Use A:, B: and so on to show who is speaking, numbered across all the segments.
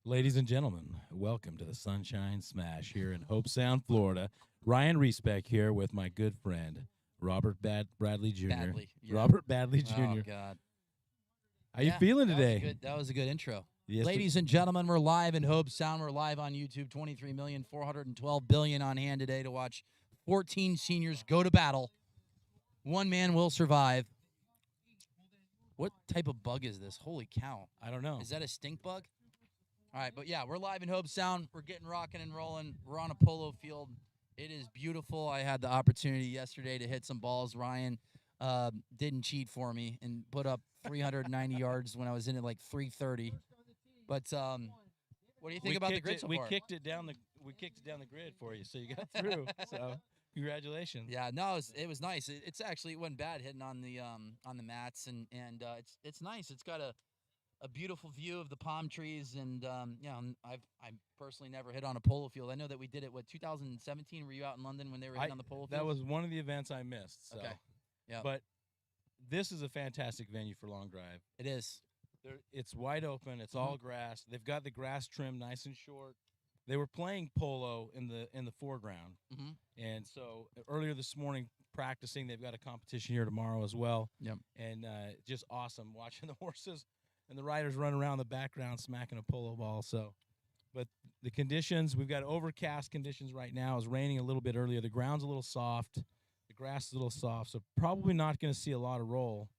A: Ladies and gentlemen, welcome to the Sunshine Smash here in Hope Sound, Florida. Ryan Reesbeck here with my good friend, Robert Bradley Jr.
B: Badly. Yeah.
A: Robert Badley Jr.
B: Oh, God.
A: How you feeling
B: that
A: today?
B: That was a good intro.
A: Yes,
B: Ladies and gentlemen, we're live in Hope Sound. We're live on YouTube. 23,412,000,000,000 on hand today to watch 14 seniors go to battle. One man will survive. What type of bug is this? Holy cow.
A: I don't know.
B: Is that a stink bug? All right, but yeah, we're live in Hope Sound. We're getting rocking and rolling. We're on a polo field. It is beautiful. I had the opportunity yesterday to hit some balls. Ryan didn't cheat for me and put up 390 yards when I was in at like 330. But what do you think about the grid so far?
A: We kicked it down the grid for you, so you got through. So congratulations.
B: Yeah, no, it was nice. It's actually it wasn't bad hitting on the mats, and it's nice. It's got a beautiful view of the palm trees, and I've personally never hit on a polo field. I know that we did it. 2017? Were you out in London when they were hitting on the polo field?
A: That was one of the events I missed. So.
B: Okay. Yeah.
A: But this is a fantastic venue for long drive.
B: It is.
A: It's wide open. It's all grass. They've got the grass trimmed nice and short. They were playing polo in the foreground, and so earlier this morning practicing. They've got a competition here tomorrow as well.
B: Yep.
A: And just awesome watching the horses and the riders run around the background smacking a polo ball. So, but the conditions, we've got overcast conditions right now. It's raining a little bit earlier. The ground's a little soft. The grass is a little soft, so probably not going to see a lot of roll.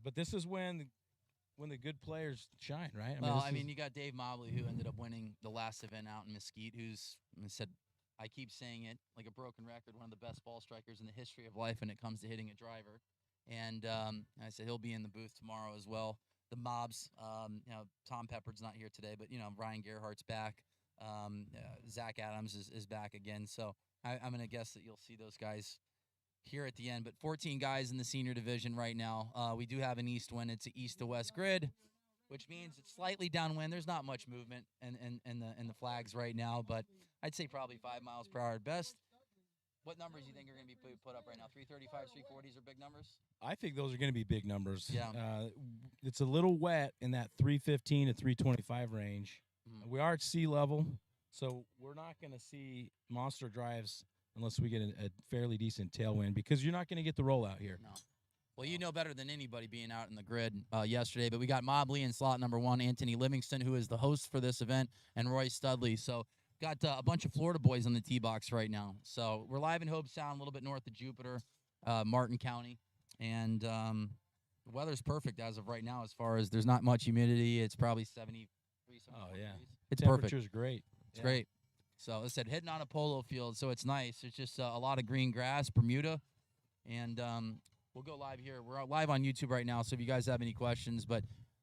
A: But this is when the good players shine, right?
B: I mean, you got Dave Mobley, who ended up winning the last event out in Mesquite, who's said, I keep saying it like a broken record, one of the best ball strikers in the history of life when it comes to hitting a driver. And I said he'll be in the booth tomorrow as well. The mobs, Tom Peppard's not here today, but, Ryan Gerhardt's back. Zach Adams is back again. So I'm going to guess that you'll see those guys here at the end. But 14 guys in the senior division right now. We do have an east wind. It's an east to west grid, which means it's slightly downwind. There's not much movement in the flags right now, but I'd say probably 5 miles per hour at best. What numbers do you think are going to be put up right now? 335s, 340s are big numbers?
A: I think those are going to be big numbers.
B: Yeah.
A: It's a little wet in that 315 to 325 range. We are at sea level, so we're not going to see monster drives unless we get a fairly decent tailwind, because you're not going to get the rollout here.
B: No. Well, you know better than anybody being out in the grid yesterday, but we got Mobley in slot number 1, Anthony Livingston, who is the host for this event, and Roy Studley. So got a bunch of Florida boys on the tee box right now. So we're live in Hope Sound, a little bit north of Jupiter, Martin County. And the weather's perfect as of right now, as far as there's not much humidity. It's probably 73, 74 degrees. It's perfect.
A: Temperature's great.
B: It's great. So I said hitting on a polo field, so it's nice. It's just a lot of green grass, Bermuda. And we'll go live here. We're live on YouTube right now, so if you guys have any questions. But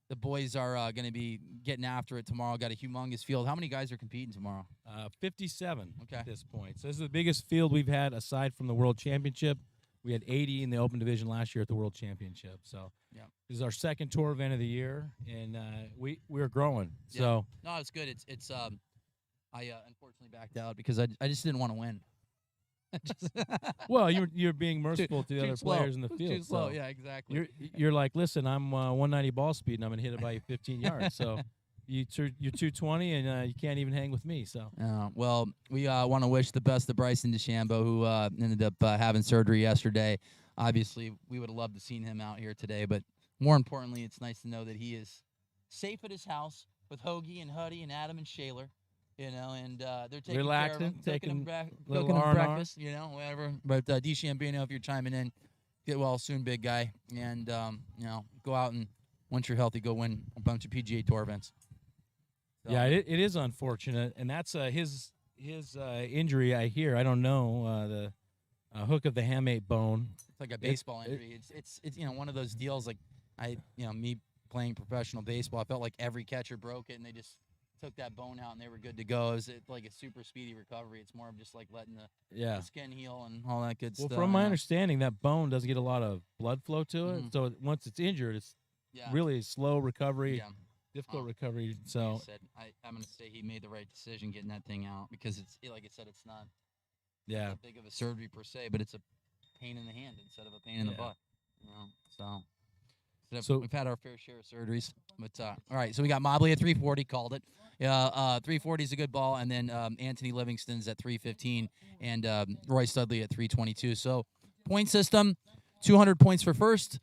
B: the boys are going to be getting after it tomorrow. Got a humongous field. How many guys are competing tomorrow?
A: 57 at this point. So this is the biggest field we've had aside from the World Championship. We had 80 in the Open Division last year at the World Championship. So this is our second tour event of the year, and we're growing.
B: Yeah.
A: So
B: no, it's good. It's I unfortunately backed out because I just didn't want to win.
A: Well, you're being merciful to the other players in the field.
B: Too slow, yeah, exactly.
A: You're like, listen, I'm 190 ball speed, and I'm gonna hit it by 15 yards. So you're 220, and you can't even hang with me. So
B: well, we want to wish the best to Bryson DeChambeau, who ended up having surgery yesterday. Obviously, we would have loved to seen him out here today, but more importantly, it's nice to know that he is safe at his house with Hoagie and Huddy and Adam and Shaler. And they're taking
A: relaxing,
B: care of him,
A: taking
B: cooking
A: little
B: him
A: R&R.
B: breakfast, whatever. But DeChambeau, if you're chiming in, get well soon, big guy, and go out and once you're healthy, go win a bunch of PGA Tour events. So.
A: Yeah, it is unfortunate, and that's his injury. I hear. I don't know the hook of the hamate bone.
B: It's like a baseball injury. It's one of those deals. Like me playing professional baseball, I felt like every catcher broke it, and they just took that bone out and they were good to go. It's like a super speedy recovery. It's more of just like letting the skin heal and all that good stuff.
A: Well, from my understanding, that bone doesn't get a lot of blood flow to it. So once it's injured, it's really a slow recovery, difficult recovery. So
B: I'm going to say he made the right decision getting that thing out, because it's like I said, it's not that big of a surgery per se, but it's a pain in the hand instead of a pain in the butt. So
A: So-
B: we've had our fair share of surgeries. But all right, so we got Mobley at 340, called it. 340 is a good ball, and then Anthony Livingston's at 315, and Roy Studley at 322. So point system: 200 points for first,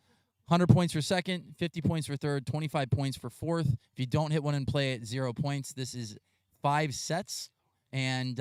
B: 100 points for second, 50 points for third, 25 points for fourth. If you don't hit one in play at 0 points, this is 5 sets, and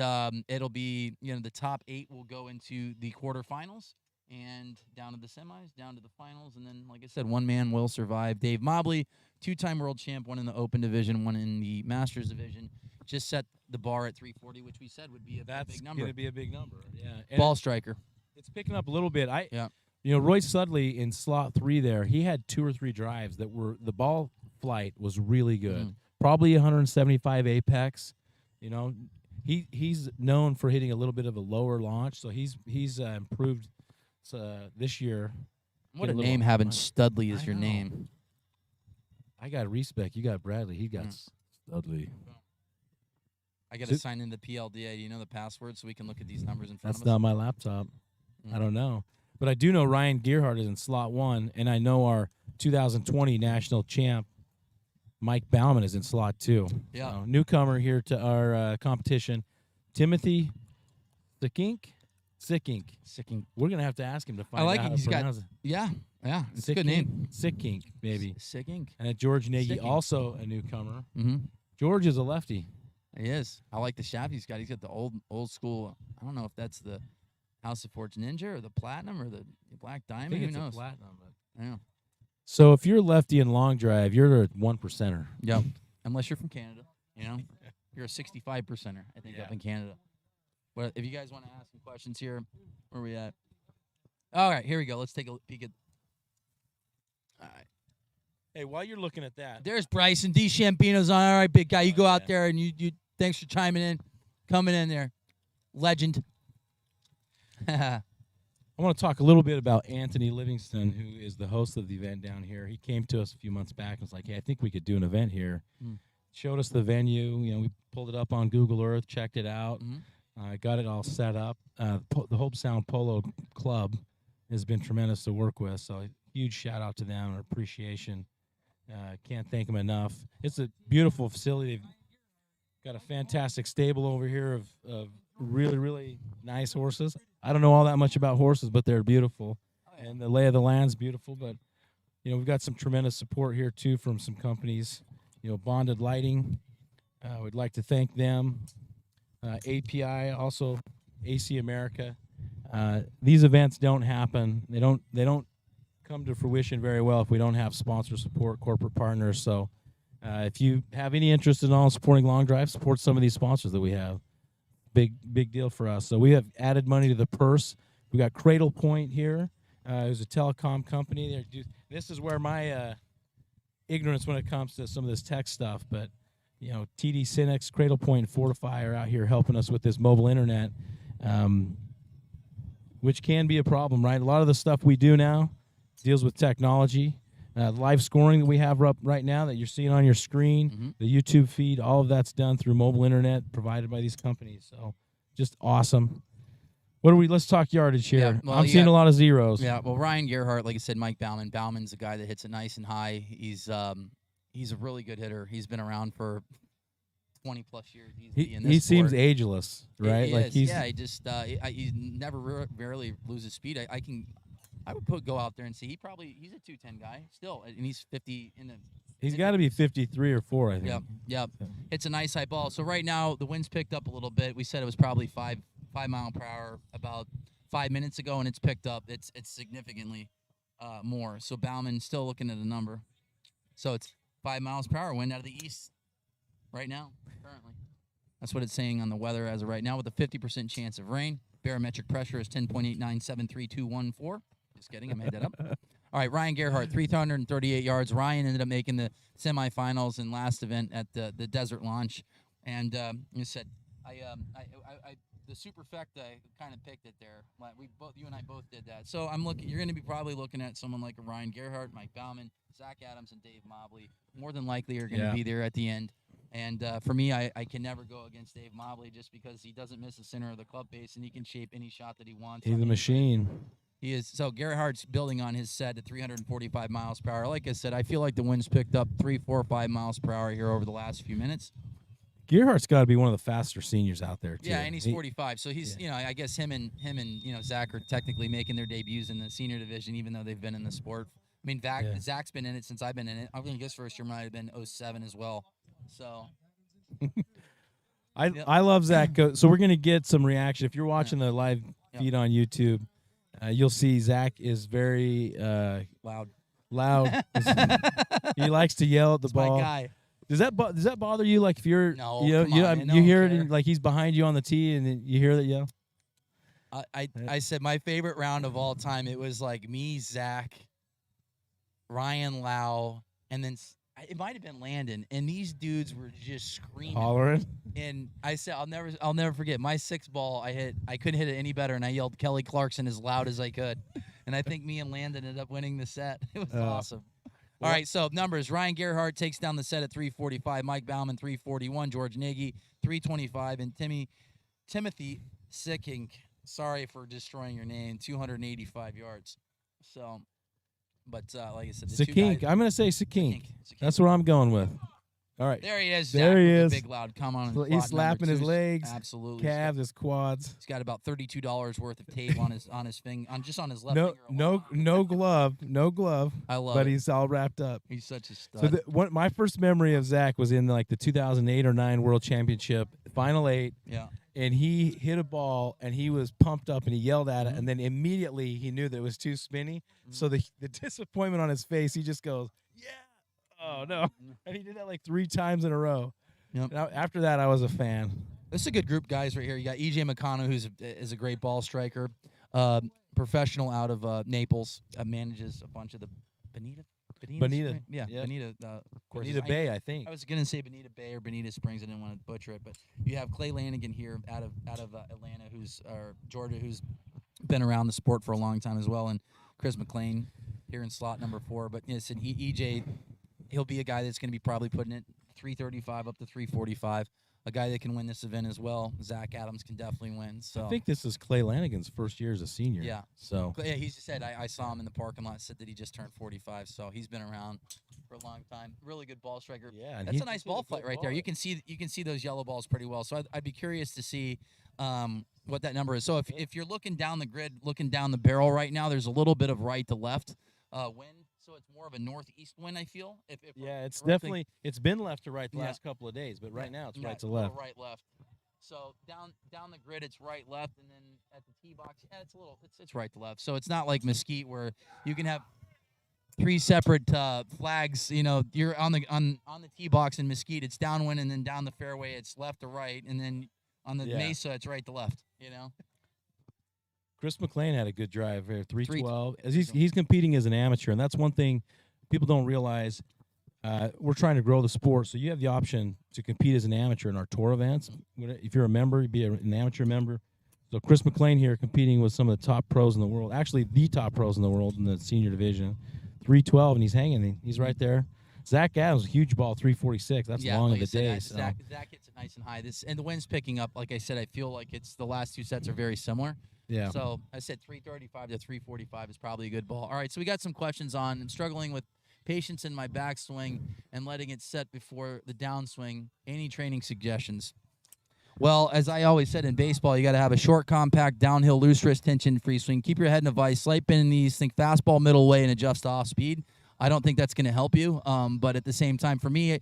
B: it'll be, the top 8 will go into the quarterfinals and down to the semis, down to the finals, and then, like I said, one man will survive. Dave Mobley, 2-time world champ, one in the Open division, one in the Masters division, just set the bar at 340, which we said would be a big
A: That's
B: number.
A: going to be a big number. Yeah. And
B: Ball striker.
A: it's picking up a little bit.
B: Yeah.
A: Roy Studley in slot 3 there, he had 2 or 3 drives that were, the ball flight was really good.
B: Mhm.
A: Probably 175 apex. He's known for hitting a little bit of a lower launch, so he's improved this year.
B: What
A: Get
B: a
A: a little-
B: name having
A: I-
B: Studley as
A: I
B: your
A: know.
B: name.
A: I got Respec. You got Bradley. He got Studley.
B: I got to
A: Is it-
B: sign in the PLDA. Do you know the password so we can look at these numbers in front
A: That's
B: of us?
A: not my laptop. I don't know. But I do know Ryan Gearhart is in slot 1, and I know our 2020 national champ, Mike Bauman, is in slot 2.
B: Yeah.
A: So, newcomer here to our competition, Timothy Sickink.
B: Sicking.
A: We're going to have to ask him to find
B: like
A: out
B: it.
A: how
B: He's
A: to
B: got-
A: pronounce it.
B: Yeah, it's a good name.
A: Sickink, maybe.
B: Sicking.
A: And George Nagy,
B: Sickink.
A: also a newcomer.
B: Mm-hmm.
A: George is a lefty.
B: He is. I like the shaft he's got. He's got the old school. I don't know if that's the House of Forge Ninja or the Platinum or the Black
A: I
B: Diamond.
A: think
B: Who
A: it's
B: knows?
A: a platinum. But.
B: Yeah.
A: So if you're lefty in long drive, you're a 1%er.
B: Yep. Unless you're from Canada, you're a 65%er. I think up
A: Yeah.
B: in Canada. But if you guys want to ask some questions here, where are we at? All right, here we go. Let's take a peek at. All right.
A: Hey, while you're looking at that,
B: There's Bryson DeChampino's on. All right, big guy. You go out
A: yeah.
B: there and you thanks for chiming in, coming in there. Legend.
A: I want to talk a little bit about Anthony Livingston, who is the host of the event down here. He came to us a few months back and was like, hey, I think we could do an event here. Showed us the venue. We pulled it up on Google Earth, checked it out, got it all set up. The Hope Sound Polo Club has been tremendous to work with, so huge shout out to them and appreciation. Can't thank them enough. It's a beautiful facility. They've got a fantastic stable over here of really, really nice horses. I don't know all that much about horses, but they're beautiful. And the lay of the land's beautiful. But, we've got some tremendous support here, too, from some companies. Bonded Lighting. We'd like to thank them. API, also AC America. These events don't happen. They don't come to fruition very well if we don't have sponsor support, corporate partners. So if you have any interest in all supporting Long Drive, support some of these sponsors that we have. Big deal for us. So we have added money to the purse. We got Cradlepoint here. Who's a telecom company. This is where my ignorance when it comes to some of this tech stuff, but TD Synex, Cradlepoint, Fortify are out here helping us with this mobile internet, which can be a problem, right? A lot of the stuff we do now deals with technology. Live scoring that we have up right now that you're seeing on your screen, the YouTube feed, all of that's done through mobile internet provided by these companies. So just awesome. Let's talk yardage here.
B: Yeah, well,
A: I'm seeing a lot of zeros.
B: Yeah, well, Ryan Gearhart, like I said, Mike Bauman. Bauman's a guy that hits it nice and high. He's a really good hitter. He's been around for 20 plus years.
A: He seems ageless, right?
B: He just he never rarely loses speed. I would go out there and see he's a 210 guy still, and he's 50 in the.
A: He's got to be 53 or 4, I think.
B: Yep. It's a nice high ball. So right now the wind's picked up a little bit. We said it was probably 5 mile per hour about 5 minutes ago, and it's picked up. It's significantly more. So Bauman's still looking at a number. So it's 5 miles per hour wind out of the east right now, currently. That's what it's saying on the weather as of right now, with a 50% chance of rain. Barometric pressure is 10.89732114. Just kidding, I made that up. All right, Ryan Gearhart, 338 yards. Ryan ended up making the semifinals and last event at the Desert Launch. And you said, the superfecta kind of picked it there. You and I both did that. So you're going to be probably looking at someone like a Ryan Gearhart, Mike Bauman, Zach Adams, and Dave Mobley. More than likely are going to be there at the end. And for me, I can never go against Dave Mobley just because he doesn't miss the center of the club base and he can shape any shot that he wants.
A: He's a machine.
B: He is. So Gerhardt's building on his set at 345 miles per hour. Like I said, I feel like the wind's picked up 3, 4, 5 miles per hour here over the last few minutes.
A: Gerhardt's got to be one of the faster seniors out there too.
B: Yeah, and he's 45, so he's I guess him and Zach are technically making their debuts in the senior division, even though they've been in the sport. I mean, Zach's been in it since I've been in it. I think his first year might have been 07 as well. So.
A: I love Zach. So we're gonna get some reaction. If you're watching the live feed on YouTube, you'll see Zach is very loud. He likes to yell at the ball.
B: My guy.
A: Does that bother you? Like if you're you hear it and, like he's behind you on the tee and then you hear that yell.
B: I said my favorite round of all time. It was like me, Zach, Ryan Lau, and then it might have been Landon, and these dudes were just screaming,
A: hollering.
B: And I said, I'll never forget my 6th ball. I couldn't hit it any better, and I yelled Kelly Clarkson as loud as I could, and I think me and Landon ended up winning the set. It was awesome. All right, so numbers: Ryan Gerhardt takes down the set at 345, Mike Bauman 341, George Nagy 325, and Timothy Sickink. Sorry for destroying your name. 285 yards. So. But like I said,
A: Sickink. I'm going to say Sickink. That's what I'm going with. All right.
B: There he is.
A: There he is.
B: Big loud. Come on.
A: He's slapping his legs.
B: Absolutely.
A: Calves, his quads.
B: He's got about $32 worth of tape on his finger, just on his left
A: finger. No glove. No glove.
B: I love
A: but
B: it.
A: he's all wrapped up.
B: He's such a stud.
A: So my first memory of Zach was in like the 2008 or 9 World Championship, Final 8.
B: Yeah.
A: And he hit a ball, and he was pumped up, and he yelled at it, and then immediately he knew that it was too spinny. So the disappointment on his face, he just goes, "Yeah, oh no!" And he did that like 3 times in a row.
B: Yep.
A: And after that, I was a fan.
B: This is a good group, guys, right here. You got EJ McConnell, is a great ball striker, professional out of Naples, manages a bunch of the Bonita. Yeah, Bonita.
A: Bonita Bay, I think.
B: I was gonna say Bonita Bay or Bonita Springs. I didn't want to butcher it, but you have Clay Lanigan here out of Atlanta, Georgia, who's been around the sport for a long time as well, and Chris McLean here in slot number 4. But yes, and EJ, he'll be a guy that's gonna be probably putting it 335 up to 345. A guy that can win this event as well. Zach Adams can definitely win. So
A: I think this is Clay Lanigan's first year as a senior.
B: Yeah.
A: So
B: yeah, he said I saw him in the parking lot. Said that he just turned 45. So he's been around for a long time. Really good ball striker.
A: Yeah,
B: that's a nice ball flight right there. You can see those yellow balls pretty well. So I'd be curious to see what that number is. So if you're looking down the grid, looking down the barrel right now, there's a little bit of right to left wind. So it's more of a northeast wind, I feel.
A: It's definitely it's been left to right the last couple of days, but right now it's right to left.
B: Right left. So down the grid it's right left, and then at the tee box, it's right to left. So it's not like Mesquite where you can have 3 separate flags. You're on the tee box in Mesquite, it's downwind, and then down the fairway it's left to right, and then on the Mesa it's right to left.
A: Chris McLean had a good drive here, 312. As he's competing as an amateur, and that's one thing people don't realize. We're trying to grow the sport, so you have the option to compete as an amateur in our tour events. If you're a member, you'd be an amateur member. So Chris McLean here competing with some of the top pros in the world, actually the top pros in the world in the senior division. 312, and he's hanging. He's right there. Zach Adams, huge ball, 346. That's long of the day.
B: Zach hits it nice and high. And the wind's picking up. Like I said, I feel like the last 2 sets are very similar.
A: Yeah.
B: So I said 335 to 345 is probably a good ball. All right, so we got some questions on. I'm struggling with patience in my backswing and letting it set before the downswing. Any training suggestions? Well, as I always said in baseball, you got to have a short, compact, downhill, loose wrist tension, free swing. Keep your head in a vice, slight bend in knees, think fastball, middle way, and adjust off speed. I don't think that's going to help you. But at the same time, for me,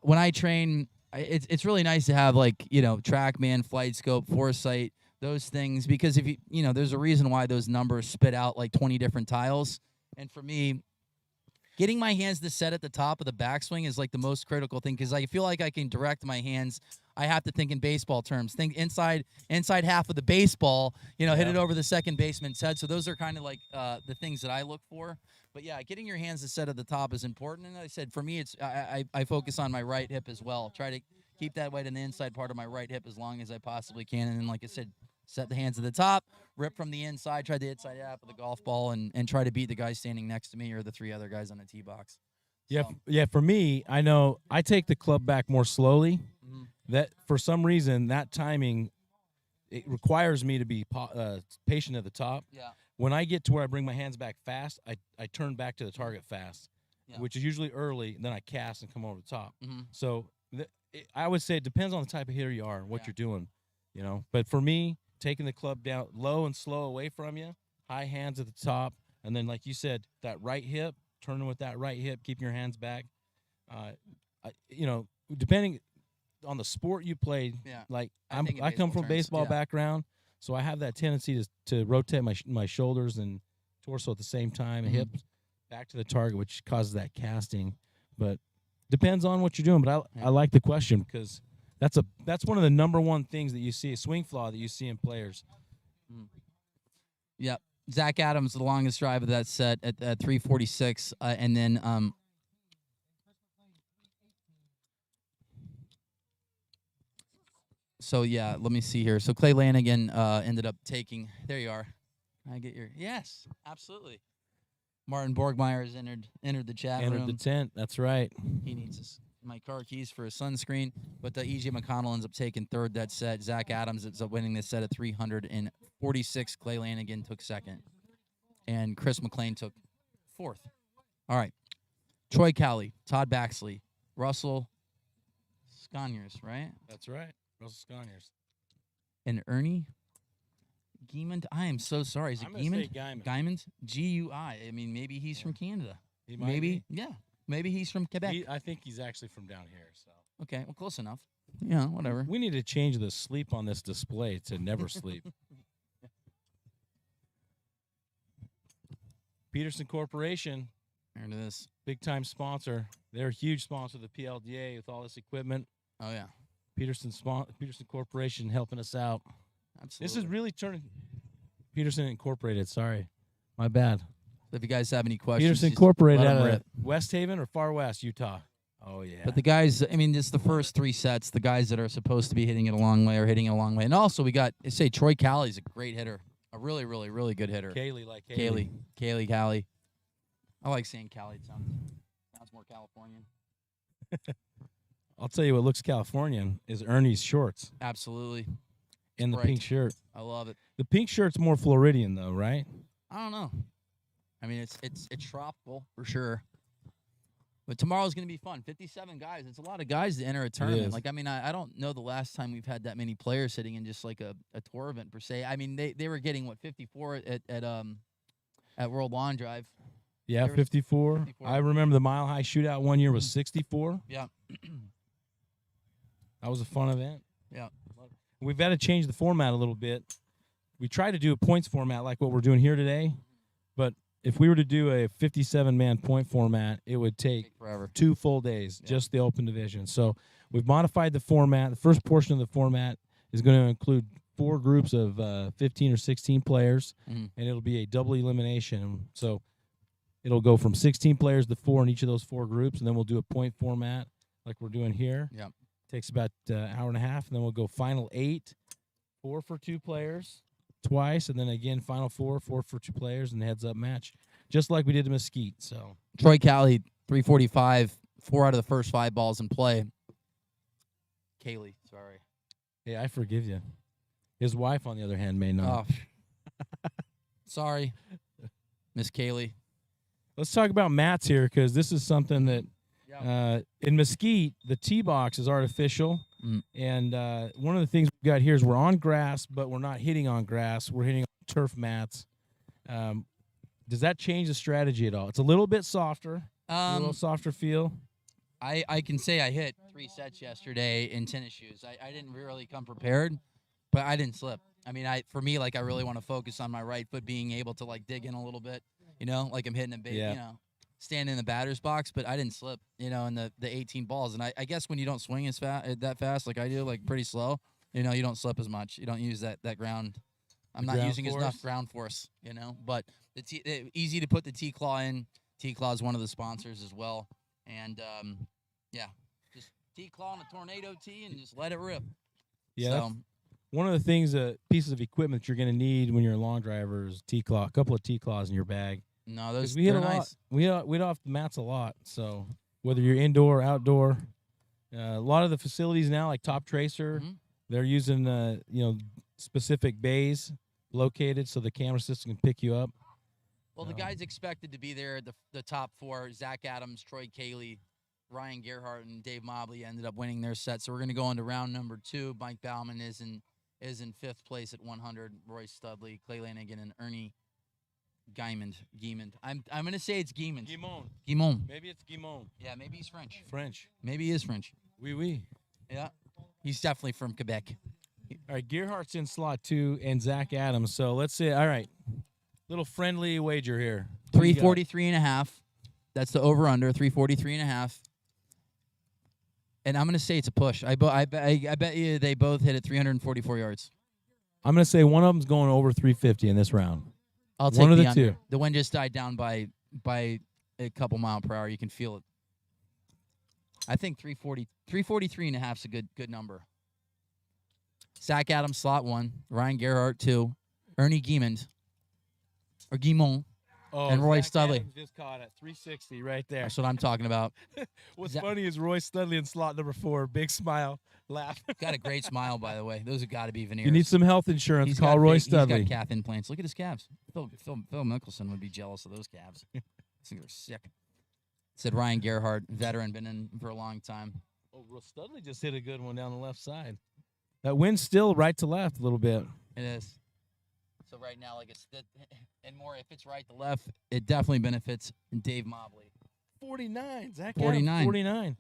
B: when I train, it's really nice to have TrackMan, Flight Scope, Foresight, those things, because if there's a reason why those numbers spit out like 20 different tiles. And for me, getting my hands to set at the top of the backswing is like the most critical thing, because I feel like I can direct my hands. I have to think in baseball terms. Think inside half of the baseball, hit it over the second baseman's head. So those are kind of like the things that I look for. But yeah, getting your hands to set at the top is important. And I said, for me, it's I focus on my right hip as well. Try to keep that weight in the inside part of my right hip as long as I possibly can. And then, like I said, set the hands at the top, rip from the inside, try the inside half of the golf ball, and try to beat the guy standing next to me or the 3 other guys on the tee box.
A: Yeah, for me, I know I take the club back more slowly. Mm-hmm. That for some reason, that timing, it requires me to be patient at the top.
B: Yeah.
A: when I get to where I bring my hands back fast, I turn back to the target fast,
B: Yeah.
A: which is usually early. Then I cast and come over the top.
B: Mm-hmm.
A: So I would say it depends on the type of hitter you are and what
B: Yeah.
A: you're doing, you know. But for me, taking the club down low and slow away from you, high hands at the top, and then like you said, that right hip, turning with that right hip, keeping your hands back. You know, depending on the sport you played,
B: Yeah.
A: like
B: I think
A: I come from
B: turns,
A: baseball
B: yeah.
A: background, so I have that tendency to rotate my shoulders and torso at the same time, and hips back to the target, which causes that casting. But depends on what you're doing. But I like the question because that's one of the number one things that you see, a swing flaw that you see in players.
B: Yep. Zach Adams, the longest drive of that set at 346, and then so yeah, let me see here. So Clay Lanigan ended up taking. There you are. I get your yes, absolutely. Martin Borgmeyer has entered the chat room.
A: Entered the tent. That's right.
B: He needs my car keys for his sunscreen. But E.J. McConnell ends up taking third that set. Zach Adams ends up winning this set at 346. Clay Lanigan took second. And Chris McLean took fourth. All right. Troy Cowley, Todd Baxley, Russell Sconiers, right?
A: That's right. Russell Sconiers.
B: And Ernie Guimond. I am so sorry. Is it Guimond? Guimond? G-U-I. I mean, maybe he's from Canada.
A: He might
B: maybe.
A: be.
B: Yeah. Maybe he's from Quebec.
A: I think he's actually from down here. So
B: okay. Well, close enough. Yeah, whatever.
A: We need to change the sleep on this display to never sleep. Peterson Corporation.
B: There it is.
A: Big time sponsor. They're a huge sponsor of the PLDA with all this equipment.
B: Oh, yeah.
A: Peterson Corporation helping us out.
B: Absolutely.
A: This is really turning Peterson Incorporated. Sorry. My bad.
B: If you guys have any questions,
A: Peterson Incorporated
B: let 'em
A: out
B: rip.
A: of West Haven or Far West, Utah. Oh, yeah.
B: But the guys, I mean, it's the first three sets. The guys that are supposed to be hitting it a long way are hitting it a long way. And also, we got, say, Troy Cowley's a great hitter. A really, really, really good hitter.
A: Kaylee, like
B: Kaylee Cowley. I like saying Cali. It sounds more Californian.
A: I'll tell you what looks Californian is Ernie's shorts.
B: Absolutely.
A: And the
B: Right.
A: pink shirt.
B: I love it.
A: The pink shirt's more Floridian, though, right?
B: I don't know. I mean, it's tropical for sure. But tomorrow's going to be fun. 57 guys. It's a lot of guys to enter a tournament.
A: is.
B: Like, I mean, I don't know the last time we've had that many players sitting in just like a tour event per se. I mean, they were getting, 54 at World Lawn Drive.
A: Yeah,
B: There was
A: 54.
B: 54.
A: I remember the Mile High Shootout one year was 64.
B: Yeah.
A: That was a fun event.
B: Yeah.
A: We've got to change the format a little bit. We try to do a points format like what we're doing here today, but if we were to do a 57-man point format, it would take
B: forever.
A: 2 full days,
B: Yeah.
A: just the open division. So we've modified the format. The first portion of the format is going to include 4 groups of 15 or 16 players,
B: Mhm.
A: and it'll be a double elimination. So it'll go from 16 players to 4 in each of those 4 groups, and then we'll do a point format like we're doing here.
B: Yep.
A: Takes about an hour and a half, and then we'll go final 8, 4 for 2 players twice, and then again final 4 for 2 players, and heads up match, just like we did to Mesquite. So
B: Troy Cowley, 345, 4 out of the first 5 balls in play. Kaylee, sorry.
A: hey, I forgive you. His wife, on the other hand, may not.
B: Oh. Sorry, Miss Kaylee.
A: Let's talk about mats here, because this is something that
B: Yeah.
A: in Mesquite, the tee box is artificial.
B: Mm.
A: And one of the things we've got here is we're on grass, but we're not hitting on grass. We're hitting on turf mats. Does that change the strategy at all? It's a little bit softer, a little softer feel.
B: I can say I hit 3 sets yesterday in tennis shoes. I didn't really come prepared, but I didn't slip. I mean, for me, like, I really want to focus on my right foot being able to, like, dig in a little bit, you know, like I'm hitting a big, you know, stand in the batter's box, but I didn't slip, you know, in the 18 balls. And I guess when you don't swing as that fast like I do, like pretty slow, you know, you don't slip as much. You don't use that ground. I'm not using enough ground force, you know. But easy to put the T-Claw in. T-Claw is one of the sponsors as well. And, yeah, just T-Claw and a tornado tee and just let it rip.
A: Yeah,
B: So,
A: one of the things, pieces of equipment that you're going to need when you're a long driver is T-Claw, a couple of T-Claws in your bag.
B: no, those
A: We hit
B: they're
A: a lot.
B: nice.
A: We hit off the mats a lot. So whether you're indoor or outdoor, a lot of the facilities now, like Top Tracer,
B: Mhm.
A: they're using specific bays located so the camera system can pick you up?
B: Well, the guys expected to be there. The top 4: Zach Adams, Troy Cayley, Ryan Gerhardt, and Dave Mobley ended up winning their set. So we're going to go into round number 2. Mike Bauman is in 5th place at 100. Roy Studley, Clay Lanigan, and Ernie Guimond. I'm going to say it's Guimond. Guimond.
A: Maybe it's Guimond.
B: Yeah, maybe he's French.
A: Maybe
B: he is French.
A: Oui.
B: Yeah, he's definitely from Quebec.
A: All right, Gerhardt's in slot 2 and Zach Adams. So let's see. All right, little friendly wager here.
B: 343.5. That's the over/under. 343.5. And I'm going to say it's a push. I bet you they both hit at 344 yards.
A: I'm going to say one of them's going over 350 in this round.
B: I'll take
A: one of the
B: under.
A: two.
B: The wind just died down by a couple mile per hour. You can feel it. I think 343.5 is a good number. Zach Adams, slot 1. Ryan Gerhardt, 2. Ernie Guimond. Or Guimond.
A: Oh,
B: and Roy
A: Zach
B: Studley.
A: Adams just caught at 360 right there.
B: That's what I'm talking about.
A: What's funny is Roy Studley in slot number 4. Big smile, laugh.
B: Got a great smile, by the way. Those have got to be veneers.
A: You need some health insurance. Call
B: got
A: Roy
B: fake,
A: Studley.
B: He's got calf implants. Look at his calves. Phil Mickelson would be jealous of those calves. I think they're sick. Said Ryan Gerhardt, veteran, been in for a long time.
A: Oh, Roy Studley just hit a good one down the left side. That wind's still right to left a little bit.
B: It is. So right now, like it's and more if it's right to left, it definitely benefits Dave Mobley.
A: 49. Zach
B: 49.
A: Adams, 49.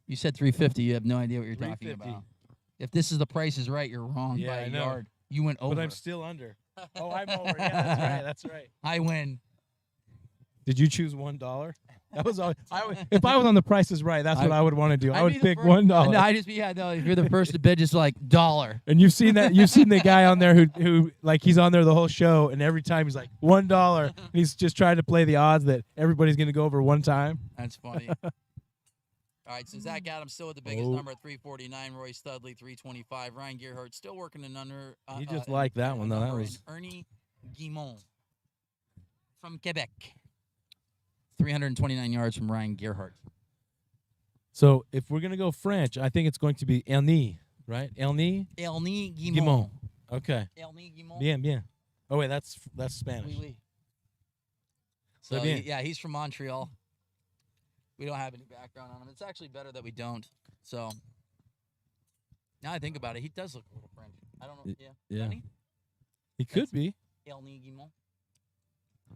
B: You said 350. You have no idea what you're talking about. If this is the Price is Right, you're wrong by a yard. You went over.
A: But I'm still under. Oh, I'm over. Yeah, that's right.
B: I win.
A: Did you choose $1? That was all. If I was on the Price is Right, that's what I would want to do. I would pick $1.
B: No, if you're the first to bid, just like $1.
A: And you've seen that. You've seen the guy on there who like he's on there the whole show, and every time he's like $1. And he's just trying to play the odds that everybody's going to go over one time.
B: That's funny. All right, so Zach Adams still with the biggest number at 349. Roy Studley 325. Ryan Gerhardt still working an under.
A: You just like that one though. That was
B: Ernie Guimond from Quebec. 329 yards from Ryan Gerhardt.
A: So if we're going to go French, I think it's going to be Elny, right? Elny
B: Guimond.
A: Okay.
B: Elny Guimond.
A: Bien. Oh, wait, that's Spanish.
B: Oui. So, yeah, he's from Montreal. We don't have any background on him. It's actually better that we don't. So, now I think about it, he does look a little French. I don't know.
A: Yeah. He could be.
B: Elny Guimond.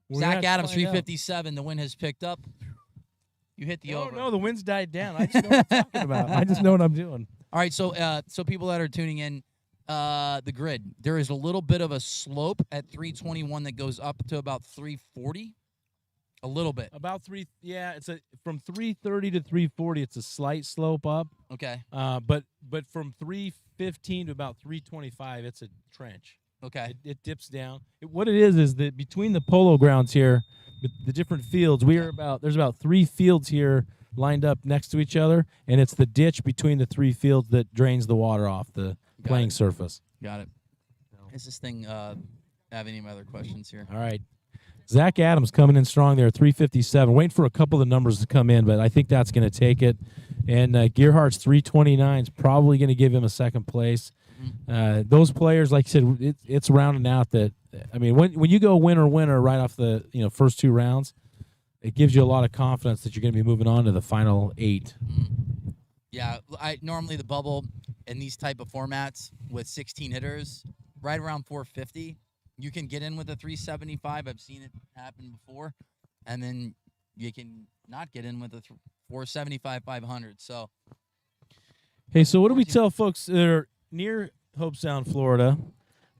A: We're
B: Zach Adams, 357. The wind has picked up. You hit the over.
A: No, the wind's died down. I just know what I'm talking about. I just know what I'm doing.
B: All right, so people that are tuning in, the grid, there is a little bit of a slope at 321 that goes up to about 340. A little bit.
A: About from 330 to 340, it's a slight slope up.
B: Okay.
A: But from 315 to about 325, it's a trench.
B: Okay.
A: It dips down. What it is that between the polo grounds here, the different fields, there's about 3 fields here lined up next to each other, and it's the ditch between the 3 fields that drains the water off the playing surface.
B: Got it. Is this thing have any other questions here?
A: All right. Zach Adams coming in strong there, 357. Waiting for a couple of the numbers to come in, but I think that's going to take it. And Gerhardt's 329 is probably going to give him a second place. Those players, like you said, it's rounding out that. I mean, when you go winner right off the first 2 rounds, it gives you a lot of confidence that you're going to be moving on to the final 8.
B: Yeah, normally the bubble in these type of formats with 16 hitters, right around 450. You can get in with a 375. I've seen it happen before, and then you can not get in with a 475, 500. So,
A: hey, so what do we tell folks that are near Hope Sound, Florida?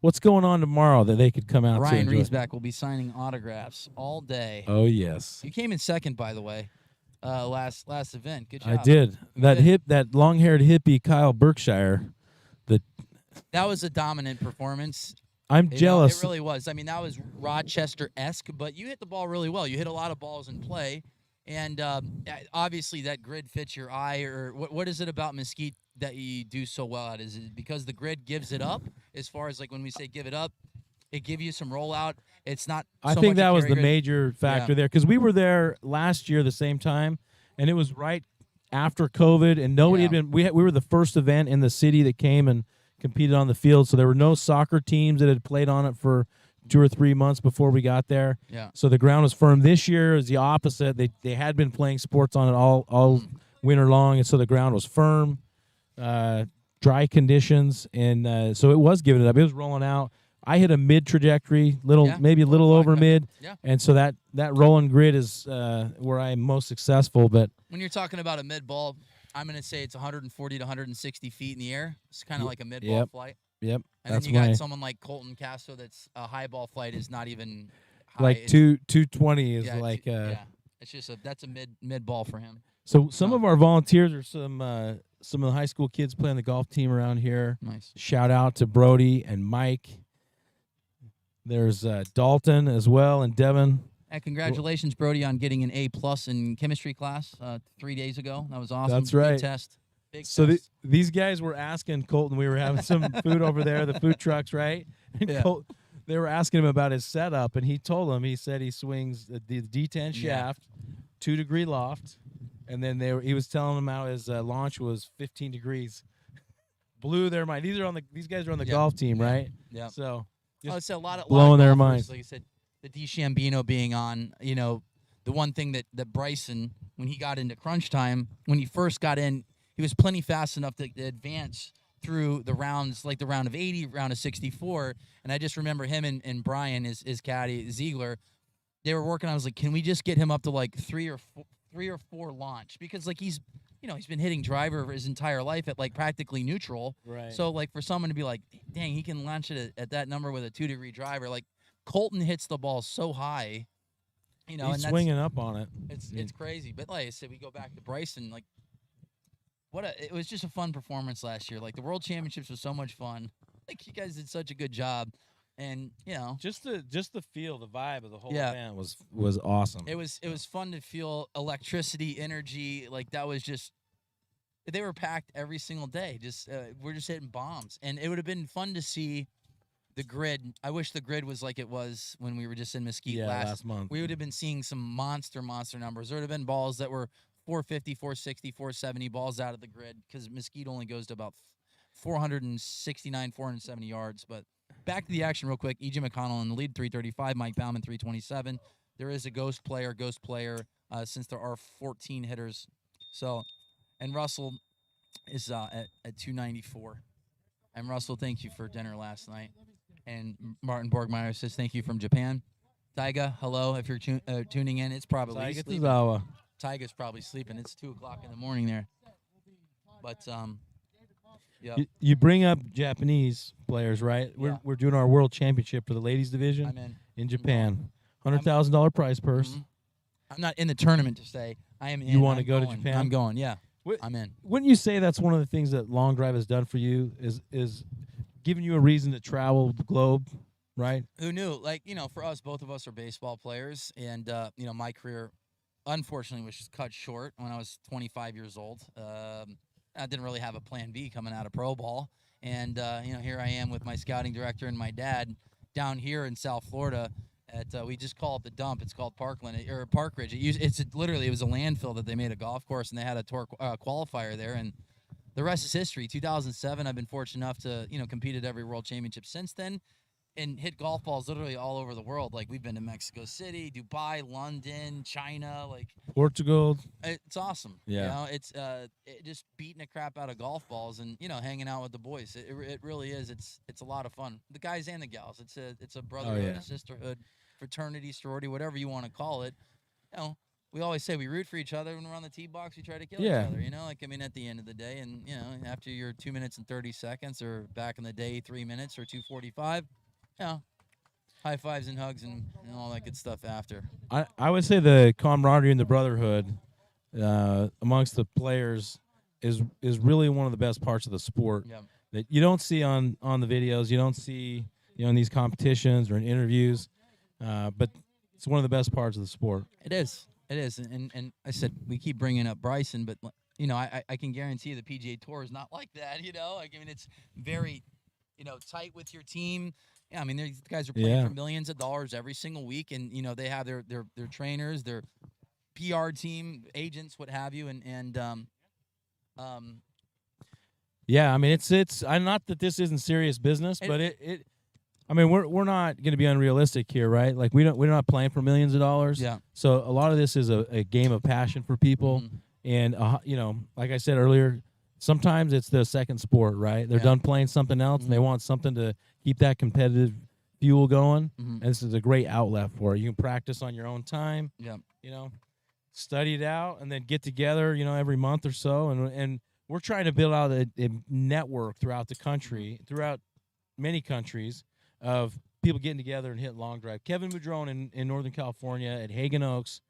A: What's going on tomorrow that they could come out to
B: Ryan
A: enjoy?
B: Riesback will be signing autographs all day.
A: Oh, yes.
B: You came in second, by the way, last event. Good job.
A: I did. That long-haired hippie Kyle Berkshire.
B: That was a dominant performance.
A: I'm jealous.
B: It really was. I mean, that was Rochester-esque, but you hit the ball really well. You hit a lot of balls in play, and obviously that grid fits your eye. Or what is it about Mesquite that you do so well at? Is it because the grid gives it up? As far as like when we say give it up, it give you some rollout. It's not.
A: I
B: so
A: think
B: much
A: that was the
B: grid.
A: major factor there because we were there last year the same time, and it was right after COVID, and nobody had been. We were the first event in the city that came and competed on the field. So there were no soccer teams that had played on it for 2 or 3 months before we got there.
B: Yeah.
A: So the ground was firm. This year is the opposite. They had been playing sports on it all winter long, and so the ground was firm, dry conditions, and so it was giving it up. It was rolling out. I hit a mid trajectory, maybe a little over mid, and so that rolling grid is where I'm most successful. But
B: when you're talking about a mid ball, I'm going to say it's 140 to 160 feet in the air. It's kind of like a mid ball flight.
A: Yep.
B: And then you got someone like Colton Castro that's a high ball flight is not even high.
A: Like 220 is like
B: it's just that's a mid ball for him.
A: So some of our volunteers are some of the high school kids playing the golf team around here.
B: Nice.
A: Shout out to Brody and Mike. There's Dalton as well and Devin.
B: And congratulations, Brody, on getting an A+ in chemistry class 3 days ago. That was awesome.
A: That's right.
B: Big test.
A: So these guys were asking Colton. We were having some food over there, the food trucks, right? And they were asking him about his setup, and he told them. He said he swings the D10 shaft, 2-degree loft, and then he was telling them how his launch was 15 degrees. Blew their mind. These guys are on the golf team, right?
B: Yeah.
A: So.
B: It's a lot of
A: blowing their
B: golfers,
A: minds.
B: Like I said, the DeChambino being on, the one thing that Bryson, when he got into crunch time, when he first got in, he was plenty fast enough to advance through the rounds, like the round of 80, round of 64. And I just remember him and Brian, his caddy, Ziegler, they were working on, I was like, can we just get him up to like three or four launch? Because like he's been hitting driver his entire life at like practically neutral.
A: Right.
B: So like for someone to be like, dang, he can launch it at that number with a 2-degree driver. Like Colton hits the ball so high,
A: he's
B: and
A: swinging up on it.
B: It's crazy. But like I said, we go back to Bryson. Like it was just a fun performance last year. Like the World Championships was so much fun. Like you guys did such a good job. And
A: just the feel, the vibe of the whole event was awesome.
B: It was fun to feel electricity, energy. Like that was just, they were packed every single day. Just we're just hitting bombs, and it would have been fun to see the grid. I wish the grid was like it was when we were just in Mesquite
A: last month.
B: We would have been seeing some monster numbers. There would have been balls that were 450, 460, 470 balls out of the grid because Mesquite only goes to about 469, 470 yards, but. Back to the action real quick. E.J. McConnell in the lead, 335. Mike Bauman, 327. There is a ghost player since there are 14 hitters. So, and Russell is at 294. And Russell, thank you for dinner last night. And Martin Borgmeyer says thank you from Japan. Taiga, hello. If you're tuning in, it's probably sleeping. Taiga's probably sleeping. It's 2 o'clock in the morning there. But yeah.
A: You bring up Japanese players, right? We're doing our world championship for the ladies division.
B: I'm
A: in Japan. $100,000 prize purse.
B: Mm-hmm. I'm not in the tournament to say I am in.
A: You want to go to Japan?
B: I'm going. Yeah, I'm in.
A: Wouldn't you say that's one of the things that Long Drive has done for you is giving you a reason to travel the globe, right?
B: Who knew? Like for us, both of us are baseball players, and my career, unfortunately, was cut short when I was 25 years old. I didn't really have a plan B coming out of pro ball. And, here I am with my scouting director and my dad down here in South Florida we just call it the dump. It's called Parkland or Park Ridge. It was a landfill that they made a golf course, and they had a tour qualifier there. And the rest is history. 2007, I've been fortunate enough to, compete at every world championship since then. And hit golf balls literally all over the world. Like we've been to Mexico City, Dubai, London, China, like
A: Portugal.
B: It's awesome.
A: Yeah.
B: It's just beating the crap out of golf balls and hanging out with the boys. It really is. It's a lot of fun. The guys and the gals. It's a brotherhood, a sisterhood, fraternity, sorority, whatever you want to call it. We always say we root for each other when we're on the tee box. We try to kill each other. At the end of the day, and after your 2 minutes and 30 seconds, or back in the day 3 minutes or 2:45. High fives and hugs and all that good stuff after.
A: I would say the camaraderie and the brotherhood amongst the players is really one of the best parts of the sport that you don't see on the videos. You don't see in these competitions or in interviews, but it's one of the best parts of the sport.
B: It is. And I said we keep bringing up Bryson, but I can guarantee you the PGA Tour is not like that. It's very tight with your team. Yeah, these guys are playing for millions of dollars every single week, and they have their trainers, their PR team, agents, what have you, and
A: Yeah, I mean it's I'm not that this isn't serious business, but it I mean we're not going to be unrealistic here, right? Like we're not playing for millions of dollars.
B: Yeah.
A: So a lot of this is a game of passion for people,
B: Mhm.
A: and like I said earlier, sometimes it's the second sport, right? They're done playing something else, and they want something to keep that competitive fuel going.
B: Mhm.
A: And this is a great outlet for it. You can practice on your own time.
B: Yeah.
A: You know, study it out, and then get together. Every month or so, and we're trying to build out a network throughout the country, throughout many countries, of people getting together and hitting long drive. Kevin Boudreau in Northern California at Hagen Oaks,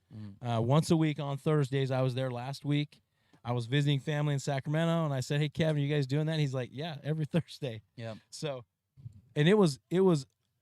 A: once a week on Thursdays. I was there last week. I was visiting family in Sacramento, and I said, "Hey, Kevin, you guys doing that?" And he's like, "Yeah, every Thursday."
B: Yeah.
A: So, and it was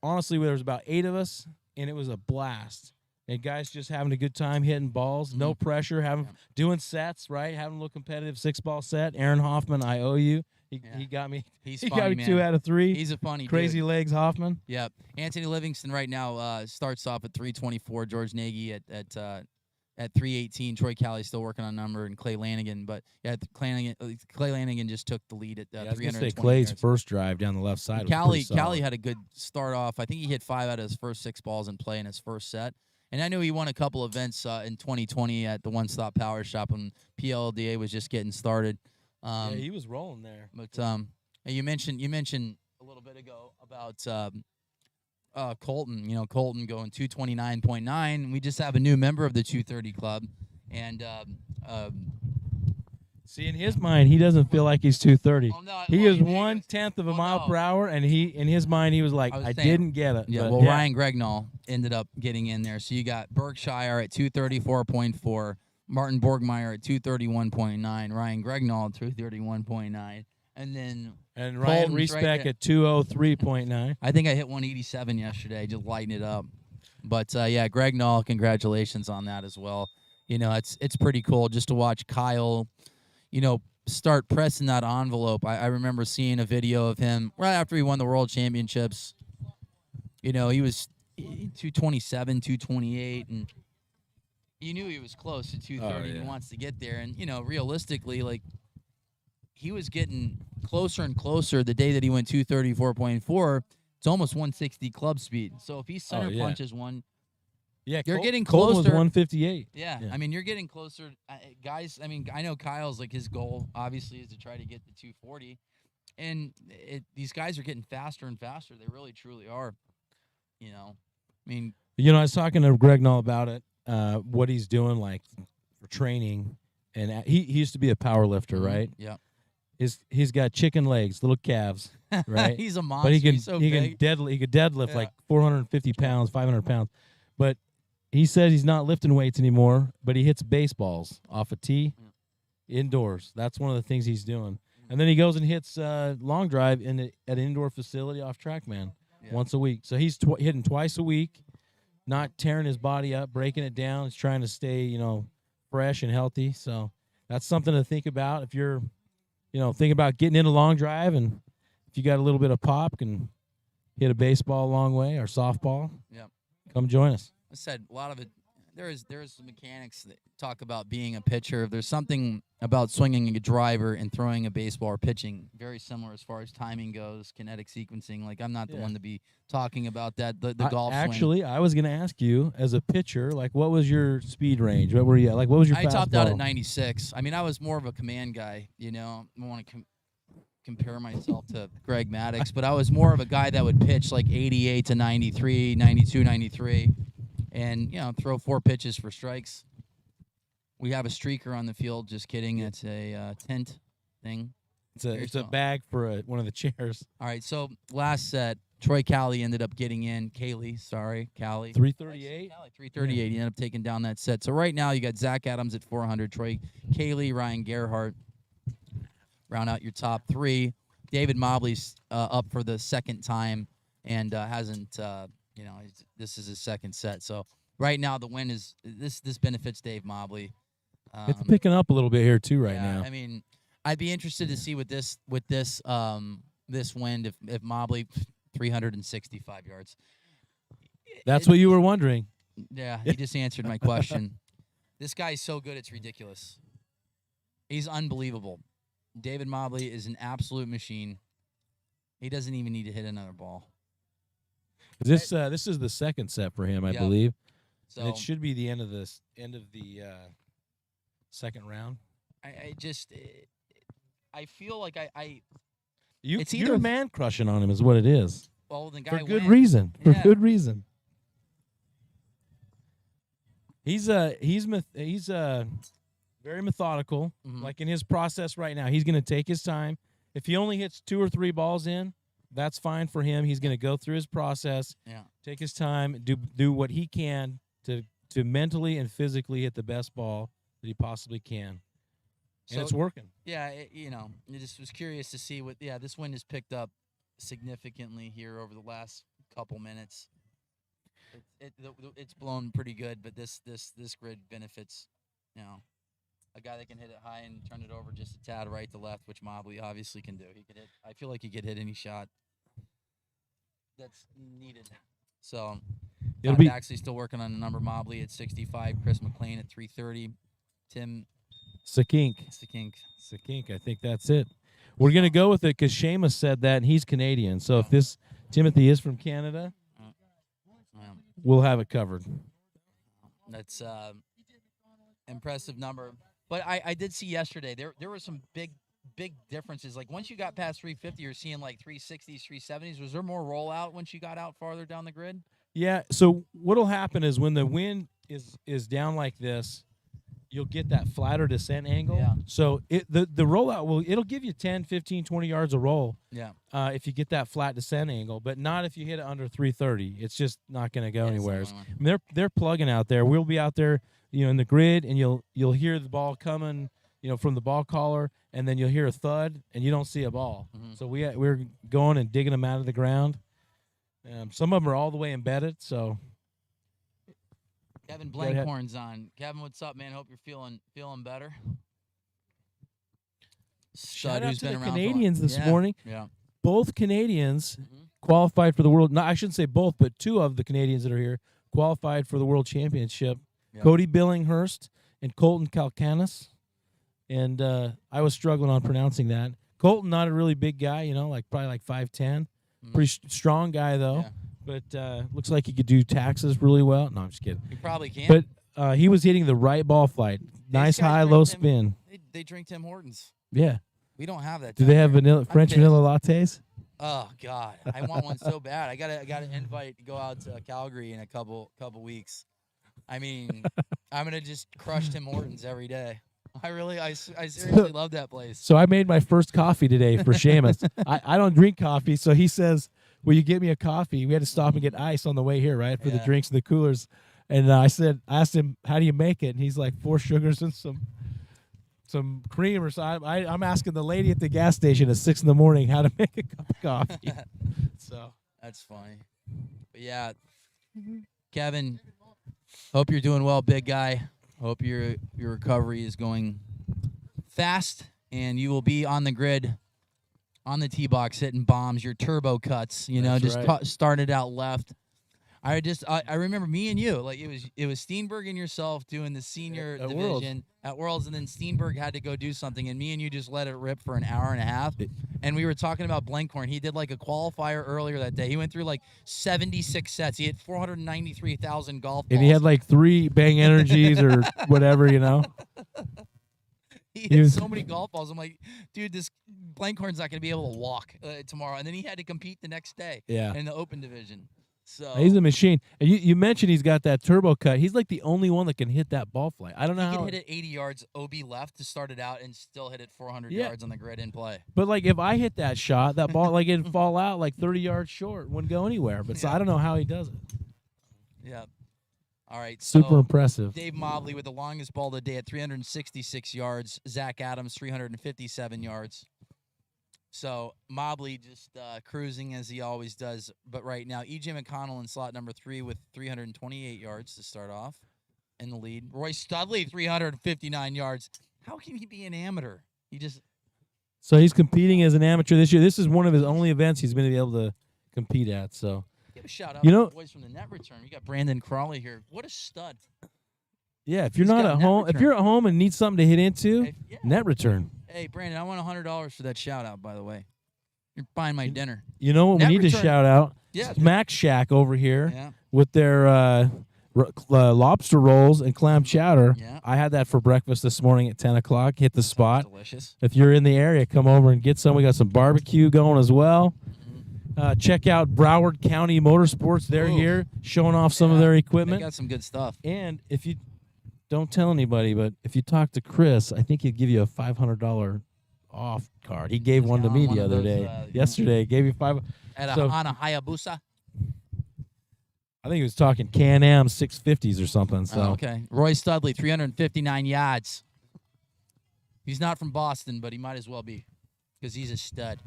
A: honestly, there was about 8 of us, and it was a blast. And guys just having a good time hitting balls, no pressure, doing sets, right? Having a little competitive 6-ball set. Aaron Hoffman, I owe you. He got me.
B: He's
A: he
B: funny,
A: got me
B: man.
A: 2 out of 3.
B: He's a funny
A: Crazy
B: dude.
A: legs Hoffman.
B: Yep. Anthony Livingston right now starts off at 324. George Nagy at 318. Troy Calley still working on number, and Clay Lanigan. But yeah, Clay Lanigan just took the lead at 320
A: Clay's
B: yards.
A: first drive down the left side.
B: Calley had a good start off. I think he hit 5 out of his first 6 balls in play in his first set. And I knew he won a couple events in 2020 at the One Stop Power Shop when PLDA was just getting started.
A: Yeah, he was rolling there.
B: But you mentioned a little bit ago about Colton. Colton going 229.9. We just have a new member of the 230 club, and
A: see, in his mind, he doesn't feel like he's 230.
B: Oh, no,
A: he
B: well,
A: is 1/10 of a mile per hour, and in his mind, he was like, I didn't get it.
B: Yeah,
A: but,
B: Ryan Gregnall ended up getting in there. So you got Berkshire at 234.4, Martin Borgmeyer at 231.9, Ryan Gregnall at 231.9, and then
A: Ryan
B: Colton's
A: Respec
B: right there.
A: at 203.9.
B: I think I hit 187 yesterday, just lighting it up. But yeah, Gregnall, congratulations on that as well. It's pretty cool just to watch Kyle, start pressing that envelope. I remember seeing a video of him right after he won the World Championships. He was 227, 228, and you knew he was close to 230.
A: Oh, yeah.
B: He wants to get there, and realistically, like, he was getting closer and closer. The day that he went 234.4, it's almost 160 club speed. So if he center punches one,
A: yeah,
B: you're getting
A: Colton was
B: closer.
A: 158.
B: Yeah, I mean, you're getting closer. Guys, I mean, I know Kyle's, like, his goal, obviously, is to try to get the 240. And these guys are getting faster and faster. They really, truly are. I mean.
A: I was talking to Gregnall about it, what he's doing, like, for training. And he used to be a power lifter, right?
B: Yeah.
A: He's got chicken legs, little calves, right?
B: He's a monster.
A: But he
B: He's so big.
A: he could deadlift like 450 pounds, 500 pounds. But he said he's not lifting weights anymore, but he hits baseballs off a tee indoors. That's one of the things he's doing. And then he goes and hits long drive at an indoor facility off TrackMan once a week. So he's hitting twice a week, not tearing his body up, breaking it down. He's trying to stay, fresh and healthy. So that's something to think about if you're, thinking about getting in a long drive, and if you got a little bit of pop, can hit a baseball a long way or softball.
B: Yeah.
A: Come join us.
B: I said a lot of it. There is some mechanics that talk about being a pitcher. There's something about swinging a driver and throwing a baseball or pitching very similar as far as timing goes, kinetic sequencing. Like, I'm not the one to be talking about that. The golf swing.
A: Actually, I was going to ask you, as a pitcher, like, what was your speed range? What were you at? Like, what was your fastball?
B: I topped out at 96. I mean, I was more of a command guy. I don't want to compare myself to Greg Maddux, but I was more of a guy that would pitch like 88 to 93, 92, 93. And, throw 4 pitches for strikes. We have a streaker on the field. Just kidding. It's a tent thing.
A: It's a bag for one of the chairs.
B: All right, so last set, Troy Calley ended up getting in. Calley.
A: 338?
B: 338. He ended up taking down that set. So right now you got Zach Adams at 400, Troy Calley, Ryan Gerhardt. Round out your top 3. David Mobley's up for the second time and hasn't this is his second set. So right now the win is this benefits Dave Mobley.
A: It's picking up a little bit here too now.
B: I mean, I'd be interested to see with this wind if Mobley 365 yards.
A: That's what you were wondering.
B: Yeah, he just answered my question. This guy's so good, it's ridiculous. He's unbelievable. David Mobley is an absolute machine. He doesn't even need to hit another ball.
A: This is the second set for him, I believe.
B: So
A: and it should be the end of the second round.
B: I feel like
A: You're man crushing on him is what it is.
B: Well, the guy
A: for good
B: went.
A: reason. For
B: Yeah.
A: good reason. He's very methodical.
B: Mhm.
A: Like in his process right now, he's going to take his time. If he only hits 2 or 3 balls in, that's fine for him. He's going to go through his process, take his time, do what he can to mentally and physically hit the best ball that he possibly can. And it's working.
B: Yeah, I just was curious to see what. Yeah, this wind has picked up significantly here over the last couple minutes. It's blown pretty good, but this grid benefits, a guy that can hit it high and turn it over just a tad right to left, which Mobley obviously can do. He could hit. I feel like he could hit any shot that's needed. So Matt actually still working on a number. Mobley at 65, Chris McLean at 330, Tim
A: Sakink, I think that's it. We're going to go with it because Seamus said that, and he's Canadian. So if this Timothy is from Canada, we'll have it covered.
B: That's impressive number. But I did see yesterday there were some big differences. Like once you got past 350, you're seeing like 360s, 370s. Was there more rollout once you got out farther down the grid?
A: Yeah. So what'll happen is when the wind is down like this, you'll get that flatter descent angle.
B: Yeah.
A: So the rollout it'll give you 10, 15, 20 yards a roll.
B: Yeah.
A: If you get that flat descent angle, but not if you hit it under 330. It's just not going to go anywhere. I mean, they're plugging out there. We'll be out there, in the grid, and you'll hear the ball coming, from the ball caller, and then you'll hear a thud, and you don't see a ball.
B: Mm-hmm.
A: So we're going and digging them out of the ground. Some of them are all the way embedded. So.
B: Kevin Blankhorn's on. Kevin, what's up, man? Hope you're feeling better.
A: Shout out to the Canadians this morning.
B: Yeah.
A: Both Canadians qualified for the world. No, I shouldn't say both, but 2 of the Canadians that are here qualified for the World Championship. Yep. Cody Billinghurst and Colton Kalkanis. And I was struggling on pronouncing that. Colton, not a really big guy, probably like 5'10". Pretty strong guy, though.
B: Yeah.
A: But looks like he could do taxes really well. No, I'm just kidding.
B: He probably can.
A: But he was hitting the right ball flight. Nice high, low spin.
B: They drink Tim Hortons.
A: Yeah.
B: We don't have that.
A: Do they have French vanilla lattes?
B: Oh God, I want one so bad. I got an invite to go out to Calgary in a couple weeks. I mean, I'm gonna just crush Tim Hortons every day. I seriously love that place.
A: So I made my first coffee today for Seamus. I don't drink coffee, so he says, "Will you get me a coffee?" We had to stop and get ice on the way here, right, for the drinks in the coolers. And I asked him, "How do you make it?" And he's like, 4 sugars and some cream or something. I'm asking the lady at the gas station at 6 a.m. how to make a cup of coffee. So
B: that's funny. But yeah, Kevin, hope you're doing well, big guy. Hope your recovery is going fast, and you will be on the grid, on the tee box, hitting bombs. Your turbo cuts, started out left. I remember me and you, like it was Steenberg and yourself doing the senior division at Worlds, and then Steenberg had to go do something, and me and you just let it rip for an hour and a half. And we were talking about Blankhorn. He did like a qualifier earlier that day. He went through like 76 sets. He hit 493,000 golf balls.
A: And he had like 3 Bang Energies or whatever,
B: He hit so many golf balls. I'm like, dude, this Blankhorn's not going to be able to walk tomorrow. And then he had to compete the next day in the Open division. So
A: he's a machine. And you mentioned he's got that turbo cut. He's like the only one that can hit that ball flight. I don't know how.
B: He could hit it 80 yards OB left to start it out and still hit it 400 yards on the grid in play.
A: But like if I hit that shot, that ball like it'd fall out like 30 yards short, wouldn't go anywhere. But so I don't know how he does it.
B: Yeah. All right.
A: Super impressive.
B: Dave Mobley with the longest ball of the day at 366 yards. Zach Adams 357 yards. So Mobley just cruising as he always does. But right now, E.J. McConnell in slot number 3 with 328 yards to start off in the lead. Roy Studley, 359 yards. How can he be an amateur?
A: So he's competing as an amateur this year. This is one of his only events he's going to be able to compete at. So
B: give a shout out to the boys from the net return. You got Brandon Crawley here. What a stud.
A: Yeah, if you're not at home, if you're at home and need something to hit into, net return.
B: Hey, Brandon, I want $100 for that shout out. By the way, you're buying my dinner.
A: You know what we
B: Net
A: need to
B: return-
A: shout out?
B: Yeah,
A: Smack Shack over here
B: yeah,
A: with their lobster rolls and clam chowder.
B: yeah.
A: I had that for breakfast this morning at 10 o'clock. Hit the spot.
B: Delicious.
A: If you're in the area, come over and get some. We got some barbecue going as well. Check out Broward County Motorsports. They're
B: Ooh.
A: here showing off some of
B: Yeah,
A: their
B: They
A: equipment.
B: got some good stuff.
A: And if you don't tell anybody, but if you talk to Chris, I think he'd give you a $500 off card. He gave
B: He's
A: one to
B: got
A: me
B: one
A: the
B: of
A: other
B: those,
A: day. Yesterday, gave you $5.
B: On a Hayabusa.
A: I think he was talking Can-Am 650s or something. So
B: Oh, okay. Roy Studley, 359 yards. He's not from Boston, but he might as well be because he's a stud,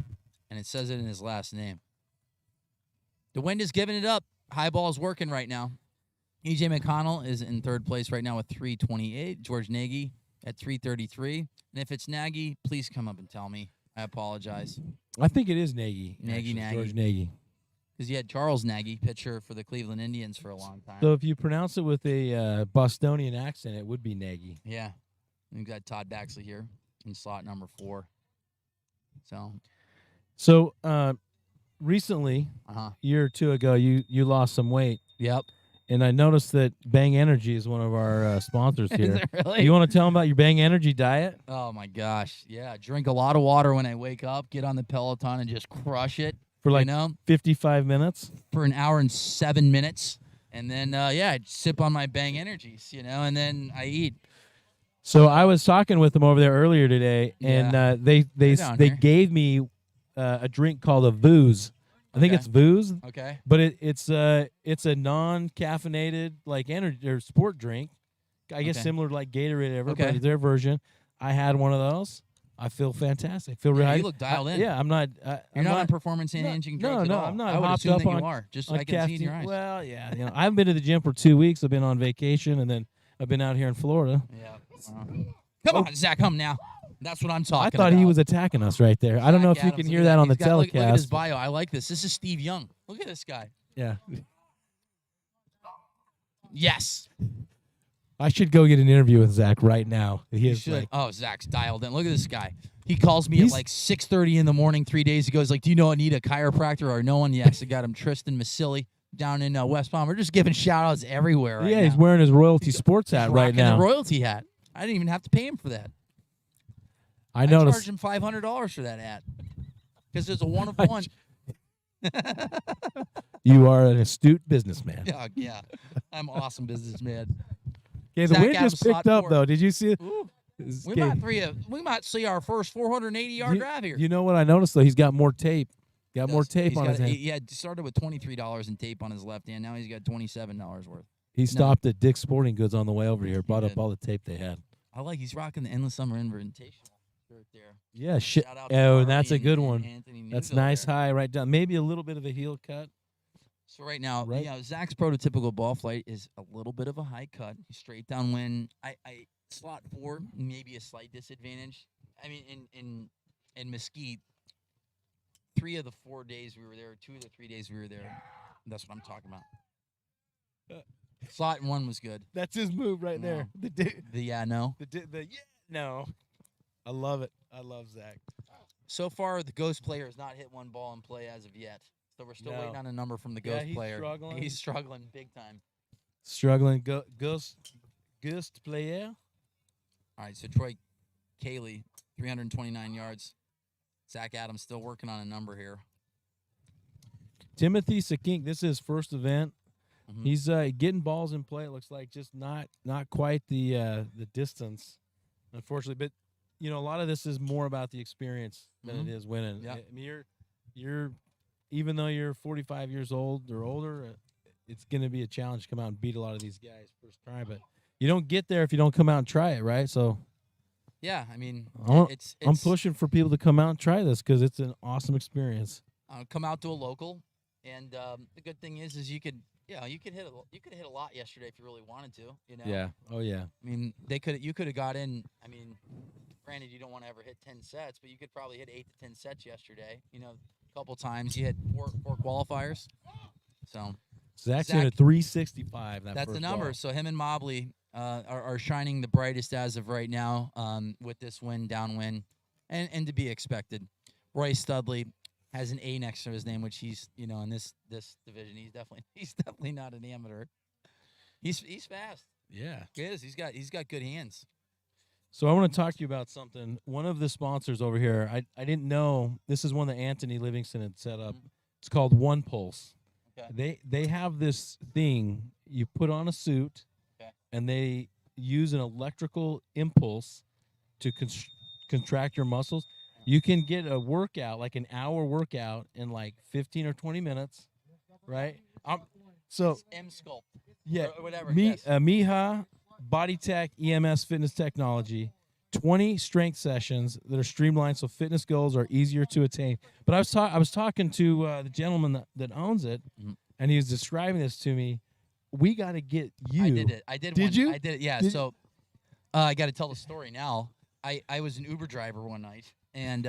B: and it says it in his last name. The wind is giving it up. High ball is working right now. EJ McConnell is in third place right now with 328. George Nagy at 333. And if it's Nagy, please come up and tell me. I apologize.
A: I think it is Nagy.
B: Nagy.
A: George Nagy.
B: Because you had Charles Nagy, pitcher for the Cleveland Indians for a long time.
A: So if you pronounce it with a Bostonian accent, it would be Nagy.
B: Yeah. We've got Todd Baxley here in slot number 4.
A: So recently,
B: Uh-huh.
A: a year or two ago, you lost some weight.
B: Yep.
A: And I noticed that Bang Energy is one of our sponsors
B: Is
A: here.
B: it really?
A: You want to tell them about your Bang Energy diet?
B: Oh, my gosh. Yeah, drink a lot of water when I wake up, get on the Peloton and just crush it,
A: For like 55 minutes?
B: for an hour and 7 minutes. And then, I sip on my Bang Energies, and then I eat.
A: So I was talking with them over there earlier today, and they
B: down
A: they
B: here.
A: gave me a drink called a Vooz. I think
B: Okay.
A: it's Vooz,
B: Okay.
A: but it's a non-caffeinated like energy or sport drink. I guess
B: Okay.
A: similar to like Gatorade, or whatever,
B: Okay.
A: but it's their version. I had one of those. I feel fantastic. I feel
B: Yeah,
A: right.
B: you look dialed in.
A: Yeah, I'm not.
B: You're
A: I'm
B: not on performance-enhancing drugs at all.
A: I'm not
B: I would
A: hopped
B: assume
A: up
B: that
A: on
B: you are. Just
A: on
B: I can see in your
A: caffeine.
B: eyes.
A: Well, yeah, I haven't been to the gym for 2 weeks. I've been on vacation, and then I've been out here in Florida.
B: Yeah. Come on, Zach, come now. That's what I'm talking
A: I
B: about.
A: thought he was attacking us right there. I don't know if
B: Zach
A: you
B: Adams,
A: can
B: look
A: hear
B: at
A: that on the
B: He's got-
A: telecast.
B: Look at his bio. I like this. This is Steve Young. Look at this guy.
A: Yeah.
B: Yes.
A: I should go get an interview with Zach right now. He
B: You
A: is
B: should.
A: like,
B: Oh, Zach's dialed in. Look at this guy. He calls me at
A: He's-
B: like 6:30 in the morning 3 days ago. He's like, do you know I need a chiropractor or no one? Yes, I got him Tristan Masili down in West Palm. We're just giving shout-outs everywhere right
A: yeah,
B: now.
A: he's wearing his royalty sports hat right
B: Rocking
A: now.
B: the royalty hat. I didn't even have to pay him for that.
A: I
B: I
A: noticed.
B: charged him $500 for that hat because there's a one of one.
A: You are an astute businessman.
B: Yeah, yeah. I'm an awesome businessman.
A: Okay, the
B: Zach
A: wind
B: Adams,
A: just picked
B: slot
A: up
B: 4.
A: though. Did you see it?
B: Ooh,
A: It's-
B: we
A: okay,
B: might see our first 480-yard drive here.
A: You know what I noticed though? He's got more tape. Got more tape
B: He's
A: on
B: got
A: his hand.
B: He had started with $23 in tape on his left hand. Now he's got $27 worth.
A: He stopped at Dick's Sporting Goods on the way over here. Brought up
B: did.
A: all the tape they had.
B: I like he's rocking the Endless Summer Invitational shirt there.
A: Yeah, shit.
B: Shout out to
A: Oh,
B: Murray
A: that's a
B: and-
A: good
B: and
A: one.
B: Anthony
A: That's
B: Newville
A: nice
B: there.
A: high right down. Maybe a little bit of a heel cut.
B: So right now,
A: Right.
B: Zach's prototypical ball flight is a little bit of a high cut, straight downwind. I slot 4, maybe a slight disadvantage. I mean, in Mesquite, 3 of the 4 days we were there, 2 of the 3 days we were there. That's what I'm talking about. Slot 1 was good.
A: That's his move right
B: No.
A: there.
B: No.
A: No. I love it. I love Zach.
B: So far, the ghost player has not hit one ball in play as of yet. So we're still
A: No.
B: waiting on a number from the
A: Yeah,
B: ghost
A: he's
B: player.
A: struggling.
B: He's struggling big time.
A: Struggling. Ghost player.
B: All right, so Troy Cayley, 329 yards. Zach Adams still working on a number here.
A: Timothy Sakink. This is his first event.
B: Mhm.
A: He's getting balls in play. It looks like just not quite the distance, unfortunately. But a lot of this is more about the experience than it is winning.
B: Yeah.
A: I mean, you're even though you're 45 years old or older, it's going to be a challenge to come out and beat a lot of these guys first try. But you don't get there if you don't come out and try it, right? So
B: Yeah, I mean,
A: I'm
B: it's
A: I'm pushing for people to come out and try this because it's an awesome experience.
B: come out to a local, and the good thing is you could hit a lot yesterday if you really wanted to.
A: Yeah. Oh yeah.
B: I mean, you could have got in. I mean, granted, you don't want to ever hit 10 sets, but you could probably hit 8 to 10 sets yesterday. A couple times you had four qualifiers. So
A: Zach's
B: Zach-
A: in a 365.
B: that's the
A: first
B: number.
A: ball.
B: So him and Mobley are shining the brightest as of right now with this win, downwind. and to be expected. Roy Studley has an A next to his name, which he's in this division he's definitely not an amateur. He's fast.
A: Yeah.
B: He is. He's got good hands.
A: So I want to talk to you about something. One of the sponsors over here, I didn't know this is one that Anthony Livingston had set up.
B: Mhm.
A: It's called One Pulse.
B: Okay.
A: They have this thing you put on a suit,
B: Okay.
A: and they use an electrical impulse to contract your muscles. You can get a workout, like an hour workout, in like 15 or 20 minutes, right? So
B: It's M Sculpt.
A: yeah,
B: Or whatever.
A: Miha Body Tech EMS Fitness Technology, 20 strength sessions that are streamlined so fitness goals are easier to attain. But I was talking to the gentleman that owns it,
B: Mhm.
A: and he was describing this to me. We got to get you.
B: I did it. I did.
A: Did
B: one.
A: you?
B: I did it. Yeah.
A: Did-
B: So I got to tell the story now. I was an Uber driver one night and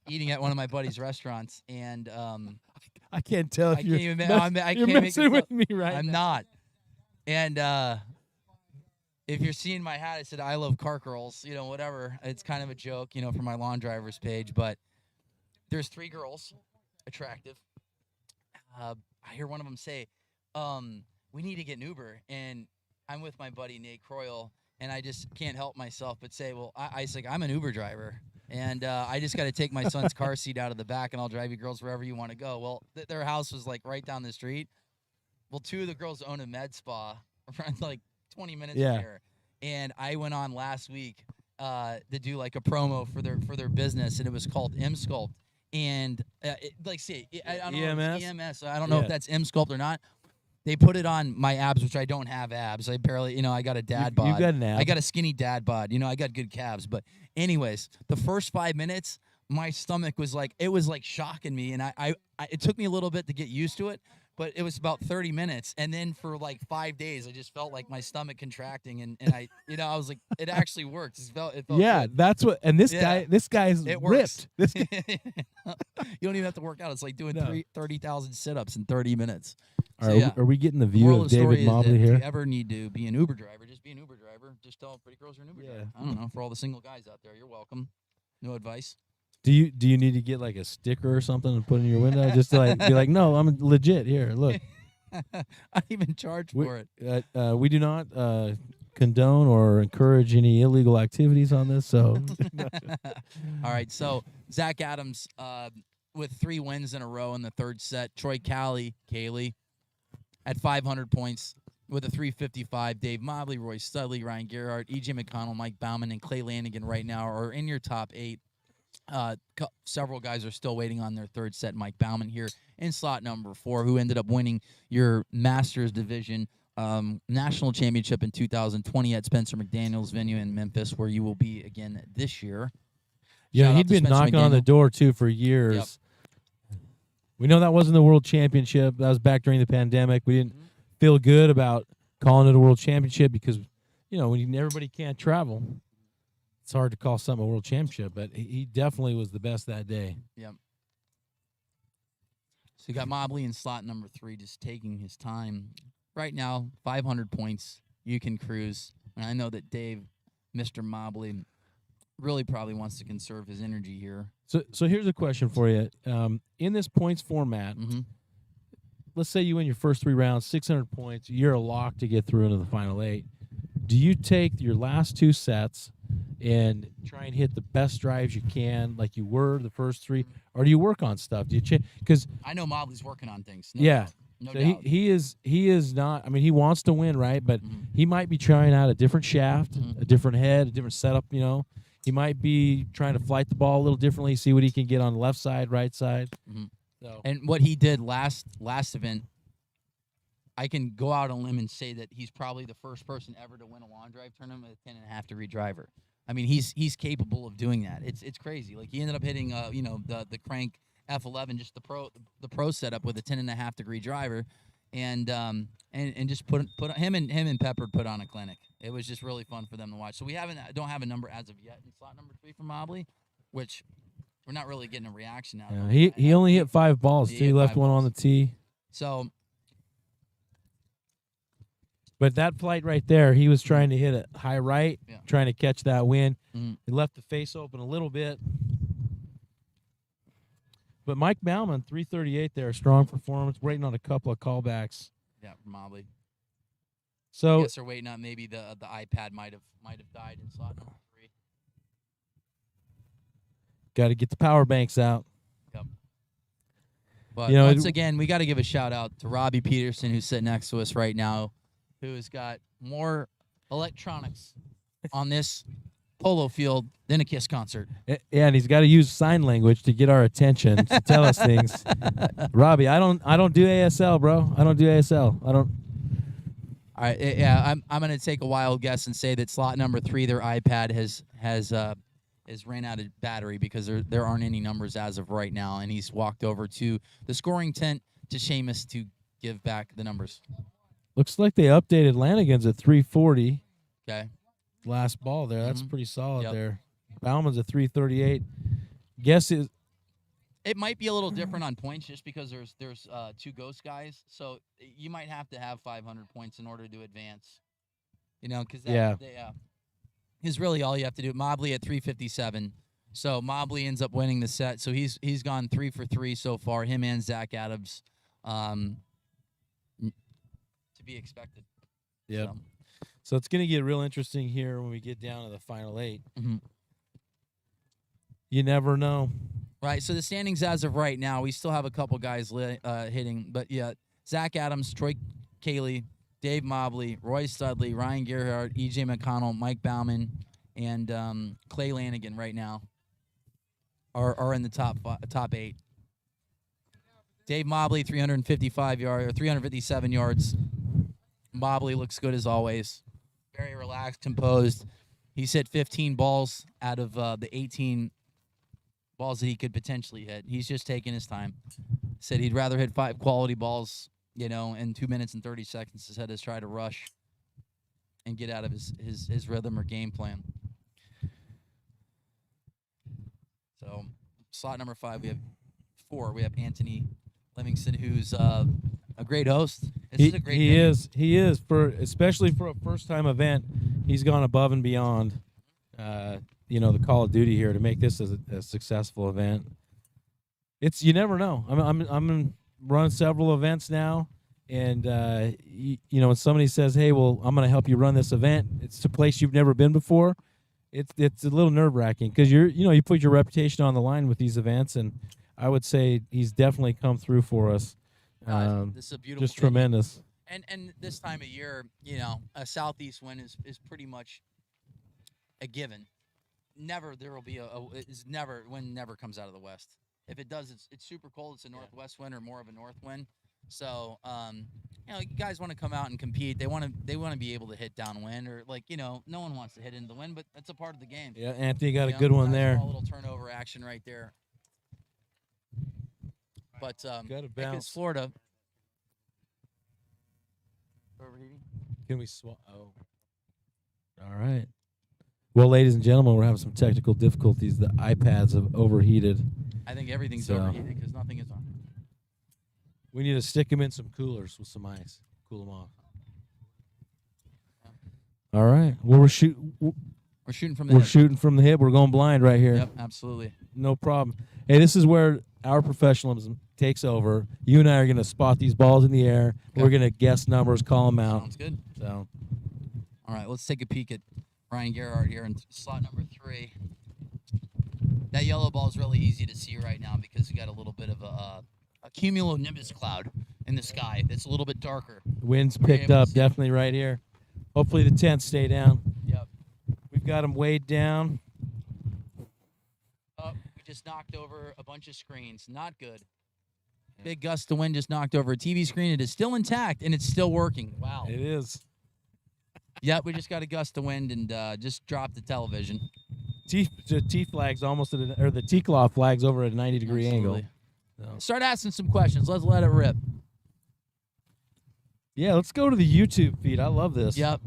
B: eating at one of my buddy's restaurants, and
A: I can't tell if
B: I
A: you're,
B: can't even. I
A: you're
B: can't make
A: messing
B: this
A: with
B: up.
A: me right
B: I'm
A: now.
B: not. And if you're seeing my hat, I said I love car girls. Whatever. It's kind of a joke, for my lawn drivers page. But there's 3 girls, attractive. I hear one of them say, "We need to get an Uber," and I'm with my buddy Nate Croyle, and I just can't help myself but say, "Well, I was like, I'm an Uber driver." And I just got to take my son's car seat out of the back, and I'll drive you girls wherever you want to go. Well, their house was like right down the street. Well, 2 of the girls own a med spa, like 20 minutes
A: Yeah.
B: from here. And I went on last week to do like a promo for their business, and it was called M Sculpt. And I don't know if it's EMS. So I don't know if that's M Sculpt or not. They put it on my abs, which I don't have abs. I barely, I got a dad bod.
A: You got an ab.
B: I got a skinny dad bod. I got good calves. But anyways, the first 5 minutes, my stomach was like, it was like shocking me. And it took me a little bit to get used to it, but it was about 30 minutes. And then for like 5 days, I just felt like my stomach contracting. And I, I was like, it actually works. It felt
A: Yeah,
B: good.
A: that's what. And this
B: Yeah.
A: guy's
B: It works.
A: ripped. This guy,
B: You don't even have to work out. It's like doing
A: No.
B: 30,000 sit-ups in 30 minutes.
A: are we getting the view
B: Moral
A: of
B: the story
A: David
B: is
A: Mobley
B: that
A: here?
B: If you ever need to be an Uber driver, just be an Uber driver. Just tell pretty girls you're an Uber
A: Yeah.
B: driver. I don't know. For all the single guys out there, you're welcome. No advice.
A: Do you need to get like a sticker or something and put in your window just to like be like, no, I'm legit here. Look,
B: I don't even charge for it.
A: we do not condone or encourage any illegal activities on this. So
B: All right. So Zach Adams with 3 wins in a row in the third set. Troy Kaylee at 500 points with a 355. Dave Mobley, Roy Studley, Ryan Gerhardt, E.J. McConnell, Mike Bauman, and Clay Lanigan right now are in your top 8. Several guys are still waiting on their third set. Mike Bauman here in slot number 4, who ended up winning your Masters Division National Championship in 2020 at Spencer McDaniel's venue in Memphis, where you will be again this year.
A: yeah,
B: Shout out
A: he'd
B: to
A: been
B: Spencer
A: knocking on the
B: McDaniel.
A: door too for years.
B: Yep.
A: We know that wasn't the World Championship. That was back during the pandemic. We didn't
B: Mhm.
A: feel good about calling it a World Championship because, when everybody can't travel, it's hard to call something a World Championship. But he definitely was the best that day.
B: Yep. So you got Mobley in slot number 3, just taking his time. Right now, 500 points. You can cruise. And I know that Dave, Mr. Mobley, really probably wants to conserve his energy here.
A: So here's a question for you. In this points format,
B: Mm-hmm.
A: let's say you win your first 3 rounds, 600 points, you're a lock to get through into the final 8. Do you take your last 2 sets and try and hit the best drives you can like you were the first 3, or do you work on stuff? Do you change? Because
B: I know Mobley's working on things. No
A: yeah,
B: doubt. No
A: so
B: doubt.
A: he is not. I mean, he wants to win, right? But
B: Mhm.
A: he might be trying out a different shaft,
B: Mhm.
A: a different head, a different setup. He might be trying to flight the ball a little differently, see what he can get on the left side, right side.
B: Mhm.
A: So
B: And what he did last event, I can go out on a limb and say that he's probably the first person ever to win a long drive tournament with a 10.5-degree driver. I mean, he's capable of doing that. It's crazy. Like, he ended up hitting the crank F11, just the pro setup with a 10.5-degree driver, and just put him and Pepper put on a clinic. It was just really fun for them to watch. So we don't have a number as of yet in slot number 3 for Mobley, which we're not really getting a reaction out of.
A: he only hit 5 balls.
B: He
A: Too. He
B: hit
A: left
B: 5
A: one on
B: balls.
A: the tee.
B: So
A: But that flight right there, he was trying to hit it high right,
B: Yeah.
A: trying to catch that wind.
B: Mhm.
A: He left the face open a little bit. But Mike Bauman, 338 there, strong performance, waiting on a couple of callbacks.
B: Yeah, probably. I
A: So
B: guess they're waiting on maybe the iPad might have died in slot number 3.
A: got to get the power banks out.
B: Yep. But
A: You know,
B: once again, we got to give a shout out to Robbie Peterson, who's sitting next to us right now, who has got more electronics on this polo field than a Kiss concert.
A: Yeah, and he's got to use sign language to get our attention, to tell us things. Robbie, I don't do ASL, bro. I don't do ASL. I don't.
B: All right, yeah, I'm gonna take a wild guess and say that slot number 3, their iPad has ran out of battery because there aren't any numbers as of right now, and he's walked over to the scoring tent to Seamus to give back the numbers.
A: Looks like they updated Lanigan's at 340.
B: Okay.
A: Last ball there. That's
B: Mhm.
A: pretty solid
B: Yep.
A: there. Bauman's at 338. Guess is
B: It might be a little different on points just because there's 2 ghost guys, so you might have to have 500 points in order to advance. You know, because is really all you have to do. Mobley at 357, so Mobley ends up winning the set. So he's gone 3 for 3 so far. Him and Zach Adams, to be expected.
A: yeah. So it's going to get real interesting here when we get down to the final 8.
B: Mhm.
A: You never know.
B: Right, so the standings as of right now, we still have a couple guys hitting, but yeah, Zach Adams, Troy Cayley, Dave Mobley, Roy Studley, Ryan Gerhardt, E.J. McConnell, Mike Bauman, and Clay Lanigan right now are in the top 8. Dave Mobley, 357 yards. Mobley looks good as always. Very relaxed, composed. He's hit 15 balls out of the 18 balls that he could potentially hit. He's just taking his time. Said he'd rather hit 5 quality balls, in 2 minutes and 30 seconds instead of try to rush and get out of his rhythm or game plan. So, slot number 5, we have 4. We have Anthony Livingston, who's a great host. This is a great venue.
A: He is especially for a first-time event. He's gone above and beyond. The Call of Duty here to make this a successful event. You never know. I'm run several events now, and when somebody says, "Hey, well, I'm going to help you run this event," it's a place you've never been before. It's a little nerve-wracking because you put your reputation on the line with these events, and I would say he's definitely come through for us.
B: This is a beautiful
A: just
B: venue.
A: tremendous.
B: And this time of year, a southeast wind is pretty much a given. Never there will be wind never comes out of the west. If it does, it's super cold. It's a northwest wind or more of a north wind. So guys want to come out and compete. They want to be able to hit downwind or no one wants to hit into the wind, but that's a part of the game.
A: Yeah, Anthony got a good one there.
B: A little turnover action right there. But
A: Got to bounce.
B: it's Florida. Overheating.
A: Can we swap? Oh, all right. Well, ladies and gentlemen, we're having some technical difficulties. The iPads have overheated.
B: I think everything's
A: So-
B: overheated because nothing is on.
A: We need to stick them in some coolers with some ice, cool them off. All right. Well,
B: We're shooting from the hip.
A: shooting from the hip. We're going blind right here.
B: Yep, absolutely.
A: No problem. Hey, this is where our professionalism takes over. You and I are going to spot these balls in the air.
B: Okay.
A: We're going to guess numbers, call them out.
B: Sounds good.
A: So,
B: All right, let's take a peek at Ryan Gerhardt here in slot number 3. That yellow ball is really easy to see right now because we got a little bit of a cumulonimbus cloud in the sky. It's a little bit darker.
A: wind's
B: We're
A: picked
B: able to
A: up
B: see.
A: definitely right here. Hopefully the tents stay down.
B: Yep.
A: We've got them weighed down.
B: We just knocked over a bunch of screens. Not good. Big gust of wind just knocked over a TV screen. It is still intact, and it's still working. Wow.
A: It is.
B: Yep, we just got a gust of wind and just dropped the television.
A: The T flag's almost or the T claw flag's over at a 90-degree angle.
B: Absolutely.
A: So.
B: Start asking some questions. Let's let it rip.
A: Yeah, let's go to the YouTube feed. I love this.
B: Yep.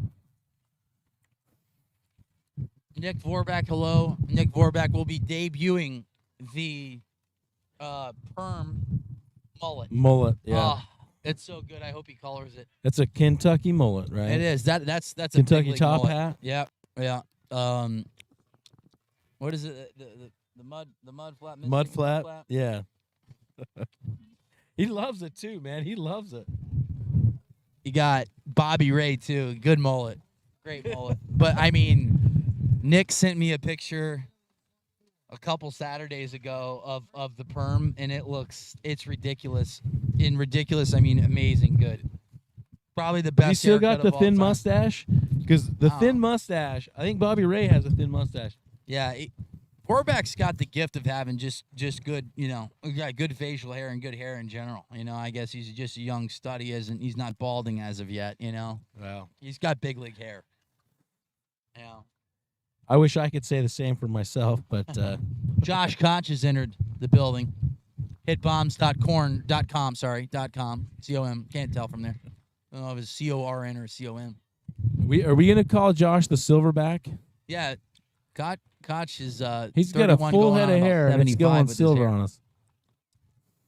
B: Nick Vorback, hello. Nick Vorback will be debuting the perm mullet.
A: Mullet. Yeah.
B: It's so good. I hope he colors it.
A: That's a Kentucky mullet, right?
B: It is. That's a
A: Kentucky
B: big league
A: top
B: mullet.
A: hat.
B: Yeah. What is it? The mud flap.
A: Mud
B: Mississippi
A: flap. Yeah. He loves it too, man. He loves it.
B: You got Bobby Ray too. Good mullet. Great mullet. But I mean, Nick sent me a picture a couple Saturdays ago of the perm, and it's ridiculous. In ridiculous, I mean amazing good. Probably the best.
A: He still got
B: haircut
A: the
B: of all
A: thin
B: time.
A: mustache? Because the
B: Oh.
A: thin mustache, I think Bobby Ray has a thin mustache.
B: Yeah, Horvath's got the gift of having just good, got good facial hair and good hair in general. I guess he's just a young stud. He's not balding as of yet.
A: Wow.
B: He's got big league hair. Yeah.
A: I wish I could say the same for myself, but
B: Josh Koch has entered the building. Hitbombs.com, .com. C-O-M. Can't tell from there. I don't know if it's C-O-R-N or C-O-M.
A: are we going to call Josh the silverback?
B: Yeah. Koch is
A: He's got a
B: 31
A: full
B: going
A: head
B: on
A: of
B: about
A: hair and it's
B: 75
A: going
B: with his
A: silver
B: hair.
A: on us.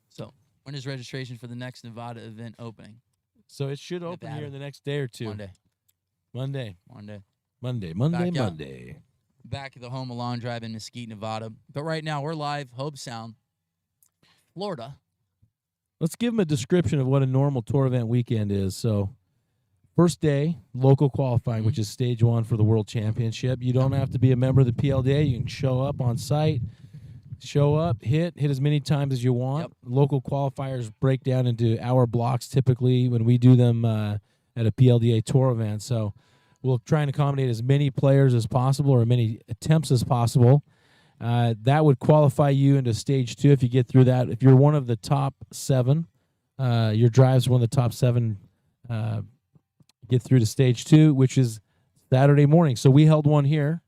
B: So, when is registration for the next Nevada event opening?
A: So it should open
B: Nevada.
A: here in the next day or two.
B: Monday.
A: Monday.
B: Back at the home of Long Drive in Mesquite, Nevada. But right now, we're live, Hope Sound, Florida.
A: Let's give him a description of what a normal tour event weekend is. So, first day, local qualifying, which is stage 1 for the World Championship. You don't have to be a member of the PLDA. You can show up on site, hit as many times as you want.
B: Yep.
A: Local qualifiers break down into hour blocks typically when we do them at a PLDA tour event. So, we'll try and accommodate as many players as possible or many attempts as possible. That would qualify you into stage 2 if you get through that. If you're one of the top 7, your drive's one of the top 7 get through to stage 2, which is Saturday morning. So we held one here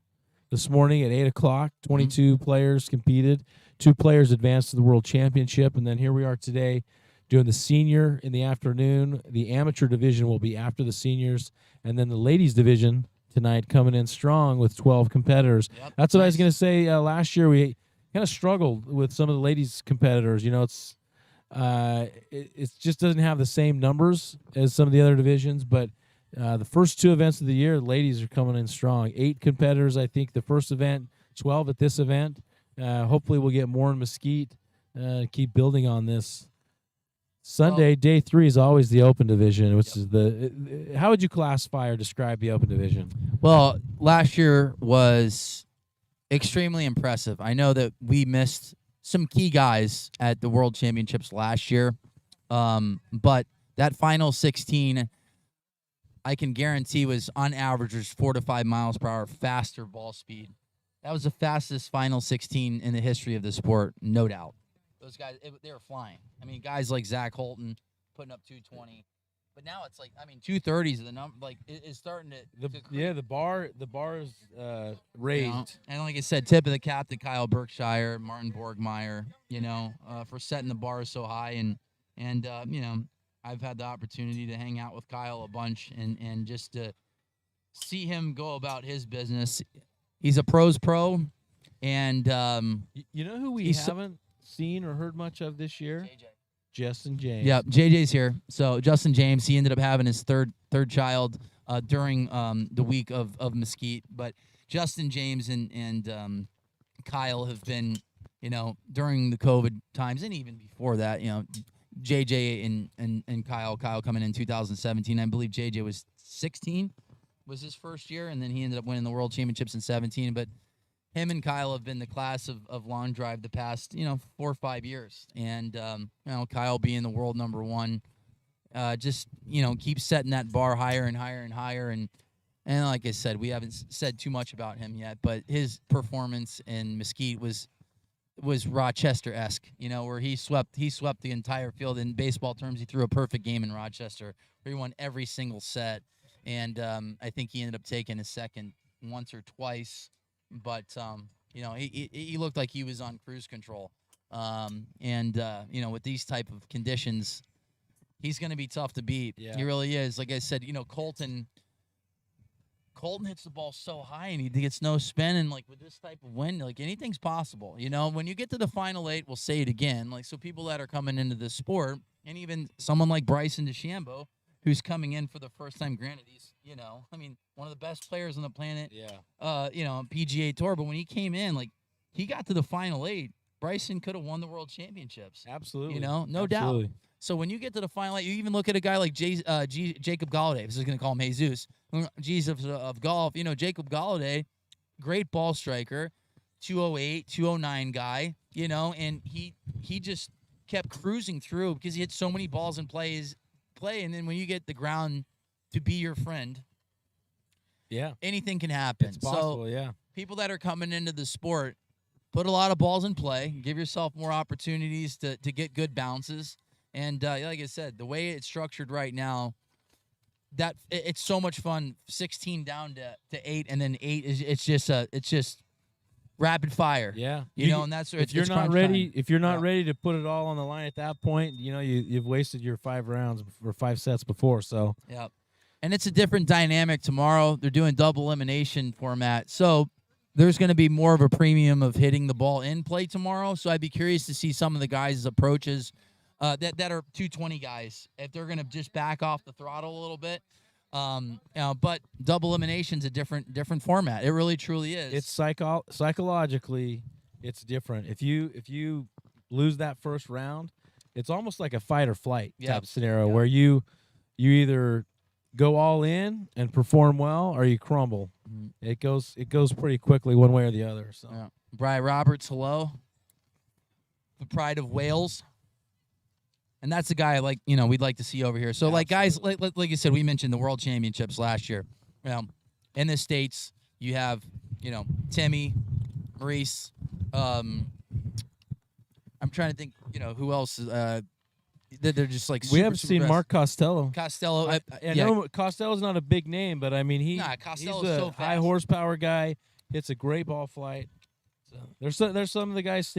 A: this morning at 8 o'clock. 22 players competed. 2 players advanced to the World Championship. And then here we are today doing the senior in the afternoon. The amateur division will be after the seniors. And then the ladies division tonight coming in strong with 12 competitors.
B: Yep.
A: That's what I was going to say. Last year we kind of struggled with some of the ladies competitors. It just doesn't have the same numbers as some of the other divisions, but the first 2 events of the year, the ladies are coming in strong. 8 competitors, I think, the first event, 12 at this event. Hopefully we'll get more in Mesquite, keep building on this. Sunday, day 3 is always the open division, which is how would you classify or describe the open division?
B: Well, last year was extremely impressive. I know that we missed some key guys at the World Championships last year, but that final 16, I can guarantee was on average was 4 to 5 miles per hour faster ball speed. That was the fastest final 16 in the history of the sport, no doubt. Those guys, they were flying. I mean, guys like Zach Holton putting up 220, but now it's like, 230s is the number. Like, it's starting to
A: the bar is raised.
B: And like I said, tip of the cap to Kyle Berkshire, Martin Borgmeyer, for setting the bar so high. And I've had the opportunity to hang out with Kyle a bunch and just to see him go about his business. He's a pro's pro, and
A: you know who we haven't seen or heard much of this year?
B: JJ.
A: Justin James.
B: Yeah, JJ's here. So Justin James, he ended up having his third child during the week of Mesquite. But Justin James and Kyle have been, during the COVID times and even before that, JJ and Kyle coming in 2017. I believe JJ was 16 was his first year, and then he ended up winning the World Championships in 17. But him and Kyle have been the class of Long Drive the past, 4 or 5 years. And, Kyle being the world number 1, just, keeps setting that bar higher and higher and higher. And like I said, we haven't said too much about him yet, but his performance in Mesquite was Rochester-esque, where he swept the entire field. In baseball terms, he threw a perfect game in Rochester, where he won every single set. And I think he ended up taking a second once or twice. But, he looked like he was on cruise control. With these type of conditions, he's going to be tough to beat.
A: Yeah.
B: He really is. Like I said, Colton hits the ball so high and he gets no spin. And, like, with this type of wind, like, anything's possible. When you get to the final 8, we'll say it again. Like, so people that are coming into this sport, And even someone like Bryson DeChambeau, who's coming in for the first time. Granted, he's, I mean, one of the best players on the planet.
A: Yeah.
B: On PGA Tour. But when he came in, like, he got to the final 8. Bryson could have won the World Championships.
A: Absolutely.
B: No doubt. So when you get to the final 8, you even look at a guy like Jacob Galladay. This is going to call him Jesus. Jesus of golf. Jacob Galladay, great ball striker, 208, 209 guy, and he just kept cruising through because he had so many balls in play. And then when you get the ground to be your friend, anything can happen.
A: It's possible,
B: so people that are coming into the sport, put a lot of balls in play, give yourself more opportunities to get good bounces. And like I said, the way it's structured right now, that it's so much fun. 16 down to 8, and then 8 is it's just rapid fire.
A: Yeah,
B: and that's
A: if you're not ready. If you're not ready to put it all on the line at that point, you've wasted your 5 rounds or 5 sets before. So
B: and it's a different dynamic tomorrow. They're doing double elimination format, so there's going to be more of a premium of hitting the ball in play tomorrow. So I'd be curious to see some of the guys' approaches that are 220 guys, if they're going to just back off the throttle a little bit. But double elimination's a different format. It really truly is.
A: It's psychologically, it's different. If you lose that first round, it's almost like a fight or flight type scenario where you either go all in and perform well or you crumble. Mm-hmm. It goes pretty quickly one way or the other. So,
B: Bri Roberts, hello, the pride of Wales. And that's the guy we'd like to see over here. So guys, like you said, we mentioned the World Championships last year. In the States, you have Timmy, Maurice. I'm trying to think who else. They're just like
A: we haven't seen Mark Costello.
B: I
A: know Costello's not a big name, but I mean he's
B: Costello's
A: a
B: so fast.
A: high horsepower guy. Hits a great ball flight. So there's some of the guys.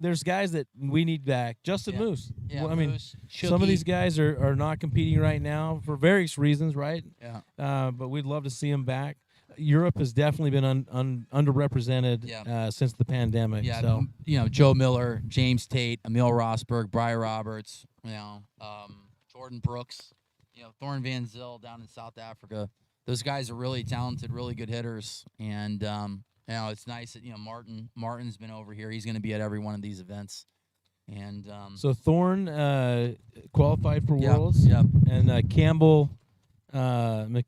A: There's guys that we need back. Justin Moose.
B: Yeah,
A: I mean,
B: Moose,
A: some of these guys are not competing right now for various reasons, right?
B: Yeah.
A: But we'd love to see them back. Europe has definitely been underrepresented since the pandemic.
B: Yeah.
A: So.
B: Joe Miller, James Tate, Emil Rosberg, Bri Roberts, Jordan Brooks, Thorne Van Zyl down in South Africa. Those guys are really talented, really good hitters, and it's nice that Martin's been over here. He's going to be at every one of these events, and
A: so Thorne qualified for Worlds.
B: Yep.
A: And Campbell, I'm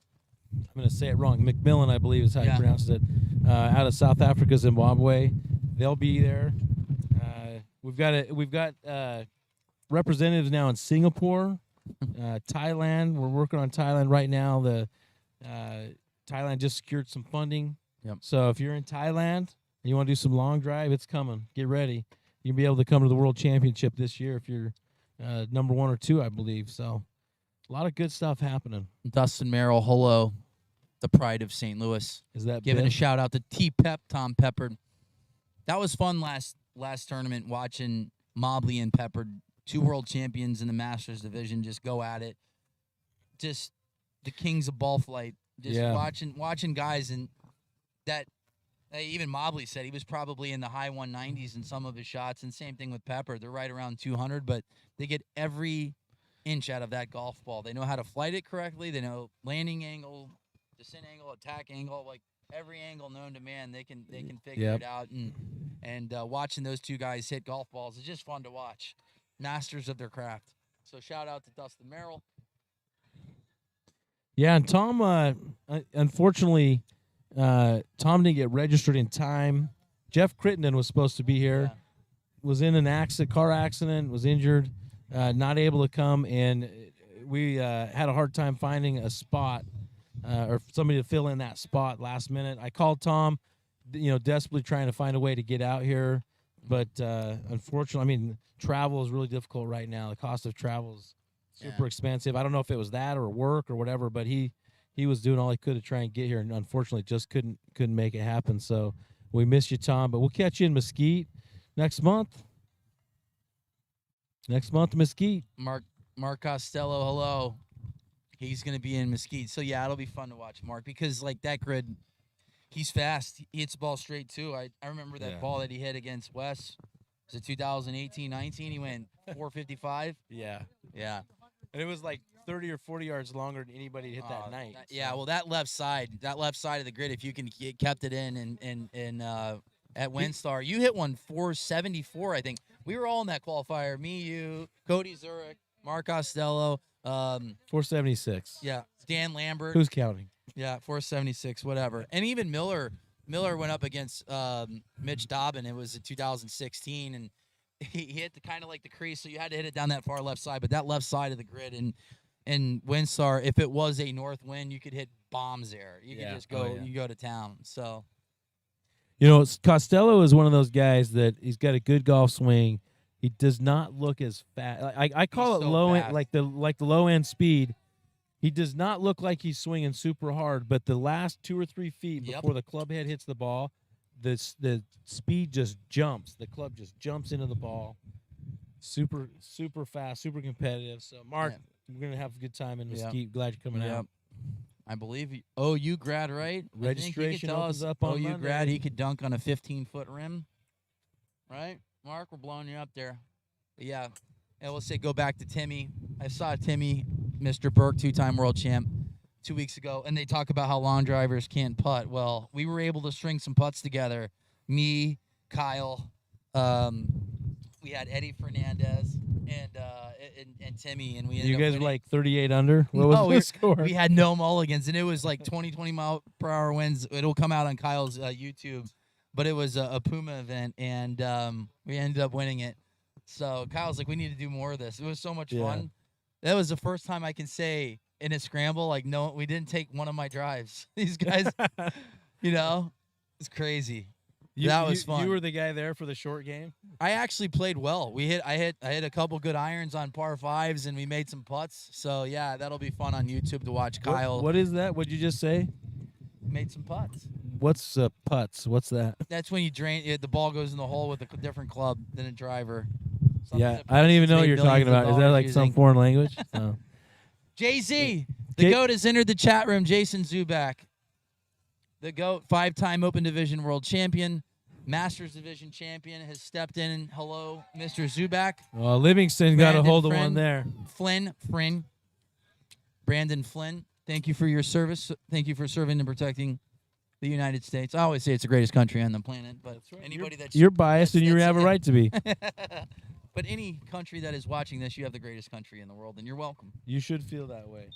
A: going to say it wrong. McMillan, I believe, is how you pronounce it. Out of South Africa, Zimbabwe, they'll be there. We've got representatives now in Singapore, Thailand. We're working on Thailand right now. The Thailand just secured some funding.
B: Yep.
A: So if you're in Thailand and you want to do some long drive, it's coming. Get ready. You'll be able to come to the World Championship this year if you're number 1 or 2, I believe. So a lot of good stuff happening.
B: Dustin Merrill, hello, the pride of St. Louis.
A: Is that
B: giving
A: Biff?
B: A shout out to T-Pep, Tom Peppard. That was fun last tournament watching Mobley and Peppard, 2 world champions in the Masters division, just go at it. Just the kings of ball flight. Just watching guys and that. Even Mobley said he was probably in the high 190s in some of his shots, and same thing with Pepper. They're right around 200, but they get every inch out of that golf ball. They know how to flight it correctly. They know landing angle, descent angle, attack angle, like every angle known to man. They can figure it out. And watching those 2 guys hit golf balls is just fun to watch. Masters of their craft. So shout out to Dustin Merrill.
A: Yeah, and Tom, unfortunately, Tom didn't get registered in time. Jeff Crittenden was supposed to be here. Was in an car accident, was injured, not able to come, and we had a hard time finding a spot or somebody to fill in that spot last minute. I called Tom, desperately trying to find a way to get out here, but unfortunately, I mean, travel is really difficult right now. The cost of travel is super expensive. I don't know if it was that or work or whatever, but he was doing all he could to try and get here, and unfortunately just couldn't make it happen. So we miss you, Tom, but we'll catch you in Mesquite next month. Mesquite.
B: Mark Costello, hello. He's going to be in Mesquite. So, it'll be fun to watch Mark because, that grid, he's fast. He hits the ball straight, too. I remember that ball that he hit against Wes. Was it 2018, 19? He went 455.
A: Yeah.
B: Yeah.
A: And it was like 30 or 40 yards longer than anybody hit that night.
B: Yeah, well, that left side of the grid, if you can kept it in and at Windstar, you hit one 474, I think. We were all in that qualifier. Me, you, Cody Zurich, Mark Costello.
A: 476.
B: Yeah, Dan Lambert.
A: Who's counting?
B: Yeah, 476, whatever. And even Miller went up against Mitch Dobbin. It was in 2016, and he hit the kind of like the crease, so you had to hit it down that far left side. But that left side of the grid and Windstar, if it was a north wind, you could hit bombs there. You could just go, you go to town. So,
A: you know, Costello is one of those guys that he's got a good golf swing. He does not look as fast. I call it
B: so
A: low
B: fast.
A: end, like the low end speed. He does not look like he's swinging super hard, but the last 2 or 3 feet before the club head hits the ball, the speed just jumps. The club just jumps into the ball. Super fast, super competitive. So, Mark, we're gonna have a good time in Mesquite. Glad you're coming out.
B: I believe OU grad, right?
A: Registration opens up on
B: OU
A: Monday.
B: grad. He could dunk on a 15-foot rim, right? Mark, we're blowing you up there. But yeah, and we'll say go back to Timmy. I saw Timmy, Mr. Burke, 2-time world champ, 2 weeks ago, and they talk about how long drivers can't putt. Well, we were able to string some putts together. Me, Kyle, we had Eddie Fernandez and Timmy, and we ended
A: You
B: up
A: guys
B: winning.
A: were like 38 under. What
B: No,
A: was the score?
B: We had no mulligans, and it was like 20 mile per hour winds. It'll come out on Kyle's YouTube, but it was a Puma event, and we ended up winning it. So Kyle's like, we need to do more of this. It was so much fun. That was the first time I can say in a scramble, like, no, we didn't take one of my drives. These guys, you know, it's crazy. That was fun.
A: You were the guy there for the short game?
B: I actually played well. I hit a couple good irons on par 5s, and we made some putts. So yeah, that'll be fun on YouTube to watch Kyle.
A: What is that? What'd you just say?
B: Made some putts.
A: What's putts? What's that?
B: That's when you drain the ball goes in the hole with a different club than a driver.
A: Yeah, I don't even know what you're talking about. Is that like some foreign language? No.
B: Jay-Z, the GOAT has entered the chat room. Jason Zubak, the GOAT, 5-time Open Division world champion, Masters Division champion, has stepped in. Hello, Mr. Zubak.
A: Well, Livingston got a hold of
B: Flynn,
A: one there.
B: Brandon Flynn, thank you for your service. Thank you for serving and protecting the United States. I always say it's the greatest country on the planet, but anybody
A: You're biased and you have a right to be.
B: But any country that is watching this, you have the greatest country in the world, and you're welcome.
A: You should feel that way.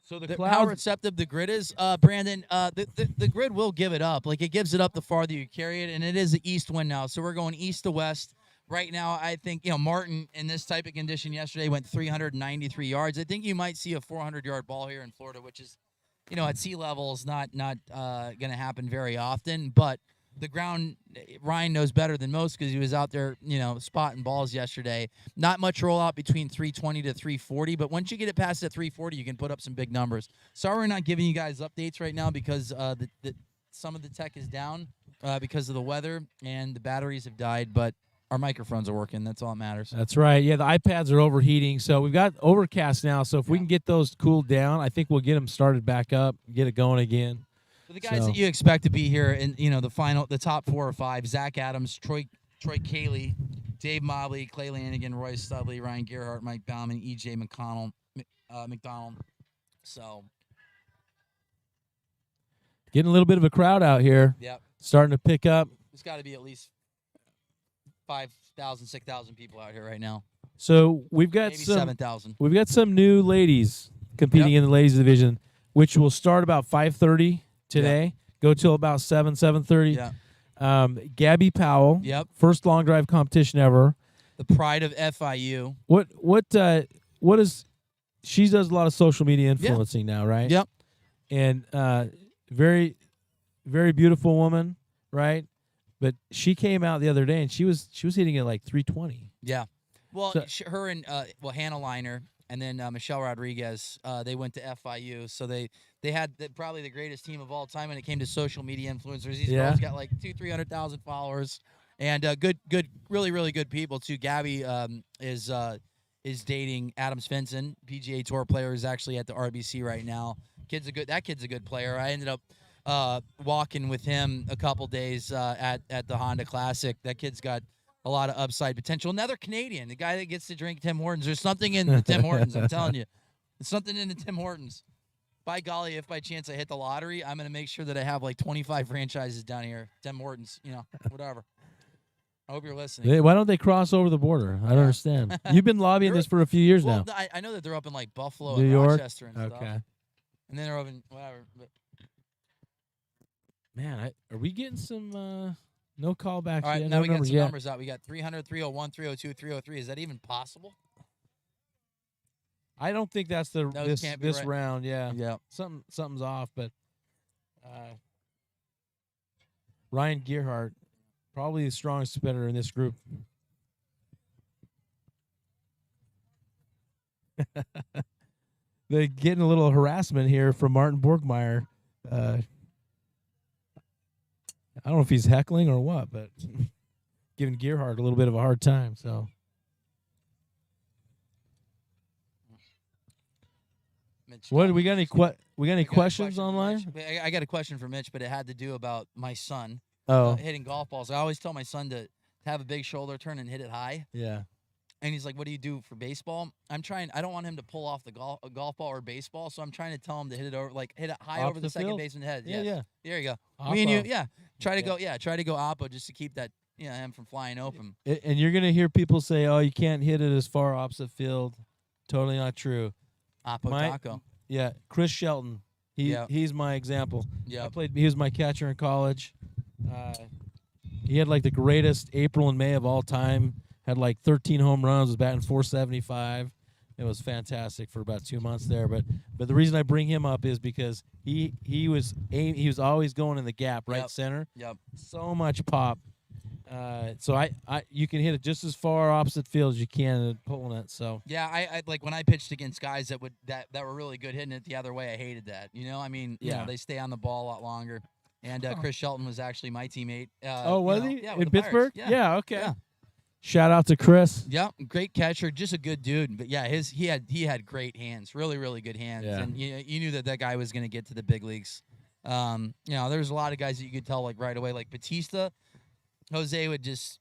A: So
B: How receptive the grid is, Brandon, the grid will give it up. Like, it gives it up the farther you carry it, and it is the east wind now. So we're going east to west. Right now, I think, Martin, in this type of condition yesterday, went 393 yards. I think you might see a 400-yard ball here in Florida, which is, at sea level is not going to happen very often. But the ground, Ryan knows better than most because he was out there, spotting balls yesterday. Not much rollout between 320 to 340, but once you get it past that 340, you can put up some big numbers. Sorry we're not giving you guys updates right now because some of the tech is down because of the weather and the batteries have died, but our microphones are working. That's all that matters.
A: That's right. Yeah, the iPads are overheating, so we've got overcast now. So if we can get those cooled down, I think we'll get them started back up, get it going again.
B: For the guys that you expect to be here in the top 4 or 5: Zach Adams, Troy Cayley, Dave Mobley, Clay Lanigan, Roy Studley, Ryan Gerhardt, Mike Bauman, EJ McConnell, McDonald. So
A: getting a little bit of a crowd out here.
B: Yep.
A: Starting to pick up.
B: There's got to be at least 5,000, 6,000 people out here right now.
A: So we've got
B: maybe 7,000.
A: We've got some new ladies competing in the ladies division, which will start about 5:30 today. Go till about 7:30.
B: Yeah.
A: Gabby Powell.
B: Yep.
A: First long drive competition ever.
B: The pride of FIU.
A: What is? She does a lot of social media influencing now, right?
B: Yep.
A: And very, very beautiful woman, right? But she came out the other day and she was hitting it like 320.
B: Yeah. Well, her and Hannah Liner and then Michelle Rodriguez, they went to FIU, so they had probably the greatest team of all time when it came to social media influencers. These girls got like 200,000-300,000 followers, and good, really, really good people too. Gabby is dating Adam Svensson, PGA Tour player, who's actually at the RBC right now. That kid's a good player. I ended up walking with him a couple days at the Honda Classic. That kid's got a lot of upside potential. Another Canadian, the guy that gets to drink Tim Hortons. There's something in the Tim Hortons. I'm telling you, there's something in the Tim Hortons. By golly, if by chance I hit the lottery, I'm gonna make sure that I have like 25 franchises down here. Tim Hortons, whatever. I hope you're listening.
A: Why don't they cross over the border? I don't understand. You've been lobbying this for a few years now.
B: I know that they're up in like Buffalo
A: New
B: and
A: York?
B: Rochester and stuff.
A: Okay.
B: And then they're up in whatever. But.
A: Man, are we getting some no callbacks
B: All right,
A: yet?
B: now
A: No
B: we got
A: numbers
B: some
A: yet.
B: numbers out. We got 300, 301, 302, 303. Is that even possible?
A: I don't think that's the
B: No, it
A: this
B: can't be
A: this
B: right.
A: round. Yeah,
B: Yeah.
A: something's off. But Ryan Gearhart, probably the strongest competitor in this group. They're getting a little harassment here from Martin Borgmeyer. I don't know if he's heckling or what, but giving Gearhart a little bit of a hard time. So
B: Mitch,
A: what we got any questions
B: for
A: online?
B: Mitch. I got a question for Mitch, but it had to do about my son
A: Oh,
B: hitting golf balls. I always tell my son to have a big shoulder turn and hit it high.
A: yeah.
B: And he's like, "What do you do for baseball?" I don't want him to pull off the golf ball or baseball, so I'm trying to tell him to hit it over, like hit it high
A: Off
B: over
A: the
B: the second
A: field?
B: baseman's head.
A: Yeah,
B: Yes.
A: yeah.
B: There you go.
A: Oppo.
B: Me and you, try to go oppo just to keep that, him from flying open.
A: And you're gonna hear people say, "Oh, you can't hit it as far opposite field." Totally not true.
B: Oppo taco.
A: Yeah, Chris Shelton. He's my example.
B: Yeah.
A: He was my catcher in college. He had like the greatest April and May of all time. Had like 13 home runs. Was batting .475. It was fantastic for about 2 months there. But the reason I bring him up is because he was always going in the gap, right center.
B: Yep.
A: So much pop. So you can hit it just as far opposite field as you can at pulling it. So
B: yeah, I like when I pitched against guys that were really good hitting it the other way. I hated that. I mean, they stay on the ball a lot longer. And Chris Shelton was actually my teammate.
A: was he?
B: Yeah,
A: In
B: with the Pirates.
A: Pittsburgh? Yeah. Okay.
B: Yeah.
A: Shout out to Chris.
B: Yep, great catcher, just a good dude. But yeah, he had great hands, really, really good hands.
A: Yeah.
B: And you knew that guy was going to get to the big leagues. There's a lot of guys that you could tell like right away, like Batista. Jose would just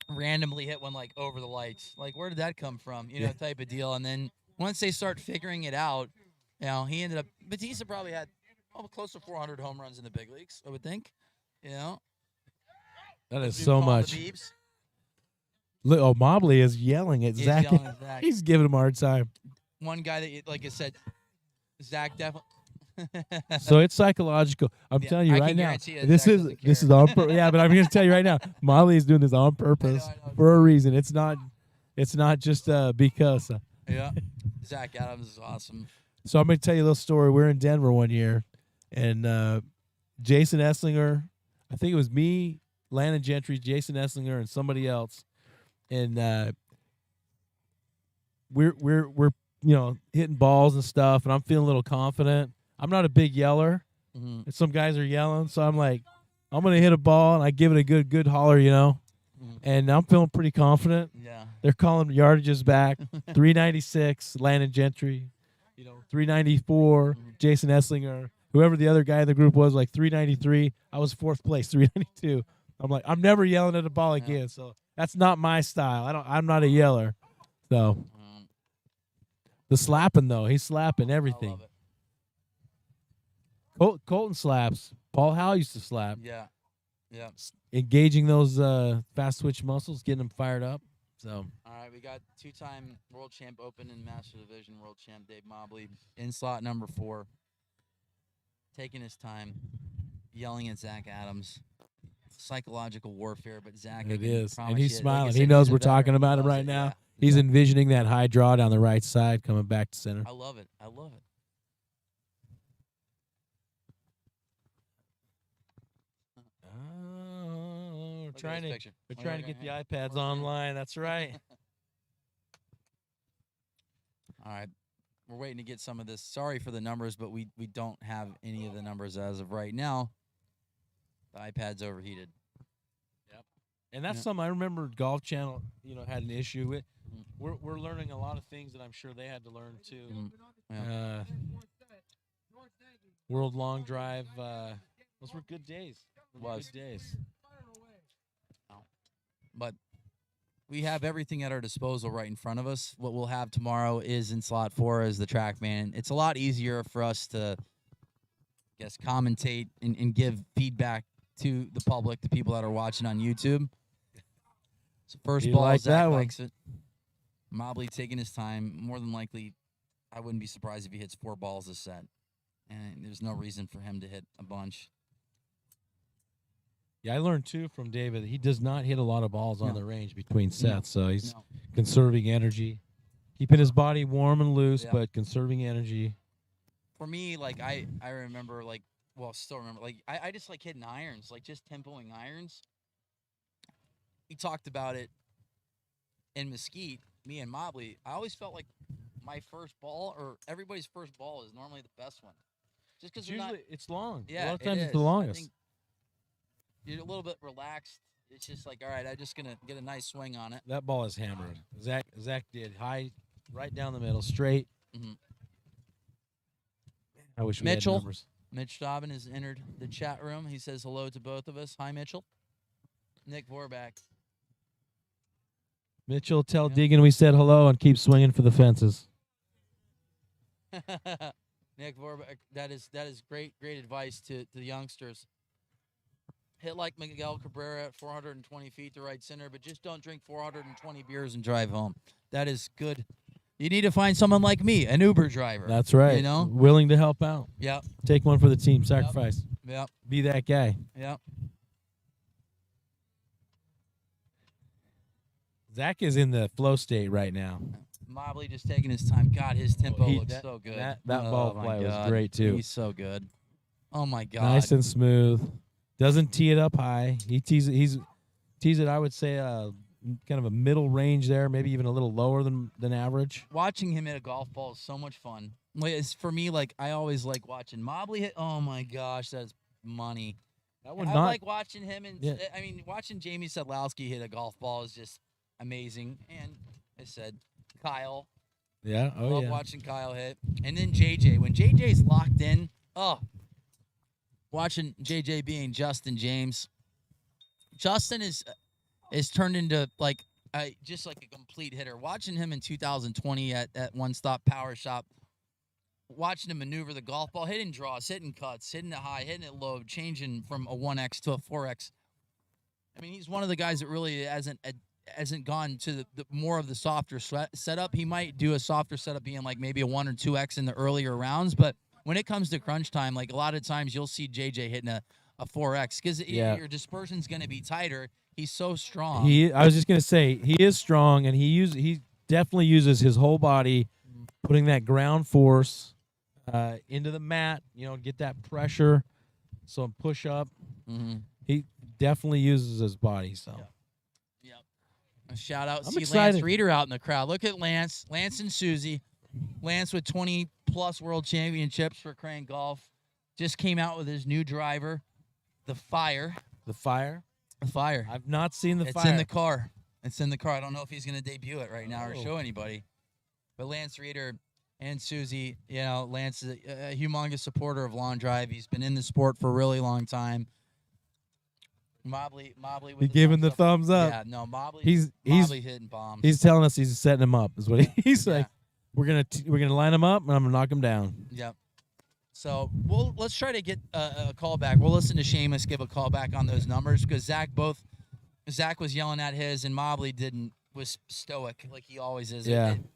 B: randomly hit one like over the lights. Like, where did that come from? Type of deal. And then once they start figuring it out, he ended up. Batista probably had close to 400 home runs in the big leagues, I would think.
A: That is so much.
B: The beeps.
A: Look, Mobley is yelling at
B: He's
A: Zach.
B: yelling at Zach.
A: He's giving him a hard time.
B: One guy that, like I said, Zach definitely.
A: So it's psychological. I'm telling you
B: I
A: right
B: can
A: now.
B: guarantee you
A: This
B: Zach
A: is
B: doesn't
A: this
B: care.
A: is on purpose. Yeah, but I'm going to tell you right now. Mobley is doing this on purpose
B: I know.
A: for a reason. It's not just because.
B: Yeah, Zach Adams is awesome.
A: So I'm going to tell you a little story. We're in Denver one year, and Jason Esslinger, I think it was me, Landon Gentry, Jason Esslinger, and somebody else, and we're hitting balls and stuff, and I'm feeling a little confident. I'm not a big yeller, and some guys are yelling, so I'm like, I'm gonna hit a ball, and I give it a good holler, and I'm feeling pretty confident.
B: Yeah.
A: They're calling yardages back, 396, Landon Gentry, 394, Jason Esslinger, whoever the other guy in the group was, like 393. I was fourth place, 392. I'm like, I'm never yelling at a ball again, so that's not my style. I'm not a yeller. So the slapping though, he's slapping everything.
B: I love it.
A: Colton slaps. Paul Howell used to slap.
B: Yeah. Yeah.
A: Engaging those fast twitch muscles, getting them fired up. So
B: All right, we got two-time world champ open and master division world champ Dave Mobley in slot number 4. Taking his time, yelling at Zach Adams. Psychological warfare, but Zach.
A: it is.
B: promise
A: And he's
B: you, like I
A: smiling.
B: said,
A: He knows
B: he's a
A: we're talking
B: veteran. He
A: about it
B: loves
A: right now.
B: Yeah.
A: He's
B: Yeah.
A: envisioning that high draw down the right side coming back to center.
B: I love it. I love it.
A: Oh, we're
B: Look at
A: trying
B: this
A: to
B: picture.
A: we're
B: Look
A: trying
B: at
A: to get the
B: that.
A: iPads online. That's right.
B: All right. We're waiting to get some of this. Sorry for the numbers, but we don't have any of the numbers as of right now. The iPad's overheated.
A: And that's
B: Yeah.
A: something I remember Golf Channel, had an issue with.
B: Mhm.
A: We're learning a lot of things that I'm sure they had to learn too.
B: Yeah.
A: World Long Drive. Those were good days.
B: Was.
A: Good days.
B: But we have everything at our disposal right in front of us. What we'll have tomorrow is in slot 4 as the TrackMan. It's a lot easier for us to, I guess, commentate and give feedback to the public, the people that are watching on YouTube. So first
A: You
B: ball,
A: like that
B: Zach
A: one.
B: likes it. Mobley taking his time. More than likely, I wouldn't be surprised if he hits 4 balls a set. And there's no reason for him to hit a bunch.
A: Yeah, I learned too from David that he does not hit a lot of balls on
B: No.
A: the range between sets, so he's
B: No.
A: conserving energy, keeping his body warm and loose,
B: Yeah.
A: but conserving energy.
B: For me, like I remember, like, well, still remember, like I just like hitting irons, like just tempoing irons. We talked about it in Mesquite, me and Mobley. I always felt like my first ball or everybody's first ball is normally the best one, just because
A: Usually it's long.
B: Yeah,
A: a lot of
B: it
A: times it's the
B: is. I
A: longest.
B: think you're a little bit relaxed. It's just like, all right, I'm just gonna get a nice swing on it.
A: That ball is hammered. Zach did high, right down the middle, straight.
B: Mhm.
A: I wish we
B: Mitchell.
A: had numbers.
B: Mitch Dobbin has entered the chat room. He says hello to both of us. Hi, Mitchell. Nick Vorback.
A: Mitchell, tell
B: Yeah.
A: Deegan we said hello and keep swinging for the fences.
B: Nick Vorback, that is great advice to the youngsters. Hit like Miguel Cabrera at 420 feet to right center, but just don't drink 420 beers and drive home. That is good. You need to find someone like me, an Uber driver.
A: That's right.
B: You know?
A: Willing to help out.
B: Yep,
A: Take one for the team. Sacrifice.
B: yep,
A: Be that guy.
B: yep.
A: Zach is in the flow state right now.
B: Mobley just taking his time. God, his tempo
A: he-
B: looks
A: that-
B: so good.
A: that
B: Oh,
A: ball
B: my
A: flight was
B: God.
A: great, too.
B: He's so good. Oh my God.
A: Nice and smooth. Doesn't tee it up high. He tees it. I would say kind of a middle range there, maybe even a little lower than average.
B: Watching him hit a golf ball is so much fun. Like, it's, for me, like I always like watching Mobley hit. Oh my gosh, that's money.
A: That one
B: I
A: not.
B: like watching him and
A: Yeah.
B: I mean watching Jamie Sedlowski hit a golf ball is just amazing. And I said Kyle.
A: Yeah. Oh
B: Love
A: yeah.
B: watching Kyle hit. And then JJ. When JJ's locked in, watching JJ being Justin James. Justin is turned into like just like a complete hitter. Watching him in 2020 at One Stop Power Shop, watching him maneuver the golf ball, hitting draws, hitting cuts, hitting it high, hitting it low, changing from a 1X to a 4X. I mean, he's one of the guys that really hasn't gone to the more of the softer setup. He might do a softer setup being like maybe a 1 or 2X in the earlier rounds, but when it comes to crunch time, like a lot of times you'll see JJ hitting a 4X because your dispersion's going to be tighter. He's so strong.
A: I was just gonna say he is strong, and he definitely uses his whole body, putting that ground force into the mat. You know, get that pressure. So push up.
B: Mm-hmm.
A: He definitely uses his body. So.
B: Yeah. Yep. A shout out.
A: I'm
B: See
A: excited.
B: Lance Reeder out in the crowd. Look at Lance. Lance and Susie. Lance with 20+ world championships for Crane Golf. Just came out with his new driver, the Fire.
A: The Fire.
B: The Fire.
A: I've not seen the
B: It's
A: Fire.
B: in the car. It's in the car. I don't know if he's going to debut it right now or
A: Oh.
B: show anybody. But Lance Reeder and Susie, you know, Lance is a humongous supporter of Long Drive. He's been in the sport for a really long time. Mobley with
A: He giving the thumbs up.
B: Yeah, no, Mobley.
A: He's
B: Mobley hitting bombs.
A: he's telling us he's setting him up. Is what he's
B: Yeah.
A: like. We're gonna line him up, and I'm gonna knock him down.
B: Yep. So let's try to get a call back. We'll listen to Seamus give a call back on those numbers because Zach was yelling at his and Mobley was stoic like he always is.
A: Yeah.
B: And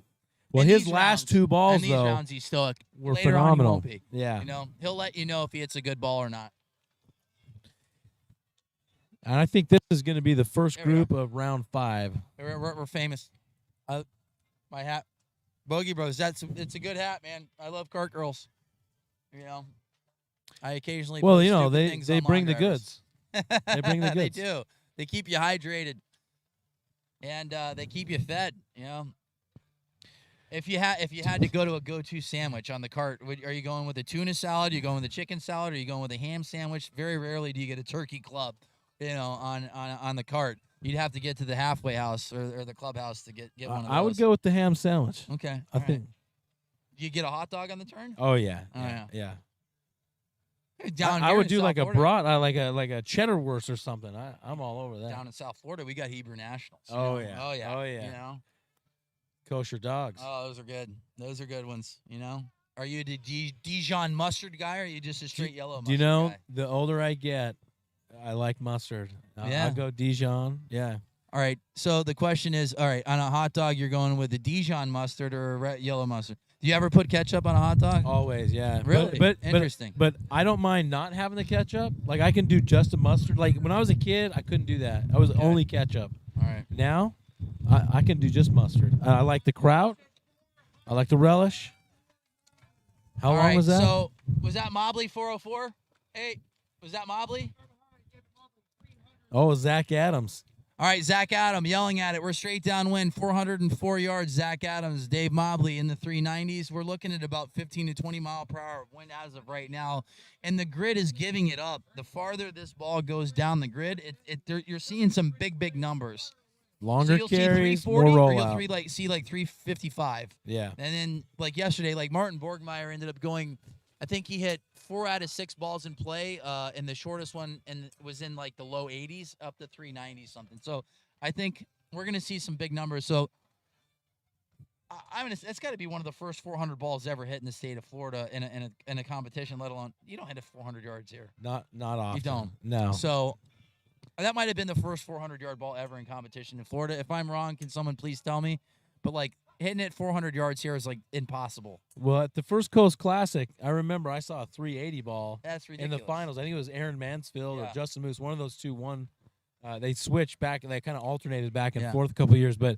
A: Well,
B: in
A: his
B: these
A: last
B: rounds-
A: two balls
B: in these
A: though
B: rounds he's stoic.
A: were
B: Later
A: phenomenal.
B: On, he won't be.
A: Yeah.
B: You know, he'll let you know if he hits a good ball or not.
A: And I think this is going to be the first
B: There we go.
A: group of round 5.
B: We're famous. My hat, Bogey Bros. It's a good hat, man. I love cart girls. You know, I occasionally.
A: Well,
B: post
A: you know,
B: stupid things
A: they
B: on
A: bring the
B: Long Drivers.
A: goods. They bring the
B: They
A: goods.
B: do. They keep you hydrated, and they keep you fed. You know, if you had to go to a go-to sandwich on the cart, are you going with a tuna salad? Are you going with a chicken salad? Are you going with a ham sandwich? Very rarely do you get a turkey club. You know, on the cart, you'd have to get to the halfway house or the clubhouse to get one of those.
A: I would go with the ham sandwich.
B: Okay,
A: I think.
B: Do you get a hot dog on the turn?
A: Oh yeah.
B: Oh, yeah.
A: Yeah.
B: Down
A: I
B: here
A: would
B: in
A: do
B: South
A: like
B: Florida,
A: like a cheddar wurst or something. I'm all over that.
B: down in South Florida, we got Hebrew Nationals. you
A: Oh,
B: know?
A: yeah.
B: Oh yeah.
A: Oh, yeah.
B: You know.
A: Kosher dogs.
B: Oh, those are good. Those are good ones. You know. Are you the Dijon mustard guy, or are you just a straight yellow mustard
A: Do you know
B: guy?
A: the older I get, I like mustard.
B: Yeah.
A: I'll go Dijon. Yeah.
B: All right. So the question is, all right, on a hot dog, you're going with the Dijon mustard or a yellow mustard? Do you ever put ketchup on a hot dog?
A: Always, yeah.
B: Really?
A: But
B: Interesting.
A: But I don't mind not having the ketchup. Like I can do just a mustard. Like when I was a kid, I couldn't do that. I was
B: Okay.
A: only ketchup.
B: All right.
A: Now, I can do just mustard. I like the kraut. I like the relish. How
B: All
A: long
B: right,
A: was that?
B: So was that Mobley 404? Hey, was that Mobley?
A: Oh, Zach Adams.
B: All right, Zach Adams yelling at it. We're straight downwind, 404 yards. Zach Adams, Dave Mobley in the 390s. We're looking at about 15 to 20 mile per hour wind as of right now, and the grid is giving it up. The farther this ball goes down the grid, you're seeing some big numbers.
A: Longer
B: So you'll
A: carries,
B: see
A: more
B: 340, or
A: rollout.
B: you'll see like 355.
A: Yeah.
B: And then like yesterday, like Martin Borgmeyer ended up going. I think he hit 4 out of 6 balls in play, and the shortest one was in like the low 80s up to 390 something. So I think we're gonna see some big numbers. So that's got to be one of the first 400 balls ever hit in the state of Florida in a competition. Let alone you don't hit it 400 yards here.
A: Not often.
B: You don't.
A: No.
B: So that might have been the first 400-yard ball ever in competition in Florida. If I'm wrong, can someone please tell me? But like hitting it 400 yards here is like impossible.
A: Well, at the First Coast Classic, I remember I saw a 380 ball
B: That's
A: in
B: ridiculous.
A: the finals. I think it was Aaron Mansfield or
B: Yeah.
A: Justin Moose. One of those two won. They switched back and they kind of alternated back and
B: Yeah.
A: forth a couple of years. But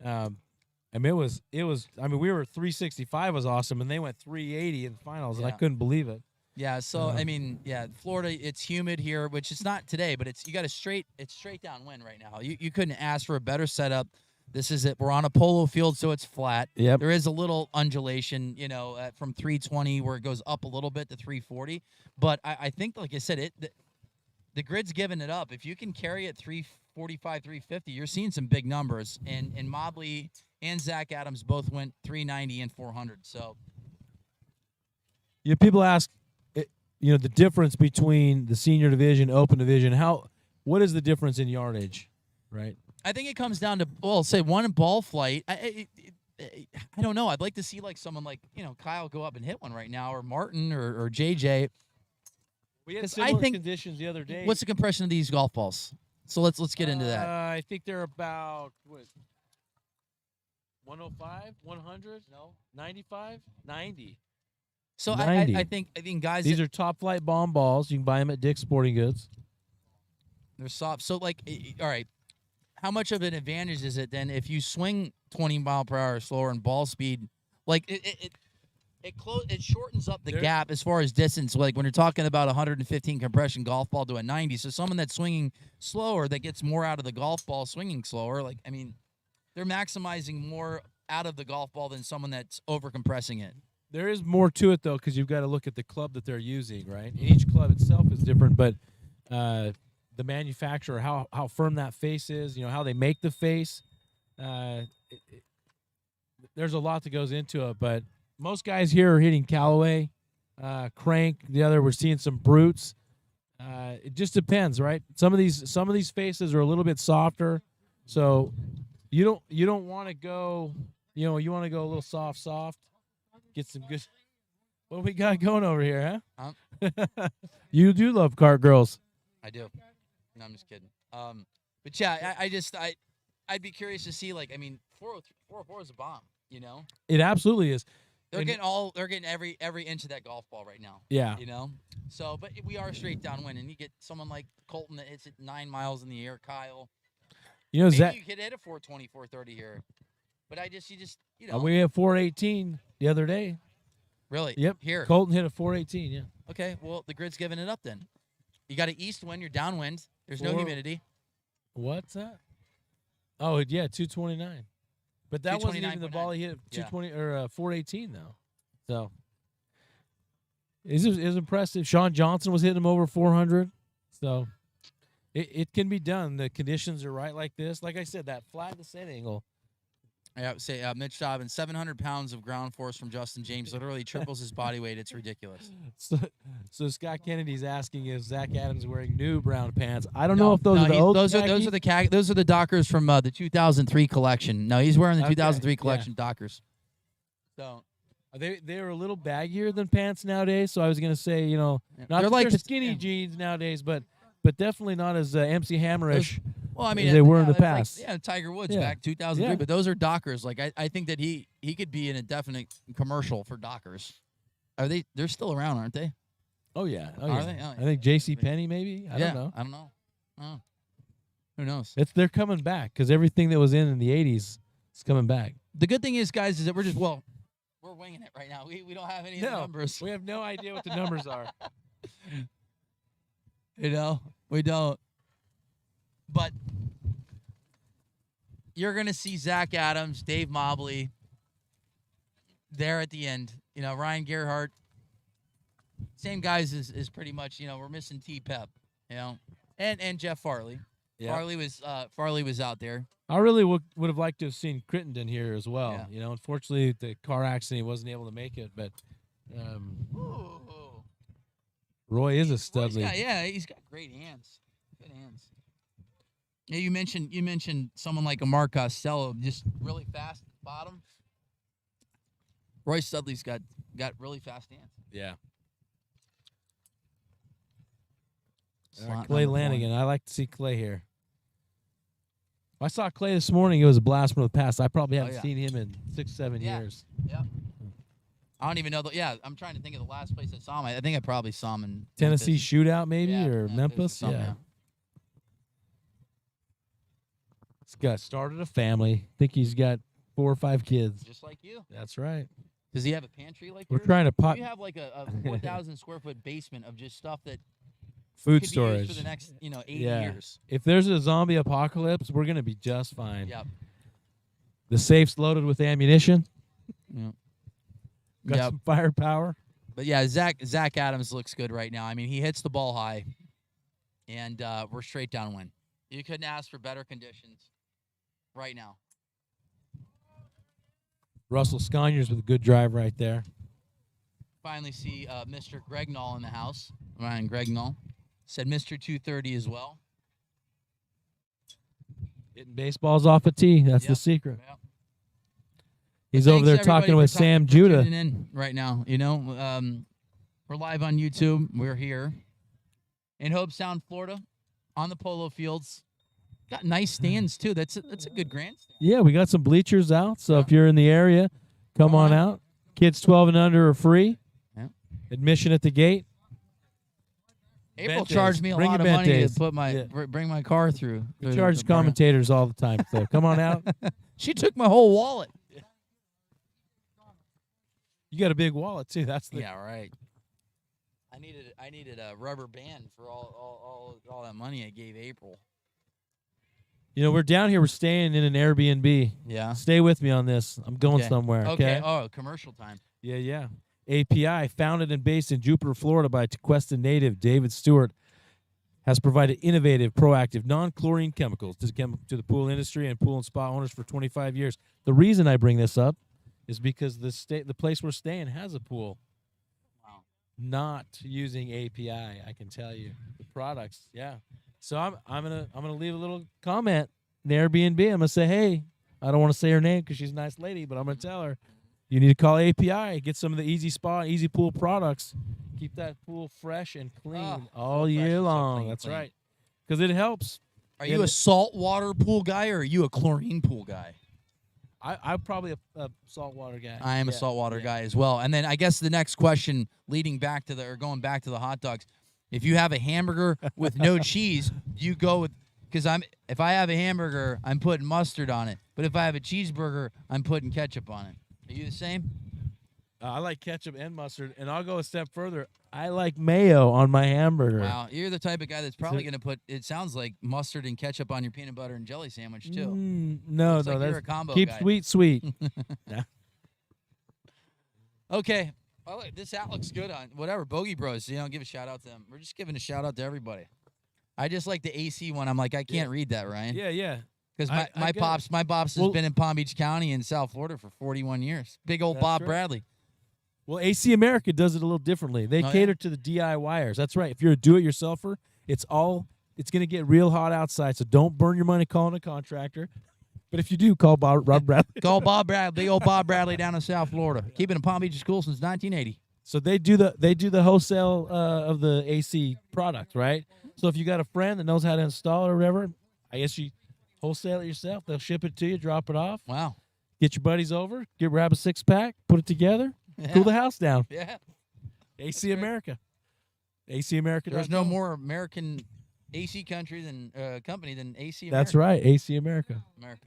A: I mean, it was. I mean, we were 365 was awesome, and they went 380 in the finals, and I
B: Yeah.
A: couldn't believe it.
B: Yeah, so I mean, yeah, Florida, it's humid here, which it's not today, but it's straight downwind right now. You couldn't ask for a better setup. This is it. We're on a polo field, so it's flat.
A: Yep.
B: There is a little undulation, from 320 where it goes up a little bit to 340. But I think, like I said, the grid's giving it up. If you can carry it 345, 350, you're seeing some big numbers. And Mobley and Zach Adams both went 390 and 400. So
A: Yeah, people ask, the difference between the senior division, open division. What is the difference in yardage, right?
B: I think it comes down to, say one ball flight. I don't know. I'd like to see like someone like Kyle go up and hit one right now, or Martin or JJ.
A: We had
B: 'Cause
A: similar
B: I think-
A: conditions the other day.
B: What's the compression of these golf balls? So let's get into that.
A: I think they're about 105, 100,
B: No.
A: 95, 90.
B: So
A: 90.
B: I think guys,
A: These are top flight bomb balls. You can buy them at Dick's Sporting Goods.
B: they're soft. So like, all right, how much of an advantage is it then if you swing 20 mile per hour slower and ball speed? Like it shortens up the gap as far as distance. Like when you're talking about 115 compression golf ball to a 90. So someone that's swinging slower that gets more out of the golf ball swinging slower. Like, I mean, they're maximizing more out of the golf ball than someone that's over compressing it.
A: There is more to it, though, because you've got to look at the club that they're using, right? And each club itself is different, but the manufacturer, how firm that face is, how they make the face, there's a lot that goes into it. But most guys here are hitting Callaway, Crank. The other, we're seeing some Brutes. It just depends, right? Some of these faces are a little bit softer, so you don't want to go, you want to go a little soft. Get some good. What do we got going over here, huh? You do love cart girls.
B: I do. No, I'm just kidding. But yeah, I'd be curious to see. Like, I mean, 404 is a bomb.
A: It absolutely is.
B: They're getting every inch of that golf ball right now.
A: Yeah.
B: So, but we are straight downwind, and you get someone like Colton that hits it 9 miles in the air. Kyle, maybe
A: Zach.
B: you could hit a 420, 430 here. But
A: We had 418 the other day.
B: Really?
A: Yep.
B: Here.
A: Colton hit a 418. Yeah.
B: Okay. Well, the grid's giving it up then. You got an east wind. You're downwind. There's no humidity.
A: What's that? Oh yeah, 229. But that wasn't even the
B: 229.9.
A: ball he hit.
B: Yeah.
A: 220 or 418 though. So it's impressive. Sean Johnson was hitting him over 400. So it can be done. The conditions are right like this. Like I said, that flat descent angle.
B: Yeah, say Mitch Dobbins, 700 pounds of ground force from Justin James, literally triples his body weight. It's ridiculous.
A: So Scott Kennedy's asking if Zach Adams wearing new brown pants. I don't
B: No,
A: know if those
B: no,
A: are the
B: he's-
A: old
B: those are the Dockers from the 2003 collection. No, he's wearing the
A: Okay,
B: 2003
A: yeah.
B: collection Dockers. So
A: They're a little baggier than pants nowadays. So I was gonna say, you know,
B: Yeah.
A: not
B: They're
A: that
B: like
A: they're
B: the-
A: skinny
B: yeah.
A: jeans nowadays, but definitely not as MC Hammerish.
B: well, I mean,
A: as they were in the
B: that's like-
A: past.
B: yeah, Tiger Woods
A: Yeah.
B: back 2003,
A: Yeah.
B: but those are Dockers. Like I think that he could be in a definite commercial for Dockers. Are they? They're still around, aren't they?
A: Oh yeah, oh,
B: Are
A: yeah.
B: they? Oh,
A: I think J.C. Penney maybe. I don't know.
B: I don't know. Oh. Who knows?
A: They're coming back because everything that was in the '80s is coming back.
B: The good thing is, guys, is that we're winging it right now. We don't have any of the numbers.
A: We have no idea what the numbers are.
B: You know, we don't. But you're going to see Zach Adams, Dave Mobley there at the end. You know, Ryan Gerhardt. Same guys is pretty much, you know, we're missing T-Pep, you know, and Jeff Farley.
A: Yeah.
B: Farley was out there.
A: I really would have liked to have seen Crittenden here as well.
B: Yeah.
A: You know, unfortunately, the car accident, he wasn't able to make it. But
B: Ooh.
A: Roy is a
B: Well,
A: studly.
B: he's got great hands. Good hands. Yeah, you mentioned someone like a Mark Costello, just really fast at the bottom. Roy Studley's got really fast hands.
A: Yeah.
B: Slot
A: Clay
B: number 4.
A: Lanigan. I like to see Clay here. I saw Clay this morning. It was a blast from the past. I probably haven't
B: yeah.
A: seen him in 6-7
B: Yeah.
A: years.
B: Yep. I don't even know. I'm trying to think of the last place I saw him. I think I probably saw him in
A: Tennessee
B: Memphis.
A: Shootout maybe
B: Yeah,
A: or Memphis.
B: or something,
A: Yeah. He's got started a family. I think he's got 4 or 5 kids.
B: Just like you.
A: That's right.
B: Does he have a pantry like
A: We're
B: yours?
A: trying to pot
B: You have like a 4,000 square foot basement of just stuff that
A: food
B: could be
A: storage.
B: used for the next 80
A: Yeah.
B: years.
A: If there's a zombie apocalypse, we're gonna be just fine.
B: Yep.
A: The safe's loaded with ammunition.
B: Yep.
A: Got
B: Yep.
A: some firepower.
B: But yeah, Zach Adams looks good right now. I mean, he hits the ball high, and we're straight down win. You couldn't ask for better conditions right now.
A: Russell Sconyers with a good drive right there.
B: Finally see Mr. Gregnall in the house. Ryan Gregnall said Mr. 230 as well.
A: Hitting baseballs off a tee. That's the
B: Yep.
A: secret.
B: Yep.
A: He's
B: Thanks,
A: over there
B: everybody,
A: talking
B: for
A: with Sam Judah.
B: tuning in right now. You know, we're live on YouTube. We're here in Hope Sound, Florida, on the polo fields. Got nice stands too. That's a good grandstand.
A: Yeah, we got some bleachers out. So if you're in the area, come on out. Kids 12 and under are free.
B: Yeah.
A: Admission at the gate.
B: April
A: Bent
B: charged
A: days.
B: me a
A: Bring
B: lot
A: your
B: of
A: bent
B: money
A: days.
B: to put my
A: Yeah.
B: bring my car through.
A: We
B: the-
A: charge
B: the program.
A: commentators all the time. So come on out.
B: She took my whole wallet.
A: You got a big wallet too. That's the
B: Yeah, right. I needed a rubber band for all that money I gave April.
A: You know, we're down here. We're staying in an Airbnb.
B: Yeah.
A: Stay with me on this. I'm going
B: Okay.
A: somewhere. Okay.
B: Oh, commercial time.
A: Yeah. API, founded and based in Jupiter, Florida by Tequesta native David Stewart, has provided innovative, proactive, non-chlorine chemicals to the pool industry and pool and spa owners for 25 years. The reason I bring this up is because the place we're staying has a pool.
B: Wow.
A: Not using API, I can tell you the products. Yeah. So I'm gonna leave a little comment in the Airbnb. I'm gonna say, hey, I don't want to say her name because she's a nice lady, but I'm gonna tell her you need to call API, get some of the Easy Spa, Easy Pool products, keep that pool fresh and clean all
B: fresh
A: year
B: and so
A: long.
B: clean,
A: That's
B: clean.
A: right, because it helps.
B: Are
A: Yeah,
B: you a saltwater pool guy or are you a chlorine pool guy?
A: I'm probably a saltwater guy.
B: I am a
A: Yeah,
B: saltwater
A: yeah.
B: guy as well. And then I guess the next question going back to the hot dogs. If you have a hamburger with no cheese, you go with if I have a hamburger, I'm putting mustard on it. But if I have a cheeseburger, I'm putting ketchup on it. Are you the same?
A: I like ketchup and mustard, and I'll go a step further. I like mayo on my hamburger.
B: Wow, you're the type of guy that's probably going to put, it sounds like, mustard and ketchup on your peanut butter and jelly sandwich, too.
A: No,
B: Looks
A: no,
B: like you're
A: that's
B: a combo
A: keep
B: guy.
A: sweet.
B: Okay. Well, look, this hat looks good on whatever. Bogey Bros, give a shout out to them. We're just giving a shout out to everybody. I just like the AC one. I'm like, I can't read that, Ryan.
A: Yeah.
B: Because
A: I
B: my
A: get it.
B: pops has
A: Well-
B: been in Palm Beach County in South Florida for 41 years. Big old
A: That's
B: Bob
A: right.
B: Bradley.
A: Well, AC America does it a little differently. They
B: Oh, yeah?
A: cater to the DIYers. That's right. If you're a do-it-yourselfer, it's going to get real hot outside, so don't burn your money calling a contractor. But if you do, call Rob Bradley.
B: Call Bob Bradley, big old Bob Bradley down in South Florida. Keeping in Palm Beach school since 1980.
A: So they do the wholesale of the AC product, right? So if you got a friend that knows how to install it or whatever, I guess you wholesale it yourself. They'll ship it to you, drop it off.
B: Wow.
A: Get your buddies over, grab a 6-pack, put it together,
B: Yeah.
A: cool the house down.
B: Yeah.
A: AC America. AC America.
B: There's no more American AC company than AC America.
A: That's right, AC America.
B: America.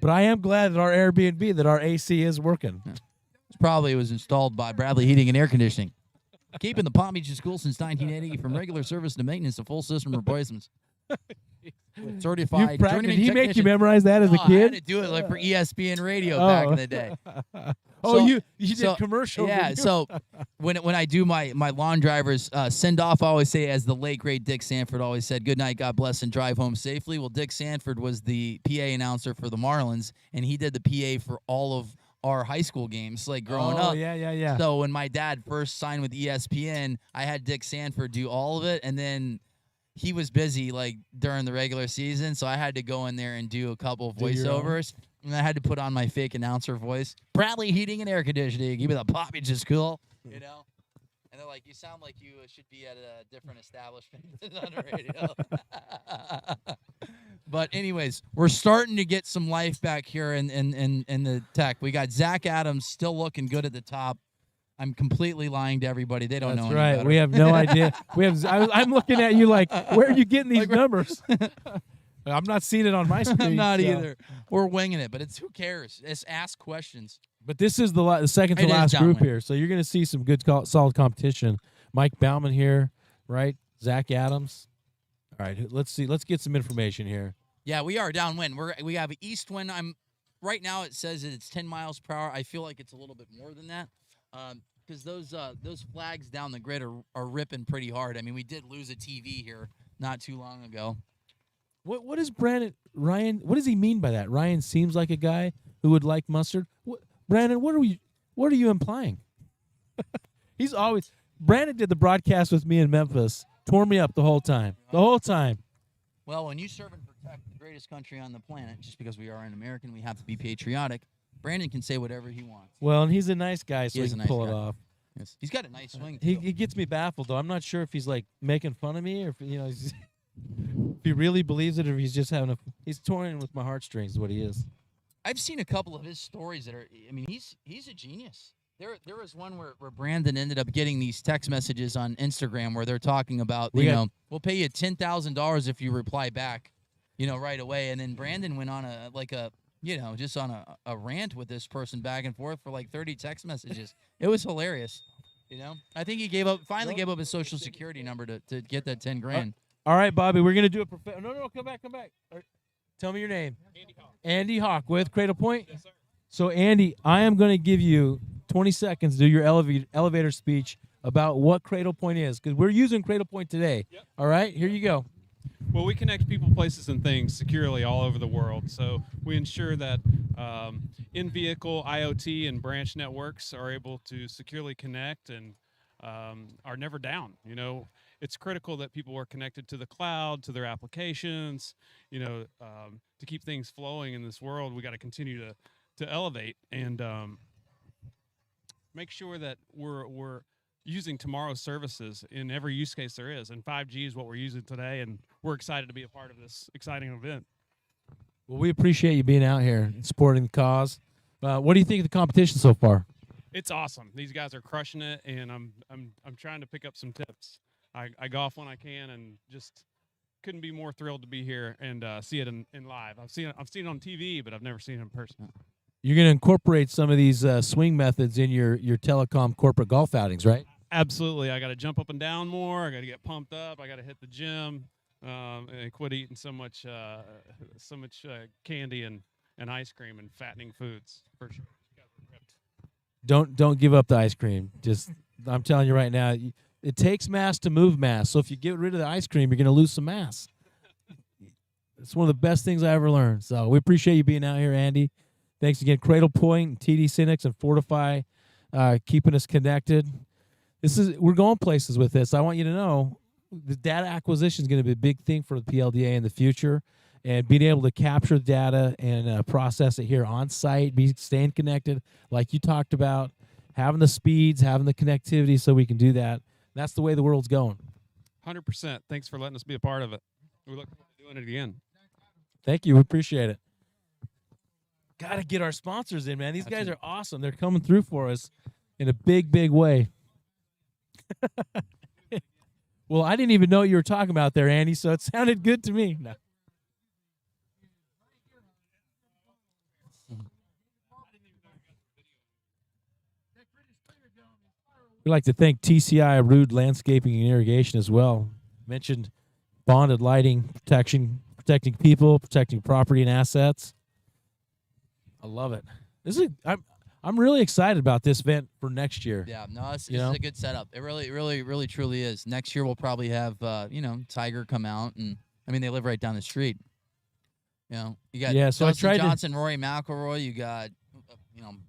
A: But I am glad that our Airbnb, that our AC is working.
B: It was installed by Bradley Heating and Air Conditioning. Keeping the Palm Beach school since 1980 from regular service to maintenance to full system replacements. With certified
A: Did
B: journeyman
A: he make you
B: technician.
A: memorize that as a
B: No, I had to
A: kid?
B: do it like for ESPN radio back in the day.
A: Oh,
B: So-
A: you did
B: so-
A: commercial.
B: Yeah, so when I do my lawn drivers send off, I always say, as the late great Dick Sanford always said, "Good night, God bless, and drive home safely." Well, Dick Sanford was the PA announcer for the Marlins, and he did the PA for all of our high school games, like growing up.
A: Yeah.
B: So when my dad first signed with ESPN, I had Dick Sanford do all of it, and then he was busy like during the regular season, so I had to go in there and do a couple of
A: Do your own.
B: voiceovers. And I had to put on my fake announcer voice. Bradley Heating and Air Conditioning. Give me the pop, it's just cool. You know? And they're like, you sound like you should be at a different establishment than on the radio. But anyways, we're starting to get some life back here in the tech. We got Zach Adams still looking good at the top. I'm completely lying to everybody. They don't
A: That's
B: know any
A: right.
B: better.
A: We have no idea. I'm looking at you like, where are you getting these numbers? I'm not seeing it on my screen.
B: I'm not
A: so.
B: either. We're winging it, but who cares? Just ask questions.
A: But this is the second to
B: It is
A: last group
B: downwind.
A: here, so you're going to see some good, solid competition. Mike Bauman here, right? Zach Adams. All right, let's see. Let's get some information here.
B: Yeah, we are downwind. We have east wind. Right now. It says that it's 10 miles per hour. I feel like it's a little bit more than that, because those flags down the grid are ripping pretty hard. I mean, we did lose a TV here not too long ago.
A: What is Ryan? What does he mean by that? Ryan seems like a guy who would like mustard. Brandon, what are you implying? Brandon did the broadcast with me in Memphis, tore me up the whole time. The whole time.
B: Well, when you serve and protect the greatest country on the planet, just because we are an American, we have to be patriotic. Brandon can say whatever he wants.
A: Well, and he's a nice guy, so
B: He
A: he
B: is a
A: can
B: nice
A: pull it
B: guy.
A: off.
B: Yes. He's got a nice swing.
A: He
B: too.
A: gets me baffled though. I'm not sure if he's like making fun of me or if if he really believes it or if he's just he's toying with my heartstrings. Is what he is.
B: I've seen a couple of his stories that are. I mean, he's a genius. There was one where Brandon ended up getting these text messages on Instagram where they're talking about we'll pay you $10,000 if you reply back, right away. And then Brandon went on just on a rant with this person back and forth for like 30 text messages. It was hilarious. I think he finally gave up his social security number to get that 10 grand.
A: All right, Bobby, we're gonna do a No, come back. All right, tell me your name. Andy Hawk with Cradlepoint. Yes, sir. So Andy, I am gonna give you 20 seconds to do your elevator speech about what Cradlepoint is, because we're using Cradlepoint today.
C: Yep.
A: All right, here you go.
C: Well, we connect people, places, and things securely all over the world. So we ensure that in-vehicle IoT and branch networks are able to securely connect and are never down. It's critical that people are connected to the cloud, to their applications. To keep things flowing in this world, we got to continue to elevate and make sure that we're using tomorrow's services in every use case there is. And 5G is what we're using today, and we're excited to be a part of this exciting event.
A: Well, we appreciate you being out here and supporting the cause. What do you think of the competition so far?
C: It's awesome. These guys are crushing it, and I'm trying to pick up some tips. I golf when I can, and just couldn't be more thrilled to be here and see it in live. I've seen it on TV, but I've never seen it in person.
A: You're going to incorporate some of these swing methods in your telecom corporate golf outings, right?
C: Absolutely. I got to jump up and down more. I got to get pumped up. I got to hit the gym and quit eating so much candy and ice cream and fattening foods for sure.
A: Don't give up the ice cream. Just I'm telling you right now, it takes mass to move mass. So if you get rid of the ice cream, you're going to lose some mass. It's one of the best things I ever learned. So we appreciate you being out here, Andy. Thanks again, Cradlepoint, TD Cynics, and Fortify, keeping us connected. We're going places with this. I want you to know the data acquisition is going to be a big thing for the PLDA in the future, and being able to capture data and process it here on site, staying connected, like you talked about, having the speeds, having the connectivity, so we can do that. That's the way the world's going.
C: 100%. Thanks for letting us be a part of it. We look forward to doing it again.
A: Thank you. We appreciate it. Got to get our sponsors in, man. These guys are awesome. They're coming through for us in a big, big way. Well, I didn't even know what you were talking about there, Andy, so it sounded good to me. No. We'd like to thank TCI Rude Landscaping and Irrigation as well. Mentioned bonded lighting, protecting people, protecting property and assets. I love it. I'm really excited about this event for next year.
B: Yeah, no, this is a good setup. It really, really, really, truly is. Next year we'll probably have Tiger come out, and I mean they live right down the street. You got
A: so
B: Dustin Johnson, Rory McIlroy. You got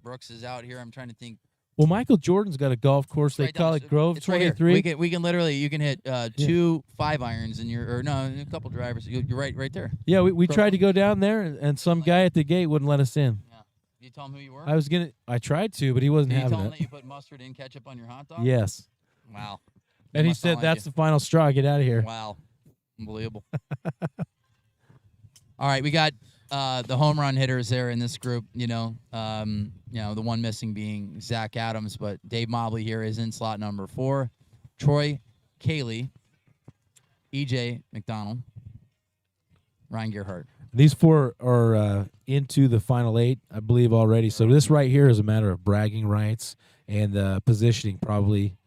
B: Brooks is out here. I'm trying to think.
A: Well, Michael Jordan's got a golf course. They call it Grove 23.
B: Right, we can literally you can hit 2 5-irons in a couple drivers. You're right there.
A: Yeah, we tried to go down there, and some guy at the gate wouldn't let us in.
B: Yeah. You tell him who you were?
A: I tried to, but he wasn't having it.
B: Did you tell him that you put mustard and ketchup on your hot dog?
A: Yes.
B: Wow.
A: And he said, "That's the final straw. Get out of here."
B: Wow. Unbelievable. All right, we got the home run hitters there in this group. The one missing being Zach Adams, but Dave Mobley here is in slot number 4. Troy Cayley, EJ McDonald, Ryan Gerhardt.
A: These 4 are into the final 8, I believe, already. So this right here is a matter of bragging rights and positioning, probably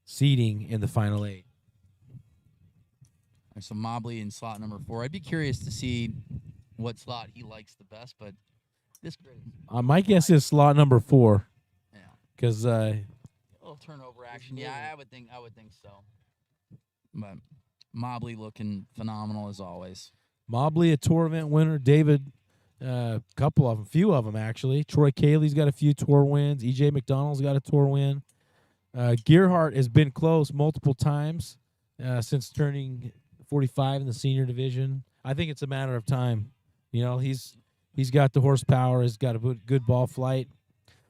A: seeding in the final 8.
B: So Mobley in slot number 4. I'd be curious to see what slot he likes the best, but this grid.
A: My guess is slot number 4.
B: Yeah.
A: Because
B: a little turnover action. Yeah, I would think so. But Mobley looking phenomenal as always.
A: Mobley, a tour event winner. David, few of them actually. Troy Cayley's got a few tour wins. EJ McDonald's got a tour win. Gerhardt has been close multiple times since turning 45 in the senior division. I think it's a matter of time. He's got the horsepower. He's got a good ball flight.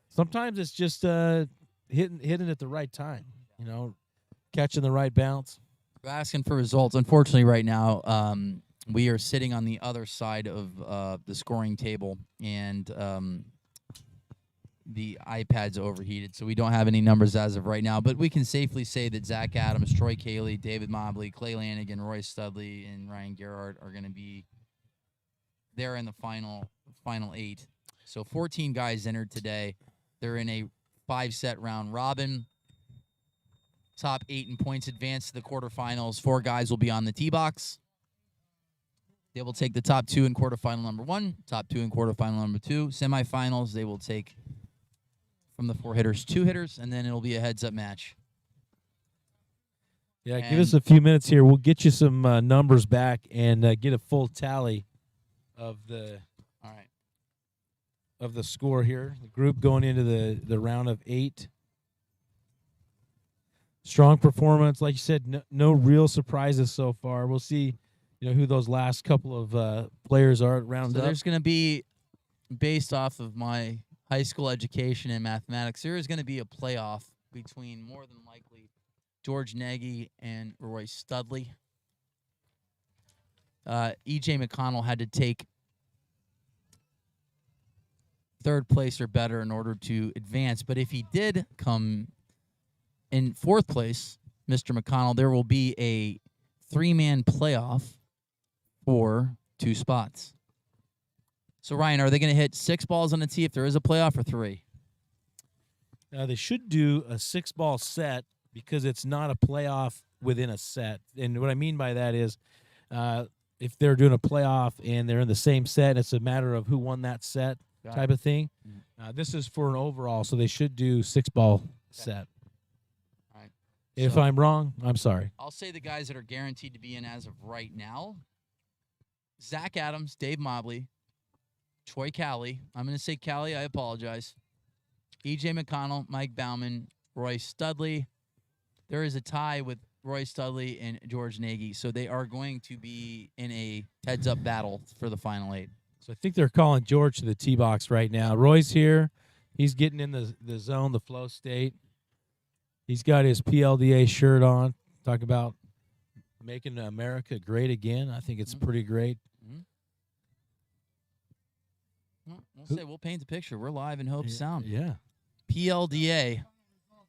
A: Sometimes it's just hitting at the right time. Catching the right bounce.
B: We're asking for results. Unfortunately, right now, we are sitting on the other side of the scoring table, and the iPad's overheated, so we don't have any numbers as of right now. But we can safely say that Zach Adams, Troy Cayley, David Mobley, Clay Lanigan, Roy Studley, and Ryan Gerhardt are going to be there in the final 8. So 14 guys entered today. They're in a 5-set round robin. Top 8 in points advance to the quarterfinals. 4 guys will be on the tee box. They will take the top 2 in quarterfinal number 1, top 2 in quarterfinal number 2. Semifinals, they will take from the 4 hitters 2 hitters, and then it'll be a heads-up match.
A: Yeah, give us a few minutes here. We'll get you some numbers back and get a full tally of the of the score here. The group going into the round of 8. Strong performance, like you said. No real surprises so far. We'll see, who those last couple of players are round up.
B: There's going to be, based off of my high school education in mathematics, there is going to be a playoff between, more than likely, George Nagy and Roy Studley. E.J. McConnell had to take 3rd place or better in order to advance. But if he did come in 4th place, Mr. McConnell, there will be a 3-man playoff for 2 spots. So, Ryan, are they going to hit 6 balls on the tee if there is a playoff, or 3?
A: They should do a 6-ball set because it's not a playoff within a set. And what I mean by that is if they're doing a playoff and they're in the same set, it's a matter of who won that set type of thing. This is for an overall, so they should do 6-ball set.
B: All right.
A: If I'm wrong, I'm sorry.
B: I'll say the guys that are guaranteed to be in as of right now Zach Adams, Dave Mobley, Troy Cowley. I'm going to say Cowley. I apologize. E.J. McConnell, Mike Bauman, Roy Studley. There is a tie with Roy Studley and George Nagy, so they are going to be in a heads-up battle for the final 8.
A: So I think they're calling George to the tee box right now. Roy's here. He's getting in the zone, the flow state. He's got his PLDA shirt on. Talk about making America great again. I think it's pretty great.
B: We'll paint the picture. We're live in Hope Sound.
A: Yeah.
B: PLDA,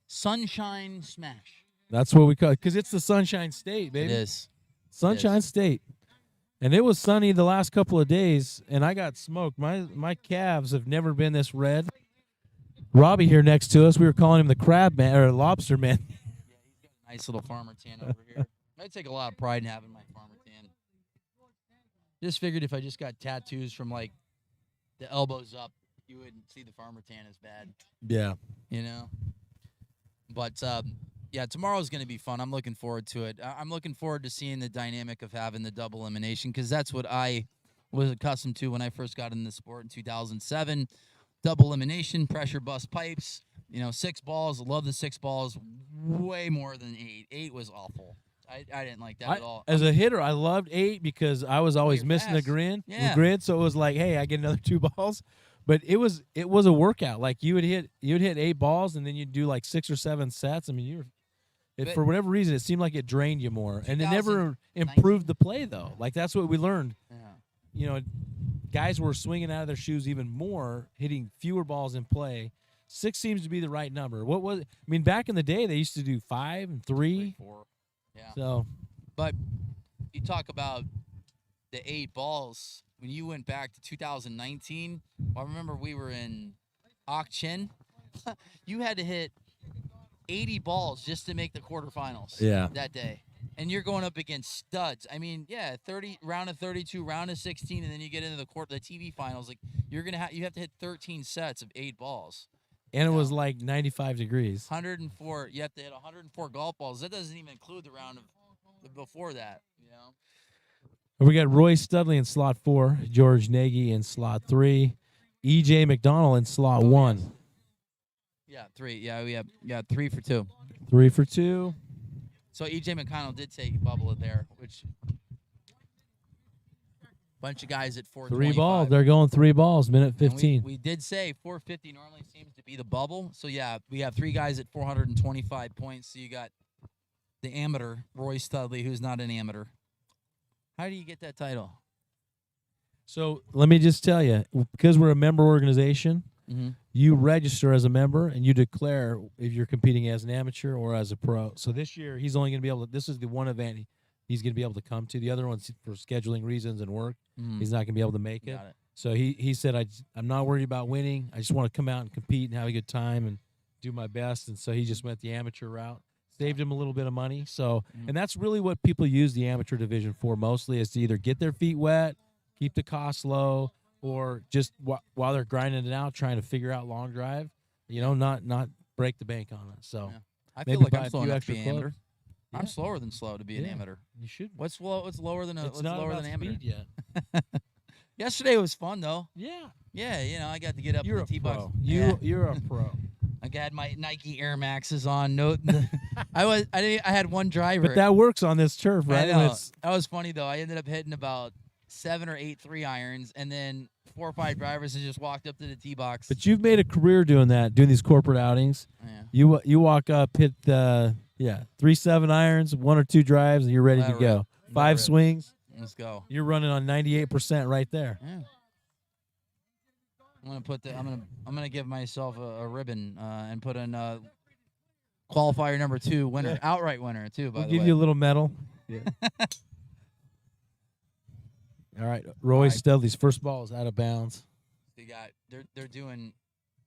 B: Sunshine Smash.
A: That's what we call it, because it's the Sunshine State, baby.
B: It is.
A: Sunshine State. And it was sunny the last couple of days, and I got smoked. My calves have never been this red. Robbie here next to us, we were calling him the crab man, or lobster man.
B: Yeah, he's got a nice little farmer tan over here. I take a lot of pride in having my farmer tan. Just figured if I just got tattoos from, like, the elbows up, you wouldn't see the farmer tan as bad.
A: Yeah.
B: You know? But, yeah, tomorrow's going to be fun. I'm looking forward to it. I'm looking forward to seeing the dynamic of having the double elimination, because that's what I was accustomed to when I first got in the sport in 2007. Double elimination, pressure bust pipes, 6 balls. Love the 6 balls way more than 8. 8 was awful. I didn't like that at all.
A: As a hitter, I loved 8 because I was always
B: you're
A: missing the
B: fast.
A: grid, so it was like, hey, I get another 2 balls. But it was a workout. Like you'd hit 8 balls, and then you'd do like 6 or 7 sets. I mean, for whatever reason, it seemed like it drained you more, and it never improved the play though. Like that's what we learned.
B: Yeah.
A: Guys were swinging out of their shoes even more, hitting fewer balls in play. 6 seems to be the right number. What was? I mean, back in the day, they used to do 5 and 3.
B: 4. Yeah.
A: So,
B: but you talk about the 8 balls. When you went back to 2019, I remember we were in Aachen. You had to hit 80 balls just to make the quarterfinals.
A: Yeah.
B: That day. And you're going up against studs. I mean, 30 round of 32, round of 16, and then you get into the TV finals. Like you have to hit 13 sets of 8 balls.
A: And it was like 95 degrees.
B: 104. You have to hit 104 golf balls. That doesn't even include the round of before that.
A: We got Roy Studley in slot 4, George Nagy in slot 3, E.J. McDonald in slot 1.
B: Yeah, 3. Yeah, we have 3 for 2.
A: 3 for 2.
B: So E.J. McConnell did take bubble there, which bunch of guys at 425.
A: 3 balls. They're going 3 balls, minute 15.
B: We did say 450 normally seems to be the bubble. So, yeah, we have 3 guys at 425 points. So you got the amateur, Roy Studley, who's not an amateur. How do you get that title?
A: So let me just tell you, because we're a member organization, you register as a member and you declare if you're competing as an amateur or as a pro. So this year he's only going to be able to, this is the one event he's going to be able to come to. The other one's for scheduling reasons and work. He's not going to be able to make it. So he said, I'm not worried about winning. I just want to come out and compete and have a good time and do my best. And so he just went the amateur route. Saved him a little bit of money. So, and that's really what people use the amateur division for mostly, is to either get their feet wet, keep the costs low, or just while they're grinding it out, trying to figure out long drive, not break the bank on it. So
B: I feel like I'm slow enough to be an amateur.
A: Yeah.
B: I'm slower than slow to be an amateur.
A: You should.
B: What's lower than
A: it's not
B: lower
A: about
B: than amateur?
A: speed yet.
B: Yesterday was fun though.
A: Yeah.
B: Yeah, I got to get up
A: You're
B: in the tee box.
A: You're a pro.
B: I had my Nike Air Maxes on. I had one driver.
A: But that works on this turf, right?
B: I know. That was funny though. I ended up hitting about 7 or 8 3-irons, and then 4 or 5 drivers and just walked up to the tee box.
A: But you've made a career doing these corporate outings.
B: Yeah.
A: You walk up, hit 3 7-irons, 1 or 2 drives, and you're ready to go. 5 swings.
B: Let's go.
A: You're running on 98% right there.
B: Yeah. I'm gonna give myself a ribbon and put in qualifier number 2 winner, outright winner too. By the way,
A: we'll give you a little medal. Yeah. All right, Roy Studley's first ball is out of bounds.
B: They're doing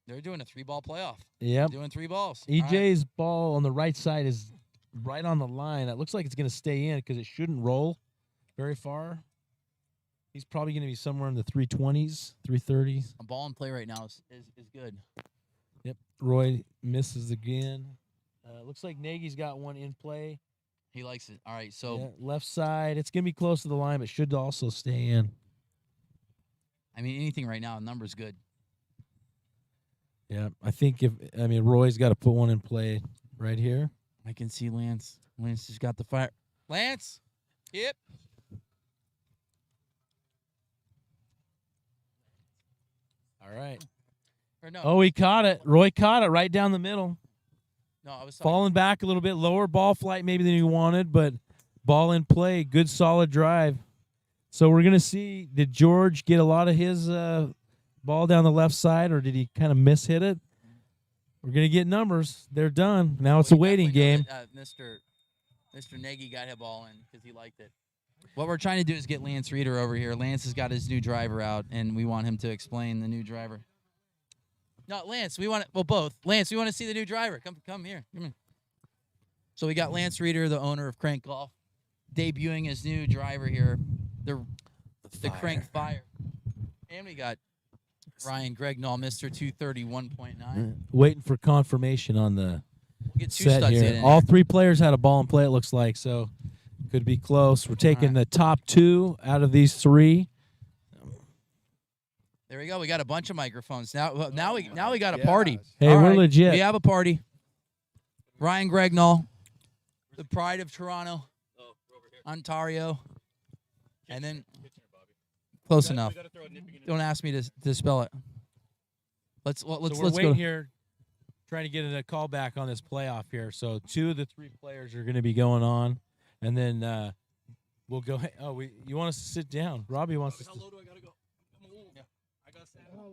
B: a 3-ball playoff.
A: Yep.
B: Doing 3 balls.
A: EJ's ball on the right side is right on the line. It looks like it's going to stay in because it shouldn't roll very far. He's probably going to be somewhere in the 320s, 330s.
B: A ball in play right now is good.
A: Yep. Roy misses again. Looks like Nagy's got one in play.
B: He likes it. All right, so
A: Yeah, left side. It's gonna be close to the line, but should also stay in.
B: I mean, anything right now, number's good.
A: Yeah, I think Roy's got to put one in play right here.
B: I can see Lance. Lance just got the fire. Lance, yep.
A: All right.
B: Or no,
A: Oh, he caught it. Roy caught it right down the middle.
B: no, I was talking.
A: Falling back a little bit, lower ball flight maybe than he wanted, but ball in play. Good solid drive. So we're gonna see. Did George get a lot of his ball down the left side, or did he kind of miss-hit it? We're going to get numbers. They're done. Now it's a waiting game.
B: Mr. Nagy got his ball in because he liked it. What we're trying to do is get Lance Reeder over here. Lance has got his new driver out, and we want him to explain the new driver. No, Lance, we want both. Lance, we want to see the new driver. Come here. Come here. So we got Lance Reeder, the owner of Crank Golf, debuting his new driver here, the Crank Fire. And we got Ryan Gregnall, Mr. 231.9.
A: Waiting for confirmation on the
B: We'll get two
A: set
B: studs
A: here.
B: in
A: All
B: there.
A: three players had a ball in play, it looks like, so could be close. We're taking the top two out of these three.
B: There we go. We got a bunch of microphones. Now we got a party.
A: Hey,
B: All
A: we're
B: right,
A: legit.
B: We have a party. Ryan Gregnall, the pride of Toronto, Ontario, and then close enough. Don't ask me to spell it. Let's
A: We're
B: go.
A: waiting here, trying to get a call back on this playoff here. So 2 of the 3 players are going to be going on, and then we'll go. Oh, you want us to sit down? Robbie wants us to.
D: How low do I gotta go?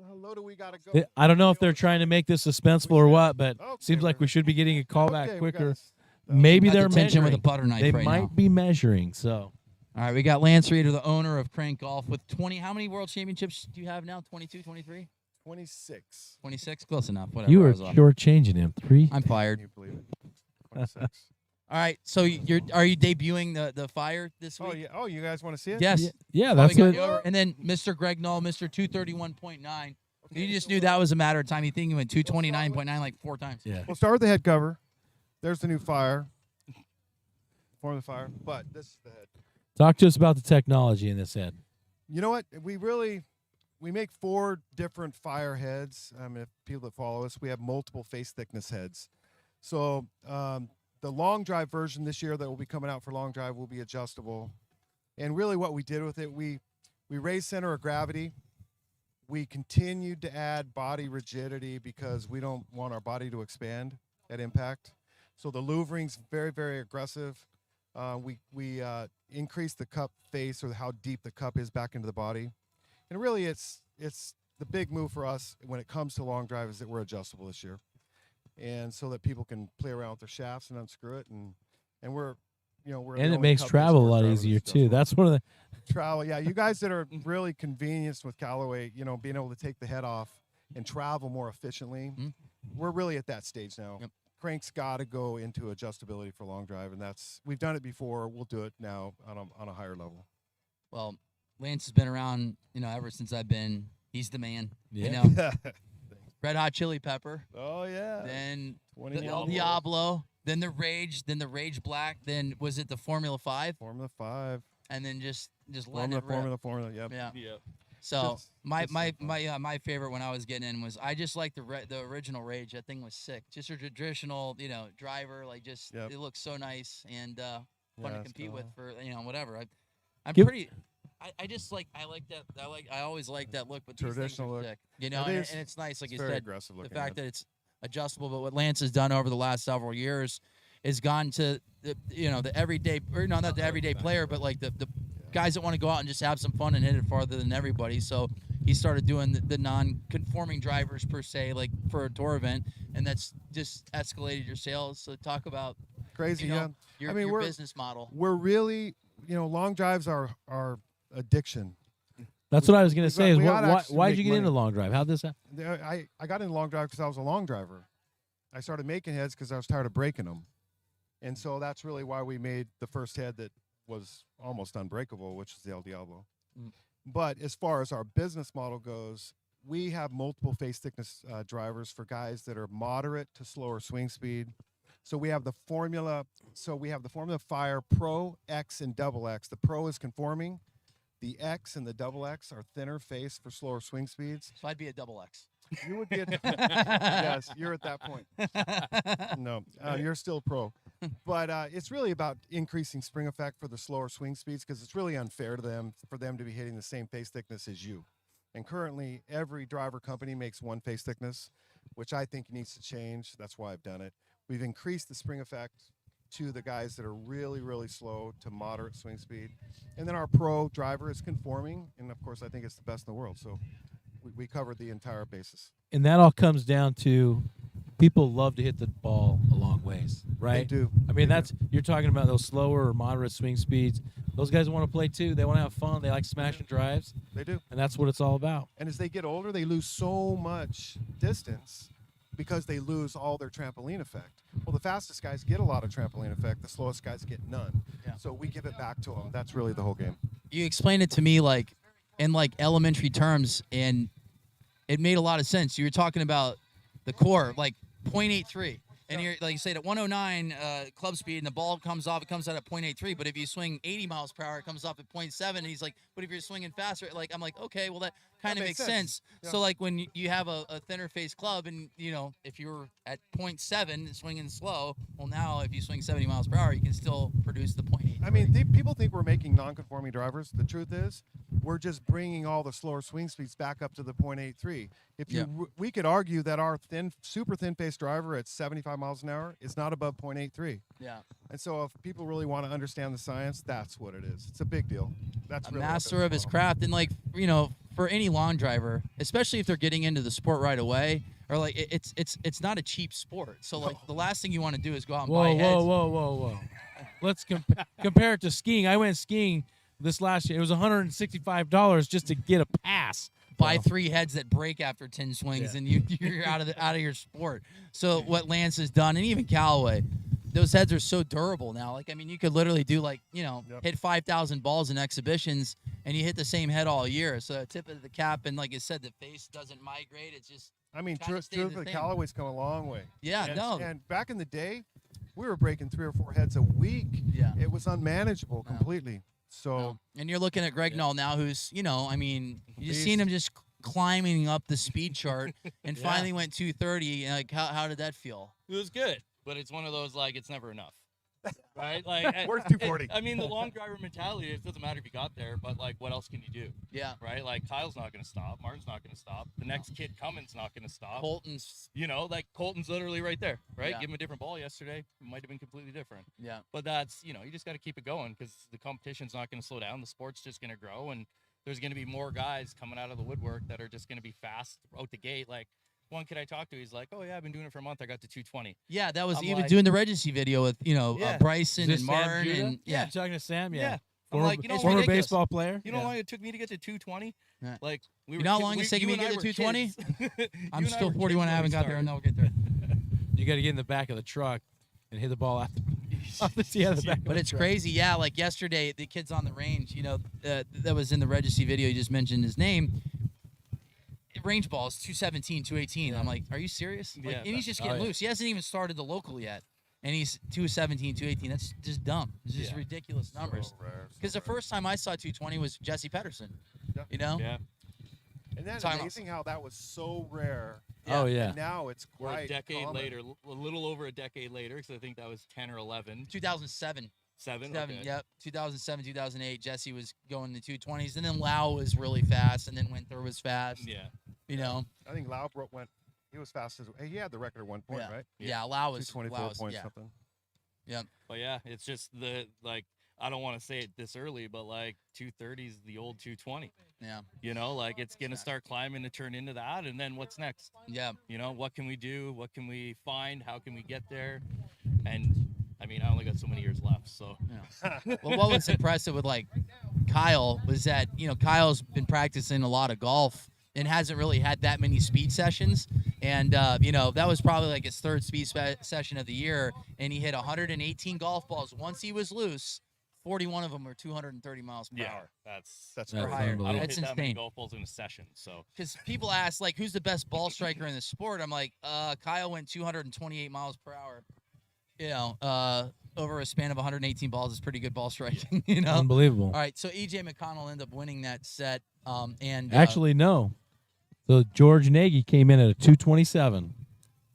D: How low do we gotta go?
A: I don't know if they're trying to make this suspenseful or what, but
D: Okay,
A: seems like we should be getting a call back
D: Okay, we
A: quicker.
D: gotta
A: Maybe
B: Got
A: they're
B: detention
A: measuring.
B: with a butter knife
A: They
B: right
A: might
B: now.
A: be measuring. So
B: All right, we got Lance Reeder, the owner of Crank Golf, with 20. How many world championships do you have now? 22, 23?
D: 26.
B: 26? Close enough. Whatever.
A: you
B: I
A: are
B: was off.
A: shortchanging him. 3.
B: I'm
D: Can
B: fired.
D: you believe it? 26.
B: All right, so are you debuting the Fire this week?
D: Oh yeah. Oh, you guys want to see it?
B: Yes.
A: Yeah,
B: Oh,
A: that's
B: we got
A: what.
B: you over. And then Mr. Gregnall, Mr. 231.9. You just knew that was a matter of time. You think you went 229.9 like 4 times.
A: Yeah.
D: We'll start with the head cover. There's the new Fire. Form of the Fire. But this is the head.
A: Talk to us about the technology in this head.
D: You know what? We make 4 different Fire heads. I mean, if people that follow us, we have multiple face thickness heads. So the long drive version this year that will be coming out for long drive will be adjustable. And really what we did with it, we raised center of gravity. We continued to add body rigidity because we don't want our body to expand at impact. So the louvering's very, very aggressive. We increased the cup face, or how deep the cup is back into the body. And really it's the big move for us when it comes to long drive is that we're adjustable this year. And so that people can play around with their shafts and unscrew it, and we're the
A: And it
D: only
A: makes
D: company
A: travel a
D: sports
A: lot
D: driver
A: easier
D: that's
A: too.
D: adjustable.
A: That's one of the.
D: Travel, yeah. You guys that are really convenienced with Callaway, being able to take the head off and travel more efficiently, we're really at that stage now.
B: Yep.
D: Crank's got to go into adjustability for long drive, and we've done it before. We'll do it now on a higher level.
B: Well, Lance has been around, ever since I've been. He's the man.
A: Yeah.
B: Red Hot Chili Pepper.
D: Oh yeah.
B: Then
D: 20
B: the
D: Diablo.
B: Diablo. Then the Rage Black. Then was it the Formula 5?
D: Formula 5.
B: And then just letting it rip.
D: Formula. Yep.
B: Yeah.
C: Yeah.
B: So
D: Just-
B: my
D: just
B: my
D: so fun.
B: my favorite when I was getting in was I just liked the original Rage. That thing was sick. Just a traditional driver, like just
D: Yep.
B: it looks so nice and fun to
D: Yes,
B: compete with for whatever. I'm
A: Give-
B: pretty. I just like I like that. I always like that look. But these things
D: Traditional
B: are
D: look.
B: sick.
D: It
B: and
D: is.
B: it's nice, like
D: It's
B: you
D: very
B: said.
D: aggressive
B: The
D: looking.
B: fact that it's adjustable, but what Lance has done over the last several years is gone to the everyday, or no, not the everyday player, but like the guys that want to go out and just have some fun and hit it farther than everybody. So he started doing the non-conforming drivers per se, like for a tour event, and that's just escalated your sales. So talk about
D: crazy, yeah.
B: your,
D: I mean,
B: your
D: we're-
B: business model.
D: We're really, long drives are addiction.
A: That's what I was going to
D: we
A: say. Is
D: we gotta actually
A: why'd
D: make
A: you get
D: money.
A: into long drive? How'd this happen?
D: I got into long drive because I was a long driver. I started making heads because I was tired of breaking them. And so that's really why we made the first head that was almost unbreakable, which is the El Diablo.
B: Mm.
D: But as far as our business model goes, we have multiple face thickness drivers for guys that are moderate to slower swing speed, So we have the Formula. So we have the Formula Fire Pro, X, and Double X. The Pro is conforming. The X and the Double X are thinner face for slower swing speeds.
B: So I'd be a double X.
D: You would be yes, you're at that point. No, you're still pro. But it's really about increasing spring effect for the slower swing speeds because it's really unfair to them for them to be hitting the same face thickness as you. And currently, every driver company makes one face thickness, which I think needs to change. That's why I've done it. We've increased the spring effect to the guys that are really, really slow to moderate swing speed. And then our pro driver is conforming. And of course, I think it's the best in the world. So we covered the entire basis.
A: And that all comes down to people love to hit the ball a long ways, right?
D: They do.
A: I mean, you're talking about those slower or moderate swing speeds. Those guys want to play too. They want to have fun. They like smashing drives.
D: They do.
A: And that's what it's all about.
D: And as they get older, they lose so much distance because they lose all their trampoline effect. Well, the fastest guys get a lot of trampoline effect. The slowest guys get none.
B: Yeah.
D: So we give it back to them. That's really the whole game.
B: You explained it to me like in like elementary terms, and it made a lot of sense. You were talking about the core, like 0.83. And you're like you said at 109 club speed, and the ball comes off. It comes out at 0.83. But if you swing 80 miles per hour, it comes off at 0.7. And he's like, but if you're swinging faster, like I'm like, okay, well that kind of makes sense.
D: Yeah.
B: So like when you have a thinner face club, and you know if you're at 0.7 swinging slow, well now if you swing 70 miles per hour, you can still produce the 0.8.
D: I mean, people think we're making non-conforming drivers. The truth is, we're just bringing all the slower swing speeds back up to the 0.83. If you, we could argue that our super thin face driver at 75 miles an hour is not above 0.83.
B: Yeah.
D: And so, if people really want to understand the science, that's what it is. It's a big deal. That's
B: a
D: really
B: master of his craft, and like you know, for any lawn driver, especially if they're getting into the sport right away, or like it's not a cheap sport. So like the last thing you want to do is go out and buy heads.
A: Whoa. Let's compare it to skiing. I went skiing this last year. It was $165 just to get a pass.
B: Buy 3 heads that break after 10 swings, and you're out of your sport. So what Lance has done, and even Callaway, those heads are so durable now. Like I mean, you could literally do like hit 5,000 balls in exhibitions, and you hit the same head all year. So tip of the cap, and like I said, the face doesn't migrate. It's just
D: I mean, truthfully, Callaway's come a long way.
B: Yeah,
D: and back in the day, we were breaking 3 or 4 heads a week.
B: Yeah,
D: it was unmanageable completely. So,
B: and you're looking at Greg Null now, who's I mean, you just seen him just climbing up the speed chart, and finally went 230. Like, how did that feel?
E: It was good, but it's one of those like it's never enough, right? Like,
D: where's 240?
E: I mean, the long driver mentality. It doesn't matter if you got there, but like, what else can you do?
B: Yeah,
E: right. Like Kyle's not going to stop. Martin's not going to stop. The next kid coming's not going to stop.
B: Colton's,
E: Colton's literally right there, right?
B: Yeah.
E: Give him a different ball yesterday. It might have been completely different.
B: Yeah,
E: but that's you just got to keep it going because the competition's not going to slow down. The sport's just going to grow, and there's going to be more guys coming out of the woodwork that are just going to be fast out the gate. Like one kid I talked to, he's like, "Oh yeah, I've been doing it for a month. I got to 220."
B: Yeah, that was
E: I'm
B: even
E: like,
B: doing the Registry video with Bryson and Martin, and
A: yeah, talking to Sam,
E: yeah.
A: Former,
E: like,
A: former baseball player.
E: You know how long it took me to get to 220?
B: Yeah.
E: Like we
B: you
E: were.
B: know how long it's taken me to get to 220? I'm still 41. I haven't got there, and I'll get there.
A: You got to get in the back of the truck and hit the ball off the back.
B: But it's crazy, yeah. Like yesterday, the kids on the range, that was in the Registry video. You just mentioned his name. Range balls 217, 218. I'm like, are you serious? Like, and he's just getting loose. He hasn't even started the local yet, and he's 217, 218. That's just dumb. It's just ridiculous numbers. Because the first time I saw 220 was Jesse Pedersen.
D: Yeah.
E: Yeah.
D: And that's amazing how that was so rare.
A: Oh yeah.
D: And now it's quite
E: We're a decade
D: common.
E: later, a little over a decade later, because I think that was 10 or 11.
B: 2007.
E: 7. Okay.
B: Yep. 2007, 2008. Jesse was going the 220s, and then Lau was really fast, and then Winther was fast.
E: Yeah.
D: I think Lau went. He was fast as. He had the record at one point, right?
B: Yeah, Lau was
D: 224 points something.
B: Yeah.
E: But yeah, it's just I don't want to say it this early, but like 230 is the old 220.
B: Yeah.
E: Like it's gonna start climbing to turn into that, and then what's next?
B: Yeah.
E: What can we do? What can we find? How can we get there? And I mean, I only got so many years left, so.
B: Yeah. Well, what was impressive with like Kyle was that Kyle's been practicing a lot of golf and hasn't really had that many speed sessions, and that was probably like his 3rd speed session of the year, and he hit 118 golf balls once he was loose. 41 of them are 230 miles per hour.
E: That's
B: higher.
E: I don't
B: That's
E: hit that many
B: insane.
E: golf balls in a session, so.
B: Because people ask like, who's the best ball striker in the sport? I'm like, Kyle went 228 miles per hour over a span of 118 balls is pretty good ball striking. You know.
A: Unbelievable.
B: All right, so EJ McConnell ended up winning that set. And
A: Actually, no. So George Nagy came in at a 227,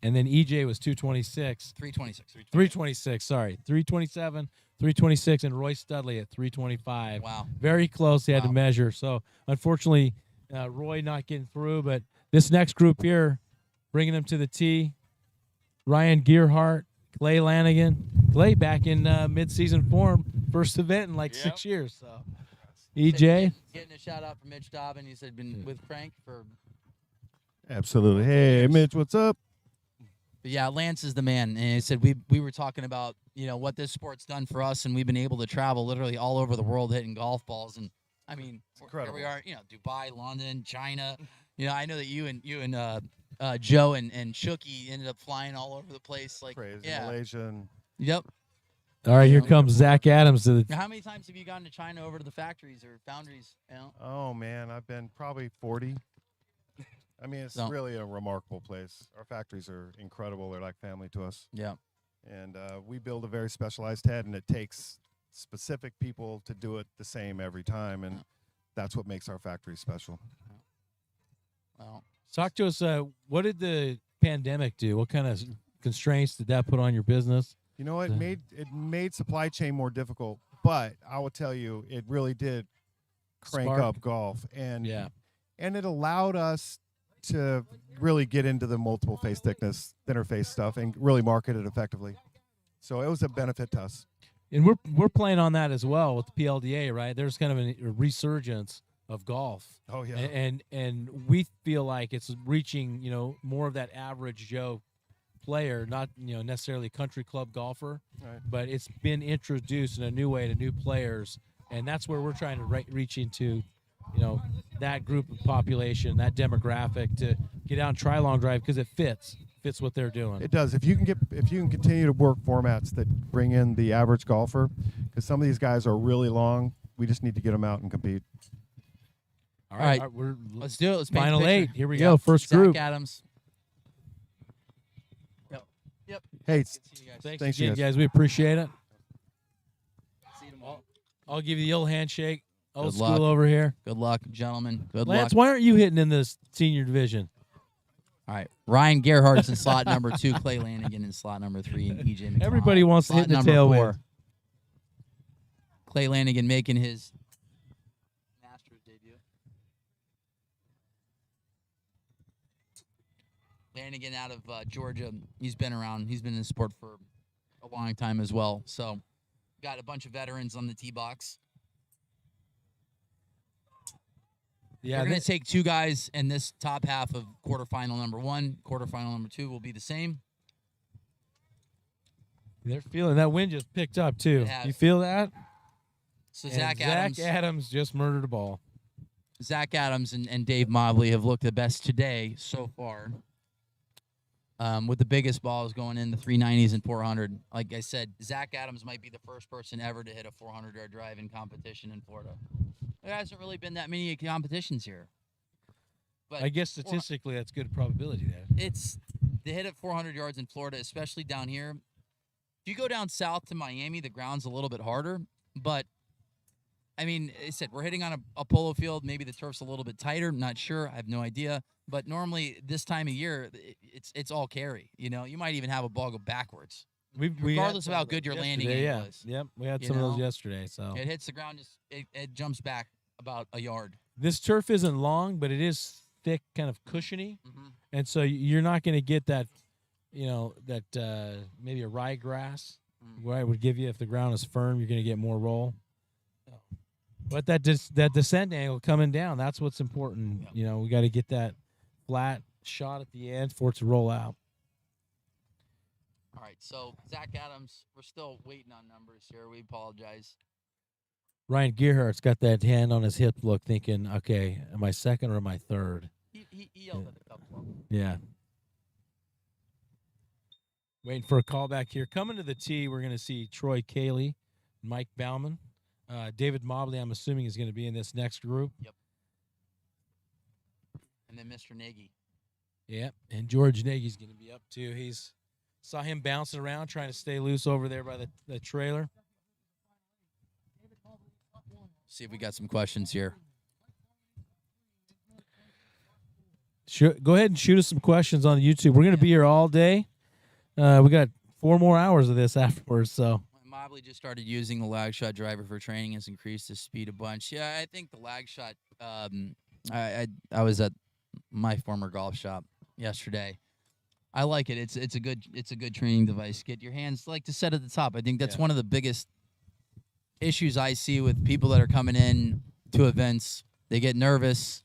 A: and then EJ was 226.
B: 326.
A: 326, sorry. 327, 326, and Roy Studley at 325.
B: Wow.
A: Very close. They had to
B: Wow.
A: measure. So, unfortunately, Roy not getting through. But this next group here, bringing them to the tee, Ryan Gearhart, Clay Lanigan. Clay back in mid-season form. First event in like 6 years. So, EJ.
B: Getting a shout out from Mitch Dobbin. He said been with Frank for.
D: Absolutely. Hey, Mitch, what's up?
B: But yeah, Lance is the man. And he said we were talking about what this sport's done for us, and we've been able to travel literally all over the world hitting golf balls. And I mean, here
D: incredible.
B: we are, Dubai, London, China. I know that you and Joe and Shooky ended up flying all over the place. Like,
D: Crazy.
B: yeah,
D: Malaysia. And
B: yep.
A: All right, here comes Zach Adams to the.
B: Now, how many times have you gone to China over to the factories or foundries?
D: oh, man, I've been probably 40. I mean, it's
B: So-
D: really a remarkable place. Our factories are incredible. They're like family to us.
B: Yeah.
D: And we build a very specialized head, and it takes specific people to do it the same every time. And that's what makes our factory special.
B: Well,
A: Talk to us. What did the pandemic do? What kind of constraints did that put on your business?
D: You know, it made supply chain more difficult, but I will tell you, it really did crank
A: Spark.
D: up golf, and
A: Yeah.
D: and it allowed us to really get into the multiple face thickness, thinner face stuff, and really market it effectively. So it was a benefit to us.
A: And we're playing on that as well with the PLDA, right? There's kind of a resurgence of golf.
D: Oh yeah,
A: And we feel like it's reaching, more of that average Joe player, not, necessarily country club golfer,
D: Right.
A: but it's been introduced in a new way to new players. And that's where we're trying to reach into, that group of population, that demographic, to get out and try long drive because it fits what they're doing.
D: it does. If you can continue to work formats that bring in the average golfer, because some of these guys are really long, we just need to get them out and compete.
A: All
B: right.
A: we're
B: let's do it. Let's paint the
A: final
B: picture.
A: 8. Here we
B: Yeah.
A: go. First
B: Zach
A: group.
B: Adams.
D: Hey,
B: Good seeing you guys.
A: Thanks
D: Thanks, you
A: again,
D: guys.
A: guys. We appreciate it.
B: See you tomorrow.
A: I'll give you the old handshake. Old
B: Good
A: school
B: luck.
A: over here.
B: Good luck, gentlemen. Good
A: Lance,
B: luck.
A: why aren't you hitting in this senior division?
B: All right. Ryan Gerhardt's in slot number 2, Clay Lanigan in slot number 3, and EJ McConnell.
A: Everybody wants to
B: slot
A: hit in the
B: number
A: tailwind.
B: 4. Clay Lanigan making his Masters debut. Lanigan out of Georgia. He's been around. He's been in the sport for a long time as well. So, got a bunch of veterans on the tee box.
A: Yeah,
B: They're going to take 2 guys in this top half of quarterfinal number 1. Quarterfinal number 2 will be the same.
A: they're feeling that wind just picked up too.
B: It has.
A: You feel that?
B: So
A: And
B: Zach Adams
A: just murdered a ball.
B: Zach Adams and Dave Mobley have looked the best today so far. With the biggest balls going in the 390s and 400. Like I said, Zach Adams might be the first person ever to hit a 400-yard drive in competition in Florida. There hasn't really been that many competitions here. But
A: I guess statistically that's good probability there.
B: it's to hit at 400 yards in Florida, especially down here. If you go down south to Miami, the ground's a little bit harder. But, I mean, I said we're hitting on a polo field. Maybe the turf's a little bit tighter. I'm not sure. I have no idea. But normally this time of year, it's all carry. You might even have a ball go backwards.
A: We had
B: Regardless
A: some
B: of how
A: of
B: good
A: those
B: your landing
A: yesterday,
B: angle
A: yeah.
B: is.
A: Yep, we had
B: You
A: some of those
B: know?
A: yesterday. So
B: It hits the ground, it jumps back about a yard.
A: this turf isn't long, but it is thick, kind of cushiony,
B: Mm-hmm.
A: and so you're not going to get that, maybe a ryegrass. Where I would give you if the ground is firm, you're going to get more roll. But that descent angle coming down, that's what's important.
B: Yep.
A: We got to get that flat shot at the end for it to roll out.
B: All right, so Zach Adams, we're still waiting on numbers here. We apologize.
A: Ryan Gearhart's got that hand on his hip look, thinking, okay, am I second or am I third?
B: He yelled at a couple of them.
A: Yeah. Waiting for a call back here. Coming to the tee, we're going to see Troy Cayley, Mike Bauman. David Mobley, I'm assuming, is going to be in this next group.
B: And then Mr. Nagy.
A: Yep. And George Nagy's going to be up too. He's Saw him bouncing around, trying to stay loose over there by the trailer.
B: See if we got some questions here.
A: Go ahead and shoot us some questions on YouTube. We're going to be here all day. We got 4 more hours of this afterwards. So
B: Mobley just started using the lag shot driver for training. Has increased his speed a bunch. Yeah, I think the lag shot. I was at my former golf shop yesterday. I like it. It's a good training device. Get your hands like to set at the top. I think that's one of the biggest issues I see with people that are coming in to events. They get nervous,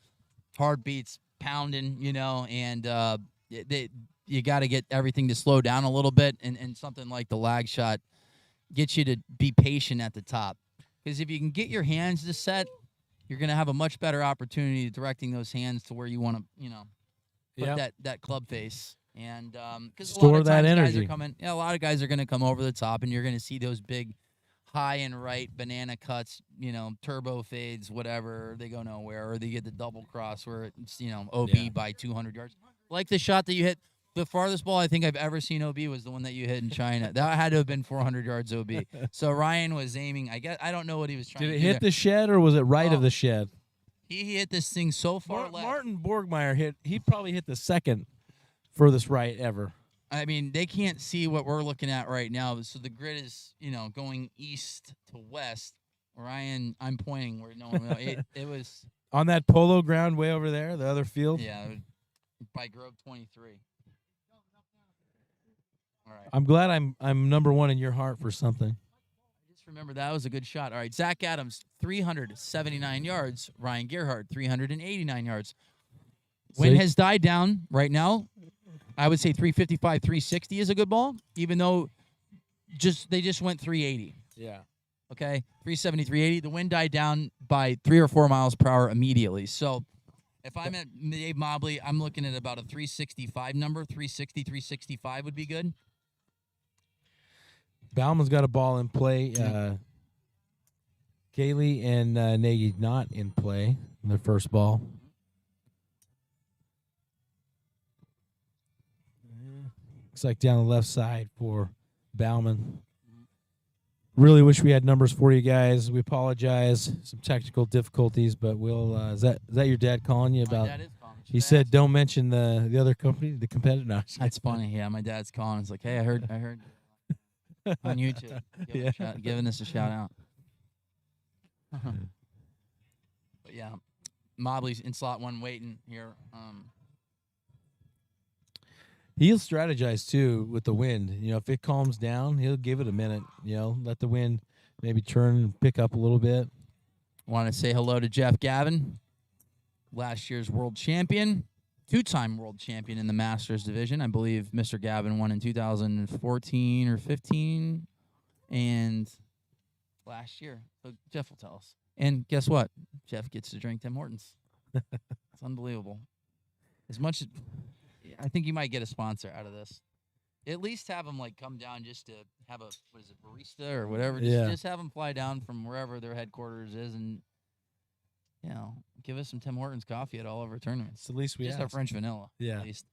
B: heartbeats pounding, and you got to get everything to slow down a little bit, and something like the lag shot gets you to be patient at the top. Because if you can get your hands to set, you're going to have a much better opportunity of directing those hands to where you want to, put that club face. And because a lot of times guys are coming, a lot of guys are going to come over the top, and you're going to see those big high and right banana cuts, turbo fades, whatever. They go nowhere, or they get the double cross where it's, OB by 200 yards. Like the shot that you hit. The farthest ball I think I've ever seen OB was the one that you hit in China. That had to have been 400 yards OB. So Ryan was aiming. I don't know what he was trying to do.
A: Did it hit the shed, or was it right of the shed?
B: He hit this thing so far left.
A: Martin Borgmeyer he probably hit the second furthest right ever.
B: I mean, they can't see what we're looking at right now. So the grid is, going east to west. Ryan, I'm pointing where no one will. It was
A: on that polo ground way over there, the other field.
B: Yeah, by Grove 23. All right.
A: I'm glad I'm number one in your heart for something.
B: Just remember that was a good shot. All right, Zach Adams, 379 yards. Ryan Gerhardt, 389 yards. Wind has died down right now. I would say 355, 360 is a good ball, even though they just went 380.
A: Yeah.
B: Okay, 370, 380. The wind died down by 3 or 4 miles per hour immediately. So if I'm at Dave Mobley, I'm looking at about a 365 number. 360, 365 would be good.
A: Bauman's got a ball in play. Kaylee and Nagy not in play in their first ball. Looks like down the left side for Bauman. Really wish we had numbers for you guys. We apologize. Some technical difficulties, but we'll. Is that your dad calling you about?
B: My dad is calling.
A: He said, "Don't mention the other company, the competitor." No,
B: that's funny. Yeah, my dad's calling. It's like, hey, I heard on YouTube, giving us a shout out. But yeah, Mobley's in slot 1 waiting here.
A: He'll strategize too with the wind. If it calms down, he'll give it a minute. Let the wind maybe turn and pick up a little bit.
B: Want to say hello to Jeff Gavin, last year's world champion, 2-time world champion in the Masters division. I believe Mr. Gavin won in 2014 or 15, and last year. So Jeff will tell us. And guess what? Jeff gets to drink Tim Hortons. It's unbelievable. As much as I think you might get a sponsor out of this. At least have them come down just to have a barista or whatever. Just have them fly down from wherever their headquarters is, and give us some Tim Hortons coffee at all of our tournaments.
A: It's the least we
B: just
A: ask.
B: our French vanilla.
A: Yeah.
B: At least.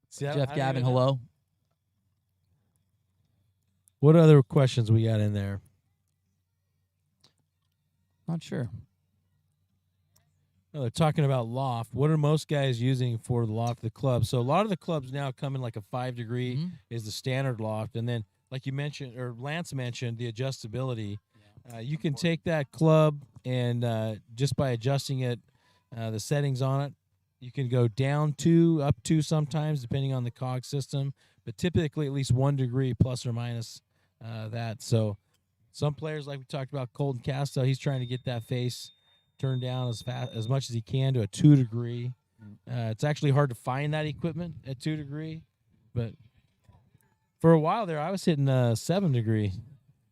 A: See,
B: Jeff Gavin, hello.
A: What other questions we got in there?
B: Not sure.
A: No, they're talking about loft. What are most guys using for the loft of the club? So a lot of the clubs now come in like a 5 degree is the standard loft. And then, like you mentioned, or Lance mentioned, the adjustability. You can take that club and just by adjusting it, the settings on it, you can go down 2, up 2 sometimes, depending on the cog system. But typically at least 1 degree plus or minus that. So some players, like we talked about, Colton Casto, he's trying to get that face turned down as much as he can to a 2 degree. It's actually hard to find that equipment at 2 degree, but for a while there, I was hitting a 7 degree.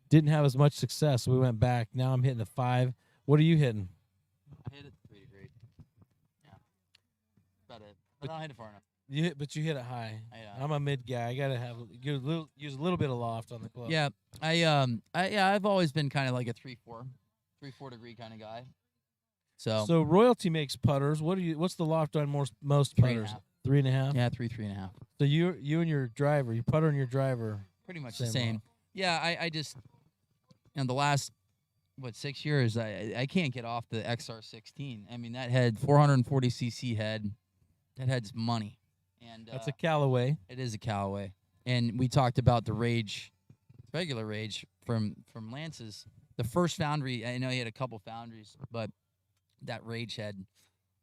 A: Didn't have as much success, so we went back. Now I'm hitting a 5. What are you hitting?
B: I hit it 3 degree. Yeah, about it. But I don't hit it far enough.
A: You hit it high. I'm a mid guy. I gotta use a little bit of loft on the club.
B: Yeah, I've always been kind of like a 3-4 degree kind of guy. So
A: Royalty makes putters. What's the loft on most putters? 3.5.
B: Yeah, 3.5.
A: So you and your driver, your putter and your driver,
B: Pretty much the
A: Same
B: same.
A: off.
B: Yeah, I just, the last, 6 years, I can't get off the XR16. I mean, that head, 440cc head, that head's money. And
A: that's a Callaway.
B: it is a Callaway. And we talked about the Rage, regular Rage from Lance's. The first foundry, I know he had a couple foundries, but that Rage head,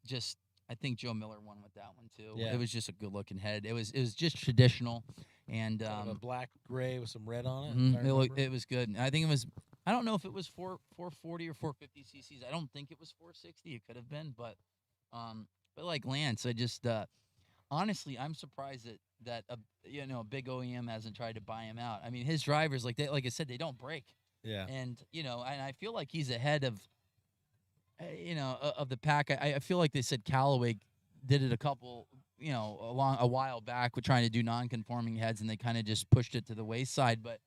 B: just, I think Joe Miller won with that one too.
A: Yeah.
B: It was just a good looking head. It was just traditional, and
A: Kind of a black gray with some red on it.
B: mhm,
A: if I remember.
B: it was good. I think it was. I don't know if it was 440 or 450 cc's. I don't think it was 460. It could have been, but like Lance, I just honestly, I'm surprised that a big OEM hasn't tried to buy him out. I mean, his drivers, like I said, they don't break.
A: Yeah.
B: And and I feel like he's ahead of of the pack. I feel like they said Callaway did it a while back with trying to do non-conforming heads, and they kind of just pushed it to the wayside. But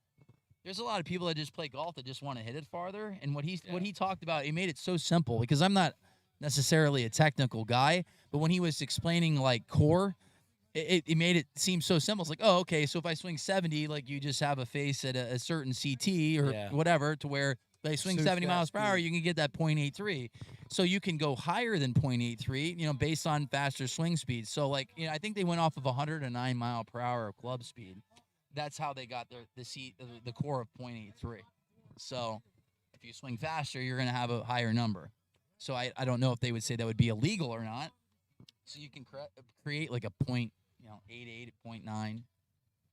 B: there's a lot of people that just play golf that just want to hit it farther. And what he talked about, he made it so simple, because I'm not necessarily a technical guy, but when he was explaining like core, it made it seem so simple. It's like, oh, okay, so if I swing 70, like you just have a face at a certain CT or whatever, to where if I swing
A: Suits
B: 70
A: that
B: miles per hour,
A: speed.
B: you can get that 0.83. So you can go higher than 0.83, based on faster swing speeds. So I think they went off of 109 mile per hour of club speed. That's how they got the core of 0.83. So if you swing faster, you're going to have a higher number. So I don't know if they would say that would be illegal or not. So you can create like a 0.88, 0.9.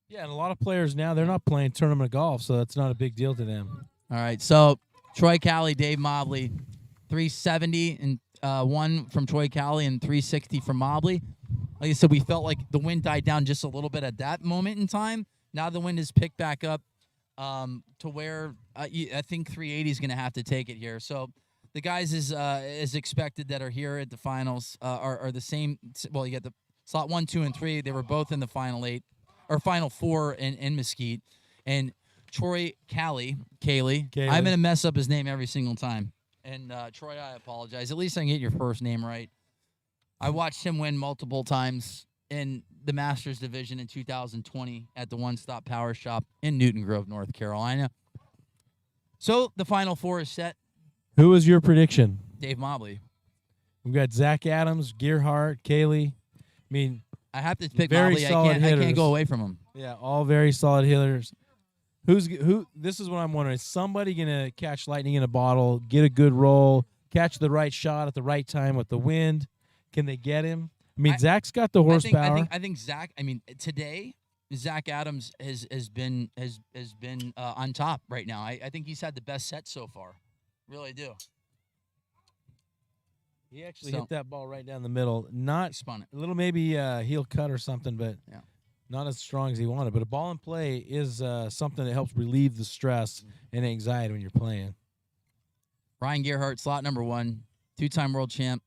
A: Yeah, and a lot of players now, they're not playing tournament golf, so that's not a big deal to them.
B: All right, so Troy Cali, Dave Mobley, 370 and one from Troy Cali and 360 from Mobley. Like I said, we felt like the wind died down just a little bit at that moment in time. Now the wind has picked back up to where I think 380 is going to have to take it here. So the guys as expected that are here at the finals are the same. Well, you got the slot 1, 2, and 3. They were both in the final 8 or final 4 in Mesquite. And Troy Cali, I'm going to mess up his name every single time. And Troy, I apologize. At least I can get your first name right. I watched him win multiple times in the Masters division in 2020 at the One Stop Power Shop in Newton Grove, North Carolina. So the final 4 is set.
A: Who was your prediction?
B: Dave Mobley.
A: We've got Zach Adams, Gearhart, Kaylee. I mean,
B: I have to pick
A: very
B: Mobley. I
A: solid
B: can't
A: hitters.
B: go away from him.
A: Yeah, all very solid hitters. Who? This is what I'm wondering. Is somebody gonna catch lightning in a bottle, get a good roll, catch the right shot at the right time with the wind? Can they get him? I mean, Zach's got the horsepower.
B: I think Zach. I mean, today Zach Adams has been on top right now. I think he's had the best set so far. Really do.
A: He actually hit that ball right down the middle. Not
B: spun it.
A: A little maybe heel cut or something, but not as strong as he wanted. But a ball in play is something that helps relieve the stress and anxiety when you're playing.
B: Ryan Gearhart, slot number 1, 2-time world champ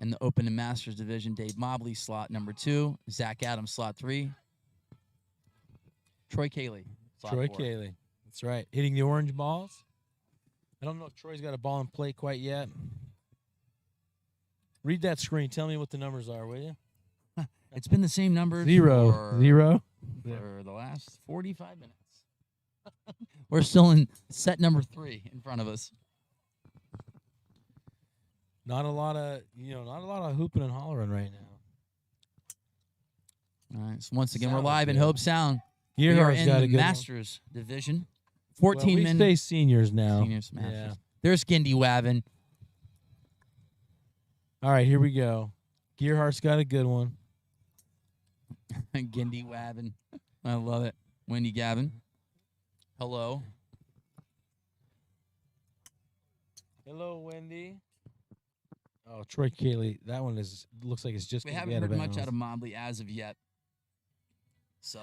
B: in the Open and Masters division. Dave Mobley, slot number 2. Zach Adams, slot 3. Troy Cali, slot 4.
A: Cali. That's right. Hitting the orange balls. I don't know if Troy's got a ball in play quite yet. Read that screen. Tell me what the numbers are, will you?
B: It's been the same number.
A: Zero.
B: For the last 45 minutes. We're still in set number 3 in front of us.
A: Not a lot of hooping and hollering right now.
B: All right. So once again, we're
A: Sound
B: live in
A: good.
B: Hope Sound. We are
A: Gearhart's
B: in
A: got
B: the
A: a good
B: Masters division.
A: one.
B: 14
A: we
B: minutes.
A: say seniors now.
B: Seniors Masters.
A: Yeah.
B: There's Gindy Wavin.
A: All right, here we go. Gearhart's got a good one.
B: Gindy Wavin. I love it. Wendy Gavin. Hello.
A: Hello, Wendy. Oh, Troy Cali. That one looks like it's just.
B: We
A: gonna
B: haven't
A: be
B: heard much
A: bounds.
B: out of Mobley as of yet. So.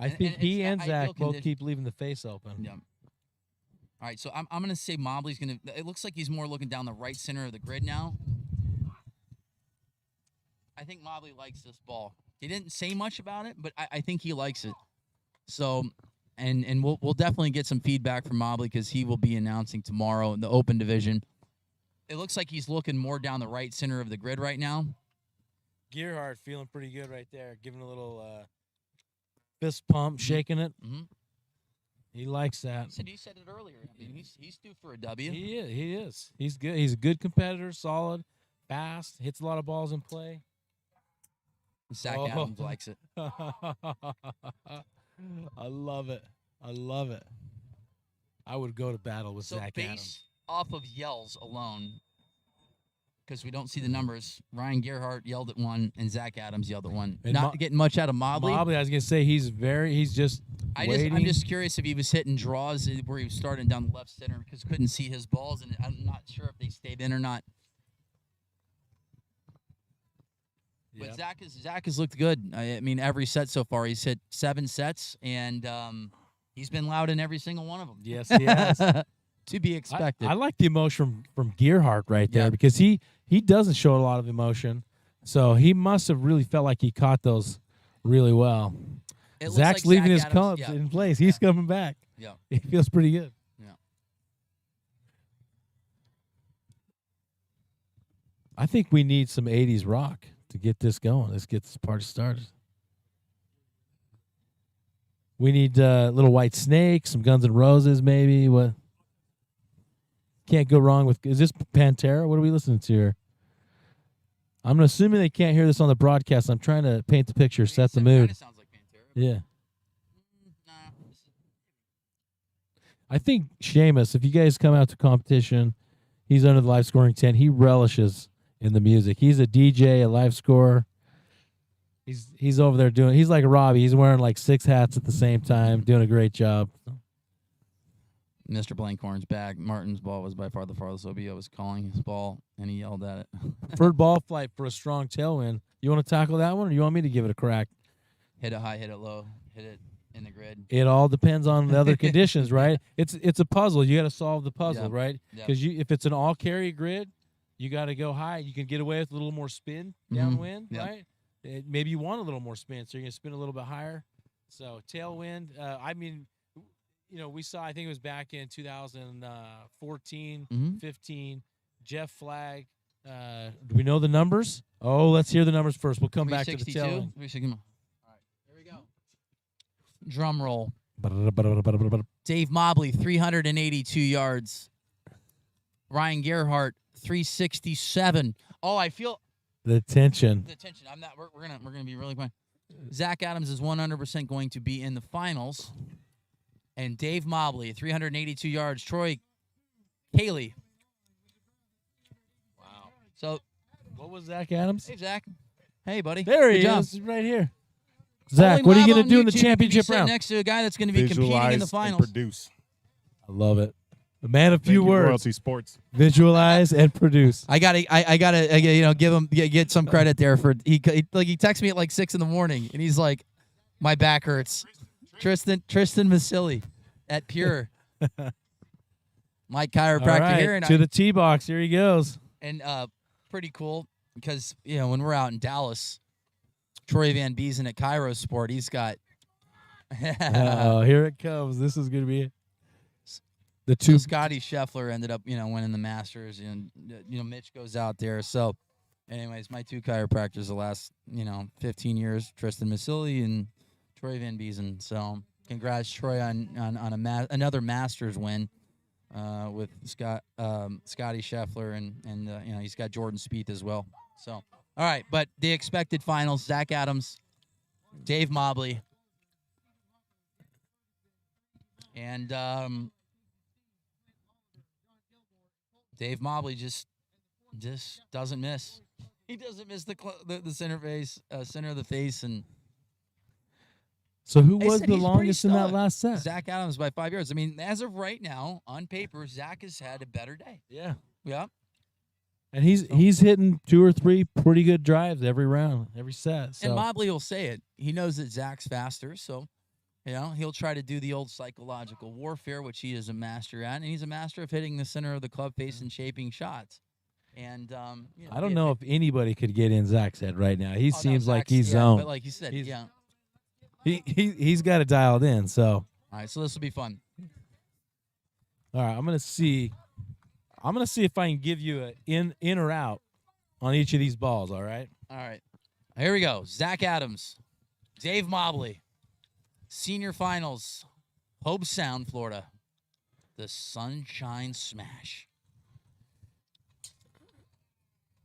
A: I think he and
B: ideal
A: Zach both
B: condition.
A: keep leaving the face open.
B: Yeah. All right, so I'm going to say Mobley's going to – it looks like he's more looking down the right center of the grid now. I think Mobley likes this ball. He didn't say much about it, but I think he likes it. So, and we'll definitely get some feedback from Mobley because he will be announcing tomorrow in the Open division. It looks like he's looking more down the right center of the grid right now.
A: Gearhart feeling pretty good right there, giving a little fist pump, shaking it.
B: Mhm.
A: He likes that.
B: You said it earlier. I mean, he's due for a W.
A: He is. He is. He's good. He's a good competitor, solid, fast, hits a lot of balls in play.
B: Zach
A: Oh.
B: Adams likes it.
A: I love it. I love it. I would go to battle with
B: So
A: Zach
B: based
A: Adams.
B: off of yells alone, because we don't see the numbers, Ryan Gerhardt yelled at one and Zach Adams yelled at one.
A: And
B: Not getting much out of Mobley.
A: Mobley, I was gonna say he's just waiting.
B: I'm just curious if he was hitting draws where he was starting down the left center because couldn't see his balls, and I'm not sure if they stayed in or not. But
A: Yep.
B: Zach has looked good. I mean, every set so far, he's hit 7 sets, and he's been loud in every single one of them.
A: Yes, he has.
B: To be expected.
A: I like the emotion from Gearhart right there
B: Yeah.
A: because he doesn't show a lot of emotion, so he must have really felt like he caught those really well.
B: It looks
A: Zach's
B: like
A: leaving
B: Zach
A: his
B: Adams-
A: clubs
B: yeah.
A: in place. He's coming back.
B: Yeah.
A: He feels pretty good.
B: Yeah.
A: I think we need some 80s rock to get this going. Let's get this party started. We need Little White Snake, some Guns N' Roses, maybe. What? Can't go wrong with. Is this Pantera? What are we listening to here? I'm assuming they can't hear this on the broadcast. I'm trying to paint the picture, set the mood.
B: Kinda sounds like Pantera.
A: Yeah.
B: Nah.
A: I think Seamus, if you guys come out to competition, he's under the live scoring 10. He relishes in the music. He's a DJ, a live scorer. He's over there doing. He's like Robbie. He's wearing like 6 hats at the same time, doing a great job.
B: Mr. Blankhorn's back. Martin's ball was by far the farthest. OBO was calling his ball, and he yelled at it.
A: Third ball flight for a strong tailwind. You want to tackle that one, or you want me to give it a crack?
B: Hit it high, hit it low, hit it in the grid.
A: It all depends on the other conditions, right? It's a puzzle. You got to solve the puzzle,
B: Yeah.
A: right?
B: Yeah.
A: Because if it's an all carry grid, you got to go high. You can get away with a little more spin downwind,
B: Yeah.
A: right? Maybe you want a little more spin, so you're gonna spin a little bit higher. So tailwind. I mean, we saw. I think it was back in 2014, 15. Jeff Flagg. Do we know the numbers? Oh, let's hear the numbers first. We'll come back to the
B: 362.
A: tailwind.
B: 360. All right, here we go. Drum roll.
A: Ba-da-da-ba-da-ba-da-ba-da.
B: Dave Mobley, 382 yards. Ryan Gerhardt, 367. Oh, I feel
A: The tension.
B: the tension. I'm not. We're gonna be really quick. Zach Adams is 100% going to be in the finals, and Dave Mobley, 382 yards. Troy Cayley. Wow. So,
A: What was Zach Adams?
B: hey Zach. Hey buddy.
A: There he
B: Good job.
A: is, right here. Zach,
B: Only
A: what are you
B: live
A: gonna
B: on
A: do in the
B: YouTube, you can be
A: championship
B: sitting
A: round?
B: next to a guy that's going to be competing in
F: Visualize
B: the
F: and
B: finals.
F: produce.
A: I love it. A man of
F: Thank
A: few
F: you,
A: words.
F: Royalty Sports.
A: Visualize and produce.
B: I gotta give him get some credit there for he texted me at like 6 a.m. and he's like, my back hurts. Tristan Vasili at Pure, my chiropractor
A: All right,
B: here, and
A: to the tee box. Here he goes.
B: pretty cool because when we're out in Dallas, Troy Van Beesen at Cairo Sport, he's got.
A: Oh, here it comes. This is gonna be the
B: So
A: two.
B: Scotty Scheffler ended up, winning the Masters, and Mitch goes out there. So, anyways, my 2 chiropractors the last, 15 years, Tristan Vasili and Troy Van Beesen. So, congrats, Troy, on another Masters win with Scotty Scheffler, and he's got Jordan Spieth as well. So, all right, but the expected finals: Zach Adams, Dave Mobley, and Dave Mobley just doesn't miss. He doesn't miss the center of the face, and
A: So who
B: They
A: was
B: said
A: the
B: he's pretty
A: longest in that
B: solid.
A: last set?
B: Zach Adams by 5 yards. I mean, as of right now, on paper, Zach has had a better day.
A: Yeah.
B: Yeah.
A: And he's hitting 2 or 3 pretty good drives every round, every set. So
B: And Mobley will say it. He knows that Zach's faster, so he'll try to do the old psychological warfare, which he is a master at, and he's a master of hitting the center of the club face and shaping shots. And
A: I don't know if anybody could get in Zach's head right now. He
B: Oh, no,
A: seems like
B: Zach's-
A: he's
B: yeah,
A: zoned.
B: But like you said,
A: He's-
B: yeah.
A: He's got it dialed in. So
B: All right, so this will be fun.
A: all right, I'm gonna see if I can give you a in or out on each of these balls. All right.
B: All right. Here we go. Zach Adams, Dave Mobley, senior finals, Hobe Sound, Florida. The Sunshine Smash.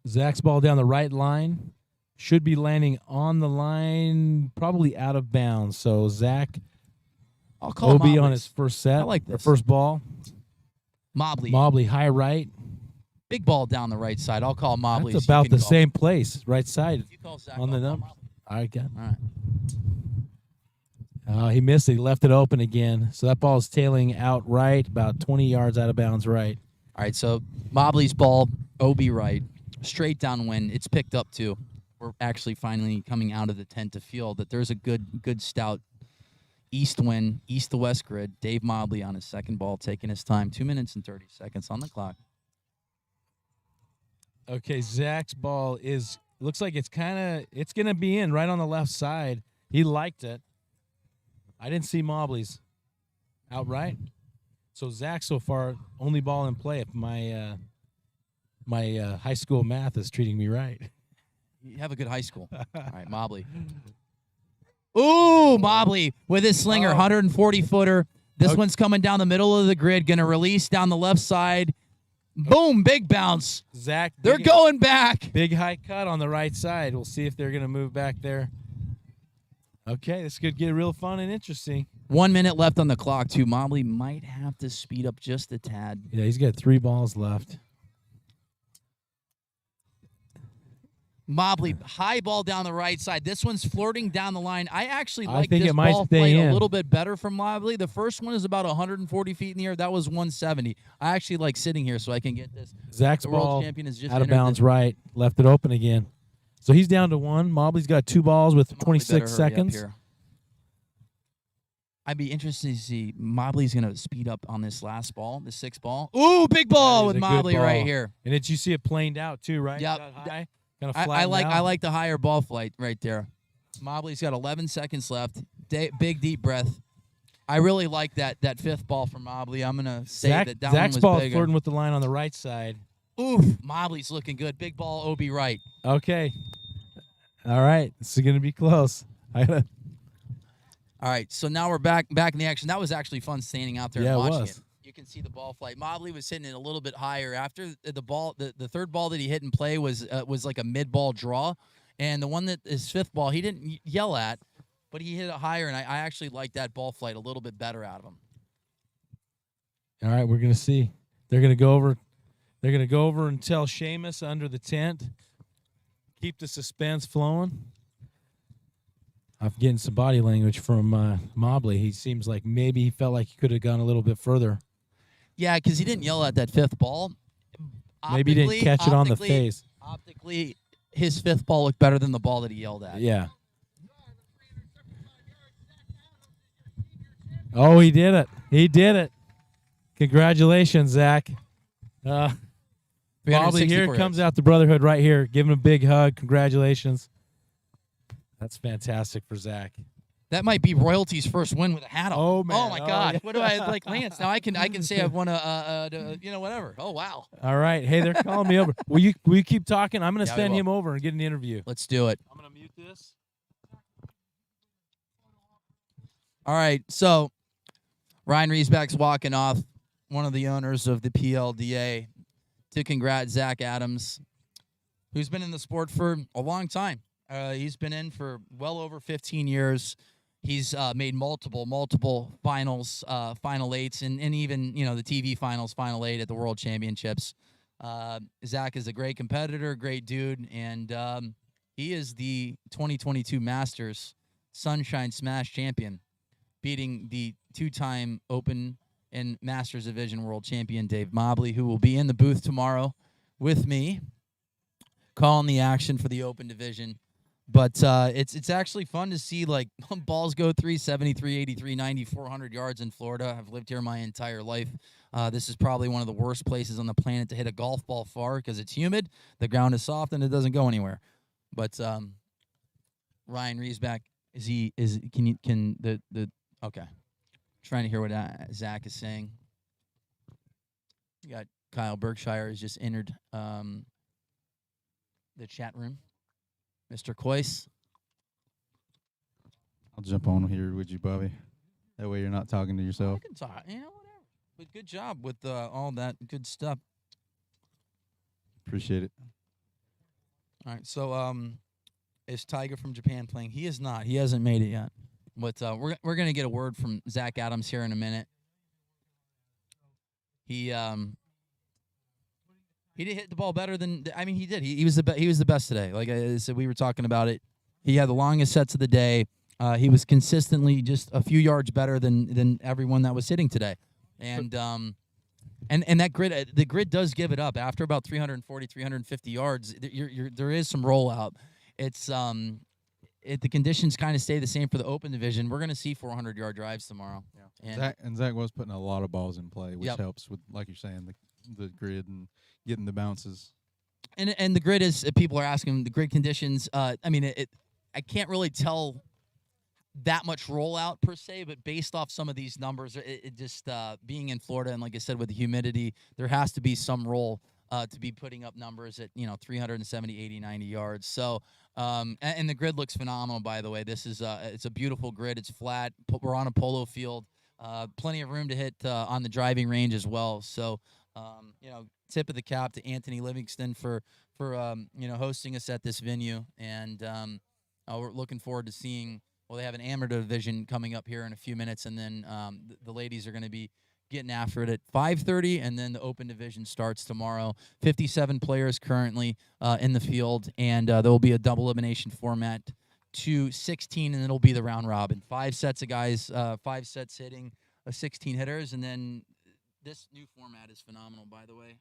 A: Zach's ball down the right line. Should be landing on the line, probably out of bounds. So Zach,
B: I'll call
A: OB
B: Mobley's.
A: on his first set.
B: I like
A: or
B: this.
A: first ball.
B: Mobley.
A: Mobley high right.
B: Big ball down the right side. I'll call Mobley.
A: That's
B: so you
A: about
B: can
A: the
B: call-
A: same place, right side
B: You call Zach,
A: on the
B: I'll call
A: number.
B: Mobley.
A: All right, good.
B: All right.
A: He missed it. He left it open again. So that ball is tailing out right, about 20 yards out of bounds right.
B: All right, so Mobley's ball, OB right, straight downwind. It's picked up too. We're actually finally coming out of the tent to feel that there's a good stout east wind, east to west grid. Dave Mobley on his second ball, taking his time. 2 minutes and 30 seconds on the clock.
A: Okay, Zach's ball looks like it's going to be in right on the left side. He liked it. I didn't see Mobley's outright. So Zach so far only ball in play if my high school math is treating me right.
B: You have a good high school. All right, Mobley. Ooh, Mobley with his slinger, 140-footer. This one's coming down the middle of the grid, going to release down the left side. Boom, big bounce.
A: Zach,
B: They're going back.
A: big high cut on the right side. We'll see if they're going to move back there. Okay, this could get real fun and interesting.
B: 1 minute left on the clock, too. Mobley might have to speed up just a tad.
A: Yeah, he's got 3 balls left.
B: Mobley, high ball down the right side. This one's flirting down the line. I actually like
A: think
B: this
A: it might
B: ball
A: stay
B: flight
A: in.
B: a little bit better from Mobley. The first one is about 140 feet in the air. That was 170. I actually like sitting here so I can get this.
A: Zach's
B: The world
A: ball
B: champion has just
A: out of
B: entered
A: bounds
B: the-
A: right. Left it open again. So he's down to 1. Mobley's got 2 balls with
B: Mobley
A: 26
B: better hurry up
A: seconds.
B: here. I'd be interested to see Mobley's going to speed up on this last ball, the 6th ball. Ooh, big ball
A: That is
B: with
A: a good
B: Mobley right
A: ball.
B: here.
A: And did you see it planed out too, right?
B: Yep.
A: Got high, kind of
B: I like the higher ball flight right there. Mobley's got 11 seconds left. Big deep breath. I really like that 5th ball from Mobley. I'm gonna say that one
A: Zach's
B: was
A: ball
B: bigger.
A: flirting with the line on the right side.
B: Oof, Mobley's looking good. Big ball, OB right.
A: Okay. All right. This is gonna be close.
B: All right, so now we're back in the action. That was actually fun standing out there
A: Yeah,
B: and
A: it
B: watching
A: was.
B: it. You can see the ball flight. Mobley was hitting it a little bit higher. After the ball, the third ball that he hit in play was like a mid-ball draw, and the one that his 5th ball he didn't yell at, but he hit it higher, and I actually like that ball flight a little bit better out of him.
A: All right, we're gonna see. They're gonna go over. They're gonna go over and tell Seamus under the tent. Keep the suspense flowing. I'm getting some body language from Mobley. He seems like maybe he felt like he could have gone a little bit further.
B: Yeah, because he didn't yell at that 5th ball.
A: Maybe he didn't catch it on the face.
B: Optically, his 5th ball looked better than the ball that he yelled at.
A: Yeah. Oh, he did it. He did it. Congratulations, Zach. Mobley, here
B: 364
A: comes
B: yards.
A: out the brotherhood right here. Give him a big hug. Congratulations. That's fantastic for Zach.
B: That might be royalty's first win with a hat on.
A: Oh, man.
B: Oh my
A: Oh,
B: God!
A: yeah.
B: What do I like, Lance? Now I can say I've won whatever. Oh wow!
A: All right. Hey, they're calling me over. Will you keep talking? I'm going to
B: Yeah, we
A: send
B: will.
A: him over and get an interview.
B: Let's do it.
A: I'm going to mute this.
B: All right. So Ryan Riesbeck's walking off. One of the owners of the PLDA to congrat Zach Adams, who's been in the sport for a long time. He's been in for well over 15 years. He's made multiple finals, final 8s, and even the TV finals, final 8 at the World Championships. Zach is a great competitor, great dude, and he is the 2022 Masters Sunshine Smash champion, beating the 2-time Open and Masters Division World Champion Dave Mobley, who will be in the booth tomorrow with me, calling the action for the Open Division. But it's actually fun to see, like, balls go 370, 383, 90, 400 yards in Florida. I've lived here my entire life. This is probably one of the worst places on the planet to hit a golf ball far because it's humid, the ground is soft, and it doesn't go anywhere. But Ryan Riesbeck, okay. Trying to hear what Zach is saying. You got Kyle Berkshire has just entered the chat room. Mr. Coyce.
F: I'll jump on here with you, Bobby. That way you're not talking to
B: I
F: yourself.
B: can talk, whatever. But good job with all that good stuff.
F: Appreciate it.
B: All right, so is Tiger from Japan playing? He is not. He hasn't made it yet. But we're gonna get a word from Zach Adams here in a minute. He did hit the ball better than he did. He was the best today. Like I said, we were talking about it. He had the longest sets of the day. He was consistently just a few yards better than everyone that was hitting today. And that grid, the grid does give it up after about 340, 350 yards. There is some rollout. It's the conditions kind of stay the same for the open division. We're going to see 400-yard drives tomorrow.
F: Yeah. Zach was putting a lot of balls in play, which
B: Yep.
F: helps with, like you're saying, the grid and getting the bounces.
B: And the grid is, people are asking, the grid conditions, I can't really tell that much rollout per se, but based off some of these numbers, it just being in Florida, and like I said, with the humidity, there has to be some roll to be putting up numbers at 370, 80, 90 yards. So and the grid looks phenomenal, by the way. This is it's a beautiful grid. It's flat. We're on a polo field. Plenty of room to hit on the driving range as well. So tip of the cap to Anthony Livingston for hosting us at this venue, and we're looking forward to seeing. Well, they have an amateur division coming up here in a few minutes, and then the ladies are going to be getting after it at 5:30, and then the open division starts tomorrow. 57 players currently in the field, and there will be a double elimination format to 16, and it'll be the round robin. 5 sets of guys, 5 sets hitting, 16 hitters, and then this new format is phenomenal, by the way.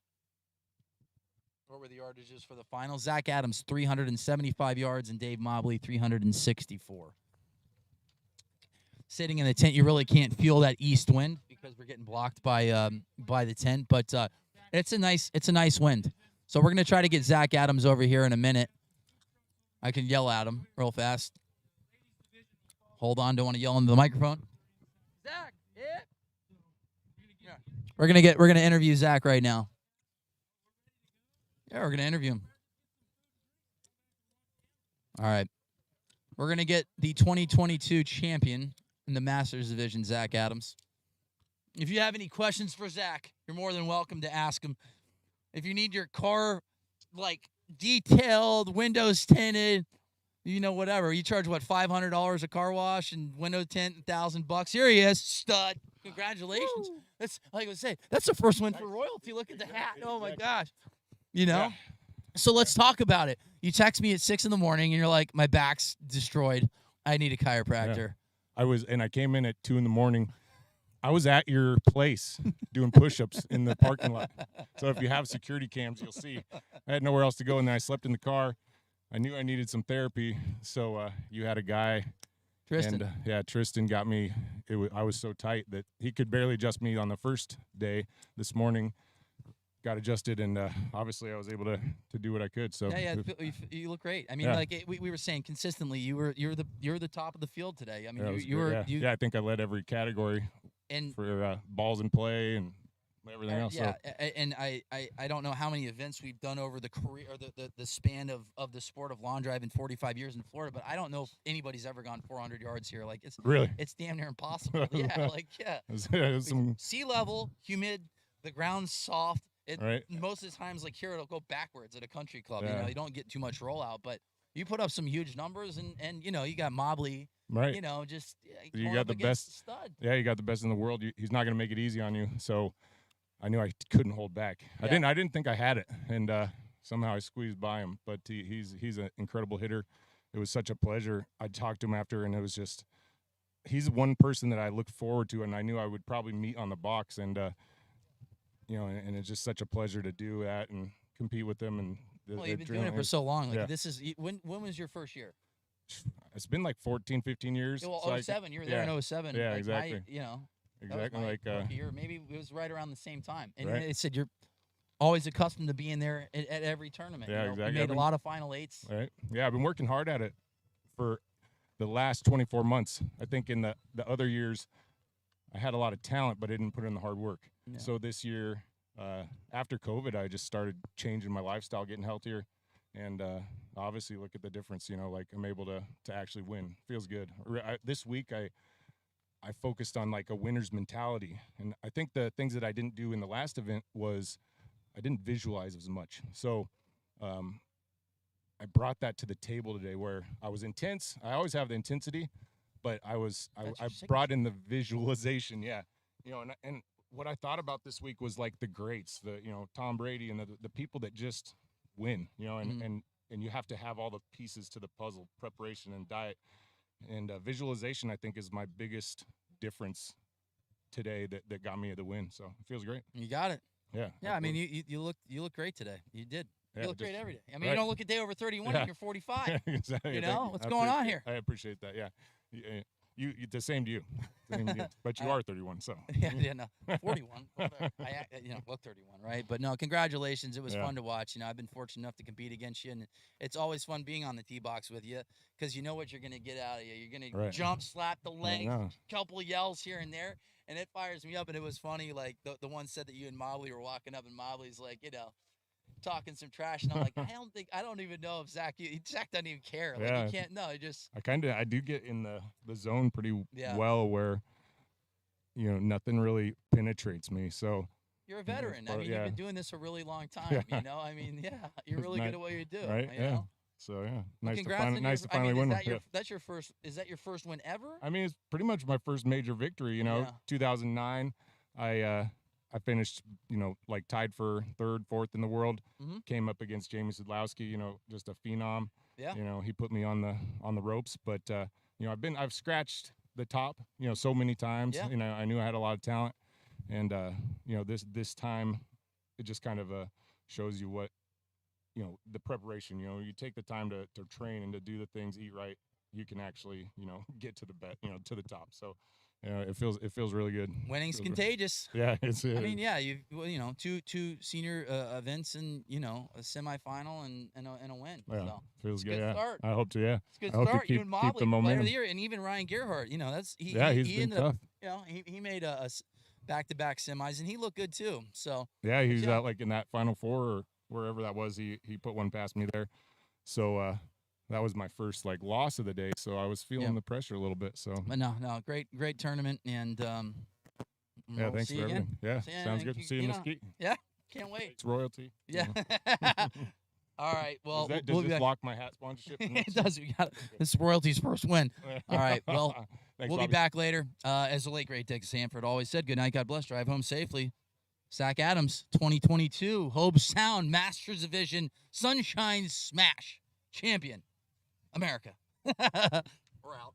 B: What were the yardages for the final? Zach Adams, 375 yards, and Dave Mobley, 364. Sitting in the tent, you really can't feel that east wind because we're getting blocked by the tent. But it's a nice wind. So we're gonna try to get Zach Adams over here in a minute. I can yell at him real fast. Hold on, don't want to yell into the microphone. Zach, yeah. We're gonna interview Zach right now. Yeah, we're gonna interview him. All right, we're gonna get the 2022 champion in the Masters division, Zach Adams. If you have any questions for Zach, you're more than welcome to ask him. If you need your car, detailed, windows tinted, whatever. You charge, $500 a car wash and window tint, $1,000. Here he is, stud. Congratulations. Woo. That's, like I would say, that's the first win for royalty. Look at the hat. Oh, my gosh. Yeah. So let's talk about it. You text me at 6 in the morning, and you're like, my back's destroyed. I need a chiropractor.
G: Yeah. I came in at 2 a.m. I was at your place doing push-ups in the parking lot. So if you have security cams, you'll see. I had nowhere else to go, and then I slept in the car. I knew I needed some therapy, so you had a guy.
B: Tristan.
G: And, Tristan got me. I was so tight that he could barely adjust me on the first day. This morning, got adjusted, and obviously I was able to do what I could. So
B: you look great. We were saying consistently, you're the top of the field today.
G: I think I led every category
B: and
G: for balls in play and everything else.
B: Yeah,
G: so.
B: and I don't know how many events we've done over the career or the span of the sport of lawn drive in 45 years in Florida, but I don't know if anybody's ever gone 400 yards here. It's damn near impossible. Sea level, humid, the ground's soft. Most of the times, here, it'll go backwards at a country club.
G: Yeah.
B: You don't get too much rollout, but you put up some huge numbers, and you got Mobley.
G: Right.
B: You
G: got the best
B: stud.
G: Yeah, you got the best in the world. He's not going to make it easy on you. So I knew I couldn't hold back.
B: Yeah.
G: I didn't think I had it, and somehow I squeezed by him. But he's an incredible hitter. It was such a pleasure. I talked to him after, and it was just he's one person that I looked forward to, and I knew I would probably meet on the box, and and it's just such a pleasure to do that and compete with them. And
B: you've been doing it for so long. This is when was your first year?
G: It's been 14, 15 years.
B: Yeah, well, 07. You were there in 07.
G: Yeah, exactly.
B: Exactly. Year. Maybe it was right around the same time. And
G: right.
B: It said you're always accustomed to being there at every tournament.
G: Yeah, exactly.
B: You made a lot of Final Eights.
G: Right. Yeah, I've been working hard at it for the last 24 months. I think in the other years, I had a lot of talent, but I didn't put in the hard work.
B: Yeah.
G: So this year, after COVID, I just started changing my lifestyle, getting healthier, and obviously look at the difference. You know, like I'm able to actually win. Feels good. This week I focused on like a winner's mentality, and I think the things that I didn't do in the last event was I didn't visualize as much. So I brought that to the table today, where I was intense. I always have the intensity, but I brought in the visualization. Yeah, you know, and what I thought about this week was like the greats, Tom Brady and the people that just win, you know, and you have to have all the pieces to the puzzle: preparation and diet, and visualization. I think is my biggest difference today that got me the win. So it feels great.
B: You got it.
G: Yeah.
B: Yeah, I mean, you look great today. You did.
G: Yeah,
B: you look great every day. I mean,
G: right.
B: you don't look a day over 31
G: Yeah.
B: and you're 45.
G: Exactly.
B: You
G: Thank
B: know,
G: you.
B: what's
G: I
B: going on
G: appreciate-
B: here?
G: I appreciate that. Yeah. You the same to you. Same to you. But you are 31, so.
B: yeah, no, 41. Well, look 31, right? But no, congratulations. It was
G: Yeah.
B: fun to watch. You know, I've been fortunate enough to compete against you, and it's always fun being on the tee box with you because you know what you're going to get out of you. You're going
G: Right.
B: to jump, slap the leg,
G: know.
B: couple of yells here and there, and it fires me up. And it was funny. Like the one said that you and Mobley were walking up, and Mobley's like, talking some trash, and I'm like, I don't even know if Zach doesn't even care. Like,
G: Yeah.
B: he can't. No, he just.
G: I do get in the zone pretty
B: Yeah.
G: well, where nothing really penetrates me. So
B: You're a veteran. I
G: Or-
B: mean,
G: yeah.
B: you've been doing this a really long time.
G: Yeah.
B: You know, I mean, yeah, you're
G: It's
B: really
G: nice,
B: good at what you do.
G: right?
B: You
G: Yeah.
B: know?
G: So yeah,
B: Well,
G: nice to
B: congrats
G: finally
B: on
G: nice to
B: your,
G: finally
B: I mean,
G: win.
B: is that your,
G: Yeah.
B: that's your first? Is that your first win ever?
G: I mean, it's pretty much my first major victory. You know,
B: Yeah.
G: 2009, I finished, like tied for third, fourth in the world.
B: Mhm.
G: Came up against Jamie Sadlowski, just a phenom.
B: Yeah.
G: He put me on the ropes, but I've scratched the top, so many times.
B: Yeah.
G: I knew I had a lot of talent, and this time, it just kind of shows you what, the preparation. You take the time to train and to do the things, eat right. You can actually, get to to the top. So. It feels really good.
B: Winning's
G: Feels really-
B: contagious.
G: Yeah, it's.
B: I mean, yeah, two senior events and a semifinal and a win.
G: Yeah,
B: So
G: feels
B: it's a
G: good.
B: good
G: Yeah,
B: start.
G: I hope to. Yeah,
B: it's a good
G: I hope to
B: start. You
G: keep-
B: and
G: keep
B: Mobley,
G: the
B: player of
G: momentum.
B: the year, and even Ryan Gerhardt. That's
G: he's
B: he
G: been
B: ended up,
G: tough.
B: he made a back-to-back semis, and he looked good too. So
G: Yeah, he was
B: job.
G: out like in that Final Four or wherever that was. He put one past me there. So that was my first like loss of the day. So I was feeling
B: Yeah.
G: the pressure a little bit. So
B: but no, great tournament, and
G: yeah,
B: we'll
G: thanks
B: see
G: for
B: you again.
G: everything. Yeah,
B: See ya,
G: sounds
B: and
G: good.
B: you-
G: See you in
B: you
G: the
B: know,
G: ski.
B: Can't wait.
G: It's royalty.
B: Yeah. All right. Well,
G: Does
B: we'll be
G: this
B: back.
G: lock my hat sponsorship?
B: It does. We got this is royalty's first win. All right. Well,
G: Thanks,
B: we'll be
G: Bobby.
B: back later. As the late great Dick Sanford always said, good night, God bless, drive home safely. Zach Adams, 2022 Hobe Sound Masters Division Sunshine Smash Champion, America. We're out.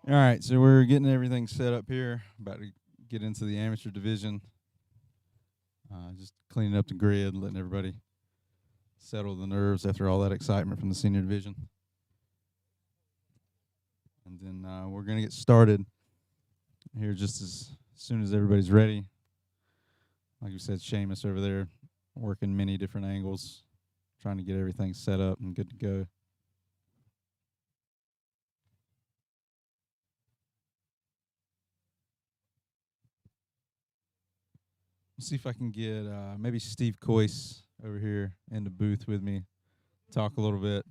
F: All right, so we're getting everything set up here. About to get into the amateur division. Just cleaning up the grid, letting everybody settle the nerves after all that excitement from the senior division. And then we're going to get started here just as soon as everybody's ready. Like you said, Seamus over there working many different angles, trying to get everything set up and good to go. See if I can get maybe Steve Coyce over here in the booth with me, talk a little bit.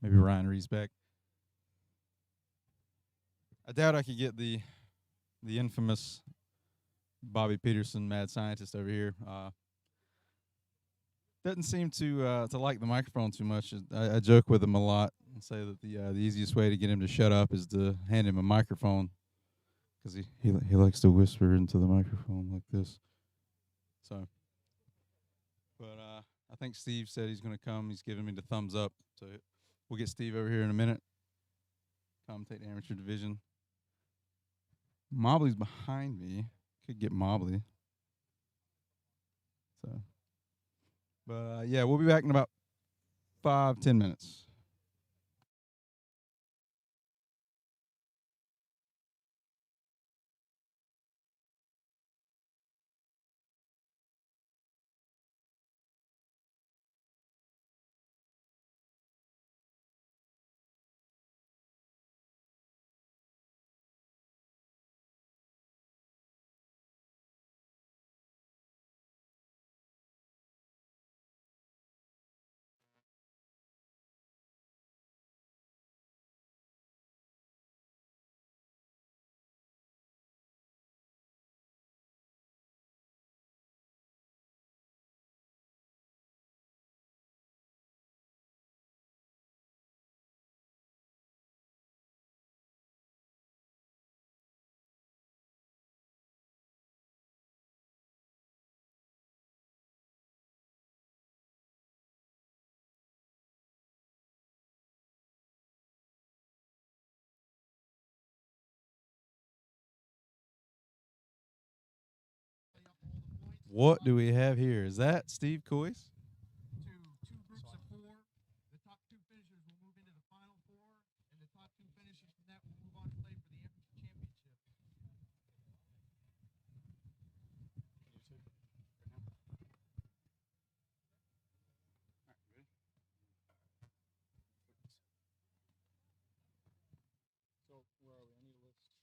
F: Maybe Ryan Riesbeck. I doubt I could get the infamous Bobby Peterson, mad scientist, over here. Doesn't seem to like the microphone too much. I joke with him a lot and say that the easiest way to get him to shut up is to hand him a microphone. Because he likes to whisper into the microphone like this. So, but I think Steve said he's going to come. He's giving me the thumbs up. So we'll get Steve over here in a minute. Commentate the amateur division. Mobley's behind me. Could get Mobley. So, but yeah, we'll be back in about 5-10 minutes. What do we have here? Is that Steve Coyce?
D: Two groups of four. The top two finishers will move into the final four, and the top two finishers from that will move on to play for the amateur championship.
C: So where are we? I need a list.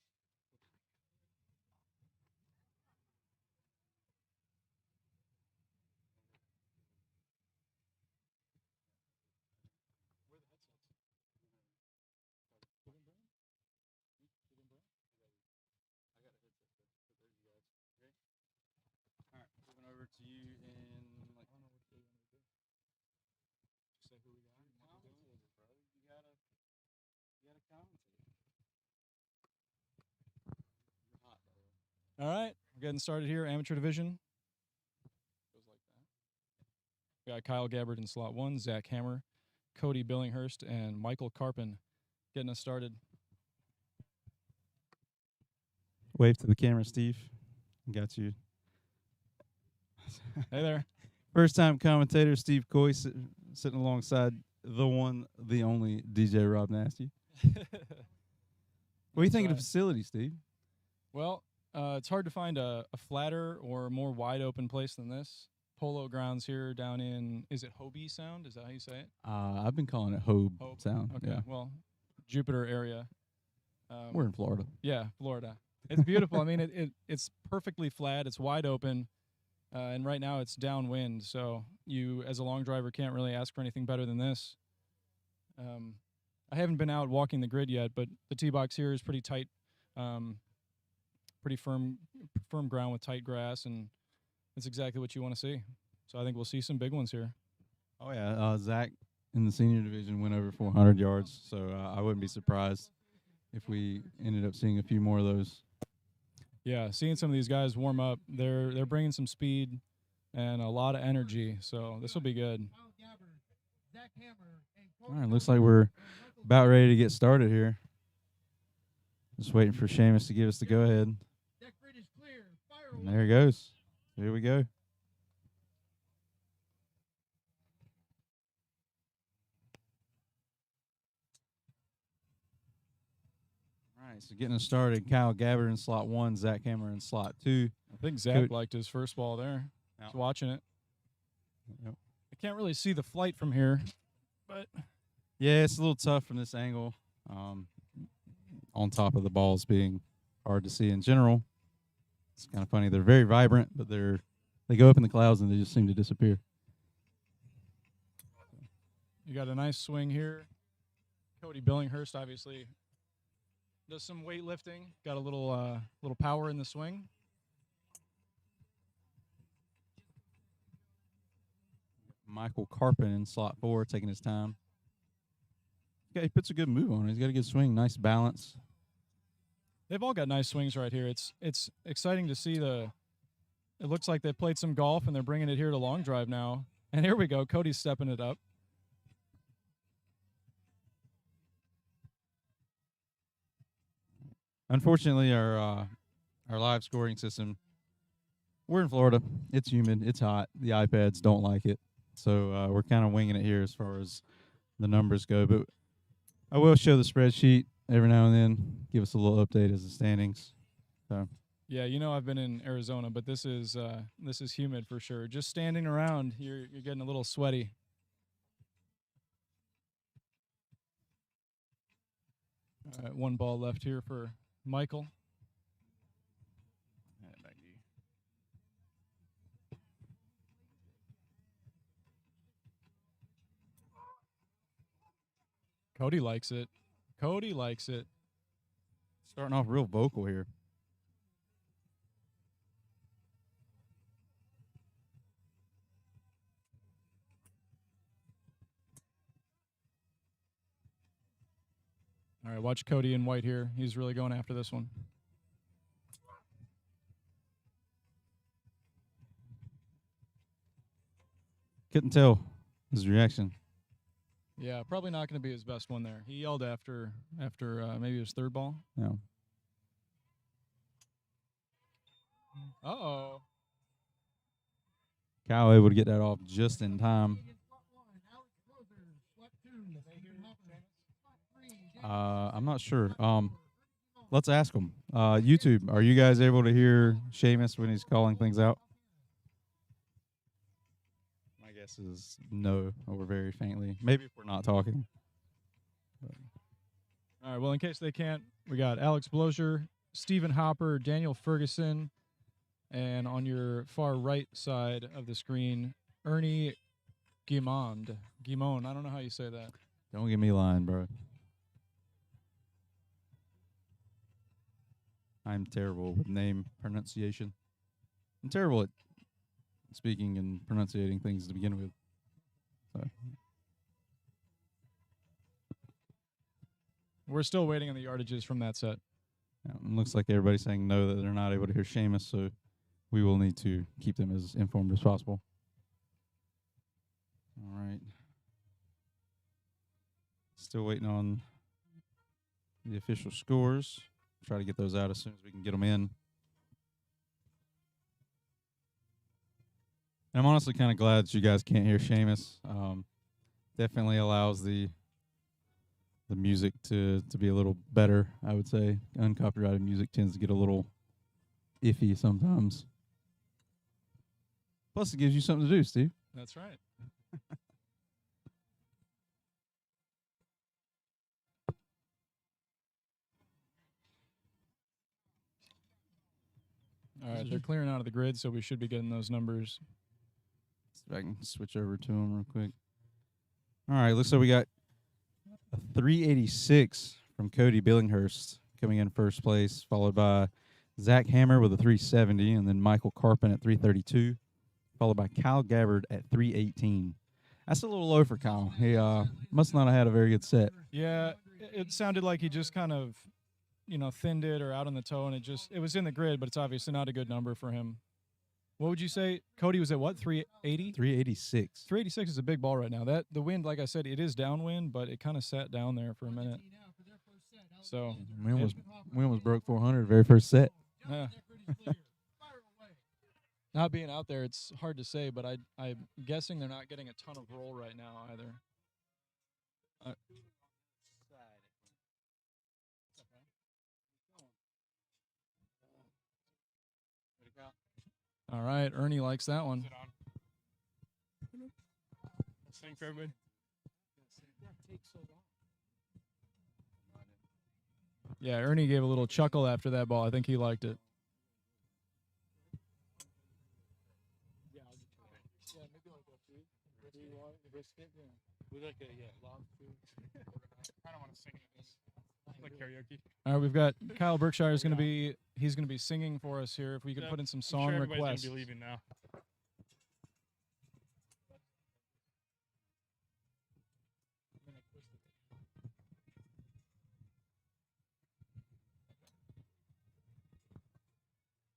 C: All right, moving over to you in like. I don't know what they want to do. Just say who we got. Commentator, bro. You gotta commentate. You're hot, by the way. All right, we're getting started here. Amateur division. Goes like that. We got Kyle Gabbard in slot 1, Zach Hammer, Cody Billinghurst, and Michael Carpin getting us started.
F: Wave to the camera, Steve. Got you.
C: Hey there.
F: First time commentator, Steve Coyce, sitting alongside the one, the only DJ Rob Nasty. What do you think of the facility, Steve?
C: Well, it's hard to find a flatter or more wide open place than this. Polo grounds here down in, is it Hobie Sound? Is that how you say it?
F: I've been calling it Hobe Sound.
C: Okay,
F: Yeah.
C: well, Jupiter area.
F: We're in Florida.
C: Yeah, Florida. It's beautiful. I mean, it's perfectly flat. It's wide open. And right now it's downwind. So you, as a long driver, can't really ask for anything better than this. I haven't been out walking the grid yet, but the tee box here is pretty tight, pretty firm ground with tight grass, and it's exactly what you want to see. So I think we'll see some big ones here.
F: Oh, yeah. Zach in the senior division went over 400 yards, so I wouldn't be surprised if we ended up seeing a few more of those.
C: Yeah, seeing some of these guys warm up, they're bringing some speed and a lot of energy, so this will be good.
F: All right, looks like we're about ready to get started here. Just waiting for Seamus to give us the go-ahead. And there he goes. Here we go. All right, so getting us started, Kyle Gabbard in slot 1, Zach Hammer in slot 2.
C: I think Zach liked his first ball there.
F: Yep.
C: Just watching it.
F: Yep.
C: I can't really see the flight from here, but
F: yeah, it's a little tough from this angle. On top of the balls being hard to see in general. It's kind of funny. They're very vibrant, but they go up in the clouds and they just seem to disappear.
C: You got a nice swing here. Cody Billinghurst obviously does some weightlifting. Got a little power in the swing.
F: Michael Carpin in slot 4, taking his time. Yeah, he puts a good move on it. He's got a good swing, nice balance.
C: They've all got nice swings right here. It's exciting to see it looks like they played some golf and they're bringing it here to long drive now. And here we go. Cody's stepping it up.
F: Unfortunately, our live scoring system, we're in Florida. It's humid. It's hot. The iPads don't like it. So we're kind of winging it here as far as the numbers go. But I will show the spreadsheet every now and then, give us a little update as the standings. So.
C: Yeah, you know I've been in Arizona, but this is humid for sure. Just standing around, you're getting a little sweaty. All right, one ball left here for Michael. Back to you. Cody likes it. Cody likes it.
F: Starting off real vocal here.
C: All right, watch Cody in white here. He's really going after this one.
F: Couldn't tell his reaction.
C: Yeah, probably not going to be his best one there. He yelled after maybe his third ball.
F: Yeah.
C: Uh-oh.
F: Kyle able to get that off just in time. I'm not sure. Let's ask him. YouTube, are you guys able to hear Seamus when he's calling things out? My guess is no, or very faintly. Maybe if we're not talking.
H: All right. Well, in case they can't, we got Alex Blozier, Stephen Hopper, Daniel Ferguson, and on your far right side of the screen, Ernie Guimond. Guimond. I don't know how you say that.
F: Don't get me lying, bro. I'm terrible with name pronunciation. I'm terrible at speaking and pronunciating things to begin with. So.
H: We're still waiting on the yardages from that set.
F: Yeah, it looks like everybody's saying no, that they're not able to hear Seamus, so we will need to keep them as informed as possible. All right. Still waiting on the official scores. Try to get those out as soon as we can get them in. And I'm honestly kind of glad that you guys can't hear Seamus. Definitely allows the music to be a little better, I would say. Uncopyrighted music tends to get a little iffy sometimes. Plus, it gives you something to do, Steve.
H: That's right. All right, they're clearing out of the grid, so we should be getting those numbers.
F: See if I can switch over to them real quick. All right, looks like we got a 386 from Cody Billinghurst coming in first place, followed by Zach Hammer with a 370, and then Michael Carpin at 332, followed by Kyle Gabbard at 318. That's a little low for Kyle. He must not have had a very good set.
H: Yeah, it sounded like he just kind of, thinned it or out on the toe, and it was in the grid, but it's obviously not a good number for him. What would you say? Cody was at what, 380?
F: 386.
H: 386 is a big ball right now. The wind, like I said, it is downwind, but it kind of sat down there for a minute. So
F: we almost broke 400 very first set.
H: Yeah. Not being out there, it's hard to say, but I'm guessing they're not getting a ton of roll right now either. All right, Ernie likes that one.
C: Thanks for everybody.
H: Yeah, Ernie gave a little chuckle after that ball. I think he liked it.
C: I don't want to sing it. Like karaoke.
H: All right, we've got Kyle Berkshire is going to be singing for us here. If we could put in some song
C: I'm sure
H: requests.
C: everybody's gonna be leaving now.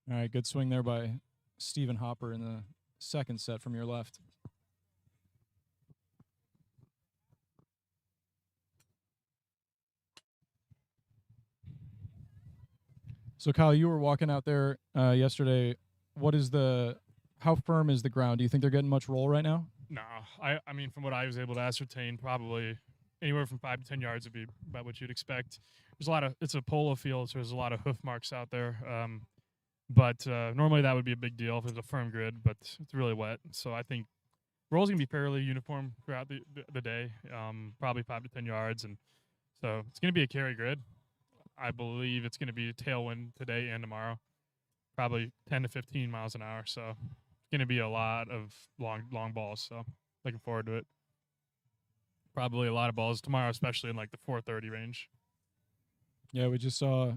H: All right, good swing there by Stephen Hopper in the second set from your left. So, Kyle, you were walking out there yesterday. How firm is the ground? Do you think they're getting much roll right now?
C: No, I mean, from what I was able to ascertain, probably anywhere from 5 to 10 yards would be about what you'd expect. It's a polo field, so there's a lot of hoof marks out there. But normally that would be a big deal if it's a firm grid, but it's really wet. So I think roll's going to be fairly uniform throughout the day, probably 5 to 10 yards. And so it's going to be a carry grid. I believe it's going to be tailwind today and tomorrow, probably 10 to 15 miles an hour. So it's going to be a lot of long balls. So looking forward to it. Probably a lot of balls tomorrow, especially in like the 430 range.
H: Yeah, we just saw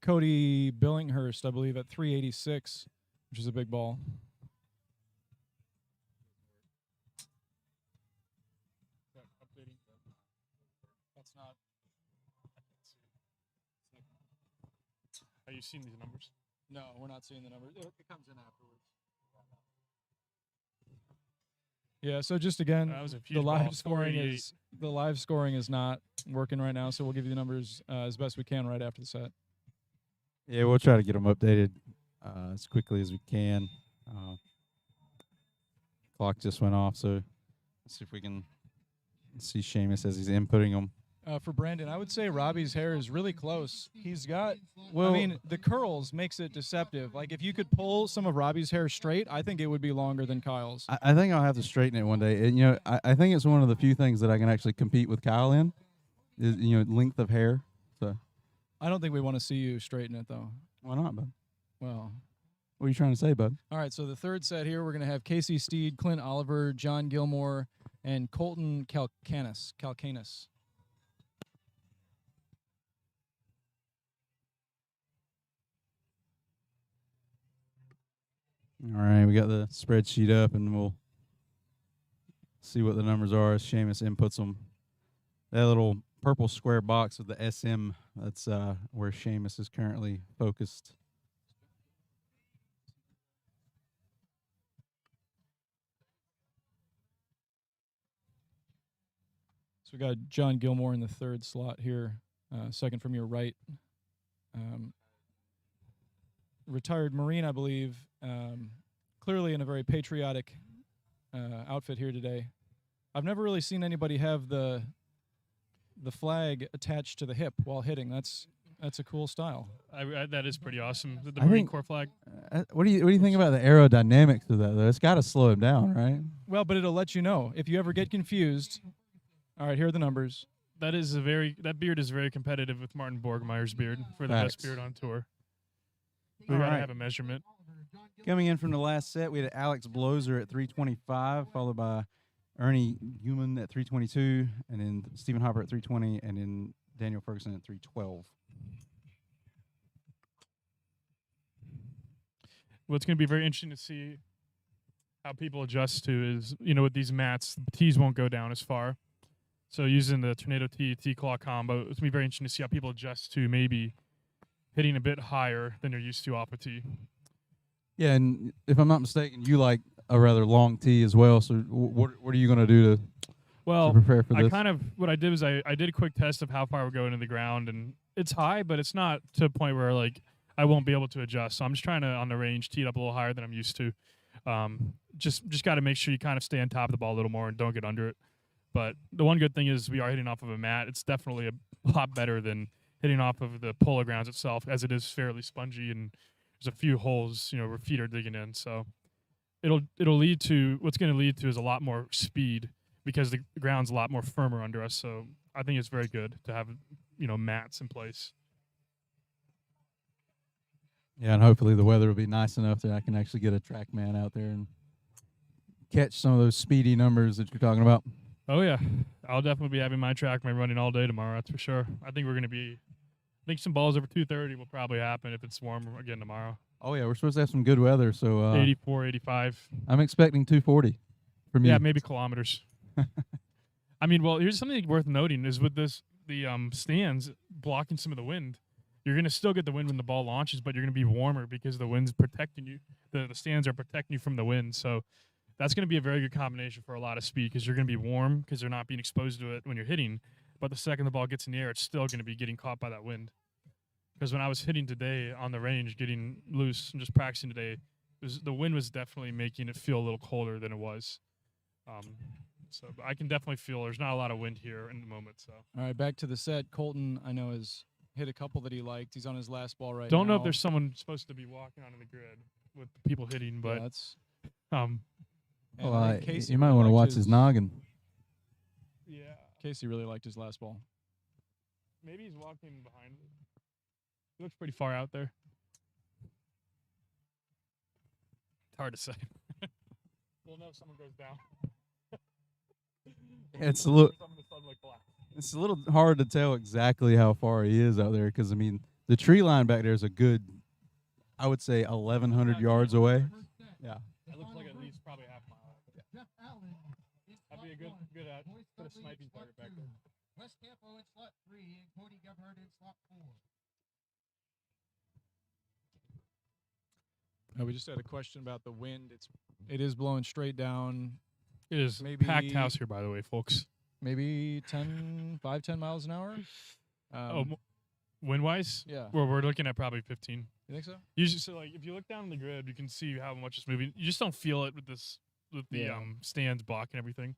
H: Cody Billinghurst, I believe, at 386, which is a big ball.
C: That's not. Are you seeing these numbers?
H: No, we're not seeing the numbers. It comes in afterwards. Yeah, so just again,
C: That was a
H: the
C: huge ball,
H: live scoring is not working right now, so we'll give you the numbers as best we can right after the set.
F: Yeah, we'll try to get them updated as quickly as we can. clock just went off, so let's see if we can see Seamus as he's inputting them.
H: For Brandon, I would say Robbie's hair is really close. He's got,
F: Well-
H: I mean, the curls makes it deceptive. Like, if you could pull some of Robbie's hair straight, I think it would be longer than Kyle's.
F: I think I'll have to straighten it one day. And, I think it's one of the few things that I can actually compete with Kyle in, is, length of hair. So
H: I don't think we want to see you straighten it, though.
F: why not, bud?
H: Well,
F: What are you trying to say, bud?
H: all right, so the third set here, we're going to have Casey Steed, Clint Oliver, John Gilmore, and Colton Calcanis.
F: All right, we got the spreadsheet up, and we'll see what the numbers are as Seamus inputs them. That little purple square box with the SM, that's where Seamus is currently focused.
H: So we got John Gilmore in the third slot here, second from your right. Retired Marine, I believe, clearly in a very patriotic outfit here today. I've never really seen anybody have the flag attached to the hip while hitting. That's a cool style.
I: That is pretty awesome. The
F: I
I: Marine
F: think-
I: Corps flag.
F: What do you think about the aerodynamics of that, though? It's got to slow him down, right?
H: Well, but it'll let you know if you ever get confused. All right, here are the numbers.
I: That beard is very competitive with Martin Borgmeyer's beard for the
F: Facts.
I: best beard on tour. We
F: All
I: gotta
F: right.
I: have a measurement.
F: Coming in from the last set, we had Alex Bloser at 325, followed by Ernie Human at 322, and then Stephen Hopper at 320, and then Daniel Ferguson at 312.
I: What's going to be very interesting to see how people adjust to is, with these mats, the tees won't go down as far. So using the Tornado T, T-Claw combo, it's going to be very interesting to see how people adjust to maybe hitting a bit higher than they're used to off a tee.
F: Yeah, and if I'm not mistaken, you like a rather long tee as well. So what are you going to do to prepare for this?
I: What I did was I did a quick test of how far we're going into the ground, and it's high, but it's not to a point where I won't be able to adjust. So I'm just trying to, on the range, tee it up a little higher than I'm used to. Just got to make sure you kind of stay on top of the ball a little more and don't get under it. But the one good thing is we are hitting off of a mat. It's definitely a lot better than hitting off of the polo grounds itself, as it is fairly spongy and there's a few holes, where feet are digging in. So it'll lead to, what's going to lead to is a lot more speed because the ground's a lot more firmer under us. So I think it's very good to have, mats in place.
F: Yeah, and hopefully the weather will be nice enough that I can actually get a track man out there and catch some of those speedy numbers that you're talking about.
I: Oh, yeah. I'll definitely be having my track man running all day tomorrow, that's for sure. I think we're going to be, some balls over 230 will probably happen if it's warm again tomorrow.
F: Oh, yeah, we're supposed to have some good weather, so
I: 84, 85.
F: I'm expecting 240 from you.
I: Yeah, maybe kilometers. Here's something worth noting is with the stands blocking some of the wind, you're going to still get the wind when the ball launches, but you're going to be warmer because the wind's protecting you. The stands are protecting you from the wind, so that's going to be a very good combination for a lot of speed because you're going to be warm because they're not being exposed to it when you're hitting, but the second the ball gets in the air, it's still going to be getting caught by that wind. Because when I was hitting today on the range, getting loose and just practicing today, the wind was definitely making it feel a little colder than it was. So I can definitely feel there's not a lot of wind here in the moment. So
H: All right, back to the set. Colton, I know, has hit a couple that he liked. He's on his last ball right now.
I: don't know if there's someone supposed to be walking onto the grid with people hitting, but
H: Yeah, that's.
I: um,
H: and
F: Well,
H: I think Casey
F: you might
H: really
F: want to
H: liked
F: watch his noggin.
I: yeah,
H: Casey really liked his last ball.
I: maybe he's walking behind. He looks pretty far out there. It's hard to say. We'll know if someone goes down.
F: It's a little.
I: Someone to suddenly collapse.
F: It's a little hard to tell exactly how far he is out there because, the tree line back there is a good, I would say, 1,100 yards away. Yeah.
I: It looks like at least probably half mile. That'd be a good put a sniping target back there.
J: Wes Campo in slot 3 and Cody Gebhardt in slot 4.
H: We just had a question about the wind. It is blowing straight down.
I: It is
H: Maybe-
I: packed house here, by the way, folks.
H: Maybe 10 miles an hour.
I: Wind-wise,
H: Yeah.
I: we're looking at probably 15.
H: You think so?
I: Usually, so if you look down on the grid, you can see how much it's moving. You just don't feel it with this with the
H: Yeah.
I: stands blocking everything.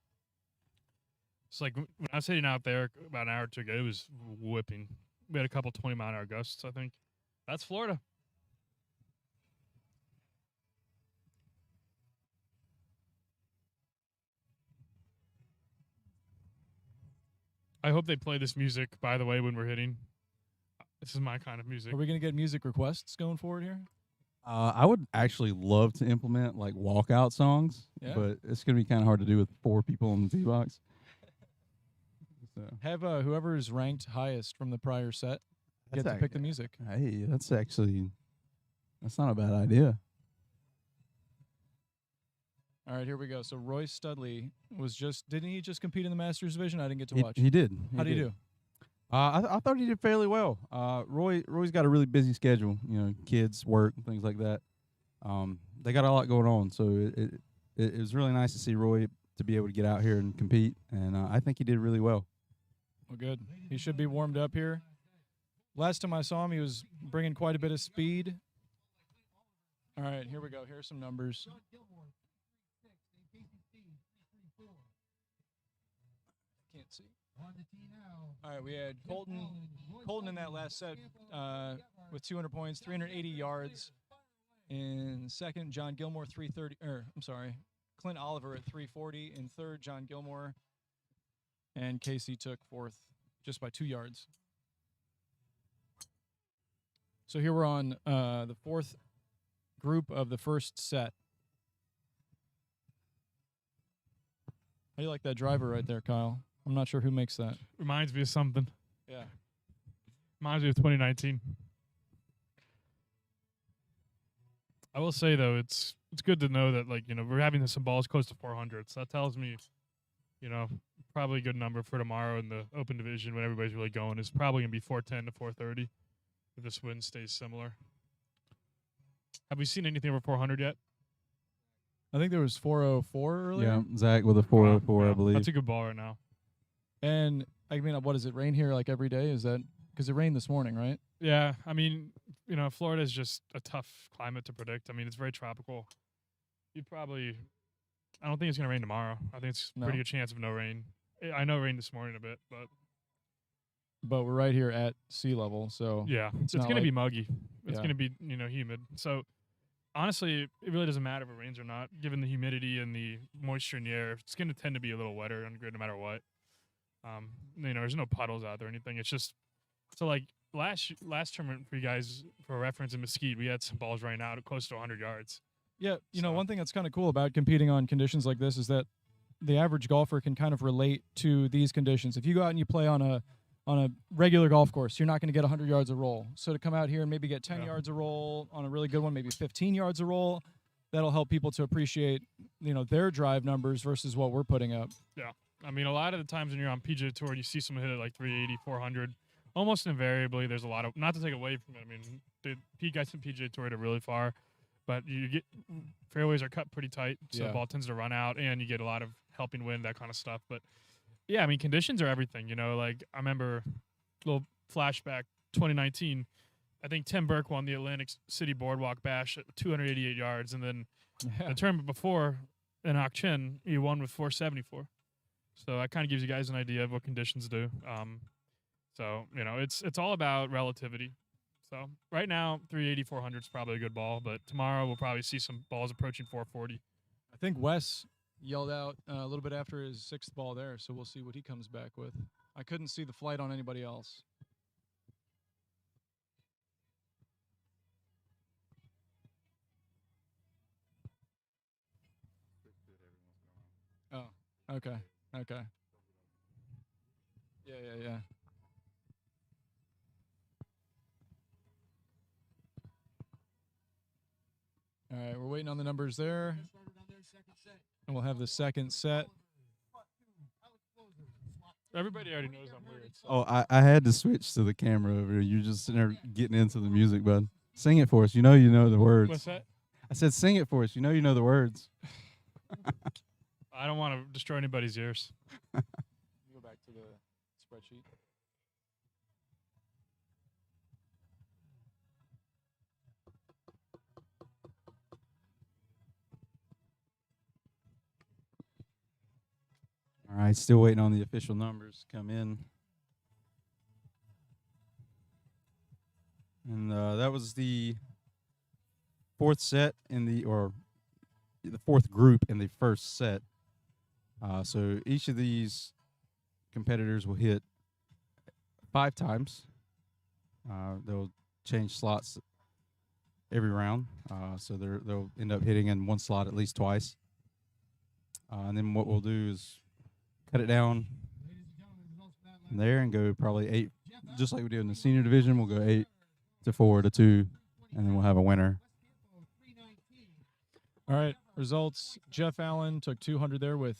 I: It's like when I was heading out there about an hour or two ago, it was whipping. We had a couple 20-mile-an-hour gusts, I think. That's Florida. I hope they play this music, by the way, when we're hitting. This is my kind of music.
H: Are we gonna get music requests going forward here?
F: I would actually love to implement like walkout songs,
H: Yeah.
F: but it's gonna be kind of hard to do with 4 people in the tee box. So
H: Have whoever's ranked highest from the prior set get
F: That's
H: to pick the music.
F: hey, that's not a bad idea.
H: All right, here we go. So Roy Studley didn't he just compete in the Masters division? I didn't get to
F: He,
H: watch.
F: he did.
H: How did he
F: did.
H: do?
F: I thought he did fairly well. Roy's got a really busy schedule, kids, work, and things like that. They got a lot going on, so it was really nice to see Roy to be able to get out here and compete, and I think he did really well.
H: Well, good. He should be warmed up here. Last time I saw him, he was bringing quite a bit of speed. All right, here we go. Here's some numbers. Can't see. All right, we had Colton in that last set with 200 points, 380 yards. In second, John Gilmore, 330. Clint Oliver at 340. In third, John Gilmore. And Casey took fourth just by 2 yards. So here we're on the fourth group of the first set. How do you like that driver right there, Kyle? I'm not sure who makes that.
I: Reminds me of something.
H: Yeah.
I: Reminds me of 2019. I will say though, it's good to know that we're having some balls close to 400. So that tells me, probably a good number for tomorrow in the open division when everybody's really going is probably gonna be 410 to 430 if this wind stays similar. Have we seen anything over 400 yet?
H: I think there was 404 earlier.
F: Yeah, Zach with a 404,
I: Wow,
F: I believe.
I: That's a good ball right now.
H: And I mean, what does it rain here like every day? Is that because it rained this morning, right?
I: Yeah, I mean, Florida is just a tough climate to predict. I mean, it's very tropical. I don't think it's going to rain tomorrow. I think it's a
H: No.
I: pretty good chance of no rain. I know it rained this morning a bit, but
H: We're right here at sea level, so
I: yeah, it's
H: not
I: going to be
H: like-
I: muggy. It's
H: Yeah.
I: going to be, humid. So honestly, it really doesn't matter if it rains or not, given the humidity and the moisture in the air. It's going to tend to be a little wetter on the grid no matter what. There's no puddles out there or anything. It's just so like last tournament for you guys, for reference, in Mesquite, we had some balls right out at close to 100 yards.
H: Yeah,
I: So-
H: one thing that's kind of cool about competing on conditions like this is that the average golfer can kind of relate to these conditions. If you go out and you play on a regular golf course, you're not going to get 100 yards a roll. So to come out here and maybe get 10
I: Yeah.
H: yards a roll on a really good one, maybe 15 yards a roll, that'll help people to appreciate, their drive numbers versus what we're putting up.
I: I mean, a lot of the times when you're on PGA Tour and you see someone hit it like 380, 400, almost invariably there's a lot of, not to take away from it, I mean, the guys in PGA Tour hit it really far, but you get, fairways are cut pretty tight, so
H: Yeah.
I: the ball tends to run out, and you get a lot of helping wind, that kind of stuff. But yeah, I mean, conditions are everything, like I remember, little flashback, 2019, I think Tim Burke won the Atlantic City Boardwalk Bash at 288 yards, and then
H: Yeah.
I: the tournament before in Auction, he won with 474. So that kind of gives you guys an idea of what conditions do. So it's all about relativity. So right now, 380, 400 is probably a good ball, but tomorrow we'll probably see some balls approaching 440.
H: I think Wes yelled out a little bit after his sixth ball there, so we'll see what he comes back with. I couldn't see the flight on anybody else. Oh, okay. Yeah. All right, we're waiting on the numbers there. And we'll have the second set.
I: Everybody already knows I'm weird. So.
F: Oh, I had to switch to the camera over here. You're just sitting there getting into the music, bud. Sing it for us. You know the words.
I: What's that?
F: I said sing it for us. You know the words.
I: I don't want to destroy anybody's ears.
H: Go back to the spreadsheet.
F: He's still waiting on the official numbers to come in. And that was the fourth set or the fourth group in the first set. So each of these competitors will hit 5 times. They'll change slots every round, so they'll end up hitting in one slot at least twice. And then what we'll do is cut it down from there and go probably 8, just like we did in the senior division. We'll go 8 to 4 to 2, and then we'll have a winner.
H: All right, results. Jeff Allen took 200 there with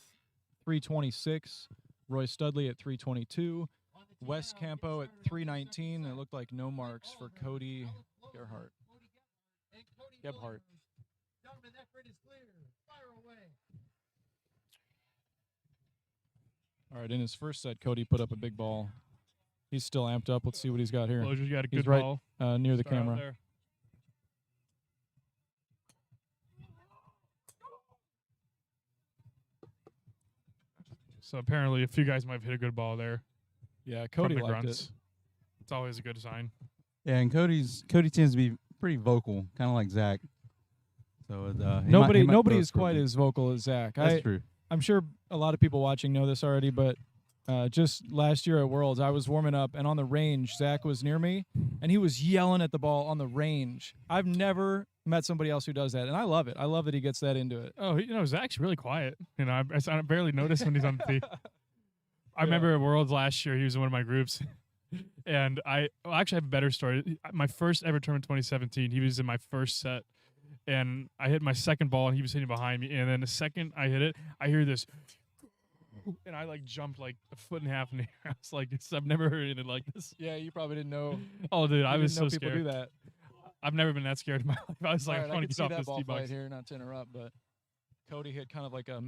H: 326. Roy Studley at 322. Wes Campo at 319. It looked like no marks for Cody Gebhardt. All right, in his first set, Cody put up a big ball. He's still amped up. Let's see what he's got here.
I: Closure's got a
H: He's
I: good
H: right
I: ball.
H: near the
I: Start out
H: camera.
I: there. So apparently a few guys might have hit a good ball there.
H: Yeah,
I: from
H: Cody
I: the
H: liked
I: grunts.
H: it.
I: It's always a good sign.
F: Yeah, and Cody tends to be pretty vocal, kind of like Zach. So
H: Nobody
F: throw
H: is
F: for
H: quite
F: me.
H: as vocal as Zach.
F: That's true.
H: I'm sure a lot of people watching know this already, but just last year at Worlds, I was warming up, and on the range, Zach was near me, and he was yelling at the ball on the range. I've never met somebody else who does that, and I love it. I love that he gets that into it.
I: Oh, Zach's really quiet. I barely notice when he's on the tee. I remember at Worlds last year, he was in one of my groups. And I actually have a better story. My first ever tournament, 2017, he was in my first set. And I hit my second ball, and he was hitting behind me. And then the second I hit it, I hear this. And I, jumped, 1.5 feet in the air. I was like, I've never heard anything like this.
H: Yeah, you probably didn't know.
I: Oh, dude, I was so
H: people
I: scared.
H: do that.
I: I've never been that scared in my life. I was like,
H: All right,
I: I
H: I
I: want
H: can
I: to
H: see
I: get off
H: that
I: this
H: ball
I: tee
H: flight
I: box.
H: here, not to interrupt, but Cody hit kind of like a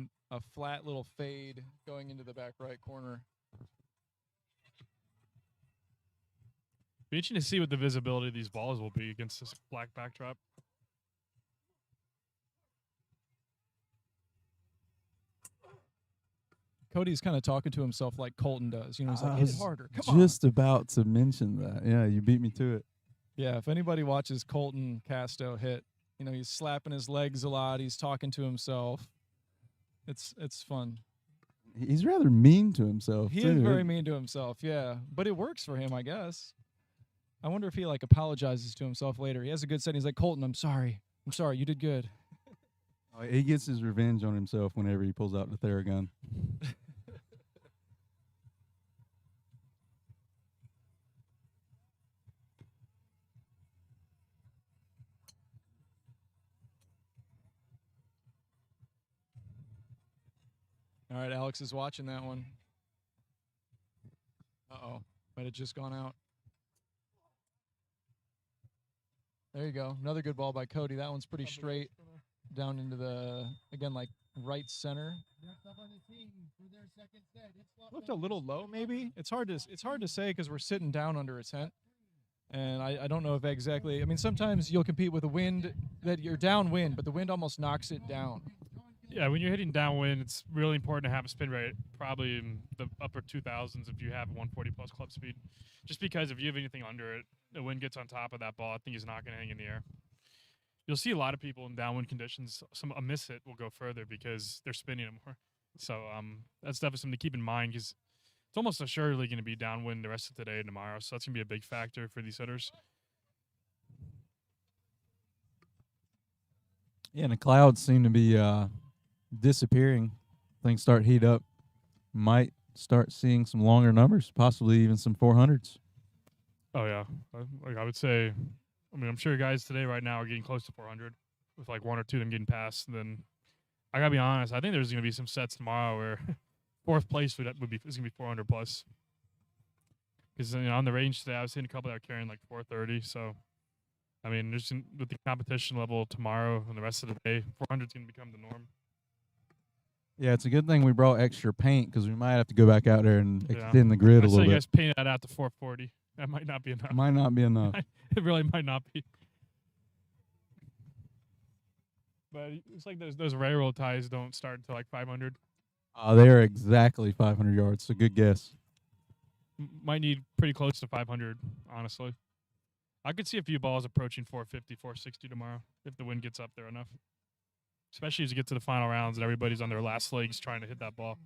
H: flat little fade going into the back right corner.
I: Be interesting to see what the visibility of these balls will be against this black backdrop.
H: Cody's kind of talking to himself like Colton does. He's like,
F: I
H: hit it
F: was
H: harder. Come
F: just about to mention that. Yeah, you beat me to it.
H: Yeah, if anybody watches Colton Casto hit, he's slapping his legs a lot. He's talking to himself. It's fun.
F: He's rather mean to himself,
H: He
F: too.
H: is very mean to himself, yeah. But it works for him, I guess. I wonder if he apologizes to himself later. He has a good set. He's like, Colton, I'm sorry. You did good.
F: He gets his revenge on himself whenever he pulls out the Theragun.
H: All right, Alex is watching that one. Uh-oh. Might have just gone out. There you go. Another good ball by Cody. That one's pretty straight down into the, again, right center. Looked a little low, maybe. It's hard to say because we're sitting down under a tent. And I don't know if exactly. Sometimes you'll compete with a wind that you're downwind, but the wind almost knocks it down.
I: Yeah, when you're hitting downwind, it's really important to have a spin rate, probably in the upper 2000s if you have 140 plus club speed. Just because if you have anything under it, the wind gets on top of that ball, I think it's not going to hang in the air. You'll see a lot of people in downwind conditions, a miss hit will go further because they're spinning it more. So that's definitely something to keep in mind because it's almost assuredly going to be downwind the rest of today and tomorrow. So that's going to be a big factor for these hitters.
F: Yeah, and the clouds seem to be disappearing. Things start to heat up. Might start seeing some longer numbers, possibly even some 400s.
I: Oh, yeah. I would say, I'm sure guys today right now are getting close to 400 with one or two of them getting past. And then I got to be honest, I think there's going to be some sets tomorrow where fourth place is going to be 400 plus. Because on the range today, I was seeing a couple that are carrying 430. So, there's with the competition level tomorrow and the rest of the day, 400 is going to become the norm.
F: Yeah, it's a good thing we brought extra paint because we might have to go back out there and extend the grid a
I: I
F: little
I: say you
F: bit.
I: guys paint that out to 440. That might not be enough.
F: Might not be enough.
I: It really might not be. But it's like those railroad ties don't start until 500.
F: They are exactly 500 yards. So good guess.
I: Might need pretty close to 500, honestly. I could see a few balls approaching 450, 460 tomorrow if the wind gets up there enough. Especially as you get to the final rounds and everybody's on their last legs trying to hit that ball.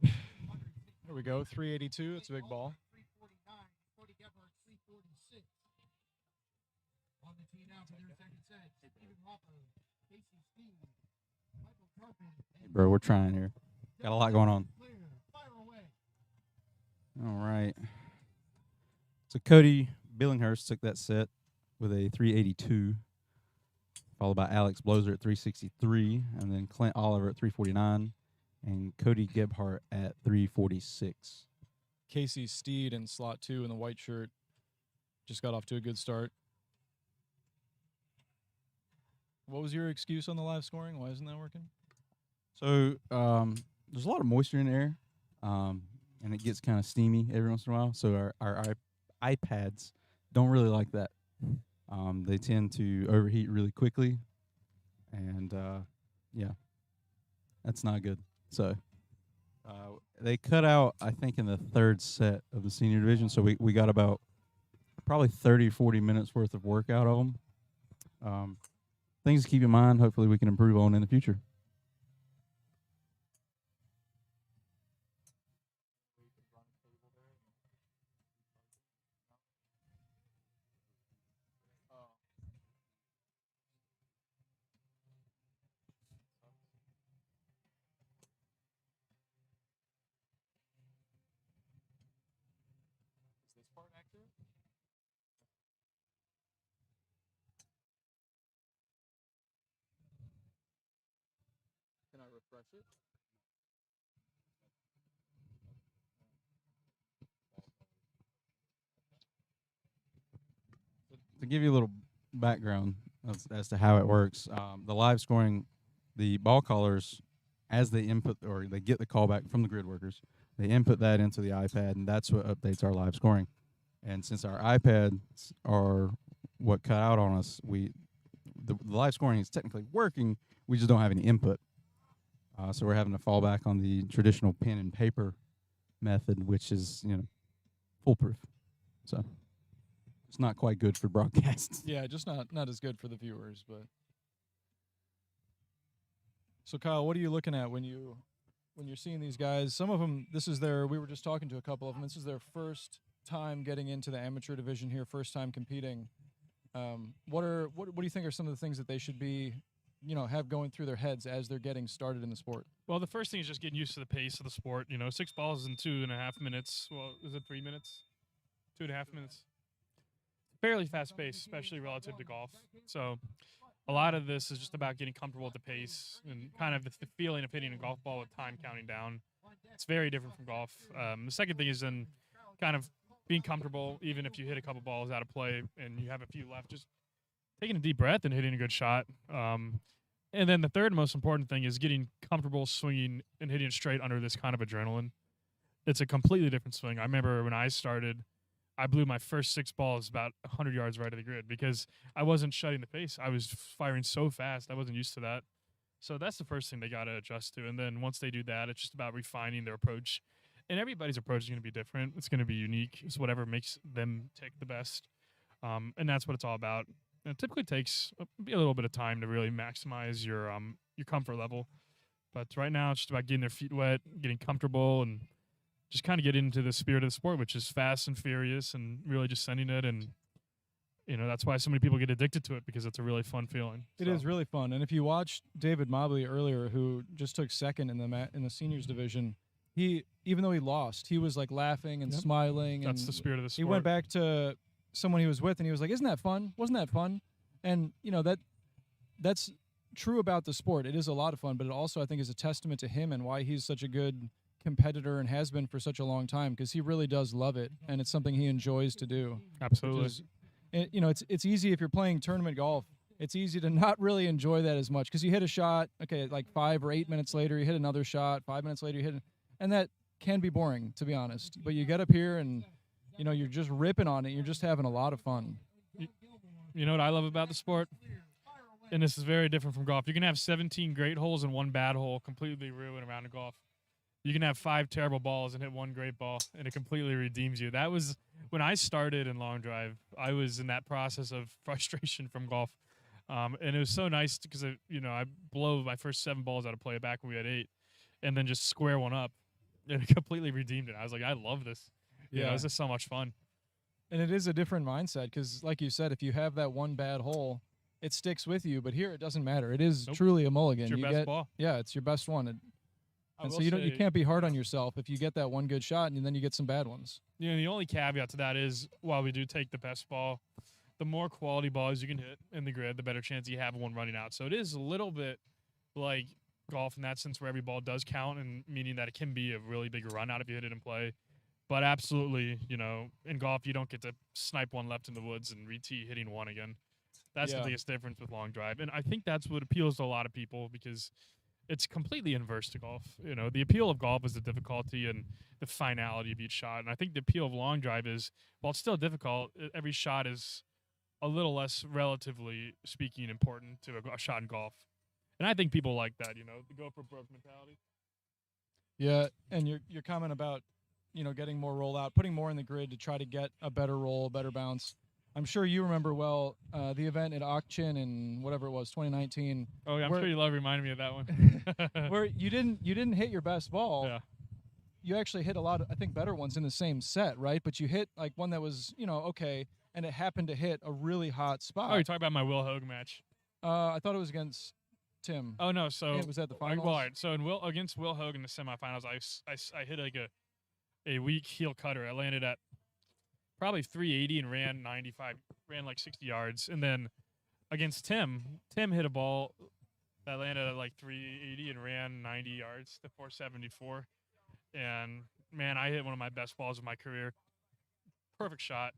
H: There we go. 382. It's a big ball.
F: Bro, we're trying here. Got a lot going on. All right. So Cody Billinghurst took that set with a 382, followed by Alex Bloser at 363, and then Clint Oliver at 349, and Cody Gebhardt at 346.
H: Casey Steed in slot 2 in the white shirt just got off to a good start. What was your excuse on the live scoring? Why isn't that working?
F: So there's a lot of moisture in the air, and it gets kind of steamy every once in a while. So our iPads don't really like that. They tend to overheat really quickly, and yeah, that's not good. So they cut out, I think, in the third set of the senior division. So we got about probably 30, 40 minutes worth of work out of them. Things to keep in mind. Hopefully we can improve on in the future.
H: Can I refresh it?
F: To give you a little background as to how it works, the live scoring, the ball callers, as they input or they get the call back from the grid workers, they input that into the iPad, and that's what updates our live scoring. And since our iPads are what cut out on us, the live scoring is technically working. We just don't have any input. So we're having to fall back on the traditional pen and paper method, which is, foolproof. So it's not quite good for broadcasts.
H: Yeah, just not as good for the viewers, but. So Kyle, what are you looking at when you're seeing these guys? Some of them, we were just talking to a couple of them. This is their first time getting into the amateur division here, first time competing. What do you think are some of the things that they should be, have going through their heads as they're getting started in the sport?
I: Well, the first thing is just getting used to the pace of the sport. 6 balls in 2.5 minutes. Well, is it 3 minutes? 2.5 minutes. Fairly fast pace, especially relative to golf. So a lot of this is just about getting comfortable with the pace and kind of the feeling of hitting a golf ball with time counting down. It's very different from golf. The second thing is then kind of being comfortable, even if you hit a couple balls out of play and you have a few left, just taking a deep breath and hitting a good shot. And then the third most important thing is getting comfortable swinging and hitting it straight under this kind of adrenaline. It's a completely different swing. I remember when I started, I blew my first 6 balls about 100 yards right of the grid because I wasn't shutting the pace. I was firing so fast. I wasn't used to that. So that's the first thing they got to adjust to. And then once they do that, it's just about refining their approach. And everybody's approach is going to be different. It's going to be unique. It's whatever makes them tick the best. And that's what it's all about. And it typically takes a little bit of time to really maximize your comfort level. But right now, it's just about getting their feet wet, getting comfortable, and just kind of get into the spirit of the sport, which is fast and furious and really just sending it. And, that's why so many people get addicted to it because it's a really fun feeling.
H: It is really fun. And if you watched David Mobley earlier, who just took second in the seniors division, even though he lost, he was like laughing and smiling.
I: That's
H: and
I: the spirit of the sport.
H: He went back to someone he was with and he was like, "Isn't that fun? Wasn't that fun?" And that's true about the sport. It is a lot of fun, but it also, I think, is a testament to him and why he's such a good competitor and has been for such a long time, because he really does love it and it's something he enjoys to do.
I: Absolutely.
H: It's easy if you're playing tournament golf. It's easy to not really enjoy that as much because you hit a shot, okay, like 5 or 8 minutes later, you hit another shot. 5 minutes later, you hit, and that can be boring, to be honest. But you get up here and you're just ripping on it. You're just having a lot of fun.
I: You know what I love about the sport? And this is very different from golf. You can have 17 great holes and one bad hole completely ruin a round of golf. You can have 5 terrible balls and hit one great ball, and it completely redeems you. That was when I started in long drive. I was in that process of frustration from golf, and it was so nice because I blow my first 7 balls out of play back when we had 8, and then just square one up, and it completely redeemed it. I was like, I love this. You know, this is so much fun.
H: And it is a different mindset because, like you said, if you have that one bad hole, it sticks with you. But here, it doesn't matter. It is truly a mulligan.
I: It's your
H: you
I: best
H: get,
I: ball.
H: Yeah, it's your best one.
I: I
H: And so
I: will
H: you
I: say-
H: can't be hard on yourself if you get that one good shot and then you get some bad ones.
I: You know, the only caveat to that is while we do take the best ball, the more quality balls you can hit in the grid, the better chance you have of one running out. So it is a little bit like golf in that sense where every ball does count, and meaning that it can be a really big run out if you hit it in play. But absolutely, you know, in golf, you don't get to snipe one left in the woods and re-tee hitting one again. That's the biggest difference with long drive. And I think that's what appeals to a lot of people because it's completely inverse to golf. You know, the appeal of golf is the difficulty and the finality of each shot. And I think the appeal of long drive is, while it's still difficult, every shot is a little less, relatively speaking, important to a shot in golf. And I think people like that, you know, the go for broke mentality.
H: Yeah, and your comment about, you know, getting more roll out, putting more in the grid to try to get a better roll, better bounce. I'm sure you remember well the event at Auction in whatever it was, 2019.
I: Oh yeah, I'm
H: where-
I: sure you love reminding me of that one.
H: where you didn't hit your best ball.
I: Yeah.
H: You actually hit a lot of, I think, better ones in the same set, right? But you hit like one that was, you know, okay, and it happened to hit a really hot spot.
I: Oh, you're talking about my Will Hogue match.
H: I thought it was against Tim.
I: Oh no, so
H: it was at the finals.
I: Well, all right, so against Will Hogue in the semifinals, I hit like a weak heel cutter. I landed at probably 380 and ran like 60 yards. And then against Tim hit a ball that landed at like 380 and ran 90 yards to 474. And man, I hit one of my best balls of my career. Perfect shot,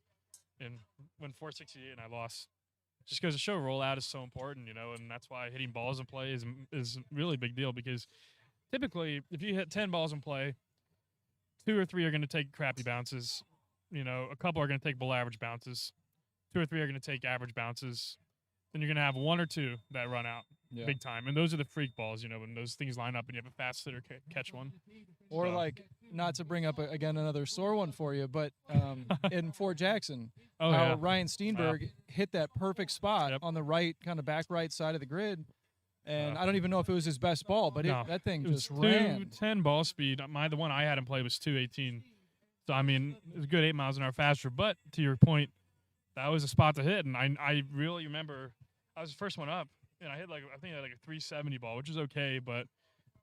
I: and went 468 and I lost. Just goes to show rollout is so important, you know, and that's why hitting balls in play is really a big deal because typically if you hit 10 balls in play, 2 or 3 are going to take crappy bounces. You know, a couple are going to take below average bounces. 2 or 3 are going to take average bounces. Then you're going to have 1 or 2 that run out big time. And those are the freak balls, you know, when those things line up and you have a fast hitter catch one.
H: Or
I: So-
H: like, not to bring up again another sore one for you, but in Fort Jackson,
I: Oh,
H: how
I: yeah.
H: Ryan Steenberg hit that perfect spot on the right, kind of back right side of the grid. And I don't even know if it was his best ball, but
I: No,
H: that thing
I: it was
H: just ran.
I: 210 ball speed. The one I had in play was 218. So I mean, it was a good 8 miles an hour faster. But to your point, that was a spot to hit, and I really remember I was the first one up, and I hit I think I had like a 370 ball, which is okay, but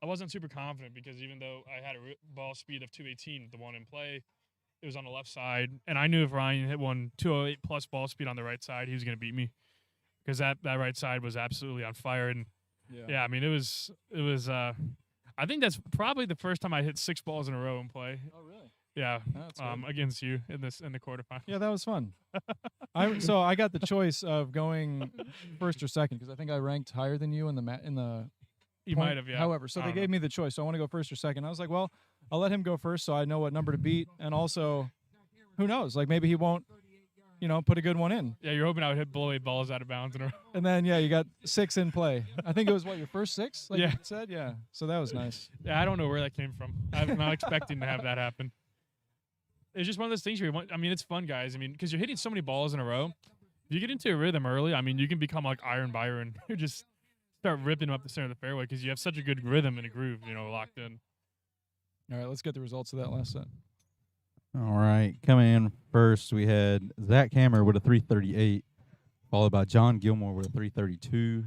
I: I wasn't super confident because even though I had a ball speed of 218, the one in play, it was on the left side, and I knew if Ryan hit one 208 plus ball speed on the right side, he was going to beat me because that right side was absolutely on fire. And yeah, I mean, it was. I think that's probably the first time I hit 6 balls in a row in play.
H: Oh, really?
I: Yeah,
H: That's good.
I: against you in the quarterfinals.
H: Yeah, that was fun. So I got the choice of going first or second because I think I ranked higher than you in the.
I: You
H: point.
I: might have, yeah.
H: However, so
I: I
H: they
I: don't
H: gave me the choice. So I want to go first or second. I was like, well, I'll let him go first so I know what number to beat, and also, who knows? Like maybe he won't, you know, put a good one in.
I: Yeah, you're hoping I would hit below 8 balls out of bounds in a row.
H: And then you got 6 in play. I think it was your first 6? Like
I: Yeah.
H: you said, yeah. So that was nice.
I: Yeah, I don't know where that came from. I'm not expecting to have that happen. It's just one of those things where it's fun, guys. I mean, because you're hitting so many balls in a row. If you get into a rhythm early, I mean, you can become like Iron Byron. You just start ripping them up the center of the fairway because you have such a good rhythm and a groove, you know, locked in.
H: All right, let's get the results of that last set.
F: All right, coming in first, we had Zach Hammer with a 338, followed by John Gilmore with a 332,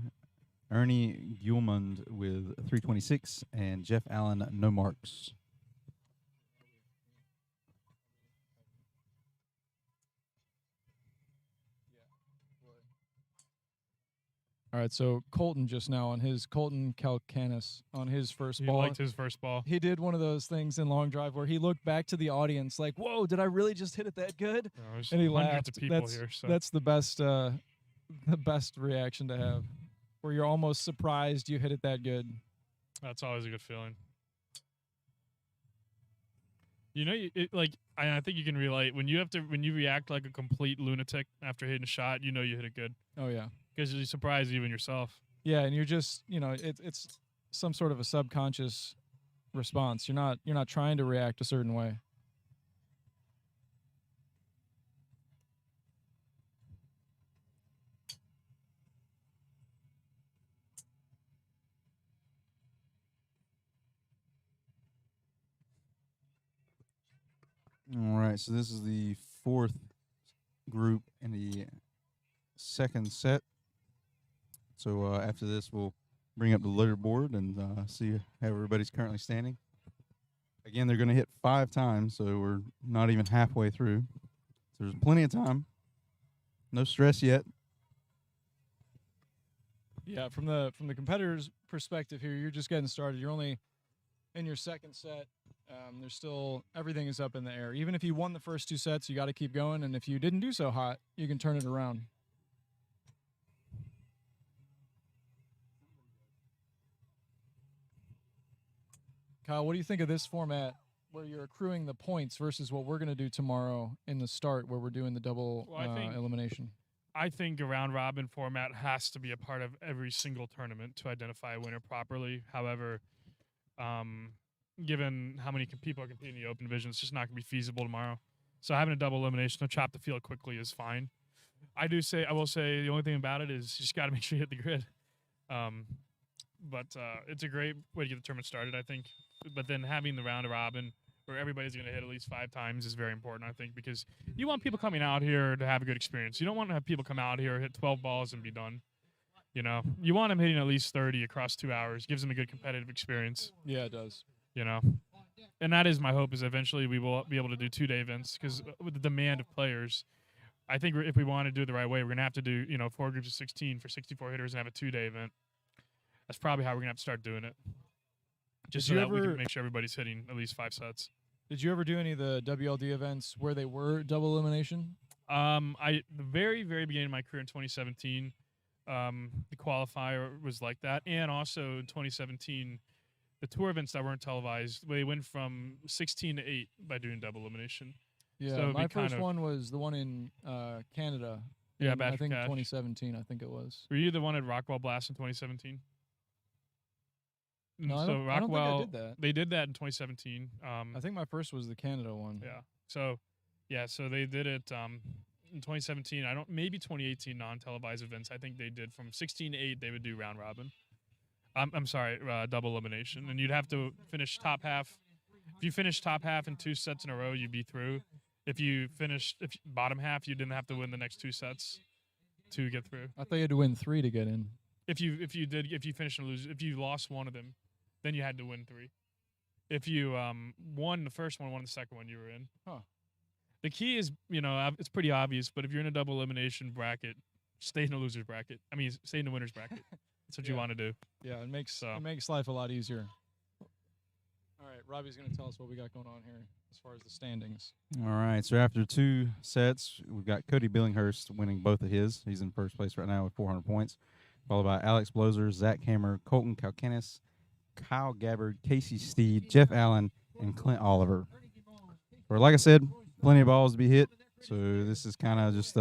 F: Ernie Gulmund with a 326, and Jeff Allen, no marks.
H: All right, so Colton Calcanis on his first
I: He
H: ball.
I: liked his first ball.
H: He did one of those things in long drive where he looked back to the audience like, "Whoa, did I really just hit it that good?"
I: No, there's
H: And he
I: hundreds
H: laughed.
I: of people
H: that's,
I: here, so.
H: that's the best reaction to have, where you're almost surprised you hit it that good.
I: That's always a good feeling. You know, I think you can relate when you react like a complete lunatic after hitting a shot. You know, you hit it good.
H: Oh yeah.
I: because you surprise even yourself.
H: Yeah, and you're just, it's some sort of a subconscious response. You're not trying to react a certain way.
F: All right, so this is the fourth group in the second set. So after this, we'll bring up the leaderboard and see how everybody's currently standing. Again, they're going to hit 5 times, so we're not even halfway through. So there's plenty of time. No stress yet.
H: Yeah, from the competitor's perspective here, you're just getting started. You're only in your second set. There's still, everything is up in the air. Even if you won the first 2 sets, you got to keep going. And if you didn't do so hot, you can turn it around. Kyle, what do you think of this format where you're accruing the points versus what we're going to do tomorrow in the start where we're doing the double elimination?
I: I think a round robin format has to be a part of every single tournament to identify a winner properly. However, given how many people are competing in the open division, it's just not going to be feasible tomorrow. So having a double elimination to chop the field quickly is fine. I will say the only thing about it is you just got to make sure you hit the grid. But it's a great way to get the tournament started, I think. But then having the round robin where everybody's going to hit at least 5 times is very important, I think, because you want people coming out here to have a good experience. You don't want to have people come out here, hit 12 balls, and be done. You know, you want them hitting at least 30 across 2 hours. Gives them a good competitive experience.
H: Yeah, it does.
I: You know, and that is my hope, is eventually we will be able to do 2-day events, because with the demand of players, I think if we want to do it the right way, we're going to have to do, 4 groups of 16 for 64 hitters and have a 2-day event. That's probably how we're going to have to start doing it. Just so that we can make sure everybody's hitting at least 5 sets.
H: Did you ever do any of the WLD events where they were double elimination?
I: The very, very beginning of my career in 2017, the qualifier was like that. And also in 2017, the tour events that weren't televised, they went from 16 to 8 by doing double elimination.
H: Yeah,
I: so
H: my first one was the one in Canada.
I: Yeah,
H: I think
I: Cash.
H: 2017, I think it was.
I: Were you the one at Rockwell Blast in 2017?
H: No,
I: so
H: I don't think I
I: Rockwell,
H: did that.
I: they did that in 2017.
H: I think my first was the Canada one.
I: Yeah. So they did it in 2017. Maybe 2018 non-televised events. I think they did from 16 to 8. They would do round robin. I'm sorry, double elimination, and you'd have to finish top half. If you finish top half in 2 sets in a row, you'd be through. If bottom half, you didn't have to win the next 2 sets to get through.
H: I thought you had to win 3 to get in.
I: If you finish and lose, if you lost one of them, then you had to win 3. If you won the first one, won the second one, you were in.
H: Huh.
I: The key is, it's pretty obvious, but if you're in a double elimination bracket, stay in the loser's bracket. Stay in the winner's bracket. That's what you want to do.
H: Yeah, it makes life a lot easier. All right, Robbie's going to tell us what we got going on here as far as the standings.
F: All right, so after 2 sets, we've got Cody Billinghurst winning both of his. He's in first place right now with 400 points, followed by Alex Blozer, Zach Hammer, Colton Kalkanis, Kyle Gabbard, Casey Steed, Jeff Allen, and Clint Oliver. Or like I said, plenty of balls to be hit, so this is kind of just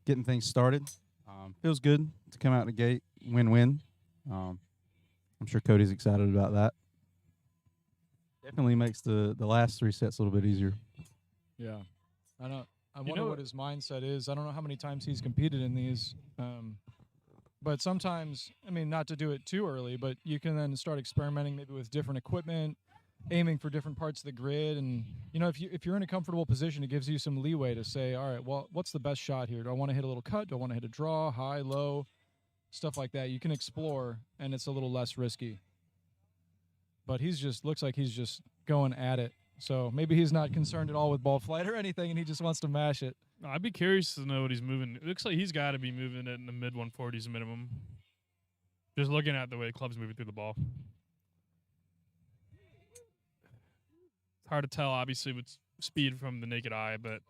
F: getting things started. Feels good to come out the gate, win-win. I'm sure Cody's excited about that. Definitely makes the last 3 sets a little bit easier.
H: Yeah. I wonder what his mindset is. I don't know how many times he's competed in these. But sometimes, not to do it too early, but you can then start experimenting maybe with different equipment, aiming for different parts of the grid. And, if you're in a comfortable position, it gives you some leeway to say, all right, well, what's the best shot here? Do I want to hit a little cut? Do I want to hit a draw, high, low, stuff like that? You can explore, and it's a little less risky. But looks like he's just going at it. So maybe he's not concerned at all with ball flight or anything, and he just wants to mash it.
I: I'd be curious to know what he's moving. It looks like he's got to be moving it in the mid 140s minimum. Just looking at the way the club's moving through the ball. It's hard to tell, obviously, with speed from the naked eye, but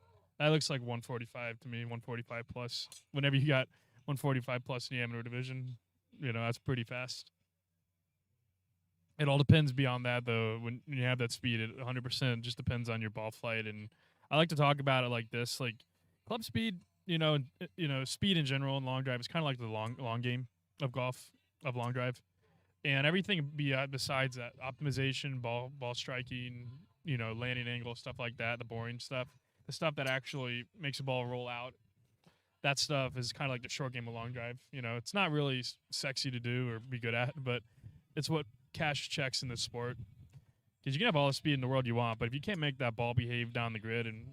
I: that looks like 145 to me, 145 plus. Whenever you got 145 plus in the amateur division, that's pretty fast. It all depends beyond that, though. When you have that speed, it 100% just depends on your ball flight. And I like to talk about it like this. Like, club speed, speed in general and long drive is kind of like the long game of golf, of long drive, and everything besides that, optimization, ball striking, landing angle, stuff like that, the boring stuff, the stuff that actually makes a ball roll out. That stuff is kind of like the short game of long drive. It's not really sexy to do or be good at, but it's what cash checks in this sport. Because you can have all the speed in the world you want, but if you can't make that ball behave down the grid and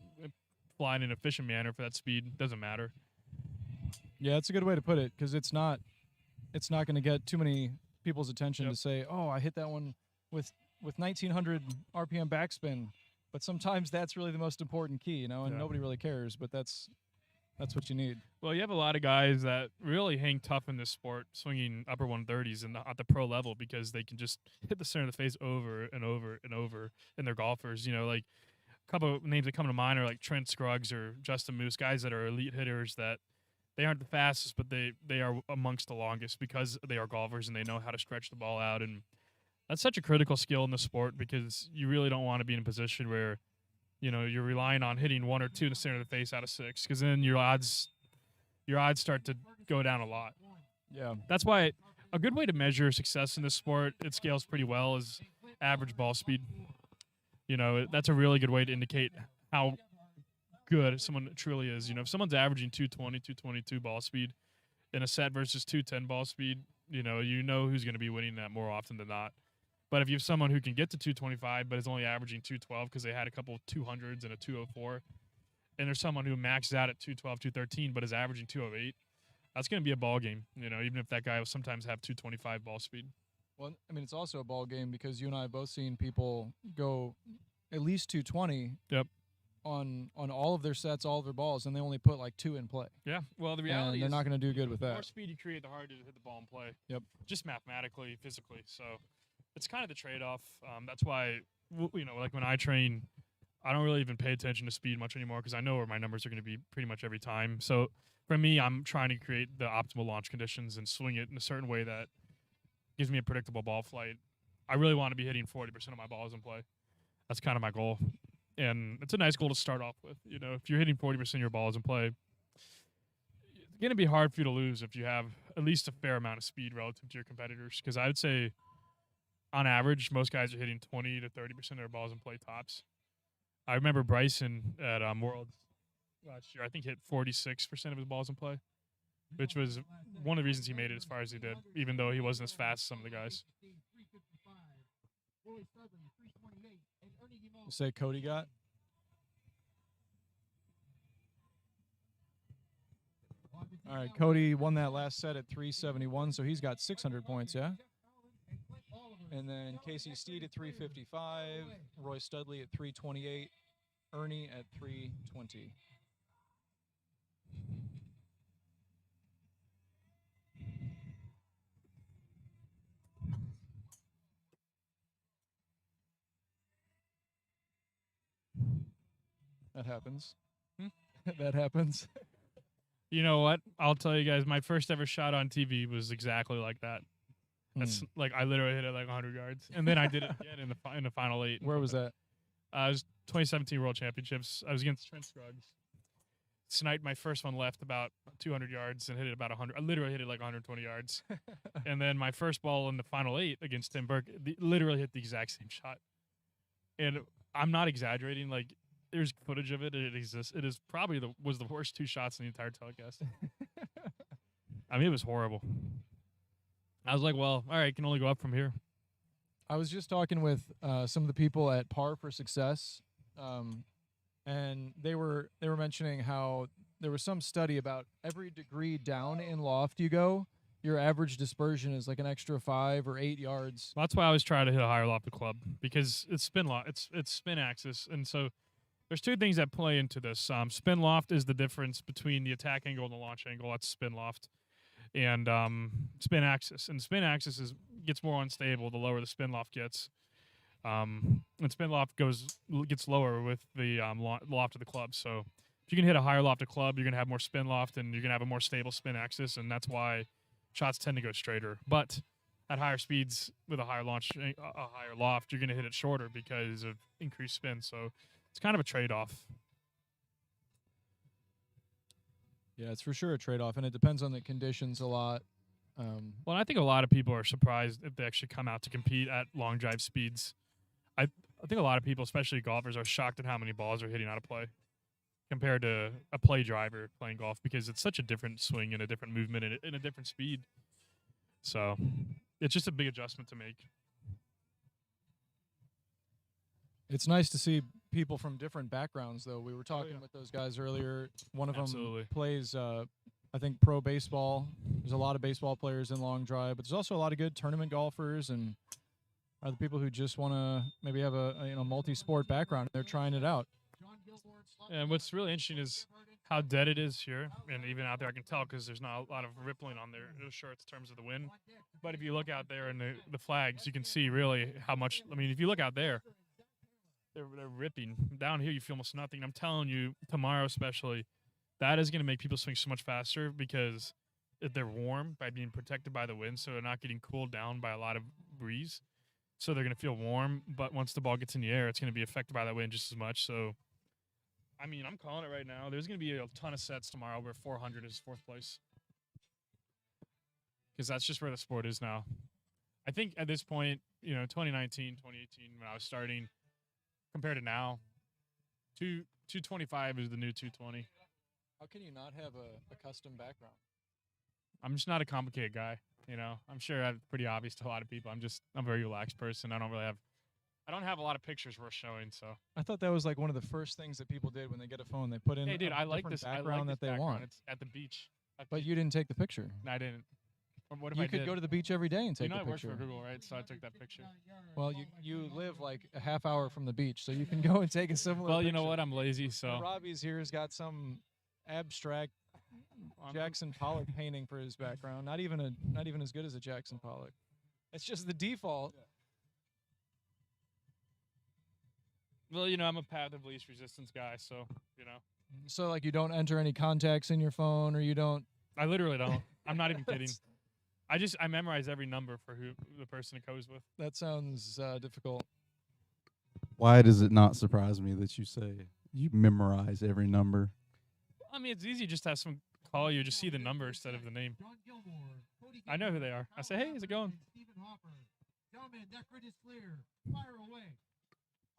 I: fly in an efficient manner for that speed, it doesn't matter.
H: Yeah, it's a good way to put it because it's not going to get too many people's attention to say, "Oh, I hit that one with 1900 RPM backspin." But sometimes that's really the most important key, and nobody really cares. But that's what you need.
I: Well, you have a lot of guys that really hang tough in this sport, swinging upper 130s at the pro level because they can just hit the center of the face over and over and over. And they're golfers, like a couple of names that come to mind are like Trent Scruggs or Justin Moose, guys that are elite hitters that they aren't the fastest, but they are amongst the longest because they are golfers and they know how to stretch the ball out. And that's such a critical skill in the sport because you really don't want to be in a position where you're relying on hitting 1 or 2 in the center of the face out of 6, because then your odds start to go down a lot.
H: Yeah,
I: that's why a good way to measure success in this sport, it scales pretty well, is average ball speed. That's a really good way to indicate how good someone truly is. If someone's averaging 220, 222 ball speed in a set versus 210 ball speed, you know who's going to be winning that more often than not. But if you have someone who can get to 225 but is only averaging 212 because they had a couple of 200s and a 204, and there's someone who maxes out at 212, 213 but is averaging 208, that's going to be a ball game, even if that guy will sometimes have 225 ball speed.
H: Well, I mean, it's also a ball game because you and I have both seen people go at least 220 on all of their sets, all of their balls, and they only put like 2 in play.
I: Yeah, well, the reality
H: is they're not going to do good with
I: the
H: that.
I: more speed you create, the harder to hit the ball in play.
H: Yep.
I: Just mathematically, physically. So it's kind of the trade-off. That's why, like when I train, I don't really even pay attention to speed much anymore because I know where my numbers are going to be pretty much every time. So for me, I'm trying to create the optimal launch conditions and swing it in a certain way that gives me a predictable ball flight. I really want to be hitting 40% of my balls in play. That's kind of my goal. And it's a nice goal to start off with. If you're hitting 40% of your balls in play, it's going to be hard for you to lose if you have at least a fair amount of speed relative to your competitors. Because I would say, on average, most guys are hitting 20 to 30% of their balls in play tops. I remember Bryson at Worlds last year, I think hit 46% of his balls in play, which was one of the reasons he made it as far as he did, even though he wasn't as fast as some of the guys.
H: You say Cody got? All right, Cody won that last set at 371, so he's got 600 points, yeah? And then Casey Steed at 355, Roy Studley at 328, Ernie at 320. That happens. That happens.
I: You know what? I'll tell you guys, my first ever shot on TV was exactly like that. That's like I literally hit it like 100 yards, and then I did it again in the final 8.
H: Where was that?
I: It was 2017 World Championships. I was against Trent Scruggs. Sniped my first one left about 200 yards and hit it about 100. I literally hit it like 120 yards. And then my first ball in the final 8 against Tim Burke literally hit the exact same shot. And I'm not exaggerating. Like, there's footage of it. It exists. It is probably was the worst 2 shots in the entire telecast. I mean, it was horrible. I was like, well, all right, can only go up from here.
H: I was just talking with some of the people at Par for Success, and they were mentioning how there was some study about every degree down in loft you go, your average dispersion is like an extra 5 or 8 yards.
I: Well, that's why I always try to hit a higher loft of club, because it's spin it's spin axis, and so there's 2 things that play into this. Spin loft is the difference between the attack angle and the launch angle. That's spin loft. And spin axis. And spin axis gets more unstable the lower the spin loft gets. And spin loft gets lower with the loft of the club. So if you can hit a higher loft of club, you're going to have more spin loft and you're going to have a more stable spin axis. And that's why shots tend to go straighter. But at higher speeds with a higher launch, a higher loft, you're going to hit it shorter because of increased spin. So it's kind of a trade-off.
H: Yeah, it's for sure a trade-off, and it depends on the conditions a lot.
I: Well, I think a lot of people are surprised if they actually come out to compete at long drive speeds. I think a lot of people, especially golfers, are shocked at how many balls are hitting out of play compared to a play driver playing golf because it's such a different swing and a different movement and a different speed. So it's just a big adjustment to make.
H: It's nice to see people from different backgrounds, though. We were talking
I: yeah.
H: with those guys earlier. One of
I: Absolutely.
H: them plays, I think, pro baseball. There's a lot of baseball players in long drive, but there's also a lot of good tournament golfers and other people who just want to maybe have a multi-sport background. They're trying it out.
I: And what's really interesting is how dead it is here, and even out there I can tell because there's not a lot of rippling on their shirts in terms of the wind. But if you look out there in the flags, you can see really how much. I mean, if you look out there, they're ripping. Down here, you feel almost nothing. I'm telling you, tomorrow especially, that is going to make people swing so much faster because they're warm by being protected by the wind, so they're not getting cooled down by a lot of breeze. So they're going to feel warm, but once the ball gets in the air, it's going to be affected by that wind just as much. So, I mean, I'm calling it right now. There's going to be a ton of sets tomorrow where 400 is fourth place. Because that's just where the sport is now. I think at this point, 2019, 2018, when I was starting, compared to now, 225 is the new 220.
H: How can you not have a custom background?
I: I'm just not a complicated guy. I'm sure that's pretty obvious to a lot of people. I'm a very relaxed person. I don't have a lot of pictures worth showing. So
H: I thought that was like one of the first things that people did when they get a phone. They put in
I: hey, dude,
H: a
I: I like
H: different
I: this
H: background that they want.
I: It's at the beach.
H: But you didn't take the picture.
I: No, I didn't. Or what if
H: You
I: I
H: could
I: did?
H: go to the beach every day and take
I: I
H: the
I: work for
H: picture.
I: Google, right? So I took that picture.
H: Well, you live like a half hour from the beach, so you can go and take a similar
I: Well,
H: picture.
I: you know what? I'm lazy, so
H: And Robbie's here has got some abstract Jackson Pollock painting for his background. Not even as good as a Jackson Pollock. It's just the default.
I: Well, I'm a path of least resistance guy, so
H: So like you don't enter any contacts in your phone, or you don't.
I: I literally don't. I'm not even kidding. I memorize every number for who the person it goes with.
H: That sounds difficult.
F: Why does it not surprise me that you say you memorize every number?
I: I mean, it's easy just to have someone call you, just see the number instead of the name. I know who they are. I say, hey, how's it going?
J: Gentlemen, that grid is clear. Fire away.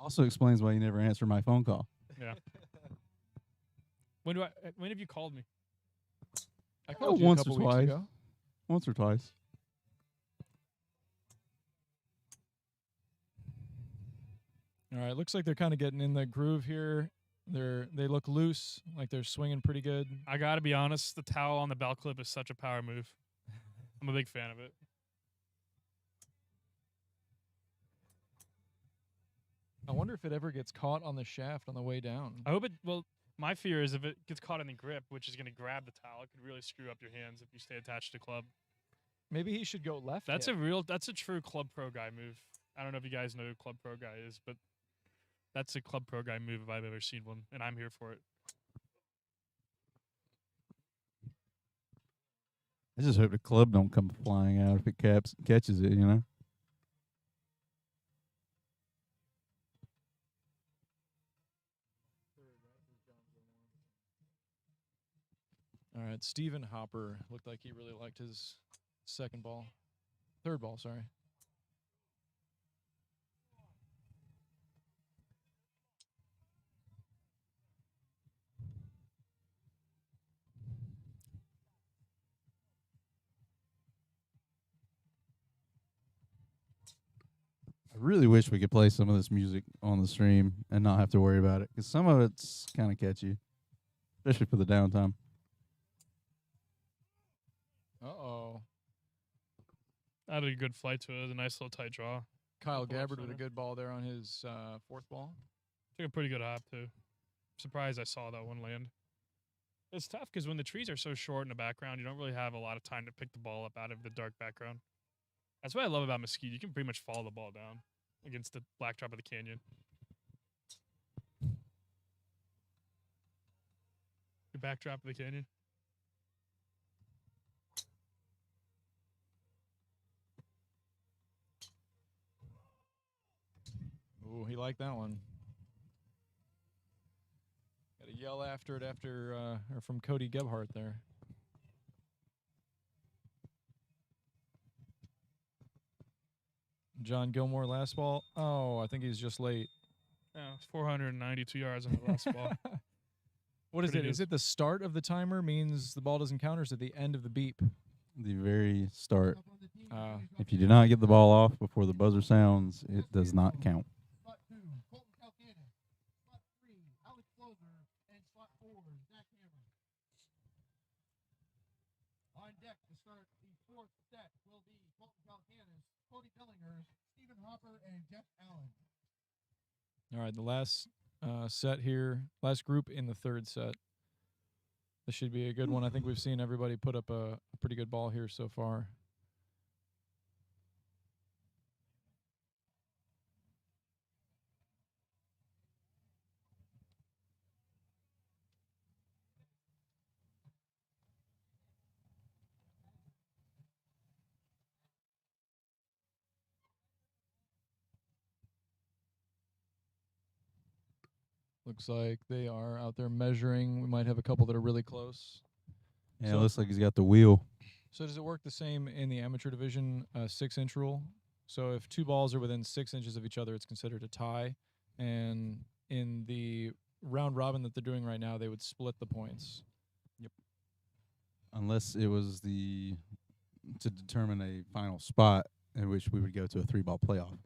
F: Also explains why you never answer my phone call.
I: Yeah. When have you called me?
H: I called you
F: once
H: a couple
F: or
H: weeks
F: twice.
H: ago.
F: Once or twice.
H: All right, looks like they're kind of getting in the groove here. They look loose, like they're swinging pretty good.
I: I gotta be honest, the towel on the bell clip is such a power move. I'm a big fan of it.
H: I wonder if it ever gets caught on the shaft on the way down.
I: I hope it. Well, my fear is if it gets caught in the grip, which is going to grab the towel, it could really screw up your hands if you stay attached to the club.
H: Maybe he should go left.
I: That's
H: hip.
I: a true club pro guy move. I don't know if you guys know who club pro guy is, but that's a club pro guy move if I've ever seen one, and I'm here for it.
F: I just hope the club don't come flying out if it catches it,
H: All right, Stephen Hopper looked like he really liked his third ball, sorry.
F: I really wish we could play some of this music on the stream and not have to worry about it, because some of it's kind of catchy, especially for the downtime.
H: Uh-oh.
I: I had a good flight to it. It was a nice little tight draw.
H: Kyle
I: Couple
H: Gabbard
I: ups
H: with a
I: on it.
H: good ball there on his fourth ball.
I: Took a pretty good hop, too. Surprised I saw that one land. It's tough because when the trees are so short in the background, you don't really have a lot of time to pick the ball up out of the dark background. That's what I love about Mesquite. You can pretty much follow the ball down against the backdrop of the canyon. The backdrop of the canyon.
H: Ooh, he liked that one. Got to yell after it or from Cody Gebhardt there. John Gilmore, last ball. Oh, I think he's just late.
I: Yeah, 492 yards on the last ball.
H: What is
I: Pretty
H: it? Is
I: good.
H: it the start of the timer means the ball doesn't count, or is it the end of the beep?
F: The very start.
H: Uh,
F: If you do not get the ball off before the buzzer sounds, it does not count.
J: Slot 2, Colton Calcanis. Slot 3, Alex Floser. And slot 4, Zach Hammer. On deck to start the fourth set will be Colton Calcanis, Cody Billinghurst, Stephen Hopper, and Jeff Allen.
H: all right, the last set here, last group in the third set. This should be a good one. I think we've seen everybody put up a pretty good ball here so far. Looks like they are out there measuring. We might have a couple that are really close.
F: Yeah,
H: So-
F: it looks like he's got the wheel.
H: So does it work the same in the amateur division 6-inch rule? So if two balls are within 6 inches of each other, it's considered a tie. And in the round robin that they're doing right now, they would split the points.
F: Unless it was to determine a final spot in which we would go to a 3-ball playoff.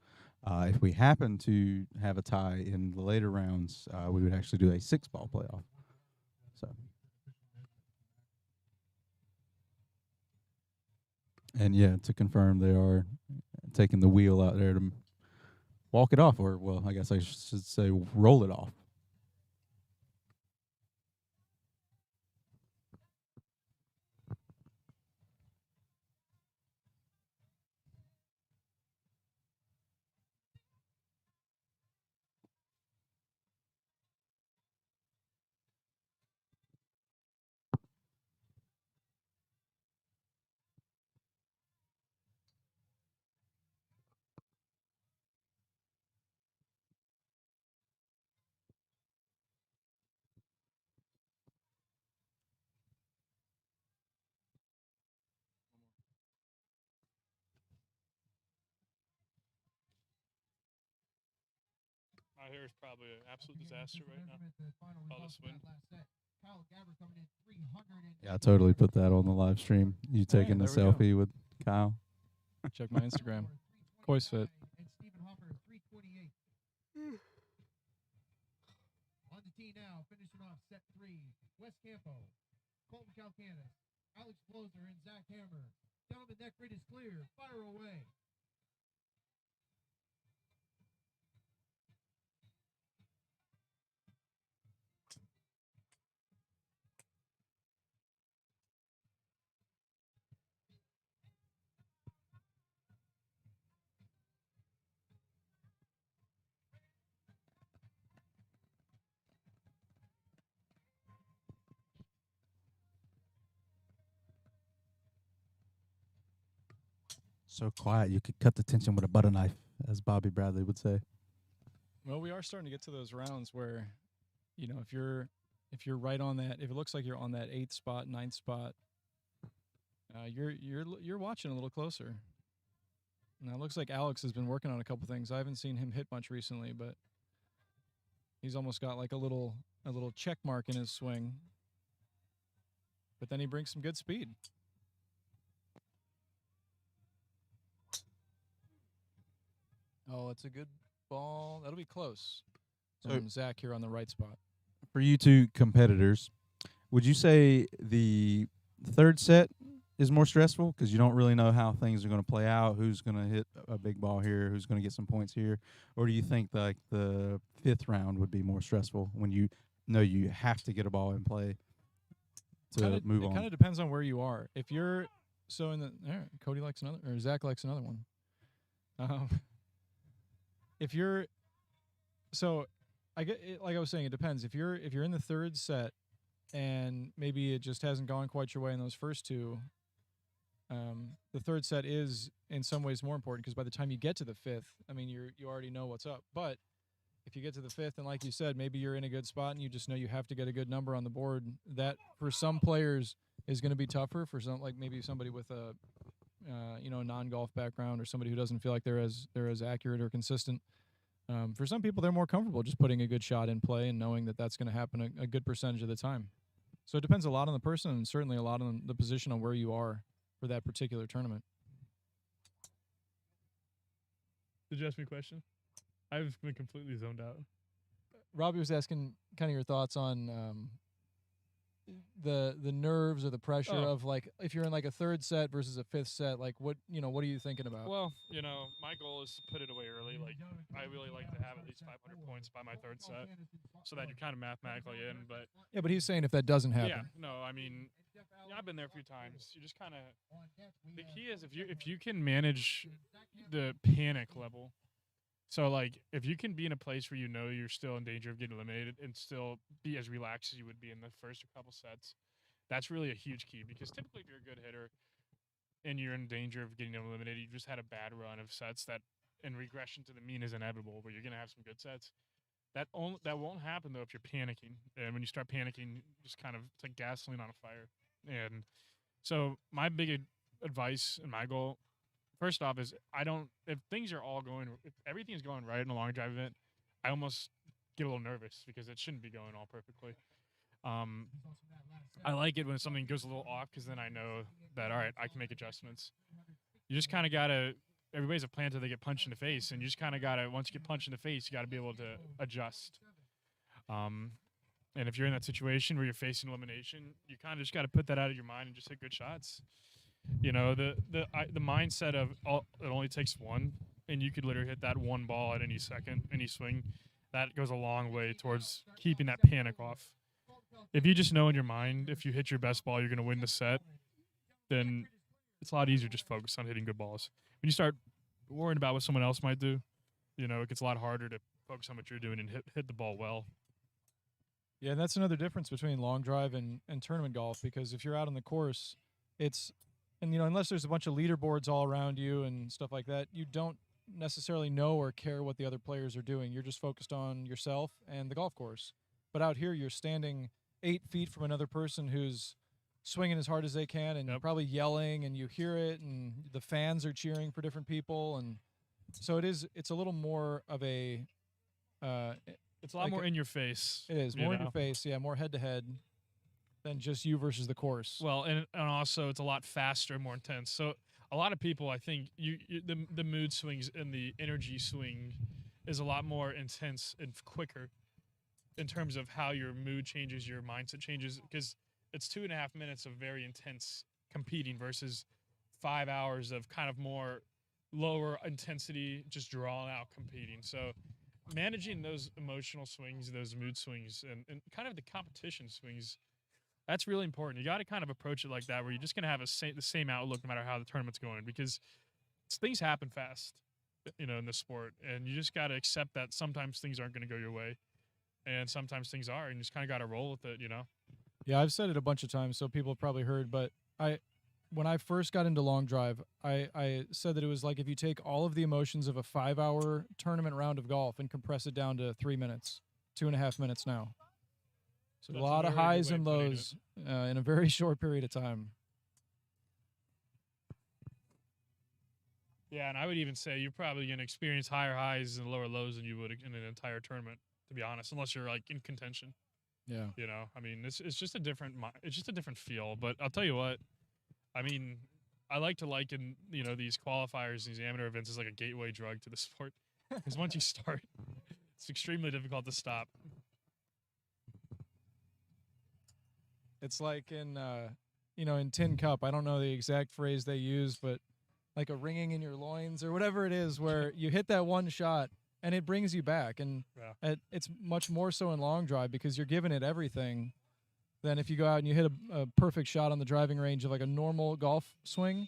F: If we happen to have a tie in the later rounds, we would actually do a 6-ball playoff. So, and yeah, to confirm, they are taking the wheel out there to walk it off, or well, I guess I should say roll it off.
I: Out here is probably an absolute disaster right now. All this wind.
F: Yeah, I totally put that on the live stream. You taking a
H: there we go.
F: selfie with Kyle?
H: Check my Instagram. Coy's fit.
J: And Stephen Hopper, 328. On the tee now, finishing off set 3. Wes Campo, Colton Calcanis, Alex Floser, and Zach Hammer. Gentlemen, that grid is clear. Fire away.
F: So quiet, you could cut the tension with a butter knife, as Bobby Bradley would say.
H: Well, we are starting to get to those rounds where, you know, if you're right on that, if it looks like you're on that 8th spot, 9th spot, you're watching a little closer. Now it looks like Alex has been working on a couple things. I haven't seen him hit much recently, but he's almost got like a little check mark in his swing. But then he brings some good speed. Oh, it's a good ball. That'll be close.
F: So-
H: Zach here on the right spot.
F: For you two competitors, would you say the third set is more stressful because you don't really know how things are going to play out, who's going to hit a big ball here, who's going to get some points here, or do you think like the 5th round would be more stressful when you know you have to get a ball in play to move
H: It
F: on?
H: kind of depends on where you are. If you're so in the Cody likes another, or Zach likes another one. If you're so, I get it, like I was saying, it depends. If you're in the third set and maybe it just hasn't gone quite your way in those first two, the third set is in some ways more important because by the time you get to the 5th, I mean you already know what's up. But if you get to the fifth and like you said, maybe you're in a good spot and you just know you have to get a good number on the board, that for some players is going to be tougher. For some, like maybe somebody with a non-golf background or somebody who doesn't feel like they're as accurate or consistent. For some people, they're more comfortable just putting a good shot in play and knowing that that's going to happen a good percentage of the time. So it depends a lot on the person and certainly a lot on the position on where you are for that particular tournament.
I: Did you ask me a question? I've been completely zoned out.
H: Robbie was asking kind of your thoughts on the nerves or the pressure of like if you're in like a third set versus a fifth set, like what are you thinking about?
I: Well, my goal is to put it away early. Like I really like to have at least 500 points by my third set, so that you're kind of mathematically in. But
H: yeah, but he's saying if that doesn't happen.
I: yeah, no, I mean, I've been there a few times. You just kind of the key is if you can manage the panic level. So, like, if you can be in a place where you know you're still in danger of getting eliminated and still be as relaxed as you would be in the first couple sets, that's really a huge key. Because typically if you're a good hitter and you're in danger of getting eliminated, you just had a bad run of sets and regression to the mean is inevitable, where you're going to have some good sets. That won't happen, though, if you're panicking. And when you start panicking, just kind of it's like gasoline on a fire. And so my big advice and my goal, first off, is if everything is going right in a long drive event, I almost get a little nervous because it shouldn't be going all perfectly. I like it when something goes a little off because then I know that, all right, I can make adjustments. You just kind of got to, everybody's a plan until they get punched in the face, and you just kind of got to, once you get punched in the face, you got to be able to adjust. And if you're in that situation where you're facing elimination, you kind of just got to put that out of your mind and just hit good shots. The mindset of it only takes one, and you could literally hit that one ball at any second, any swing. That goes a long way towards keeping that panic off. If you just know in your mind, if you hit your best ball, you're going to win the set, then it's a lot easier to just focus on hitting good balls. When you start worrying about what someone else might do, it gets a lot harder to focus on what you're doing and hit the ball well.
H: Yeah, and that's another difference between long drive and tournament golf, because if you're out on the course, unless there's a bunch of leaderboards all around you and stuff like that, you don't necessarily know or care what the other players are doing. You're just focused on yourself and the golf course. But out here, you're standing 8 feet from another person who's swinging as hard as they can and probably yelling, and you hear it, and the fans are cheering for different people. And so it's a little more of a...
I: it's a lot more in your face.
H: It is, more in your face, yeah, more head-to-head than just you versus the course.
I: Well, and also it's a lot faster and more intense. So a lot of people, I think, the mood swings and the energy swing is a lot more intense and quicker in terms of how your mood changes, your mindset changes, because it's 2.5 minutes of very intense competing versus 5 hours of kind of more lower intensity, just drawn out competing. So managing those emotional swings, those mood swings, and kind of the competition swings, that's really important. You got to kind of approach it like that, where you're just going to have the same outlook no matter how the tournament's going, because things happen fast, in the sport, and you just got to accept that sometimes things aren't going to go your way, and sometimes things are, and you just kind of got to roll with it,
H: Yeah, I've said it a bunch of times, so people have probably heard, but when I first got into long drive, I said that it was like if you take all of the emotions of a 5-hour tournament round of golf and compress it down to 3 minutes, 2.5 minutes now. So a lot of highs and lows in a very short period of time.
I: Yeah, and I would even say you're probably going to experience higher highs and lower lows than you would in an entire tournament, to be honest, unless you're like in contention.
H: Yeah.
I: I mean, it's just a different feel. But I'll tell you what, I mean, I like to liken these qualifiers, these amateur events, as like a gateway drug to the sport, because once you start, it's extremely difficult to stop.
H: It's like in Tin Cup. I don't know the exact phrase they use, but like a ringing in your loins or whatever it is, where you hit that one shot and it brings you back. And it's much more so in long drive because you're giving it everything than if you go out and you hit a perfect shot on the driving range of like a normal golf swing.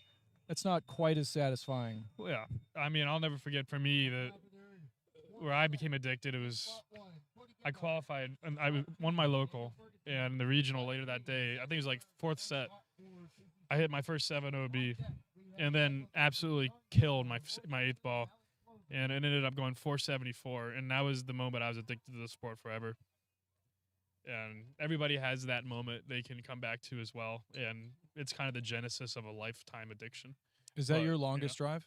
H: It's not quite as satisfying.
I: Well, yeah. I mean, I'll never forget for me that where I became addicted, it was I qualified and I won my local and the regional later that day. I think it was like 4th set. I hit my first 7 OB and then absolutely killed my 8th ball. and it ended up going 474, and that was the moment I was addicted to the sport forever. And everybody has that moment they can come back to as well, and it's kind of the genesis of a lifetime addiction.
H: Is that
I: But,
H: your
I: you know.
H: longest drive?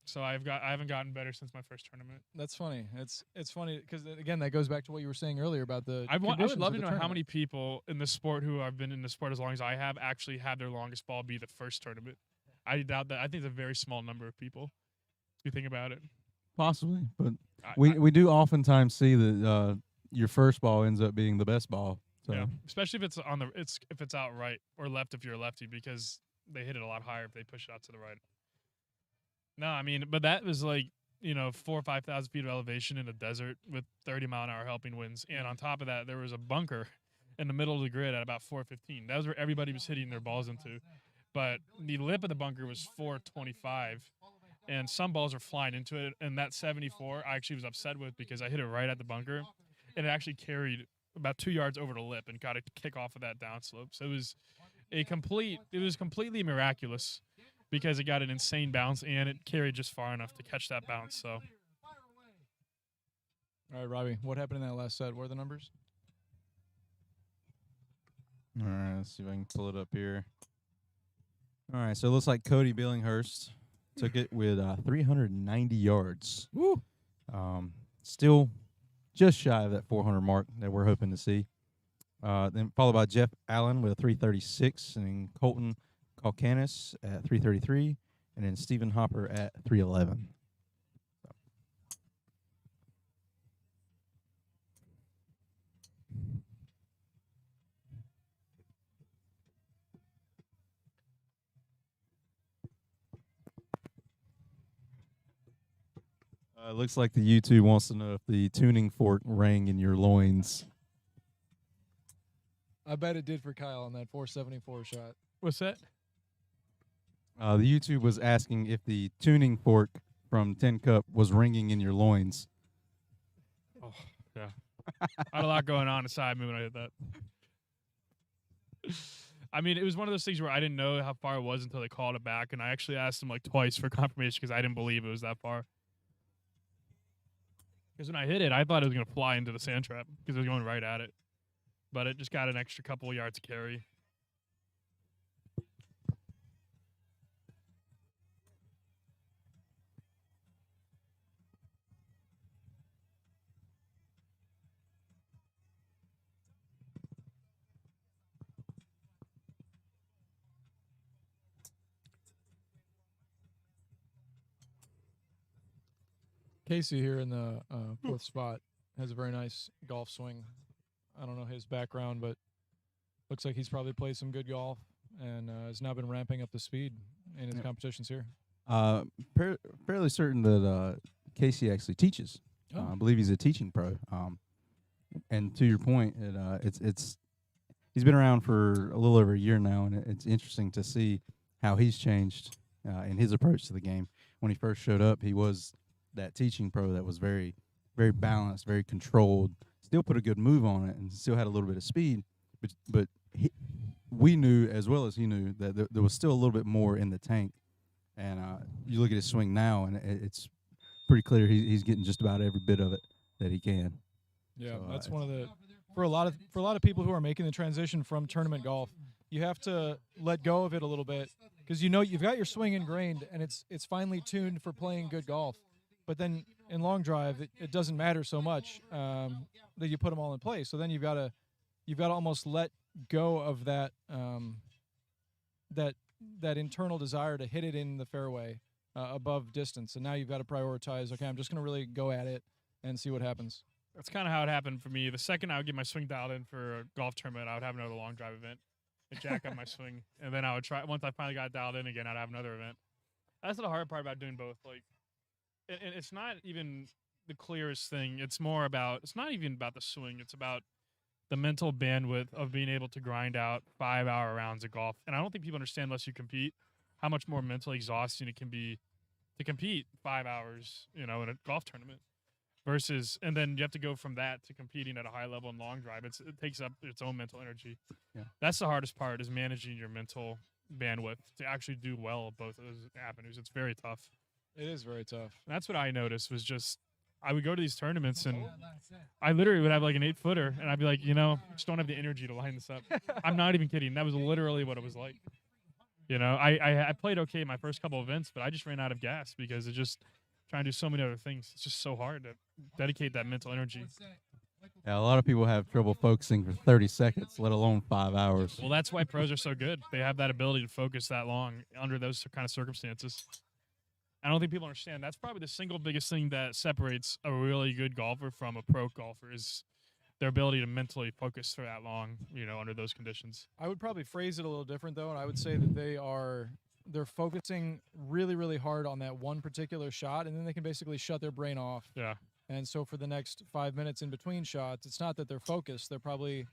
I: So I haven't gotten better since my first tournament.
H: That's funny. It's funny because again, that goes back to what you were saying earlier about the.
I: I would
H: conditions
I: love
H: of
I: to
H: the
I: know how
H: tournament.
I: many people in the sport who have been in the sport as long as I have actually had their longest ball be the first tournament. I doubt that. I think it's a very small number of people. If you think about it.
F: Possibly, but
I: I-
F: we do oftentimes see that your first ball ends up being the best ball. So
I: Yeah, especially if it's if it's out right or left if you're a lefty, because they hit it a lot higher if they push it out to the right. No, I mean, but that was like 4,000 or 5,000 feet of elevation in a desert with 30-mile-an-hour helping winds, and on top of that, there was a bunker in the middle of the grid at about 415. That was where everybody was hitting their balls into, but the lip of the bunker was 425, and some balls were flying into it. And that 74, I actually was upset with because I hit it right at the bunker, and it actually carried about 2 yards over the lip and got a kick off of that downslope. So it was completely miraculous because it got an insane bounce and it carried just far enough to catch that bounce. So
H: All right, Robbie, what happened in that last set? What are the numbers?
F: all right, let's see if I can pull it up here. All right, so it looks like Cody Billinghurst took it with 390 yards.
H: Woo!
F: Still just shy of that 400 mark that we're hoping to see. Then followed by Jeff Allen with a 336, and then Colton Kalkanis at 333, and then Stephen Hopper at 311. It looks like the YouTube wants to know if the tuning fork rang in your loins.
H: I bet it did for Kyle on that 474 shot.
I: what's that?
F: The YouTube was asking if the tuning fork from Tin Cup was ringing in your loins.
I: Oh, yeah. I had a lot going on inside me when I hit that. I mean, it was one of those things where I didn't know how far it was until they called it back, and I actually asked them like twice for confirmation because I didn't believe it was that far. Because when I hit it, I thought it was going to fly into the sand trap because it was going right at it. But it just got an extra couple of yards to carry.
H: Casey here in the fourth spot has a very nice golf swing. I don't know his background, but looks like he's probably played some good golf and has now been ramping up the speed in his
F: Yeah.
H: competitions here.
F: Fairly certain that Casey actually teaches.
H: Oh.
F: I believe he's a teaching pro. And to your point, it's he's been around for a little over a year now, and it's interesting to see how he's changed in his approach to the game. When he first showed up, he was that teaching pro that was very, very balanced, very controlled. Still put a good move on it, and still had a little bit of speed. But we knew as well as he knew that there was still a little bit more in the tank. And you look at his swing now, and it's pretty clear he's getting just about every bit of it that he can.
H: Yeah,
F: So,
H: that's one of the for a lot of people who are making the transition from tournament golf, you have to let go of it a little bit because you've got your swing ingrained and it's finely tuned for playing good golf. But then in long drive, it doesn't matter so much that you put them all in place. So then you've got to almost let go of that that internal desire to hit it in the fairway above distance. And now you've got to prioritize. Okay, I'm just going to really go at it and see what happens.
I: That's kind of how it happened for me. The second I would get my swing dialed in for a golf tournament, I would have another long drive event and jack up my swing. And then I would try, once I finally got dialed in again, I'd have another event. That's the hard part about doing both. Like, and it's not even the clearest thing. It's more about, it's not even about the swing. It's about the mental bandwidth of being able to grind out 5-hour rounds of golf. And I don't think people understand unless you compete how much more mentally exhausting it can be to compete 5 hours, in a golf tournament. Versus, and then you have to go from that to competing at a high level in long drive. It takes up its own mental energy.
F: Yeah.
I: That's the hardest part, is managing your mental bandwidth to actually do well at both of those avenues. It's very tough.
H: It is very tough.
I: That's what I noticed was just I would go to these tournaments and I literally would have like an 8-footer and I'd be like, I just don't have the energy to line this up. I'm not even kidding. That was literally what it was like. I played okay my first couple events, but I just ran out of gas because it's just trying to do so many other things. It's just so hard to dedicate that mental energy.
F: Yeah, a lot of people have trouble focusing for 30 seconds, let alone 5 hours.
I: Well, that's why pros are so good. They have that ability to focus that long under those kind of circumstances. I don't think people understand. That's probably the single biggest thing that separates a really good golfer from a pro golfer is their ability to mentally focus for that long, under those conditions.
H: I would probably phrase it a little different though, and I would say that they're focusing really, really hard on that one particular shot, and then they can basically shut their brain off.
I: Yeah.
H: And so for the next 5 minutes in between shots, it's not that they're focused; they're probably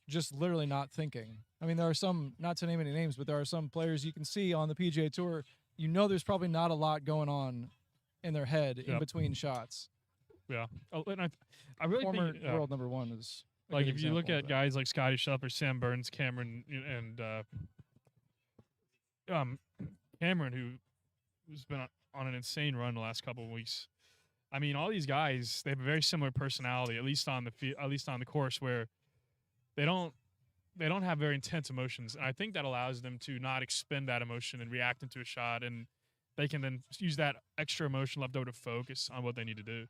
H: just literally not thinking. I mean, there are some, not to name any names, but there are some players you can see on the PGA Tour. There's probably not a lot going on in their head in between shots.
I: Yeah. Oh, and I really
H: Former
I: think
H: world number one is a
I: like
H: good
I: if you look
H: example of
I: at
H: that.
I: guys like Scotty Scheffler, Sam Burns, Cameron, and Cameron, who's been on an insane run the last couple of weeks. I mean, all these guys, they have a very similar personality, at least on the course, where they don't have very intense emotions. And I think that allows them to not expend that emotion and react into a shot, and they can then use that extra emotion left over to focus on what they need to do.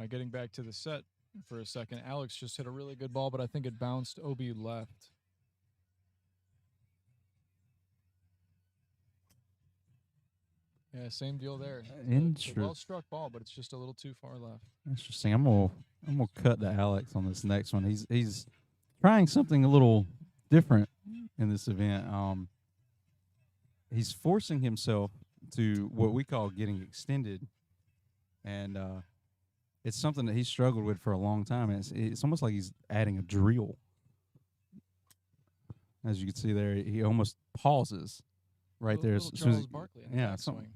H: Getting back to the set for a second, Alex just hit a really good ball, but I think it bounced OB left. Yeah, same deal there. It's a well-struck ball, but it's just a little too far left.
F: Interesting. I'm gonna cut to Alex on this next one. He's trying something a little different in this event. He's forcing himself to what we call getting extended, and it's something that he's struggled with for a long time. And it's almost like he's adding a drill. As you can see there, he almost pauses right there. As soon as
H: Charles Barkley. In the backswing.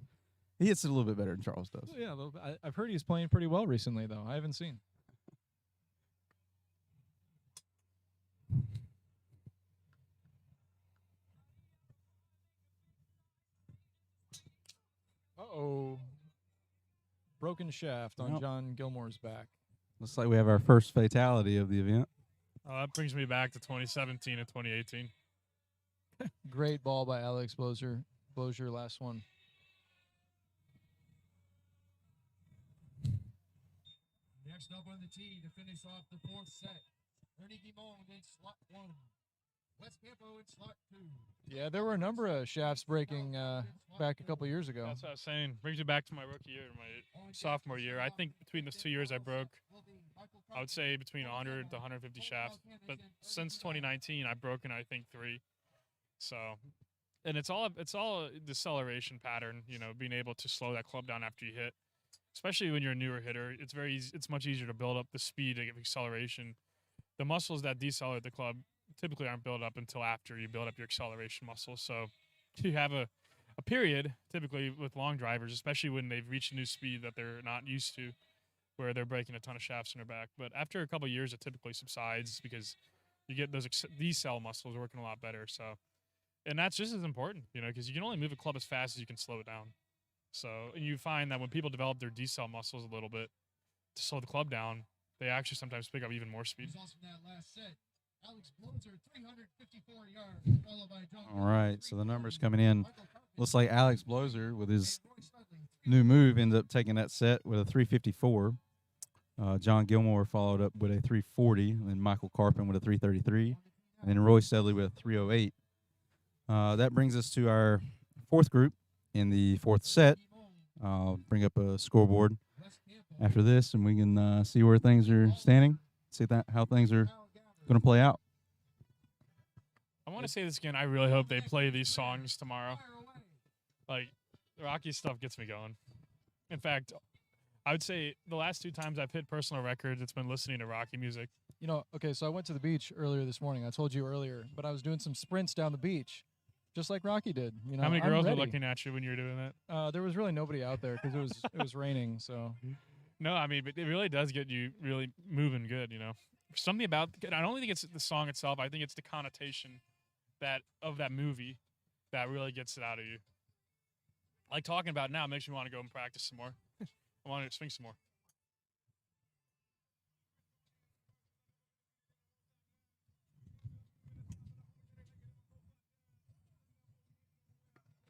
F: He hits it a little bit better than Charles does.
H: Yeah, I've heard he's playing pretty well recently, though. I haven't seen. Uh-oh. Broken shaft on John Gilmore's back.
F: Looks like we have our first fatality of the event.
I: Oh, that brings me back to 2017 and 2018.
H: Great ball by Alex Blozier. Blozier, last one.
J: Next up on the tee to finish off the fourth set, Ernie Guimond in slot 1. Wes Campo in slot 2.
H: Yeah, there were a number of shafts breaking back a couple years ago.
I: That's what I was saying. Brings me back to my rookie year, my sophomore year. I think between those 2 years, I broke, I would say, between 100 to 150 shafts. But since 2019, I've broken, I think, 3. So, and it's all a deceleration pattern. Being able to slow that club down after you hit, especially when you're a newer hitter. It's very easy. It's much easier to build up the speed of acceleration. The muscles that decelerate the club typically aren't built up until after you build up your acceleration muscles. So you have a period, typically with long drivers, especially when they've reached a new speed that they're not used to, where they're breaking a ton of shafts in their back. But after a couple of years, it typically subsides because you get those decel muscles working a lot better. So, and that's just as important, because you can only move a club as fast as you can slow it down. So, and you find that when people develop their decel muscles a little bit to slow the club down, they actually sometimes pick up even more speed.
J: Results from that last set. Alex Blozier, 354 yards, followed by John.
F: All right, so the numbers coming in. Looks like Alex Blozier, with his new move, ended up taking that set with a 354. John Gilmore followed up with a 340, and then Michael Carpin with a 333, and then Roy Sedley with a 308. That brings us to our fourth group in the fourth set. I'll bring up a scoreboard after this, and we can see where things are standing, see how things are going to play out.
I: I want to say this again. I really hope they play these songs tomorrow. Like, the Rocky stuff gets me going. In fact, I would say the last 2 times I've hit personal records, it's been listening to Rocky music.
H: Okay, so I went to the beach earlier this morning. I told you earlier, but I was doing some sprints down the beach, just like Rocky did.
I: How many girls were
H: ready.
I: looking at you when you were doing that?
H: There was really nobody out there because it was raining. So
I: No, I mean, but it really does get you really moving good, something about. I don't think it's the song itself. I think it's the connotation of that movie that really gets it out of you. Like talking about it now makes me want to go and practice some more. I want to swing some more.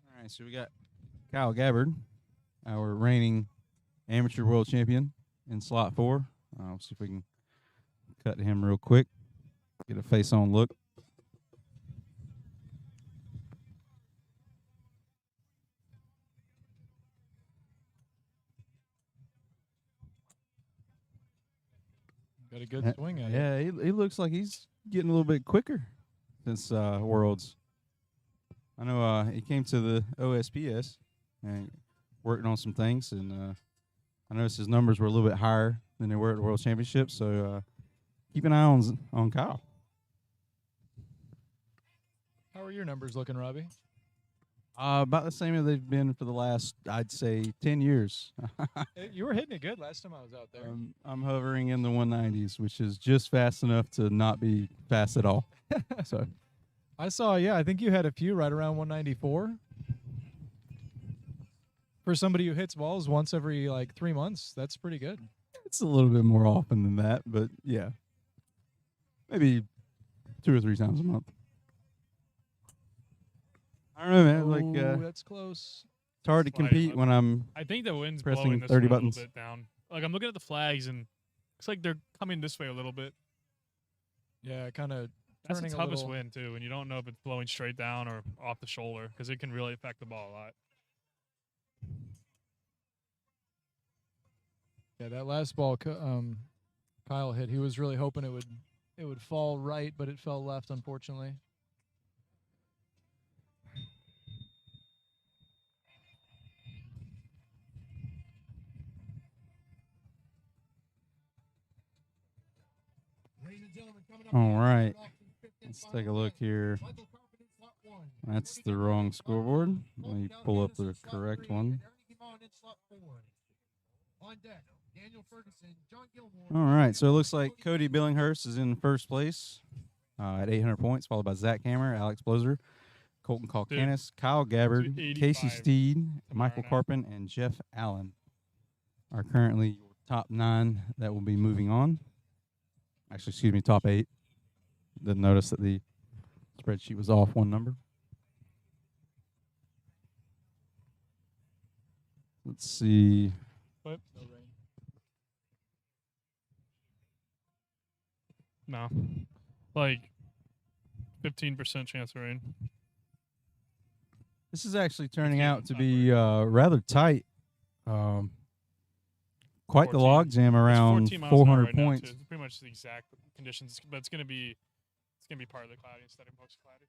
F: All right, so we got Kyle Gabbard, our reigning amateur world champion in slot 4. I'll see if we can cut to him real quick. Get a face-on look.
H: Got a good swing at it.
F: Yeah, he looks like he's getting a little bit quicker since Worlds. I know he came to the OSPS and working on some things, and I noticed his numbers were a little bit higher than they were at the World Championship. So keep an eye on Kyle.
H: How are your numbers looking, Robbie?
F: About the same as they've been for the last, I'd say, 10 years.
H: You were hitting it good last time I was out there.
F: I'm hovering in the 190s, which is just fast enough to not be fast at all. So
H: I saw, I think you had a few right around 194. For somebody who hits balls once every 3 months, that's pretty good.
F: it's a little bit more often than that, but yeah, maybe 2 or 3 times a month. I don't know, man.
H: That's close.
F: It's hard to compete when I'm.
I: I think the wind's
F: pressing
I: blowing this
F: 30
I: one
F: buttons.
I: a little bit down. Like I'm looking at the flags and looks like they're coming this way a little bit.
H: Yeah, kind of.
I: That's the toughest wind too, when you don't know if it's blowing straight down or off the shoulder, because it can really affect the ball a lot.
H: Yeah, that last ball Kyle hit, he was really hoping it would fall right, but it fell left, unfortunately.
F: All right, let's take a look here. That's the wrong scoreboard. Let me pull up the correct one. All right, so it looks like Cody Billinghurst is in first place at 800 points, followed by Zach Hammer, Alex Bloser, Colton Kalkanis, Kyle Gabbard, Casey Steed, Michael Carpin, and Jeff Allen are currently your top 9 that will be moving on. Actually, excuse me, top 8. Didn't notice that the spreadsheet was off one number. Let's see.
I: What? No. Like 15% chance of rain.
F: This is actually turning out to be rather tight. Quite the logjam around 400
I: right
F: points.
I: It's pretty much the exact conditions, but it's gonna be partly cloudy instead of mostly cloudy.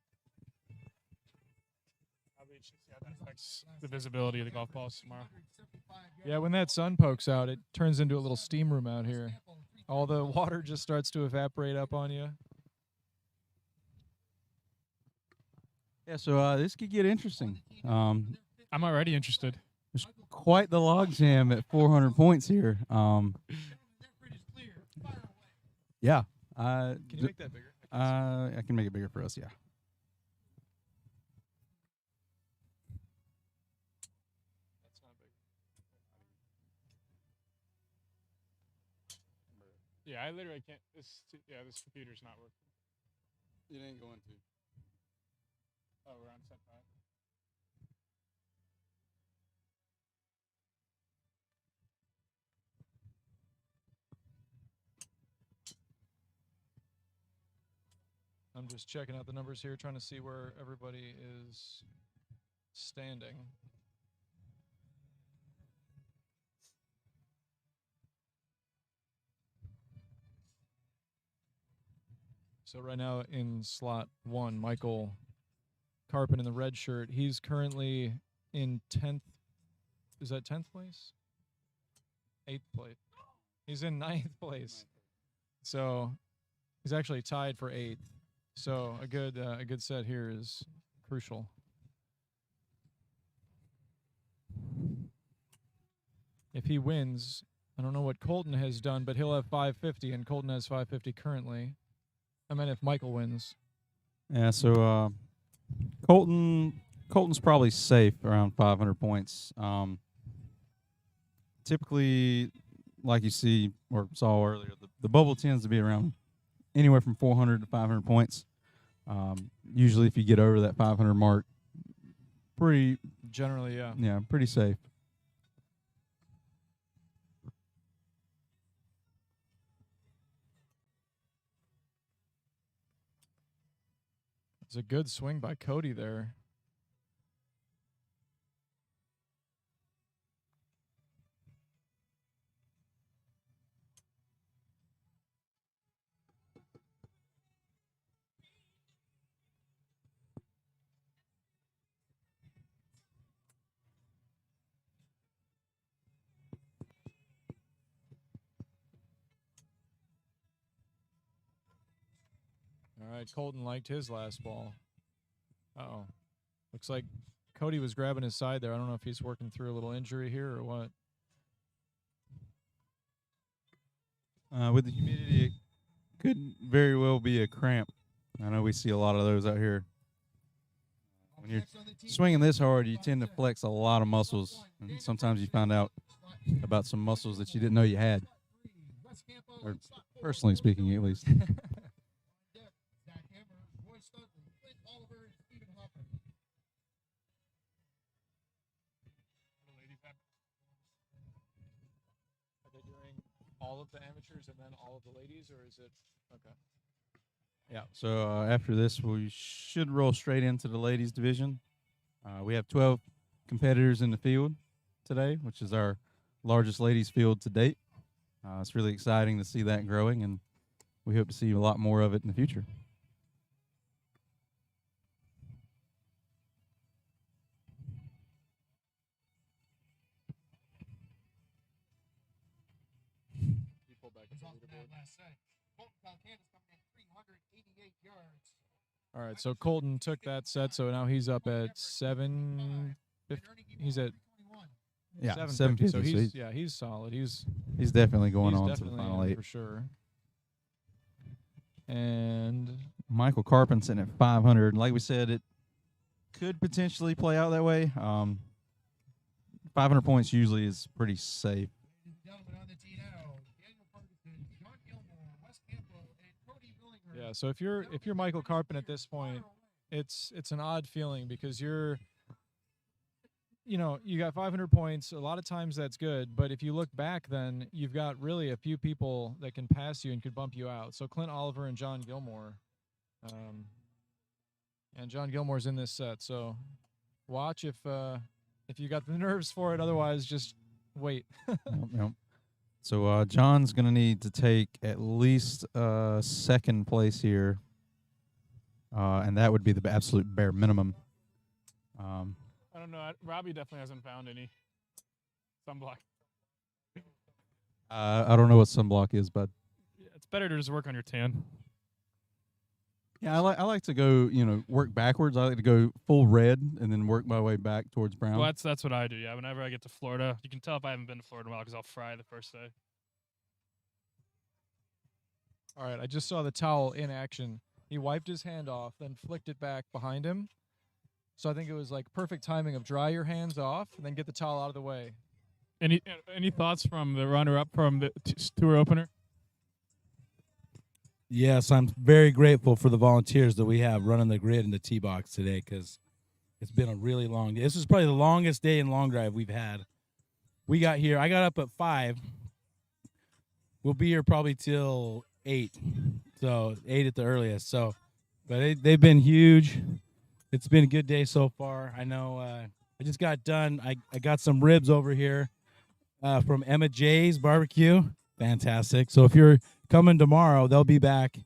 I: Probably should see how that affects the visibility of the golf balls tomorrow.
H: Yeah, when that sun pokes out, it turns into a little steam room out here. All the water just starts to evaporate up on you.
F: Yeah, so this could get interesting.
I: I'm already interested.
F: There's quite the logjam at 400 points here. Yeah.
H: Can you make that bigger?
F: I can make it bigger for us, yeah.
I: That's not big. Yeah, I literally can't. This computer's not working.
F: It ain't going to.
I: Oh, we're on set 5.
H: I'm just checking out the numbers here, trying to see where everybody is standing. So right now in slot 1, Michael Carpin in the red shirt, he's currently in 10th. Is that 10th place? 8th place. He's in 9th place. So he's actually tied for 8th. So a good set here is crucial. If he wins, I don't know what Colton has done, but he'll have 550, and Colton has 550 currently. I mean, if Michael wins.
F: Yeah, so Colton's probably safe around 500 points. Typically, like you see or saw earlier, the bubble tends to be around anywhere from 400 to 500 points. Usually, if you get over that 500 mark, pretty
H: Generally, yeah.
F: yeah, pretty safe.
H: It's a good swing by Cody there. All right, Colton liked his last ball. Uh-oh. Looks like Cody was grabbing his side there. I don't know if he's working through a little injury here or what.
F: With the humidity, it could very well be a cramp. I know we see a lot of those out here. When you're swinging this hard, you tend to flex a lot of muscles, and sometimes you find out about some muscles that you didn't know you had. Or personally speaking, at least.
H: Are they doing all of the amateurs and then all of the ladies, or is it okay?
F: Yeah. So after this, we should roll straight into the ladies division. We have 12 competitors in the field today, which is our largest ladies field to date. It's really exciting to see that growing, and we hope to see a lot more of it in the future.
H: You pull back into the leaderboard. All right, so Colton took that set, so now he's up at 750. He's at
F: Yeah,
H: 750. So
F: 750.
H: he's solid. He's
F: Definitely going on to the
H: definitely
F: final
H: in
F: 8.
H: for sure. And
F: Michael Carpenter sitting at 500. Like we said, it could potentially play out that way. 500 points usually is pretty safe.
H: yeah, so if you're Michael Carpenter at this point, it's an odd feeling because you got 500 points. A lot of times that's good, but if you look back, then you've got really a few people that can pass you and could bump you out. So Clint Oliver and John Gilmore, and John Gilmore's in this set. So watch if you got the nerves for it. Otherwise, just wait.
F: Yep. So John's going to need to take at least second place here, and that would be the absolute bare minimum.
I: I don't know. Robbie definitely hasn't found any sunblock.
F: I don't know what sunblock is, but
I: Yeah, it's better to just work on your tan.
F: yeah, I like to go work backwards. I like to go full red and then work my way back towards brown.
I: Well, that's what I do. Yeah, whenever I get to Florida, you can tell if I haven't been to Florida in a while because I'll fry the first day.
H: All right, I just saw the towel in action. He wiped his hand off, then flicked it back behind him. So I think it was like perfect timing of dry your hands off and then get the towel out of the way.
I: Any thoughts from the runner-up from the tour opener?
A: Yes, I'm very grateful for the volunteers that we have running the grid in the tee box today because it's been a really long day. This is probably the longest day in long drive we've had. We got here. I got up at 5. We'll be here probably till 8. So 8 at the earliest. So, but they've been huge. It's been a good day so far. I know I just got done. I got some ribs over here from Emma J's Barbecue. Fantastic. So if you're coming tomorrow, they'll be back.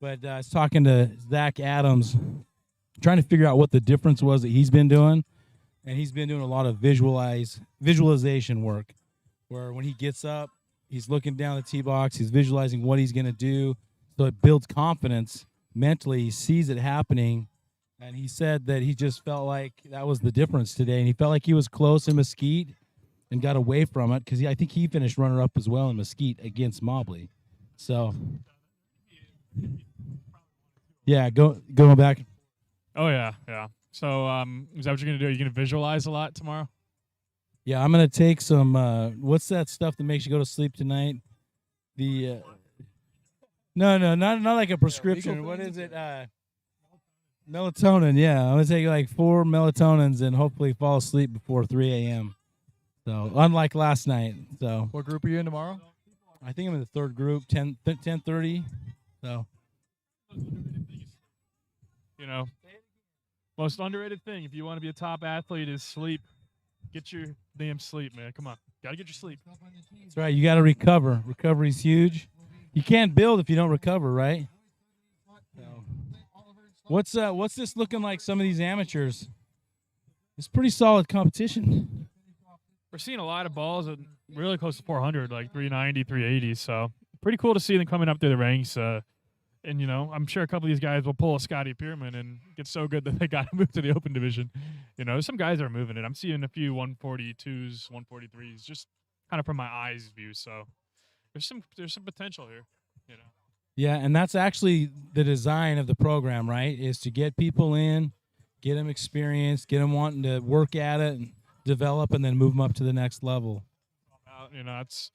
A: But I was talking to Zach Adams, trying to figure out what the difference was that he's been doing. And he's been doing a lot of visualization work where when he gets up, he's looking down the tee box, he's visualizing what he's going to do. So it builds confidence mentally. He sees it happening. And he said that he just felt like that was the difference today. And he felt like he was close in Mesquite. and got away from it because I think he finished runner-up as well in Mesquite against Mobley. So, yeah, going back.
I: Oh yeah, yeah. So is that what you're gonna do? Are you gonna visualize a lot tomorrow?
A: Yeah, I'm gonna take some. What's that stuff that makes you go to sleep tonight? The no, not like a prescription. What is it? Melatonin. Yeah, I'm gonna take like 4 melatonins and hopefully fall asleep before 3 a.m. So unlike last night. So
H: What group are you in tomorrow?
A: I think I'm in the third group, 10:30. So
I: You know, most underrated thing if you want to be a top athlete is sleep. Get your damn sleep, man. Come on, gotta get your sleep.
A: that's right. You got to recover. Recovery's huge. You can't build if you don't recover, right? So, what's this looking like? Some of these amateurs. It's pretty solid competition.
I: We're seeing a lot of balls at really close to 400, like 390, 380. So pretty cool to see them coming up through the ranks. And, you know, I'm sure a couple of these guys will pull a Scotty Pierman and get so good that they got to move to the open division. You know, some guys are moving it. I'm seeing a few 142s, 143s, just kind of from my eyes view. So there's some potential here, you know.
A: Yeah, and that's actually the design of the program, right? Is to get people in, get them experience, get them wanting to work at it and develop, and then move them up to the next level.
I: You know, that's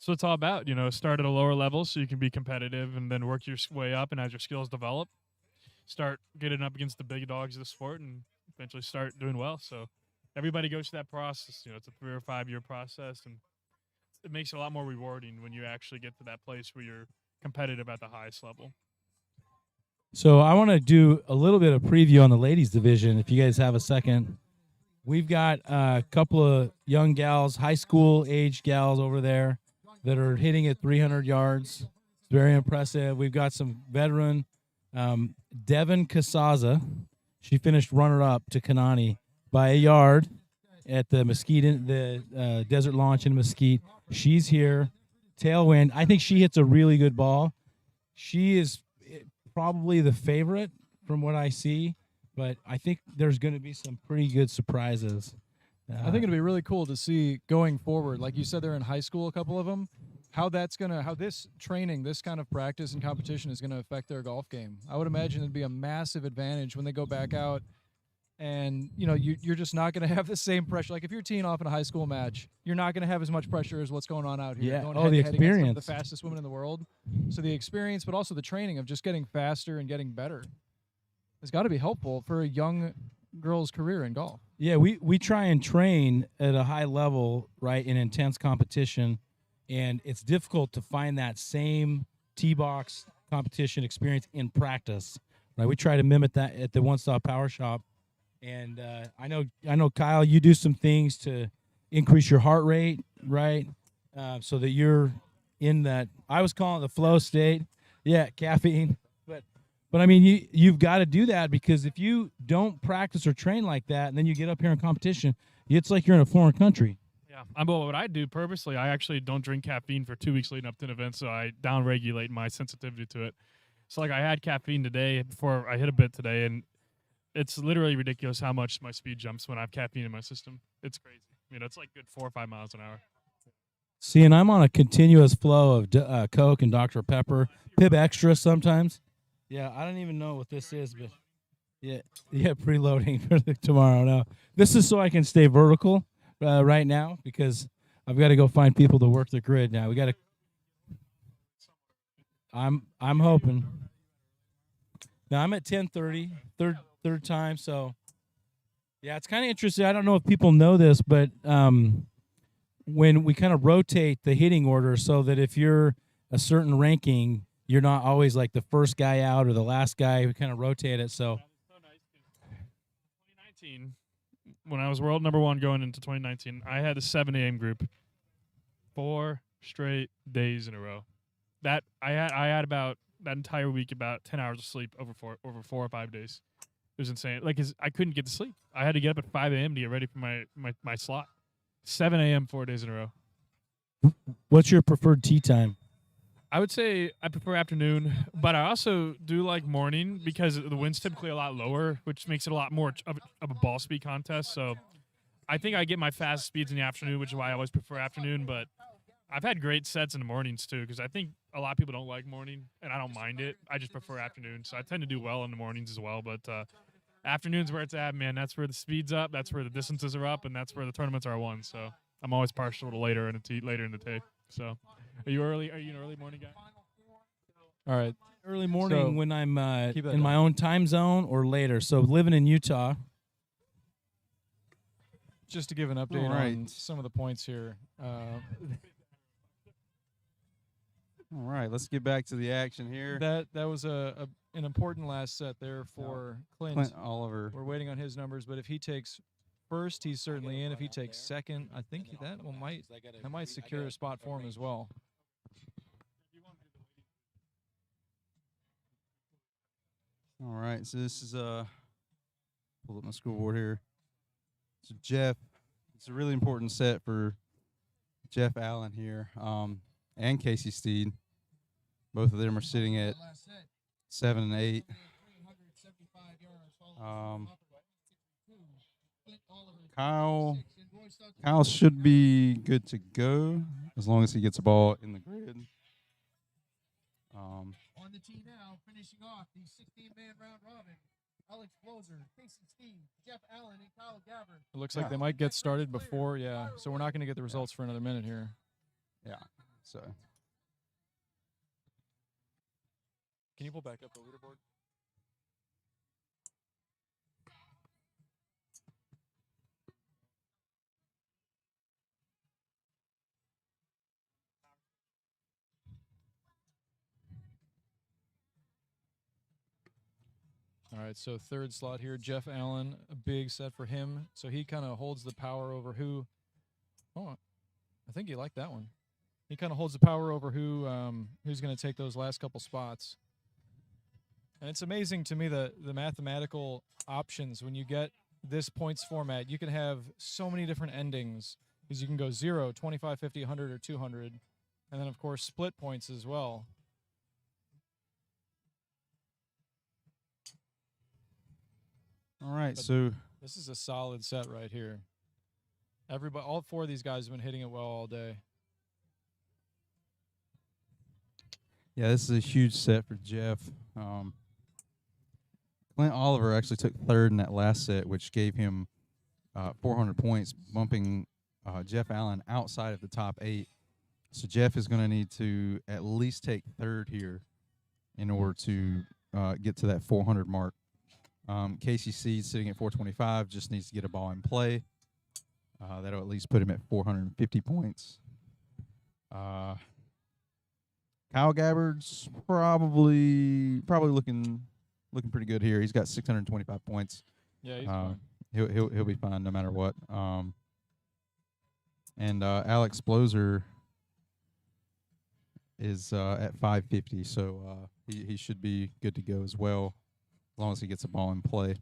I: what it's all about. You know, start at a lower level so you can be competitive, and then work your way up. And as your skills develop, start getting up against the big dogs of the sport, and eventually start doing well. So everybody goes through that process. You know, it's a 3 or 5 year process, and it makes it a lot more rewarding when you actually get to that place where you're competitive at the highest level.
A: So I want to do a little bit of preview on the ladies division, if you guys have a second. We've got a couple of young gals, high school age gals over there that are hitting at 300 yards. It's very impressive. We've got some veteran, Devin Casaza. She finished runner-up to Kanani by a yard at the Mesquite, the Desert Launch in Mesquite. She's here. Tailwind. I think she hits a really good ball. She is probably the favorite from what I see, but I think there's going to be some pretty good surprises.
H: I think it'd be really cool to see going forward. Like you said, they're in high school, a couple of them. How this training, this kind of practice and competition is gonna affect their golf game. I would imagine it'd be a massive advantage when they go back out, and you know you're just not gonna have the same pressure. Like if you're teeing off in a high school match, you're not gonna have as much pressure as what's going on out here.
A: Yeah.
H: Going
A: Oh,
H: head
A: the
H: to head against some of
A: experience.
H: the fastest women in the world. So the experience, but also the training of just getting faster and getting better, has got to be helpful for a young girl's career in golf.
A: Yeah, we try and train at a high level, right, in intense competition, and it's difficult to find that same tee box competition experience in practice, right? We try to mimic that at the One Stop Power Shop, and I know Kyle, you do some things to increase your heart rate, right, so that you're in that. I was calling it the flow state. Yeah, caffeine, But I mean, you've got to do that, because if you don't practice or train like that, and then you get up here in competition, it's like you're in a foreign country.
I: Yeah, well, what I do purposely, I actually don't drink caffeine for 2 weeks leading up to an event, so I down-regulate my sensitivity to it. So, like, I had caffeine today before I hit a bit today, and it's literally ridiculous how much my speed jumps when I have caffeine in my system. It's crazy. You know, it's like good 4 or 5 miles an hour.
A: See, and I'm on a continuous flow of Coke and Dr. Pepper, Pib Extra sometimes. Yeah, I don't even know what this is, but yeah, preloading for tomorrow. No, this is so I can stay vertical right now, because I've got to go find people to work the grid now. We got to. I'm hoping. Now I'm at 10:30, third time. So yeah, it's kind of interesting. I don't know if people know this, but when we kind of rotate the hitting order, so that if you're a certain ranking, you're not always like the first guy out or the last guy. We kind of rotate it. So
I: 2019, when I was world number 1 going into 2019, I had a 7 a.m. group, 4 straight days in a row. That I had about that entire week about 10 hours of sleep over 4 or 5 days. It was insane. Like, I couldn't get to sleep. I had to get up at 5 a.m. to get ready for my slot. 7 a.m. 4 days in a row.
A: what's your preferred tee time?
I: I would say I prefer afternoon, but I also do like morning because the wind's typically a lot lower, which makes it a lot more of a ball speed contest. So I think I get my fast speeds in the afternoon, which is why I always prefer afternoon. But I've had great sets in the mornings too, because I think a lot of people don't like morning, and I don't mind it. I just prefer afternoon, so I tend to do well in the mornings as well. But afternoons where it's at, man. That's where the speed's up. That's where the distances are up, and that's where the tournaments are won. So I'm always partial to later in the day. So, are you early? Are you an early morning guy?
H: All right.
A: Early morning
H: So,
A: when I'm
H: keep that
A: in my
H: down.
A: own time zone or later. So living in Utah.
H: Just to give an update
F: All right.
H: on some of the points here.
F: All right, let's get back to the action here.
H: That was an important last set there for Clint.
F: Clint Oliver.
H: We're waiting on his numbers, but if he takes first, he's certainly in. If he takes second, I think that might secure a spot for him as well.
F: All right, so this is pull up my scoreboard here. So Jeff, it's a really important set for Jeff Allen here, and Casey Steed. Both of them are sitting at 7 and 8. Kyle should be good to go as long as he gets a ball in the grid.
J: On the tee now, finishing off the 16-man round robin. Alex Bloser, Casey Steed, Jeff Allen, and Kyle Gabbard.
H: It looks like they might get started before, yeah. So we're not going to get the results for another minute here.
F: Yeah, so.
H: Can you pull back up the leaderboard? All right, so third slot here, Jeff Allen, a big set for him. So he kind of holds the power over who. Oh, I think you like that one. He kind of holds the power over who's going to take those last couple spots. And it's amazing to me the mathematical options when you get this points format. You can have so many different endings because you can go 0, 25, 50, 100, or 200. And then, of course, split points as well.
F: All right,
H: But
F: so
H: this is a solid set right here. Everybody, all four of these guys have been hitting it well all day.
F: yeah, this is a huge set for Jeff. Clint Oliver actually took third in that last set, which gave him 400 points, bumping Jeff Allen outside of the top 8. So Jeff is going to need to at least take third here in order to get to that 400 mark. Casey Seed sitting at 425, just needs to get a ball in play. That'll at least put him at 450 points. Kyle Gabbard's probably looking pretty good here. He's got 625 points.
H: Yeah, he's fine.
F: He'll be fine no matter what. And Alex Bloser is at 550, so he should be good to go as well, as long as he gets a ball in play.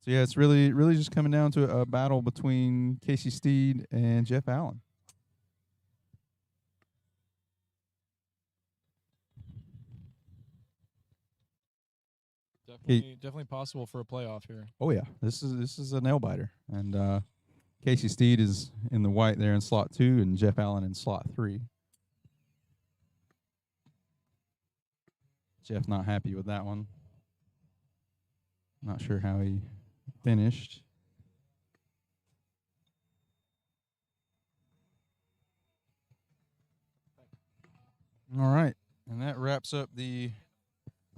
F: So yeah, it's really just coming down to a battle between Casey Steed and Jeff Allen.
H: Definitely possible for a playoff here.
F: Oh yeah, this is a nail biter, and Casey Steed is in the white there in slot 2, and Jeff Allen in slot 3. Jeff not happy with that one. Not sure how he finished. All right, and that wraps up the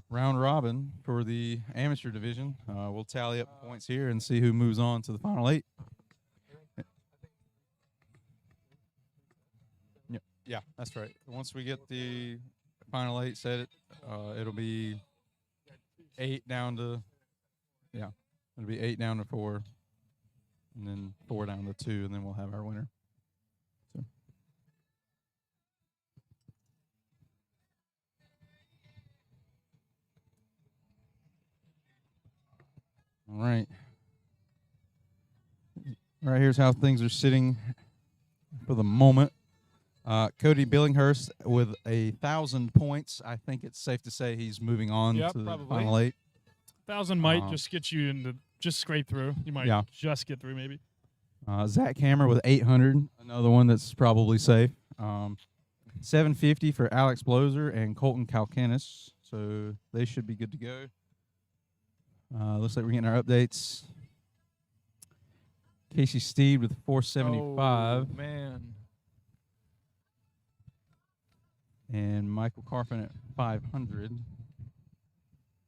F: round robin for the amateur division. We'll tally up points here and see who moves on to the final 8. Yeah, that's right. Once we get the final 8 set, it'll be 8 down to, it'll be 8 down to 4, and then 4 down to 2, and then we'll have our winner. So. All right. All right, here's how things are sitting for the moment. Cody Billinghurst with 1,000 points. I think it's safe to say he's moving on to the
H: probably.
F: final 8.
I: 1,000 might just get you just scrape through. You might
F: Yeah.
I: just get through maybe.
F: Zach Hammer with 800, another one that's probably safe. 750 for Alex Bloser and Colton Kalkanis, so they should be good to go. Looks like we're getting our updates. Casey Steed with 475.
H: Oh, man.
F: And Michael Carpin at 500.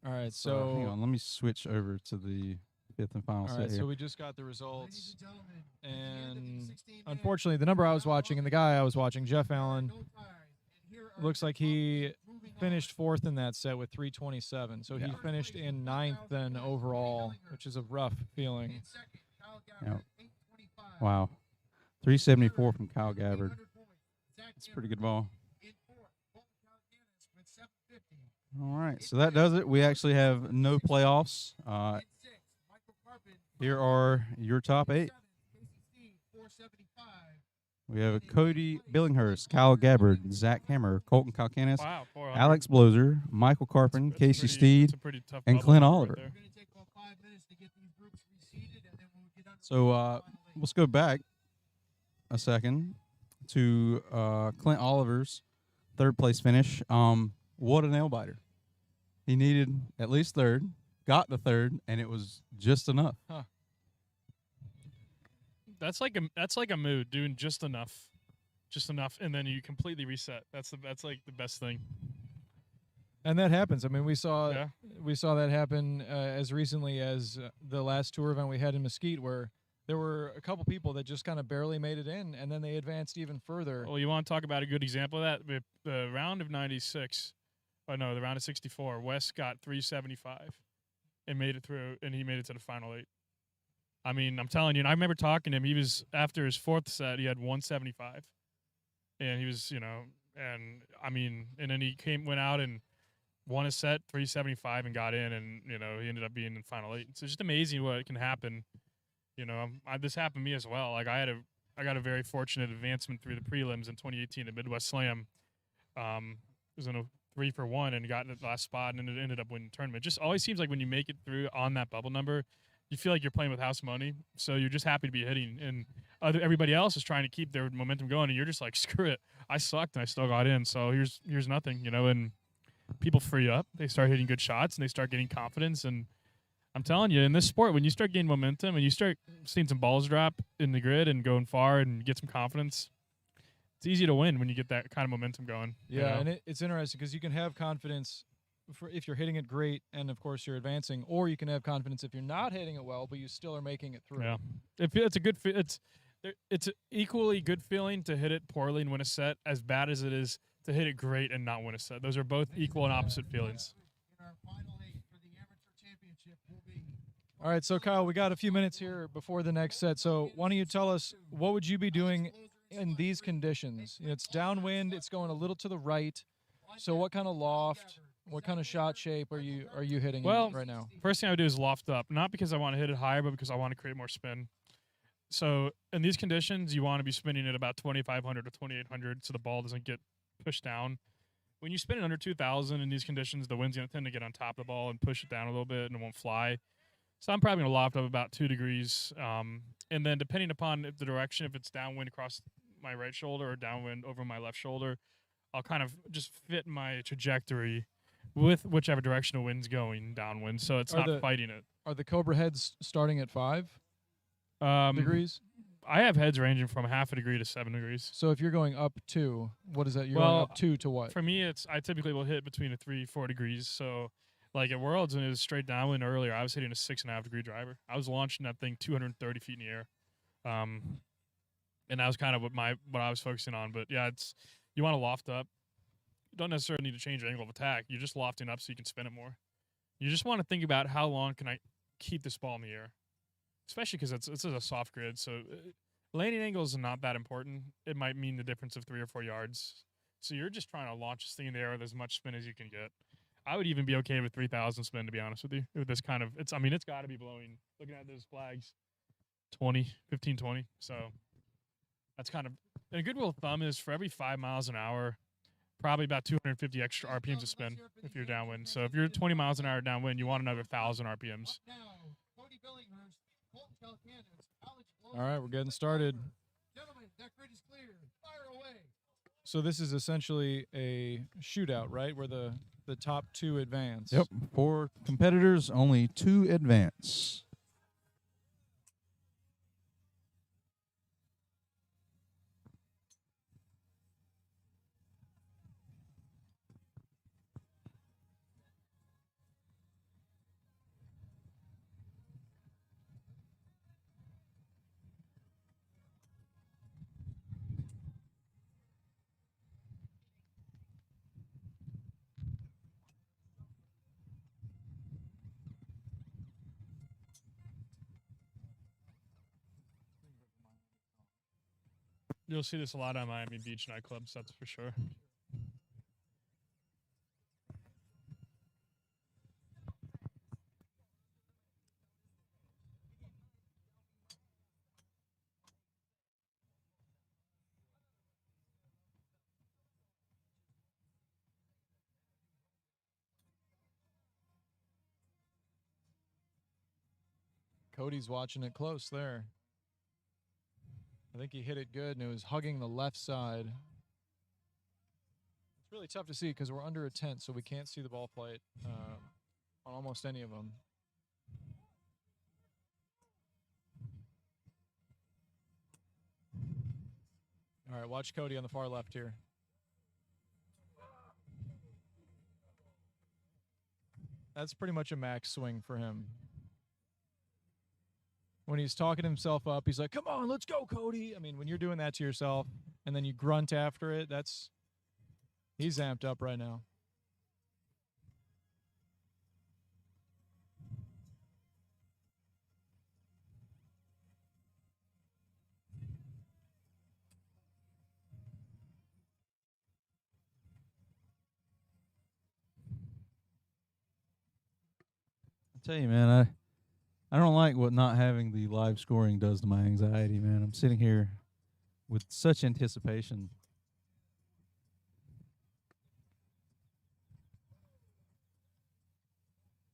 H: All right,
F: hang
H: so
F: on, let me switch over to the fifth and final
H: all
F: set
H: right,
F: here.
H: so we just got the results, and unfortunately, the number I was watching and the guy I was watching, Jeff Allen, looks like he finished fourth in that set with 327. So he finished in ninth then overall, which is a rough feeling.
F: Yeah. Wow. 374 from Kyle Gabbard. That's a pretty good ball. All right, so that does it. We actually have no playoffs. Here are your top 8. We have Cody Billinghurst, Kyle Gabbard, Zach Hammer, Colton Kalkanis,
I: Wow, 400.
F: Alex Bloser, Michael Carpin,
I: That's
F: Casey
I: pretty-
F: Steed,
I: that's a pretty tough
F: and
I: bubble
F: Clint
I: number
F: Oliver.
I: right there.
F: So let's go back a second to Clint Oliver's third place finish. What a nail biter. He needed at least third, got the third, and it was just enough.
I: That's like a mood, doing just enough, and then you completely reset. That's like the best thing.
H: And that happens. I mean, we saw
I: Yeah.
H: that happen as recently as the last tour event we had in Mesquite, where there were a couple people that just kind of barely made it in, and then they advanced even further.
I: Well, you want to talk about a good example of that? The round of 96, the round of 64, Wes got 375 and made it through, and he made it to the final 8. I mean, I'm telling you, and I remember talking to him. He was, after his fourth set, he had 175. And he was, and I mean, and then he went out and won a set, 375, and got in, and, he ended up being in the final 8. So it's just amazing what can happen. This happened to me as well. Like, I got a very fortunate advancement through the prelims in 2018 at Midwest Slam. It was in a 3-for-1 and got in the last spot and ended up winning the tournament. Just always seems like when you make it through on that bubble number, you feel like you're playing with house money. So you're just happy to be hitting, and everybody else is trying to keep their momentum going, and you're just like, screw it. I sucked and I still got in. So here's nothing, and people free up. They start hitting good shots and they start getting confidence. And I'm telling you, in this sport, when you start getting momentum and you start seeing some balls drop in the grid and going far and get some confidence, it's easy to win when you get that kind of momentum going.
H: Yeah, and it's interesting because you can have confidence if you're hitting it great, and of course you're advancing, or you can have confidence if you're not hitting it well, but you still are making it through.
I: Yeah, it's a good. It's an equally good feeling to hit it poorly and win a set, as bad as it is to hit it great and not win a set. Those are both equal and opposite feelings.
H: All right, so Kyle, we got a few minutes here before the next set. So why don't you tell us, what would you be doing in these conditions? It's downwind, it's going a little to the right. So what kind of loft, what kind of shot shape are you hitting right now?
I: First thing I would do is loft up, not because I want to hit it higher, but because I want to create more spin. So in these conditions, you want to be spinning at about 2,500 or 2,800 so the ball doesn't get pushed down. When you spin it under 2,000 in these conditions, the wind's going to tend to get on top of the ball and push it down a little bit, and it won't fly. So I'm probably going to loft up about 2 degrees. And then depending upon the direction, if it's downwind across my right shoulder or downwind over my left shoulder, I'll kind of just fit my trajectory with whichever direction the wind's going downwind, so it's not fighting it.
H: Are the Cobra heads starting at 5 degrees?
I: I have heads ranging from 0.5 degree to 7 degrees.
H: So if you're going up 2, what is that? You're going up 2 to what?
I: For me, I typically will hit between 3-4 degrees. So like at Worlds, when it was straight downwind earlier, I was hitting a 6.5 degree driver. I was launching that thing 230 feet in the air. And that was kind of what I was focusing on. But yeah, you want to loft up. You don't necessarily need to change your angle of attack. You're just lofting up so you can spin it more. You just want to think about how long can I keep this ball in the air, especially because it's a soft grid. So landing angle is not that important. It might mean the difference of 3 or 4 yards. So you're just trying to launch this thing in the air with as much spin as you can get. I would even be okay with 3,000 spin, to be honest with you. With this kind of, it's got to be blowing. Looking at those flags, 15, 20. So that's kind of, and a good rule of thumb is for every 5 miles an hour, probably about 250 extra RPMs of spin if you're downwind. So if you're 20 miles an hour downwind, you want another 1,000 RPMs.
J: Calcanis, Alex
H: All right, we're getting started.
J: Gentlemen, that grid is clear. Fire away.
H: So this is essentially a shootout, right? Where the top two advance.
F: Yep. 4 competitors, only 2 advance.
I: You'll see this a lot on Miami Beach nightclubs, that's for sure.
H: Cody's watching it close there. I think he hit it good, and it was hugging the left side. It's really tough to see because we're under a tent, so we can't see the ball flight on almost any of them. All right, watch Cody on the far left here. That's pretty much a max swing for him. When he's talking himself up, he's like, come on, let's go, Cody. I mean, when you're doing that to yourself and then you grunt after it, he's amped up right now.
F: I tell you, man, I don't like what not having the live scoring does to my anxiety, man. I'm sitting here with such anticipation.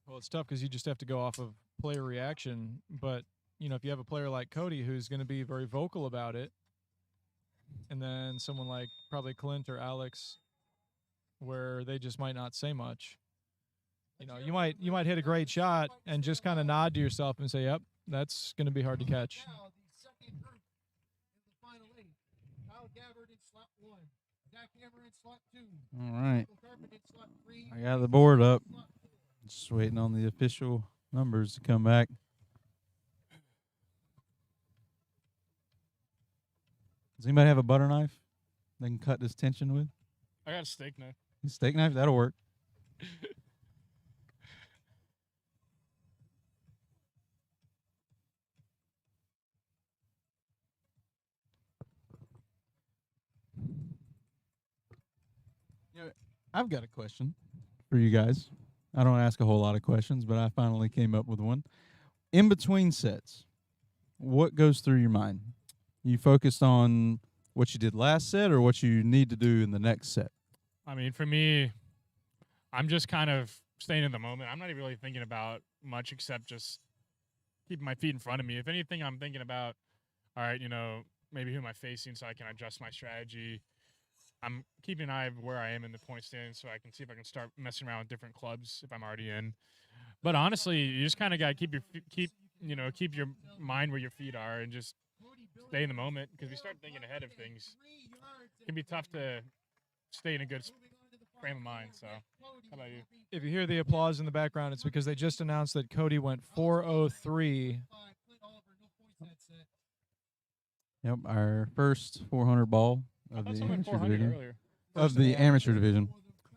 H: Well, it's tough because you just have to go off of player reaction. But, if you have a player like Cody who's going to be very vocal about it, and then someone like probably Clint or Alex where they just might not say much. You might hit a great shot and just kind of nod to yourself and say, yep, that's going to be hard to catch.
J: Now the second group in the final 8. Kyle Gabbard in slot 1. Zach Hammer in slot 2.
F: All right.
J: Michael Carpenter in slot 3.
F: I got the board up. Just waiting on the official numbers to come back. Does anybody have a butter knife they can cut this tension with?
I: I got a steak knife.
F: A steak knife? That'll work. I've got a question for you guys. I don't ask a whole lot of questions, but I finally came up with one. In between sets, what goes through your mind? You focused on what you did last set or what you need to do in the next set?
I: I mean, for me, I'm just kind of staying in the moment. I'm not even really thinking about much except just keeping my feet in front of me. If anything, I'm thinking about, all right, maybe who am I facing so I can adjust my strategy. I'm keeping an eye of where I am in the point standings so I can see if I can start messing around with different clubs if I'm already in. But honestly, you just kind of got to keep your mind where your feet are and just stay in the moment, because if you start thinking ahead of things, it can be tough to stay in a good frame of mind. So, how about you?
H: If you hear the applause in the background, it's because they just announced that Cody went 403.
F: Yep, our first 400 ball of the amateur division.
I: Earlier.
F: Of the amateur division.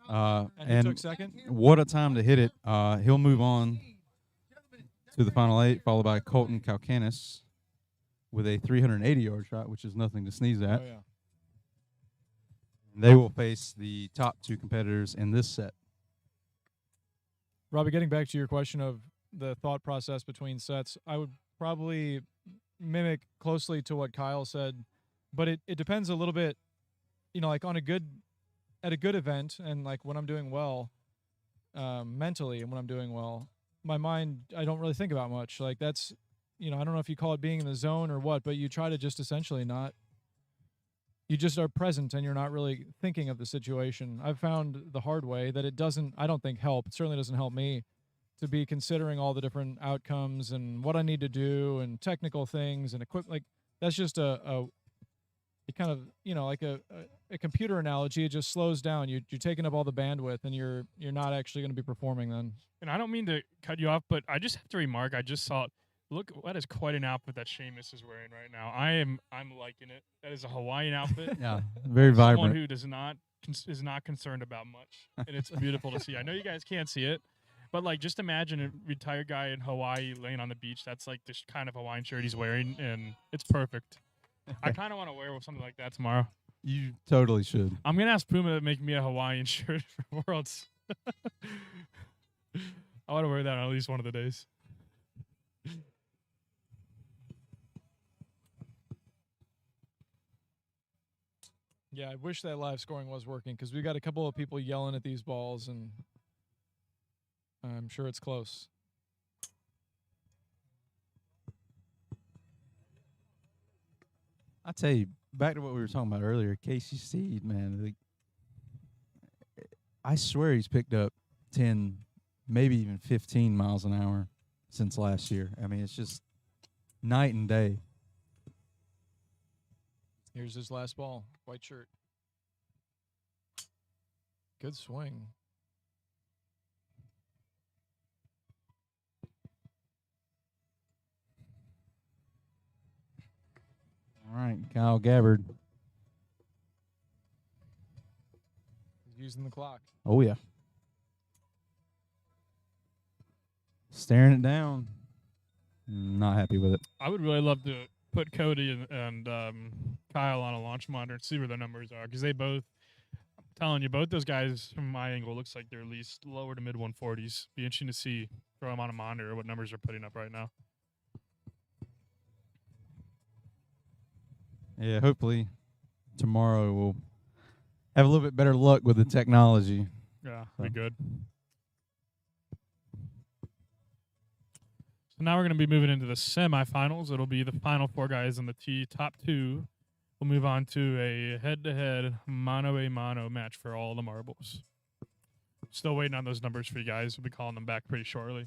H: And he took second?
F: What a time to hit it. He'll move on to the final 8, followed by Colton Calcanis with a 380-yard shot, which is nothing to sneeze at.
H: Oh, yeah.
F: They will face the top 2 competitors in this set.
H: Robbie, getting back to your question of the thought process between sets, I would probably mimic closely to what Kyle said, but it depends a little bit, like at a good event, and like when I'm doing well mentally, and when I'm doing well, my mind, I don't really think about much. Like I don't know if you call it being in the zone or what, but you try to just essentially not. You just are present and you're not really thinking of the situation. I've found the hard way that it doesn't, I don't think, help. It certainly doesn't help me to be considering all the different outcomes and what I need to do and technical things and equip. Like, that's just a kind of, like a computer analogy. It just slows down. You're taking up all the bandwidth and you're not actually going to be performing then.
I: And I don't mean to cut you off, but I just have to remark, I just saw, look, that is quite an outfit that Seamus is wearing right now. I'm liking it. That is a Hawaiian outfit.
F: Yeah, very
I: Someone
F: vibrant.
I: who is not concerned about much, and it's beautiful to see. I know you guys can't see it, but like just imagine a retired guy in Hawaii laying on the beach. That's like this kind of Hawaiian shirt he's wearing, and it's perfect. I kind of want to wear something like that tomorrow.
F: You totally should.
I: I'm gonna ask Puma to make me a Hawaiian shirt for Worlds. I want to wear that on at least one of the days.
H: Yeah, I wish that live scoring was working because we got a couple of people yelling at these balls, and I'm sure it's close.
F: I tell you, back to what we were talking about earlier, Casey Steed, man. I swear he's picked up 10, maybe even 15 miles an hour since last year. I mean, it's just night and day.
H: Here's his last ball, white shirt. Good swing.
F: All right, Kyle Gabbard.
H: He's using the clock.
F: Oh, yeah. Staring it down. Not happy with it.
I: I would really love to put Cody and Kyle on a launch monitor and see where their numbers are, because they both, I'm telling you, both those guys from my angle looks like they're at least lower to mid 140s. Be interesting to see, throw them on a monitor, what numbers they're putting up right now.
F: Yeah, hopefully tomorrow we'll have a little bit better luck with the technology.
I: Yeah, be good. So now we're going to be moving into the semifinals. It'll be the final four guys on the tee. Top two will move on to a head-to-head mano-a-mano match for all the marbles. Still waiting on those numbers for you guys. We'll be calling them back pretty shortly.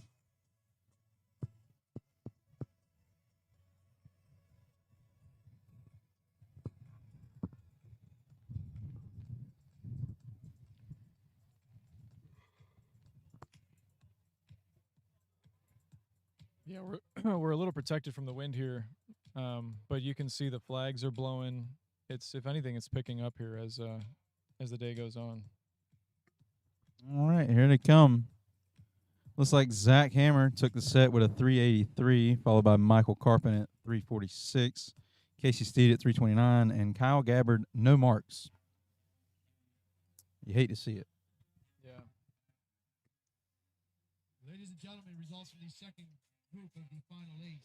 H: Yeah, we're a little protected from the wind here, but you can see the flags are blowing. It's, if anything, it's picking up here as the day goes on.
F: All right, here they come. Looks like Zach Hammer took the set with a 383, followed by Michael Carpin at 346, Casey Steed at 329, and Kyle Gabbard, no marks. You hate to see it.
H: Yeah.
J: Ladies and gentlemen, results from the second group of the final eight.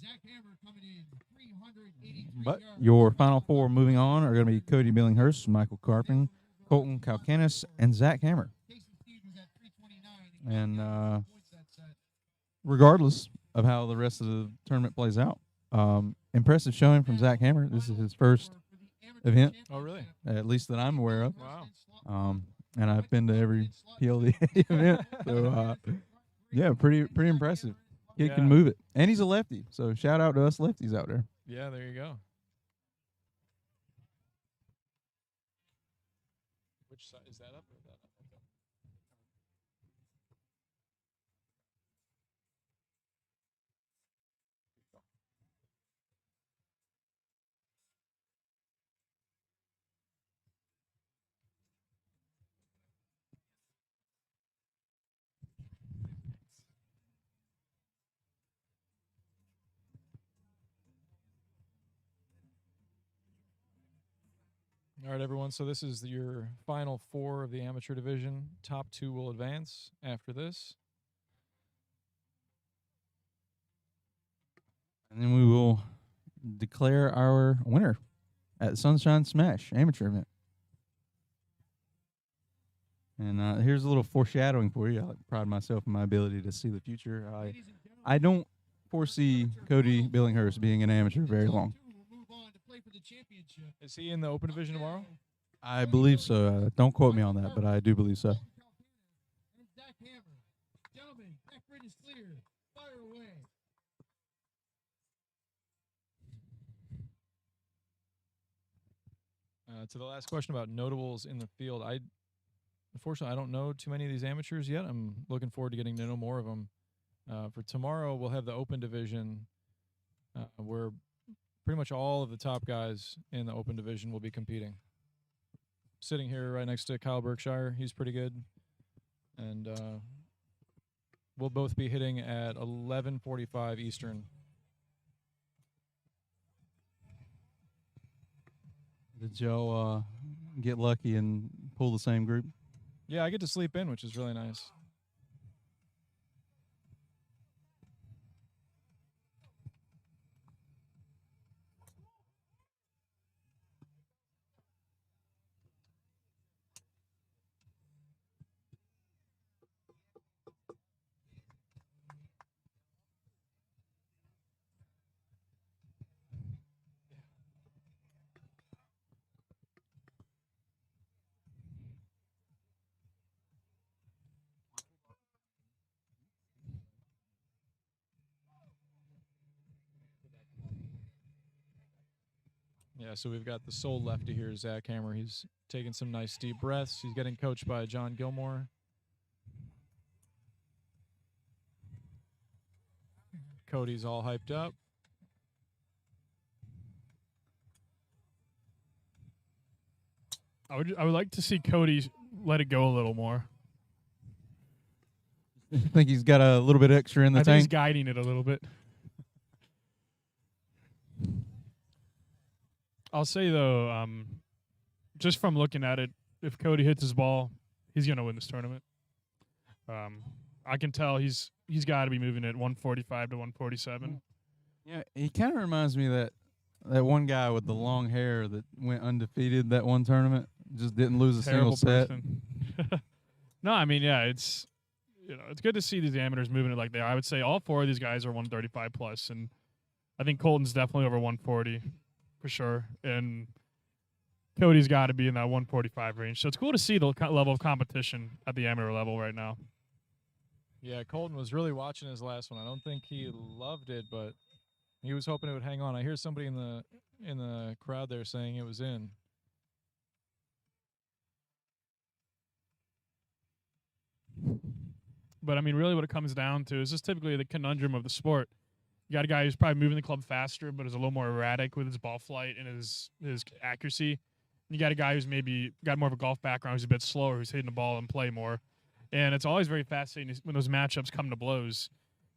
J: Zach Hammer coming in 383
F: But
J: yards.
F: your final four moving on are going to be Cody Billinghurst, Michael Carpin, Colton Kalkanis, and Zach Hammer.
J: Casey Steed was at 329.
F: And regardless of how the rest of the tournament plays out, impressive showing from Zach Hammer. This is his first event,
H: Oh, really?
F: at least that I'm aware of.
H: Wow.
F: And I've been to every PLDA event, so yeah, pretty impressive. Kid
H: Yeah.
F: can move it, and he's a lefty. So shout out to us lefties out there.
H: Yeah, there you go. Which side is that up or that up? Okay. All right, everyone. So this is your final four of the amateur division. Top two will advance after this.
F: And then we will declare our winner at Sunshine Smash amateur event. And here's a little foreshadowing for you. I pride myself in my ability to see the future. I don't foresee Cody Billinghurst being an amateur very long.
H: Is he in the open division tomorrow?
F: I believe so. Don't quote me on that, but I do believe so.
J: Gentlemen, that grid is clear. Fire away.
H: To the last question about notables in the field, unfortunately I don't know too many of these amateurs yet. I'm looking forward to getting to know more of them. For tomorrow, we'll have the open division, where pretty much all of the top guys in the open division will be competing. Sitting here right next to Kyle Berkshire, he's pretty good, and we'll both be hitting at 11:45 Eastern.
F: Did Joe get lucky and pull the same group?
H: Yeah, I get to sleep in, which is really nice. Yeah, so we've got the sole lefty here, Zach Hammer. He's taking some nice deep breaths. He's getting coached by John Gilmore. Cody's all hyped up.
I: I would like to see Cody let it go a little more.
F: I think he's got a little bit extra in the
I: I think he's
F: tank.
I: guiding it a little bit. I'll say though, just from looking at it, if Cody hits his ball, he's gonna win this tournament. I can tell he's got to be moving at 145 to 147.
F: Yeah, he kind of reminds me of that one guy with the long hair that went undefeated that one tournament, just didn't lose a
I: Terrible
F: single set.
I: person. No, I mean, yeah, it's it's good to see these amateurs moving it like they are. I would say all four of these guys are 135 plus, and I think Colton's definitely over 140 for sure, and Cody's got to be in that 145 range. So it's cool to see the level of competition at the amateur level right now.
H: Yeah, Colton was really watching his last one. I don't think he loved it, but he was hoping it would hang on. I hear somebody in the crowd there saying it was in.
I: But I mean, really, what it comes down to is just typically the conundrum of the sport. You got a guy who's probably moving the club faster, but is a little more erratic with his ball flight and his accuracy. And you got a guy who's maybe got more of a golf background, who's a bit slower, who's hitting the ball and play more. And it's always very fascinating when those matchups come to blows.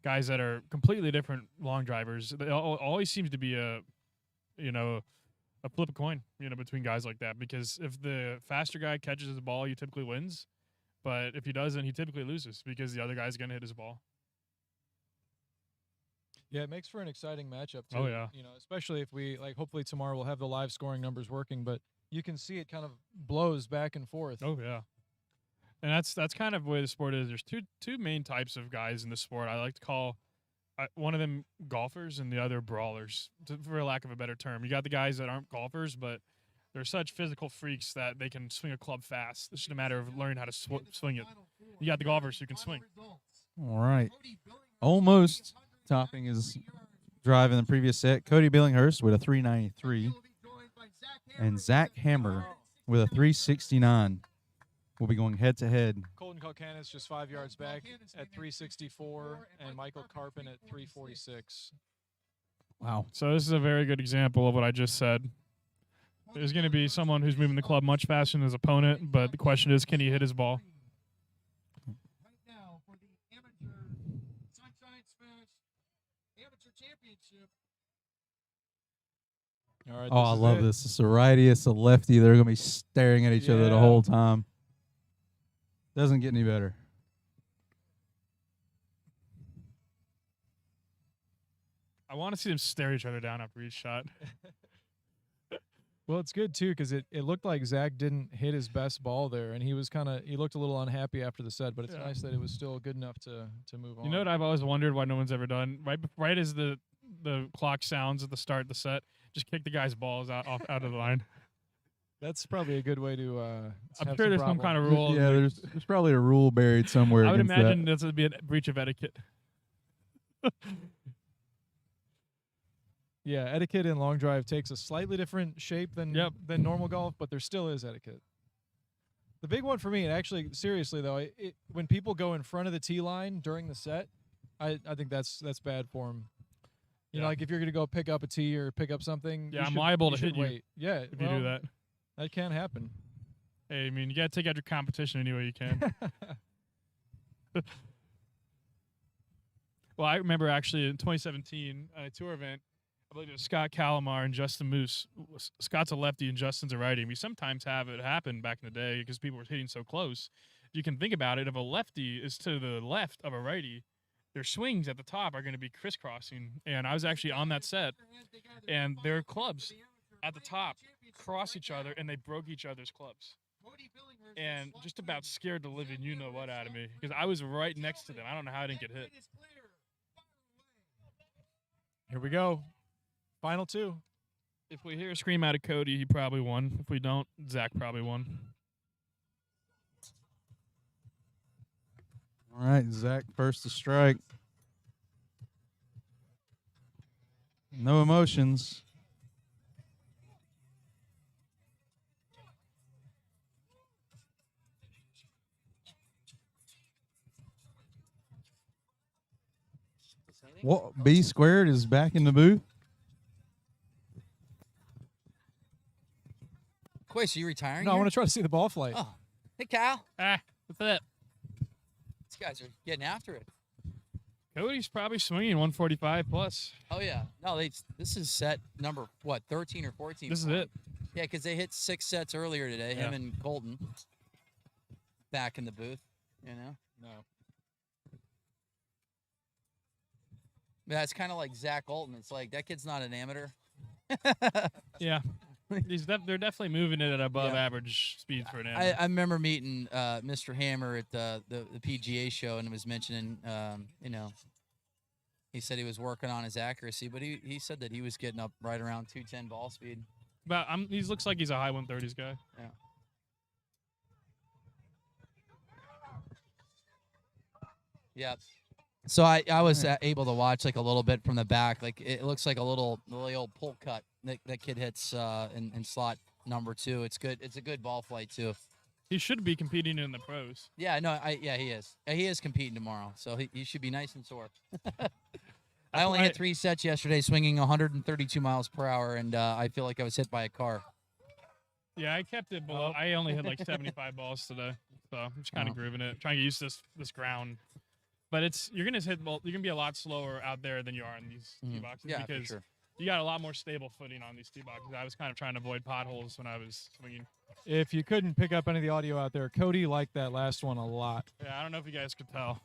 I: Guys that are completely different long drivers. There always seems to be a flip a coin, between guys like that. Because if the faster guy catches the ball, he typically wins. But if he doesn't, he typically loses because the other guy's going to hit his ball.
H: Yeah, it makes for an exciting matchup too.
I: Oh, yeah.
H: Especially if we hopefully tomorrow we'll have the live scoring numbers working, but you can see it kind of blows back and forth.
I: Oh yeah. And that's kind of the way the sport is. There's two main types of guys in the sport. I like to call one of them golfers and the other brawlers, for lack of a better term. You got the guys that aren't golfers, but they're such physical freaks that they can swing a club fast. It's just a matter of learning how to swing it. You got the golfers who can swing.
F: All right. Almost topping his drive in the previous set. Cody Billinghurst with a 393. And Zach Hammer with a 369. We'll be going head-to-head.
H: Colton Kalkanis just 5 yards back at 364, and Michael Carpin at 346.
F: Wow.
I: So this is a very good example of what I just said. There's going to be someone who's moving the club much faster than his opponent, but the question is, can he hit his ball?
J: Right now for the amateur Sunshine Smash Amateur Championship.
H: All right.
F: Oh, I love this. It's a righty, it's a lefty. They're going to be staring at each other the whole time. Doesn't get any better.
I: I want to see them stare each other down after each shot.
H: Well, it's good too because it looked like Zach didn't hit his best ball there, and he looked a little unhappy after the set. But it's
I: Yeah.
H: nice that it was still good enough to move on.
I: You know what I've always wondered why no one's ever done? Right as the clock sounds at the start of the set, just kick the guy's balls out of the line.
H: That's probably a good way to.
I: I'm sure there's some kind of rule.
F: Yeah, there's probably a rule buried somewhere.
I: I would
F: against
I: imagine
F: that.
I: this would be a breach of etiquette.
H: Yeah, etiquette in long drive takes a slightly different shape than normal golf, but there still is etiquette. The big one for me, and actually seriously though, when people go in front of the tee line during the set, I think that's bad form. You know, like if you're gonna go pick up a tee or pick up something,
I: Yeah, I'm liable to hit you
H: wait. Yeah,
I: if you do that.
H: That can happen.
I: Hey, I mean, you got to take out your competition any way you can. Well, I remember actually in 2017 at a tour event, I believe it was Scott Calamar and Justin Moose. Scott's a lefty and Justin's a righty. We sometimes have it happen back in the day because people were hitting so close. You can think about it. If a lefty is to the left of a righty, their swings at the top are going to be crisscrossing. And I was actually on that set, and their clubs at the top cross each other, and they broke each other's clubs. And just about scared the living you-know-what out of me because I was right next to them. I don't know how I didn't get hit.
H: Here we go. Final two.
I: If we hear a scream out of Cody, he probably won. If we don't, Zach probably won.
F: All right, Zach, first to strike. No emotions. What? B squared is back in the booth.
B: Quay, so you retiring?
H: No, I
B: here?
H: want to try to see the ball flight.
B: Oh, hey, Kyle.
I: What's that?
B: These guys are getting after it.
I: Cody's probably swinging 145 plus.
B: Oh yeah, no, this is set number 13 or 14.
I: This is it.
B: Yeah, because they hit 6 sets earlier today.
I: Yeah.
B: Him and Colton back in the booth. You know.
H: No.
B: Yeah, it's kind of like Zach Olton. It's like that kid's not an amateur.
I: Yeah. They're definitely moving it at above
B: Yeah.
I: average speed for an amateur.
B: I remember meeting Mr. Hammer at the PGA show and was mentioning, he said he was working on his accuracy, but he said that he was getting up right around 210 ball speed.
I: But he looks like he's a high 130s guy.
B: Yeah. Yeah. So I was able to watch like a little bit from the back. Like it looks like a little old pull cut that kid hits in slot number 2. It's good. It's a good ball flight too.
I: He should be competing in the pros.
B: Yeah, no, he is. He is competing tomorrow, so he should be nice and sore. I only hit 3 sets yesterday, swinging 132 miles per hour, and I feel like I was hit by a car.
I: Yeah, I kept it below. I only hit like 75 balls today, so I'm just kind of grooving it, trying to get used to this ground. But you're gonna be a lot slower out there than you are in these tee boxes because
B: for sure.
I: you got a lot more stable footing on these tee boxes. I was kind of trying to avoid potholes when I was swinging.
H: If you couldn't pick up any of the audio out there, Cody liked that last one a lot.
I: Yeah, I don't know if you guys could tell.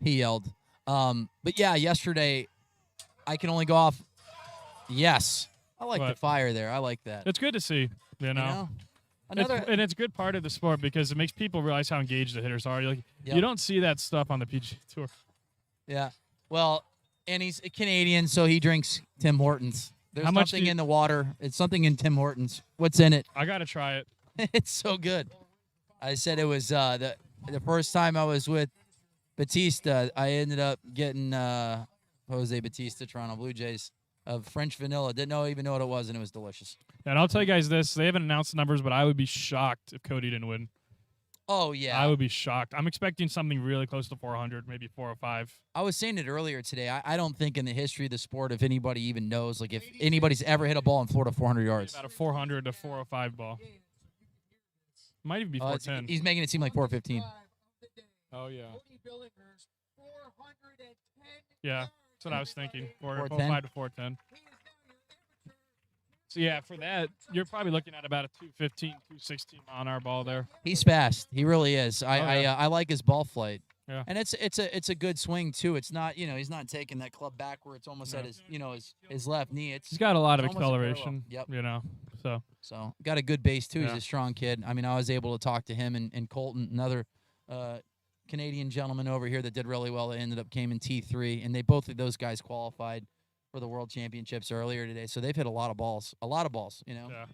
B: He yelled. But yeah, yesterday I can only go off. Yes, I like the fire there. I like that.
I: It's good to see. You know? And it's a good part of the sport because it makes people realize how engaged the hitters are. You don't see that stuff on the PGA Tour.
B: Yeah. Well, and he's a Canadian, so he drinks Tim Hortons. There's something in the water. It's something in Tim Hortons. What's in it?
I: I got to try it.
B: It's so good. I said it was the first time I was with Batista, I ended up getting Jose Batista, Toronto Blue Jays, of French vanilla. Didn't even know what it was, and it was delicious.
I: And I'll tell you guys this. They haven't announced the numbers, but I would be shocked if Cody didn't win.
B: Oh, yeah.
I: I would be shocked. I'm expecting something really close to 400, maybe 405.
B: I was saying it earlier today. I don't think in the history of the sport, if anybody even knows, like if anybody's ever hit a ball in Florida 400 yards.
I: About a 400 to 405 ball. Might even be 410.
B: He's making it seem like 415.
H: Oh, yeah.
I: Yeah, that's what I was thinking.
B: 410?
I: 405 to 410. So, yeah, for that, you're probably looking at about a 215, 216 mile-an-hour ball there.
B: He's fast. He really is. I like his ball flight.
I: Yeah.
B: And it's a good swing too. It's not, he's not taking that club back where it's almost at his left knee.
I: He's got a lot of
B: it's almost a
I: acceleration.
B: parallel. Yep. So got a good base too. He's
I: Yeah.
B: a strong kid. I mean, I was able to talk to him and Colton, another Canadian gentleman over here that did really well. That ended up came in T3, and both of those guys qualified for the World Championships earlier today. So they've hit a lot of balls, you know.
I: Yeah.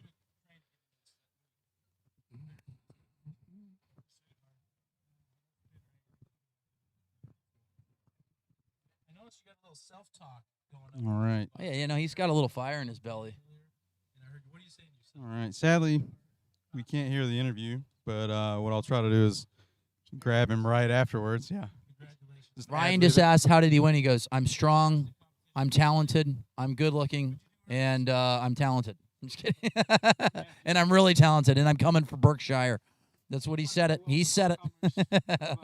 A: I noticed you got a little self-talk going on.
F: All right.
B: Oh, yeah, you know, he's got a little fire in his belly.
A: And I heard, what are you saying?
F: All right. Sadly, we can't hear the interview, but what I'll try to do is grab him right afterwards. Yeah.
B: Ryan just asked, how did he win? He goes, I'm strong, I'm talented, I'm good looking, and I'm talented. I'm just kidding. And I'm really talented, and I'm coming for Berkshire. That's what he said it. He said it.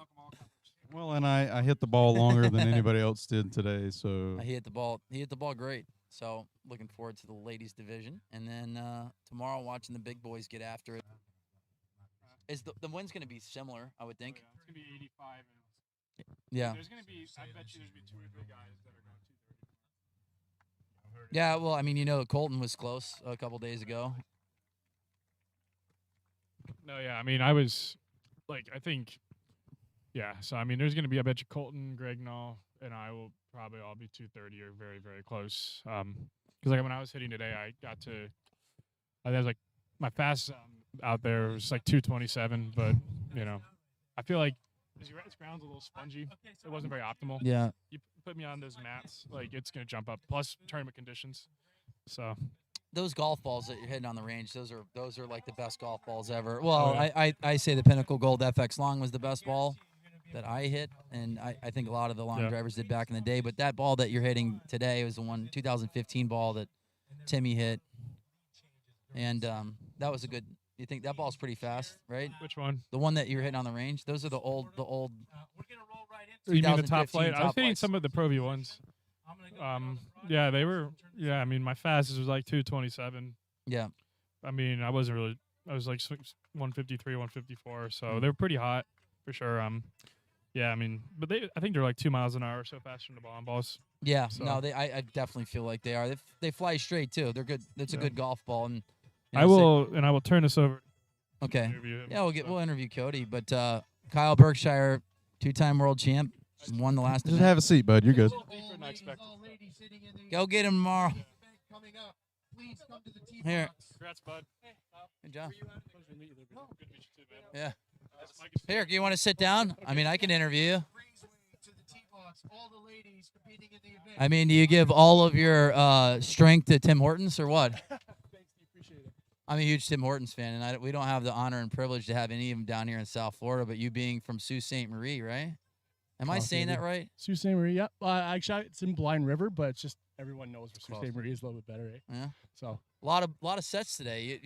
F: Well, and I hit the ball longer than anybody else did today, so
B: He hit the ball great. So looking forward to the ladies division. And then tomorrow watching the big boys get after it. Is the win's going to be similar, I would think.
I: It's gonna be 85.
B: Yeah.
I: There's gonna be. I bet you there's gonna be 2 or 3 guys that are going 230.
B: Yeah. Well, I mean, you know, Colton was close a couple days ago.
I: No, yeah. I mean, I was like, I think, yeah. So I mean, there's gonna be. I bet you Colton, Greg, Nall, and I will probably all be 230 or very, very close. Because like when I was hitting today, I got to. I was like, my fastest out there was like 227, but you know, I feel like this ground's a little spongy. It wasn't very optimal.
B: Yeah.
I: You put me on those mats, like it's gonna jump up. Plus tournament conditions. So
B: Those golf balls that you're hitting on the range, those are like the best golf balls ever. Well,
I: yeah.
B: I say the Pinnacle Gold FX Long was the best ball that I hit, and I think a lot of the long
I: Yeah.
B: drivers did back in the day. But that ball that you're hitting today was the 2015 ball that Timmy hit, and that was a good. You think that ball's pretty fast, right?
I: which one?
B: The one that you're hitting on the range. Those are the old.
A: We're going to roll right into
I: You mean the top
B: 2015
I: flight? I was
B: top
I: hitting
B: flights.
I: some of the Pro V ones.
A: I'm gonna go
I: Yeah, they were. Yeah, I mean, my fastest was like 227.
B: Yeah.
I: I mean, I wasn't really. I was like 153, 154. So
B: Mm.
I: they were pretty hot for sure. Yeah, I mean, but I think they're like 2 miles an hour or so faster than the ball balls.
B: Yeah.
I: So-
B: No, I definitely feel like they are. They fly straight too. They're good. It's a
I: Yeah.
B: good golf ball, and you
I: I
B: know,
I: will turn this over.
B: Okay.
I: Interview him,
B: Yeah,
I: so.
B: we'll interview Cody, but Kyle Berkshire, 2-time world champ, won the last
F: just
B: event.
F: have a seat, bud. You're good.
B: Go get him tomorrow.
J: Coming up, please come to the tee
B: Here.
J: box.
I: Congrats, bud.
B: Good job.
I: Pleasure to meet you. Good to meet you too, man.
B: Yeah.
I: Mike is-
B: Here, you want to sit down? I mean, I can interview you.
J: Breezeway to the tee box. All the ladies competing in the event.
B: I mean, do you give all of your strength to Tim Hortons or what?
I: Thanks, Steve. Appreciate it.
B: I'm a huge Tim Hortons fan, and we don't have the honor and privilege to have any of them down here in South Florida, but you being from Sault Ste. Marie, right? Am I
K: Close,
B: saying that
K: maybe.
B: right?
K: Sault Ste. Marie, yeah. Actually, it's in Blind River, but it's just everyone knows where Sault
B: Close.
K: Ste. Marie is a little bit better, eh?
B: Yeah.
K: So
B: A lot of sets today.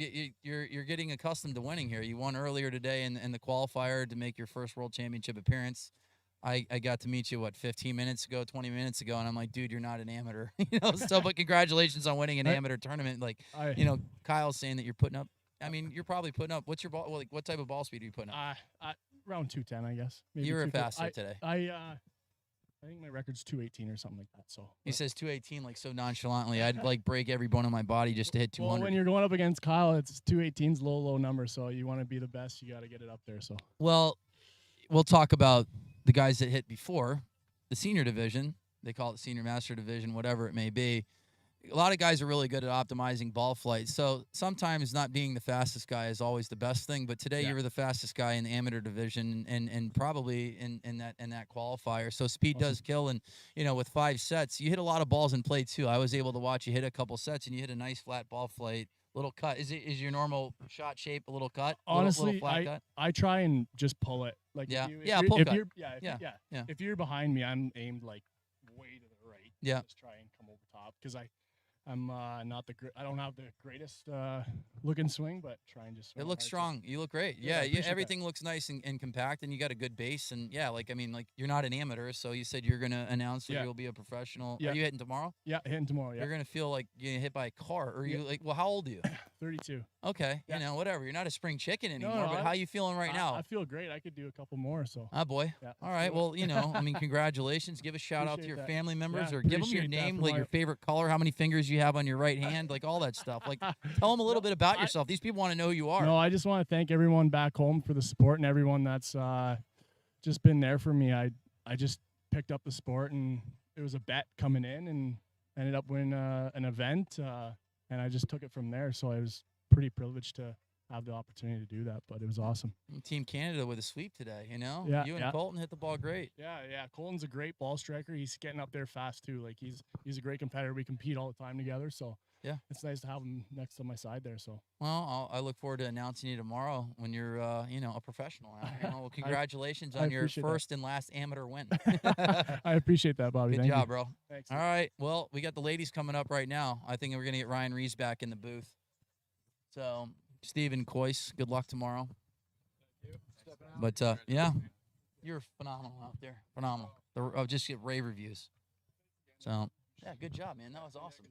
B: You're getting accustomed to winning here. You won earlier today in the qualifier to make your first World Championship appearance. I got to meet you 15 minutes ago, 20 minutes ago, and I'm like, dude, you're not an amateur, So, but congratulations on winning an amateur tournament. Like, Kyle's saying that you're putting up. I mean, you're probably putting up. What's your ball? Like, what type of ball speed are you putting up?
K: around 210, I guess. Maybe
B: You were
K: 250.
B: faster today.
K: I think my record's 218 or something like that. So
B: He says 218 like so nonchalantly. I'd like break every bone in my body just to hit 200.
K: well, when you're going up against Kyle, it's 218's low number. So you want to be the best, you got to get it up there. So
B: Well, we'll talk about the guys that hit before the senior division. They call it senior master division, whatever it may be. A lot of guys are really good at optimizing ball flight. So sometimes not being the fastest guy is always the best thing. But today you were the fastest guy in the amateur division and probably in that qualifier. So speed does kill. And with 5 sets, you hit a lot of balls in play too. I was able to watch you hit a couple sets and you hit a nice flat ball flight. Little cut. Is your normal shot shape a little cut?
K: honestly,
B: little flat cut?
K: I try and just pull it. Like
B: Yeah.
K: if you,
B: Yeah,
K: if
B: pull
K: you're,
B: cut.
K: If you're,
B: Yeah.
K: If you're behind me, I'm aimed like way to the right.
B: Yeah.
K: Just try and come over top because I'm not I don't have the greatest looking swing, but try and just swing
B: It looks
K: hard.
B: strong. You look great.
K: Yeah, I
B: Yeah,
K: appreciate that.
B: everything looks nice and compact, and you got a good base. And yeah, like I mean, like you're not an amateur, so you said you're gonna announce that
K: Yeah.
B: you'll be a professional.
K: Yeah.
B: Are you hitting tomorrow?
K: Yeah, hitting tomorrow. Yeah,
B: You're gonna feel like you're gonna hit by a car, or
K: Yeah.
B: you like? Well, how old are you?
K: 32.
B: Okay,
K: Yeah.
B: you know, whatever. You're not a spring chicken anymore.
K: no,
B: but how you feeling right now?
K: I feel great. I could do a couple more. So.
B: Ah, boy.
K: Yeah,
B: All right.
K: let's do it.
B: Well, you know, I mean, congratulations. Give a shout out to
K: Appreciate
B: your
K: that.
B: family members,
K: Yeah,
B: or give them your
K: appreciate that
B: name,
K: from
B: like
K: my-
B: your favorite color, how many fingers you have on your right hand, like all that stuff. Like, tell them a little bit about yourself. These people want to know who you are.
K: No, I just want to thank everyone back home for the support and everyone that's just been there for me. I just picked up the sport and it was a bet coming in and ended up winning an event and I just took it from there. So I was pretty privileged to have the opportunity to do that, but it was awesome.
B: Team Canada with a sweep today. You know,
K: Yeah,
B: you and
K: yeah.
B: Colton hit the ball great.
K: Yeah. Colton's a great ball striker. He's getting up there fast too. Like he's a great competitor. We compete all the time together. So
B: Yeah.
K: it's nice to have him next to my side there. So
B: Well, I look forward to announcing you tomorrow when you're, you know, a professional. You know, well, congratulations
K: I
B: on your
K: appreciate that.
B: first and last amateur win.
K: I appreciate that, Bobby.
B: Good
K: Thank
B: job,
K: you.
B: bro.
K: Thanks.
B: All right. Well, we got the ladies coming up right now. I think we're gonna get Ryan Rees back in the booth. So, Stephen Coyce, good luck tomorrow. But yeah, you're phenomenal out there. Phenomenal. I'll just get rave reviews. So yeah, good job, man. That was awesome.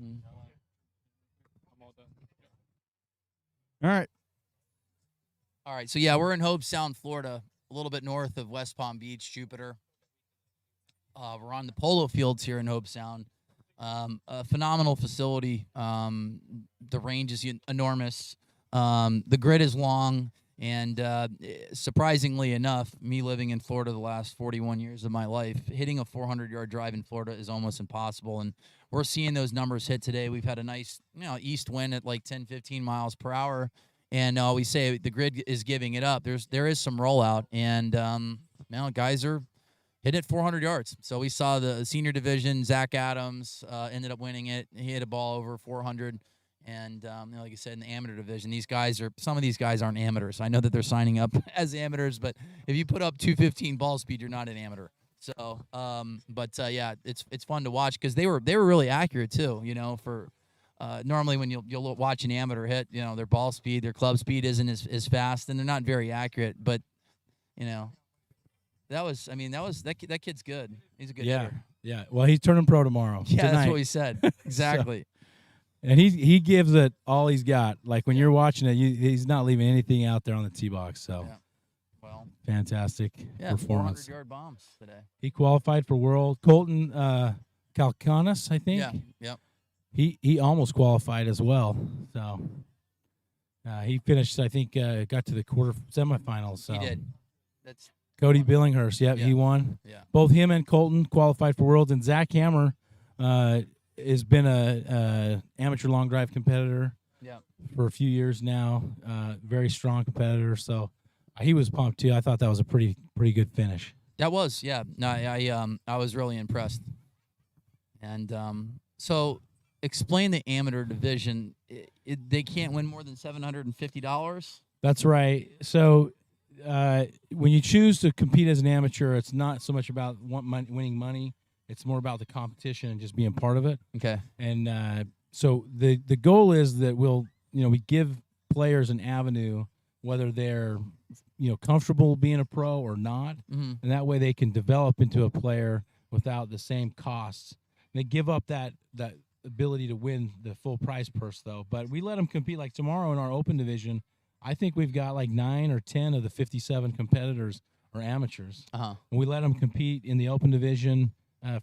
B: Mm.
F: All right.
B: All right, so yeah, we're in Hobe Sound, Florida, a little bit north of West Palm Beach, Jupiter. We're on the polo fields here in Hobe Sound. A phenomenal facility. The range is enormous. The grid is long, and surprisingly enough, me living in Florida the last 41 years of my life, hitting a 400-yard drive in Florida is almost impossible, and we're seeing those numbers hit today. We've had a nice, east wind at like 10, 15 miles per hour. And we say the grid is giving it up. There is some rollout, and now guys are hitting it 400 yards. So we saw the senior division. Zach Adams ended up winning it. He hit a ball over 400, and like I said, in the amateur division, some of these guys aren't amateurs. I know that they're signing up as amateurs, but if you put up 215 ball speed, you're not an amateur. So, yeah, it's fun to watch because they were really accurate too. For normally when you'll watch an amateur hit, their ball speed, their club speed isn't as fast, and they're not very accurate. But that kid's good. He's a good hitter.
A: Yeah. Well, he's turning pro tomorrow.
B: Yeah,
A: tonight.
B: that's what he said. Exactly.
A: And he gives it all he's got. Like when you're watching it, he's not leaving anything out there on the tee box. So,
B: well,
A: fantastic performance.
B: 400-yard bombs today.
A: He qualified for World. Colton Kalkanis, I think.
B: Yeah. Yep.
A: He almost qualified as well. So he finished, I think, got to the semifinals. So.
B: He did. That's
A: Cody Billinghurst,
B: Yeah.
A: he won.
B: Yeah.
A: Both him and Colton qualified for Worlds, and Zach Hammer has been a amateur long drive competitor for a few years now. Very strong competitor, so he was pumped too. I thought that was a pretty good finish.
B: That was, yeah. No, I was really impressed. And so, explain the amateur division. They can't win more than $750.
A: That's right. So when you choose to compete as an amateur, it's not so much about winning money. It's more about the competition and just being part of it.
B: Okay.
A: And so the goal is that we give players an avenue, whether they're comfortable being a pro or not, and that way they can develop into a player without the same costs. And they give up that ability to win the full prize purse though. But we let them compete. Like tomorrow in our open division, I think we've got like 9 or 10 of the 57 competitors are amateurs.
B: Uh-huh.
A: And we let them compete in the open division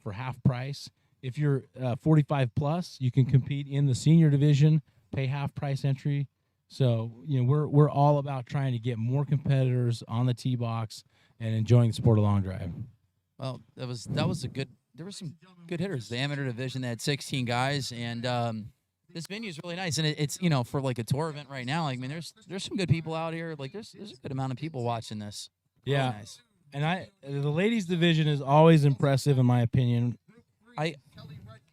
A: for half price. If you're 45 plus, you can compete in the senior division, pay half price entry. So we're all about trying to get more competitors on the tee box and enjoying the sport of long drive.
B: Well, that was a good. There were some good hitters. The amateur division, they had 16 guys, and this venue is really nice. And it's for like a tour event right now. Like, I mean, there's some good people out here. Like there's a good amount of people watching this. Really
A: Yeah,
B: nice.
A: And the ladies division is always impressive in my opinion.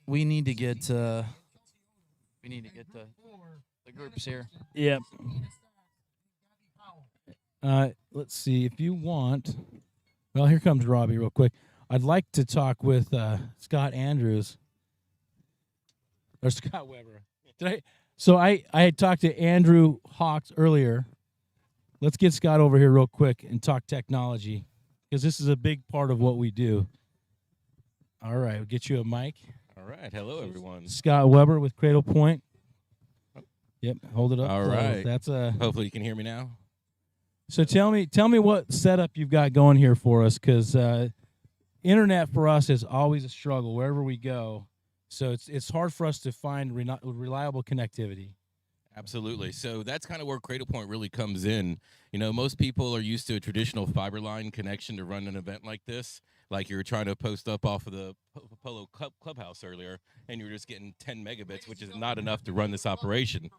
B: We need to get the groups here.
A: Yep. Let's see if you want. Well, here comes Robbie real quick. I'd like to talk with Scott Andrews. or Scott Weber. Did I? So I had talked to Andrew Hawks earlier. Let's get Scott over here real quick and talk technology, because this is a big part of what we do. All right, we'll get you a mic.
L: All right. Hello, everyone.
A: Scott Weber with Cradlepoint. Yep, hold it up.
L: All
A: close.
L: right.
A: That's a.
L: Hopefully you can hear me now.
A: So tell me what setup you've got going here for us, because internet for us is always a struggle wherever we go. So it's hard for us to find reliable connectivity.
L: Absolutely. So that's kind of where Cradlepoint really comes in. You know, most people are used to a traditional fiber line connection to run an event like this. Like you were trying to post up off of the Polo Clubhouse earlier, and you're just getting 10 megabits, which is not enough to run this operation.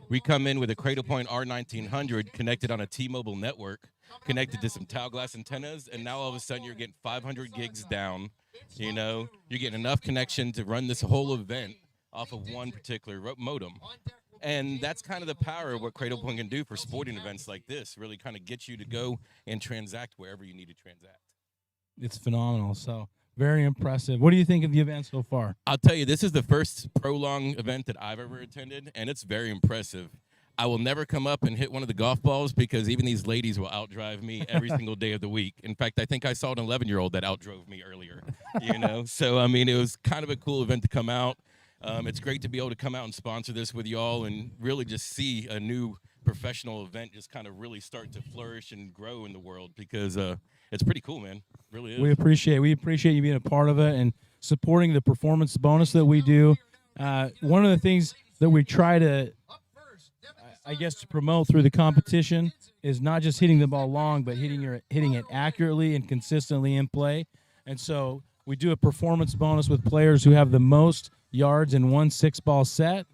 L: We come in with a Cradlepoint R1900 connected on a T-Mobile network, connected to some tile glass antennas, and now all of a sudden you're getting 500 gigs down. You know, you're getting enough connection to run this whole event off of one particular modem. And that's kind of the power of what Cradlepoint can do for sporting events like this, really kind of get you to go and transact wherever you need to transact.
A: It's phenomenal. So very impressive. What do you think of the event so far?
L: I'll tell you, this is the first prolonged event that I've ever attended, and it's very impressive. I will never come up and hit one of the golf balls because even these ladies will outdrive me every single day of the week. In fact, I think I saw an 11-year-old that outdrove me earlier, you know? So, I mean, it was kind of a cool event to come out. It's great to be able to come out and sponsor this with y'all and really just see a new professional event just kind of really start to flourish and grow in the world, because it's pretty cool, man. It really is.
A: We appreciate you being a part of it and supporting the performance bonus that we do. One of the things that we try to, I guess, to promote through the competition is not just hitting the ball long, but hitting it accurately and consistently in play. And so we do a performance bonus with players who have the most yards in one 6-ball set.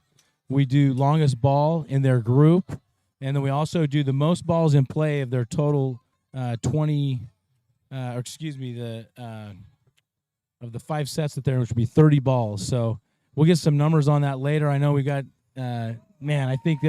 A: We do longest ball in their group, and then we also do the most balls in play of their total 20. Of the 5 sets that there, which would be 30 balls. So we'll get some numbers on that later. I know we got I think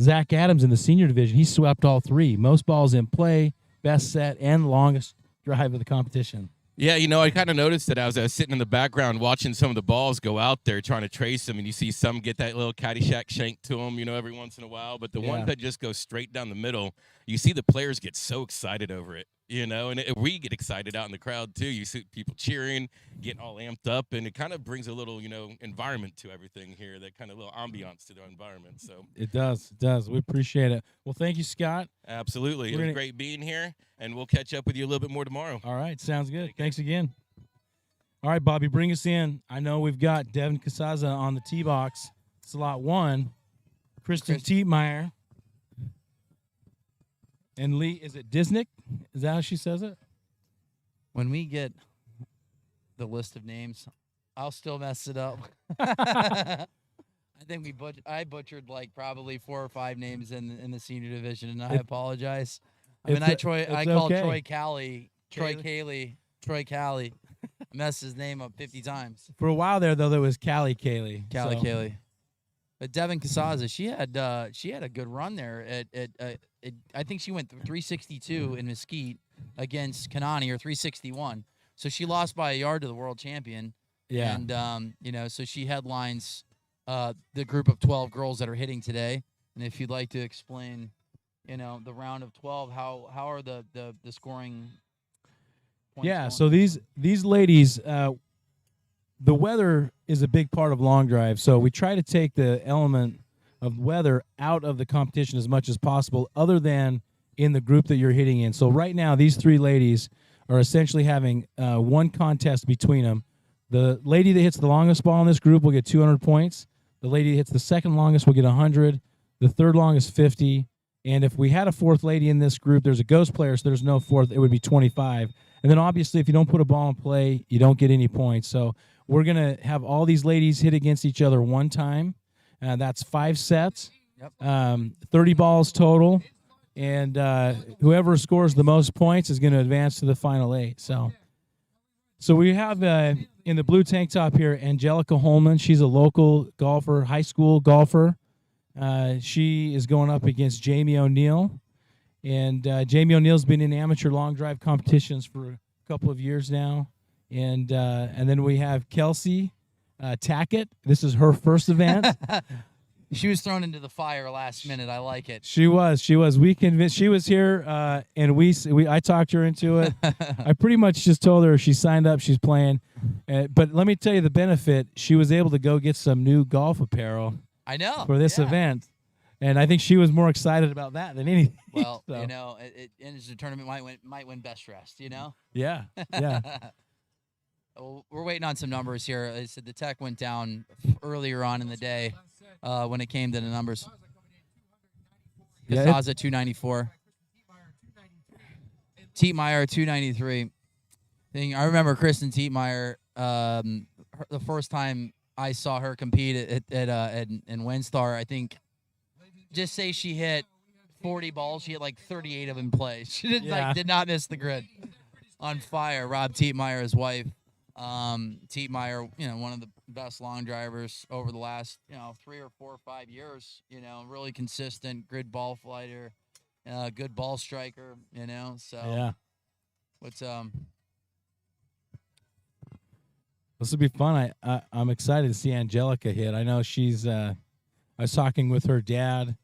A: Zach Adams in the senior division, he swept all 3: most balls in play, best set, and longest drive of the competition.
L: Yeah, you know, I kind of noticed that as I was sitting in the background watching some of the balls go out there trying to trace them, and you see some get that little Caddyshack shank to them, you know, every once in a while. But the ones that just go straight down the middle, you see the players get so excited over it, you know, and we get excited out in the crowd too. You see people cheering, getting all amped up, and it kind of brings a little, you know, environment to everything here, that kind of little ambiance to the environment. So
A: It does. We appreciate it. Well, thank you, Scott.
L: Absolutely. It was great being here, and we'll catch up with you a little bit more tomorrow.
A: All right, sounds good. Thanks again. All right, Bobby, bring us in. I know we've got Devin Casaza on the tee box, slot 1, Kristen Tietmeyer, and Lee, is it Disnick? Is that how she says it?
B: When we get the list of names, I'll still mess it up. I think I butchered like probably 4 or 5 names in the senior division, and I apologize. I mean, I called Troy Cali. I messed his name up 50 times.
A: For a while there, though, there was Callie Cayley.
B: Callie. But Devin Casaza, she had a good run there. I think she went 362 in Mesquite against Kanani, or 361. So she lost by a yard to the world champion.
A: Yeah.
B: And you know, so she headlines the group of 12 girls that are hitting today. And if you'd like to explain, you know, the round of 12, how are the scoring points going?
A: So these ladies, the weather is a big part of long drive. So we try to take the element of weather out of the competition as much as possible, other than in the group that you're hitting in. So right now, these 3 ladies are essentially having one contest between them. The lady that hits the longest ball in this group will get 200 points. The lady that hits the second longest will get 100. The third longest, 50. And if we had a 4th lady in this group, there's a ghost player, so there's no 4th. It would be 25. And then obviously, if you don't put a ball in play, you don't get any points. So we're going to have all these ladies hit against each other one time. That's 5 sets, 30 balls total. And whoever scores the most points is going to advance to the final 8. So we have in the blue tank top here, Angelica Holman. She's a local golfer, high school golfer. She is going up against Jamie O'Neill. And Jamie O'Neill's been in amateur long drive competitions for a couple of years now. And then we have Kelsey Tackett. This is her first event.
B: She was thrown into the fire last minute. I like it.
A: She was. We convinced. She was here, and I talked her into it. I pretty much just told her she signed up. She's playing. But let me tell you the benefit. She was able to go get some new golf apparel.
B: I know.
A: For this event, and I think she was more excited about that than anything.
B: Well,
A: so.
B: you know, it ends the tournament might win best dressed. You know.
A: Yeah. Yeah.
B: Well, we're waiting on some numbers here. I said the tech went down earlier on in the day when it came to the numbers.
A: Yeah,
B: Casaza 294. Tietmeyer 293. I remember Kristen Tietmeyer. The first time I saw her compete in WinStar, I think, just say she hit 40 balls. She hit like 38 of them in play. She did not miss the grid. On fire. Rob Tietmeyer, his wife. Tietmeyer, one of the best long drivers over the last, 3 or 4 or 5 years, really consistent, good ball flighter, good ball striker, so
A: yeah.
B: What's
A: This will be fun. I'm excited to see Angelica hit. I know she's I was talking with her dad.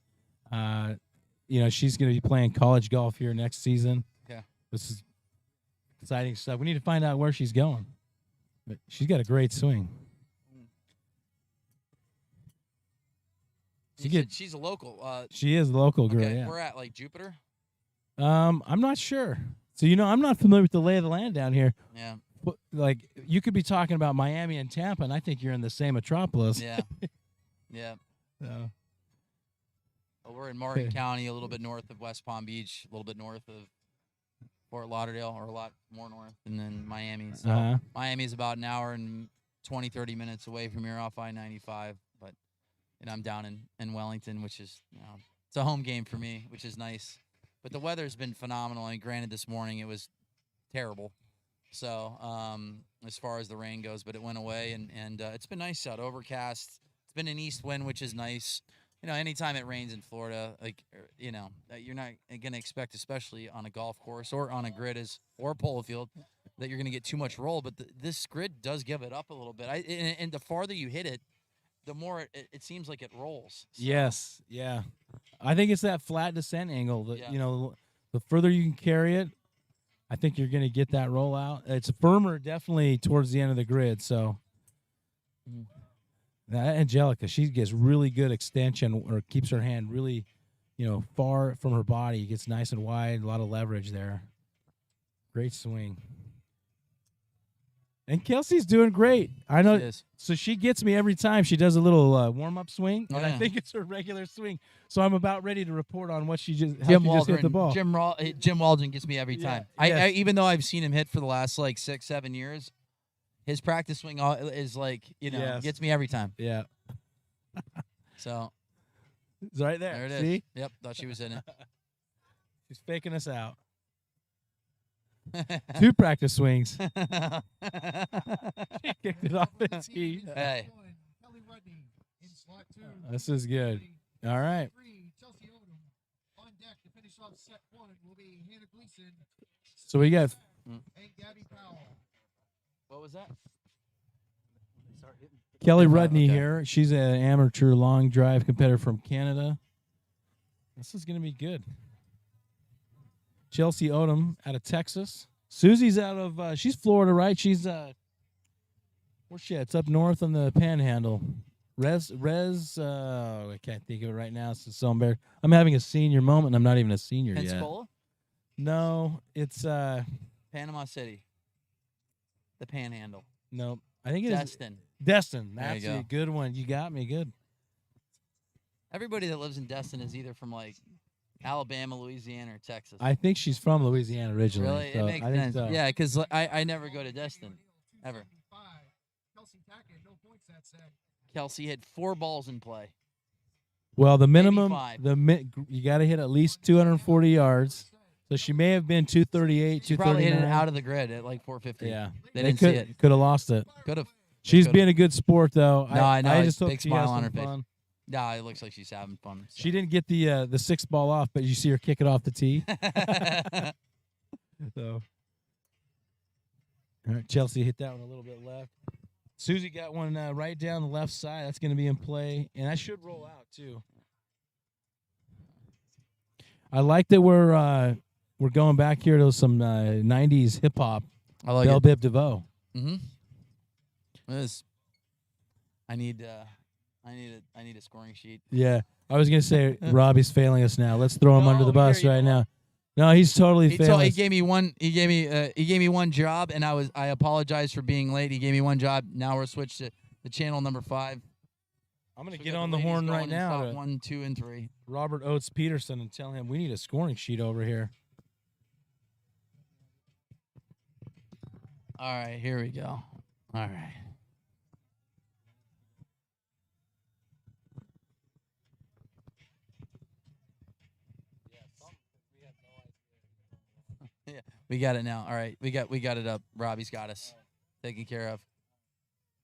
A: She's going to be playing college golf here next season.
B: Yeah.
A: This is exciting stuff. We need to find out where she's going. But she's got a great swing.
B: she's a local.
A: She is a local girl,
B: okay,
A: yeah.
B: We're at like Jupiter.
A: I'm not sure. So I'm not familiar with the lay of the land down here.
B: Yeah.
A: But, like, you could be talking about Miami and Tampa, and I think you're in the same metropolis.
B: Yeah. Yeah.
A: So.
B: Well, we're in Morgan County, a little bit north of West Palm Beach, a little bit north of Fort Lauderdale, or a lot more north, and then Miami. So Miami's about an hour and 20, 30 minutes away from here off I-95. But I'm down in Wellington, which is it's a home game for me, which is nice. But the weather's been phenomenal. And granted, this morning it was terrible. So as far as the rain goes, but it went away, and it's been nice out, overcast. It's been an east wind, which is nice. Anytime it rains in Florida, you're not going to expect, especially on a golf course or on a grid or a polo field, that you're going to get too much roll. But this grid does give it up a little bit. And the farther you hit it, the more it seems like it rolls. So.
A: Yes, yeah. I think it's that flat descent angle that the further you can carry it, I think you're going to get that roll out. It's firmer, definitely towards the end of the grid. So. That Angelica, she gets really good extension, or keeps her hand really, far from her body. It gets nice and wide, a lot of leverage there. Great swing. And Kelsey's doing great. I know.
B: She is.
A: So she gets me every time. She does a little warm-up swing,
B: Oh,
A: and I
B: yeah.
A: think it's her regular swing. So I'm about ready to report on what how she just hit the ball.
B: Jim Waldron gets me every time. I even though I've seen him hit for the last 6-7 years. His practice swing is gets me every time.
A: Yeah.
B: So.
A: It's right there.
B: There it is.
A: See?
B: Yep, thought she was in it.
A: She's faking us out. 2 practice swings. She kicked it off the tee.
B: Hey.
A: This is good. All right. So we got.
B: What was that?
A: Kelly Rudney here. She's an amateur long drive competitor from Canada. This is going to be good. Chelsea Odom out of Texas. Susie's out of, she's Florida, right? She's, where's she at? It's up north on the Panhandle. I can't think of it right now. It's so embarrassed. I'm having a senior moment, and I'm not even a senior yet.
B: Pensacola?
A: No, it's,
B: Panama City. The Panhandle.
A: No, I think it is
B: Destin.
A: Destin.
B: There
A: That's
B: you go.
A: a good one. You got me good.
B: Everybody that lives in Destin is either from Alabama, Louisiana, or Texas.
A: I think she's from Louisiana originally.
B: Really?
A: So
B: It makes
A: I think
B: sense.
A: so.
B: Yeah, because I never go to Destin. Ever. Kelsey hit 4 balls in play.
A: Well, the minimum,
B: 85.
A: You got to hit at least 240 yards. So she may have been 238,
B: She probably hit
A: 239.
B: it out of the grid at 450.
A: Yeah,
B: They didn't see it.
A: Could have lost it.
B: Could have.
A: She's been a good sport though.
B: No, I know.
A: I
B: It's
A: just hope
B: big
A: she
B: smile
A: has
B: on
A: some
B: her face.
A: fun.
B: Nah, it looks like she's having fun. So.
A: She didn't get the 6th ball off, but you see her kick it off the tee. So, all right, Chelsea hit that one a little bit left. Susie got one right down the left side. That's going to be in play, and that should roll out too. I like that we're going back here to some '90s hip hop.
B: I like
A: Bell
B: it.
A: Bib DeVoe.
B: Mm-hmm. I need a scoring sheet.
A: Yeah, I was gonna say Robbie's failing us now. Let's throw him under the
B: No,
A: bus
B: here, you
A: right
B: know
A: now. No, he's totally
B: He
A: failing.
B: He
A: us.
B: gave me one. He gave me one job, and I apologize for being late. He gave me one job. Now we're switched to the channel number 5.
A: I'm gonna
B: So we
A: get
B: got
A: on
B: the
A: the
B: ladies
A: horn
B: going
A: right
B: in
A: now
B: spot
A: to
B: 1, 2, and 3.
A: Robert Oates Peterson and tell him we need a scoring sheet over here.
B: All right, here we go. All right. Yeah, we got it now. All right, we got it up. Robbie's got us taken care of.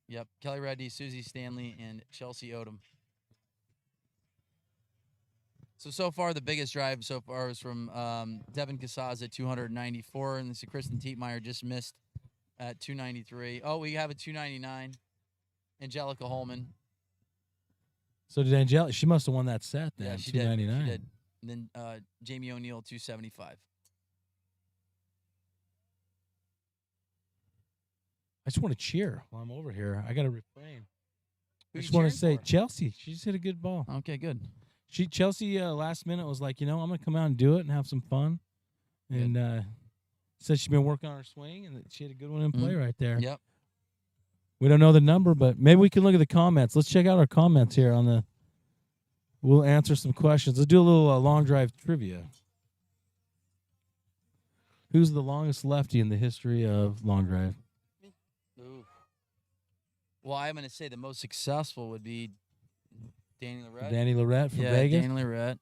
B: Yep, Kelly Reddy, Susie Stanley, and Chelsea Odom. So far, the biggest drive so far is from Devin Casaz at 294, and this is Kristen Tietmeyer just missed at 293. Oh, we have a 299. Angelica Holman.
A: So did Angelica? She must have won that set then.
B: Yeah, she did.
A: 299.
B: She did. And then Jamie O'Neill, 275.
A: I just want to cheer while I'm over here. I got to refrain.
B: Who
A: I
B: you
A: just want to say
B: cheering for?
A: Chelsea. She just hit a good ball.
B: Okay, good.
A: Chelsea last minute was like, I'm gonna come out and do it and have some fun, and said she's been working on her swing and that she had a good one in play right there.
B: Yep.
A: We don't know the number, but maybe we can look at the comments. Let's check out our comments here on the. We'll answer some questions. Let's do a little long drive trivia. Who's the longest lefty in the history of long drive?
B: Ooh. Well, I'm going to say the most successful would be Danny Lorette.
A: Danny Lorette from
B: yeah,
A: Vegas.
B: Danny Lorette.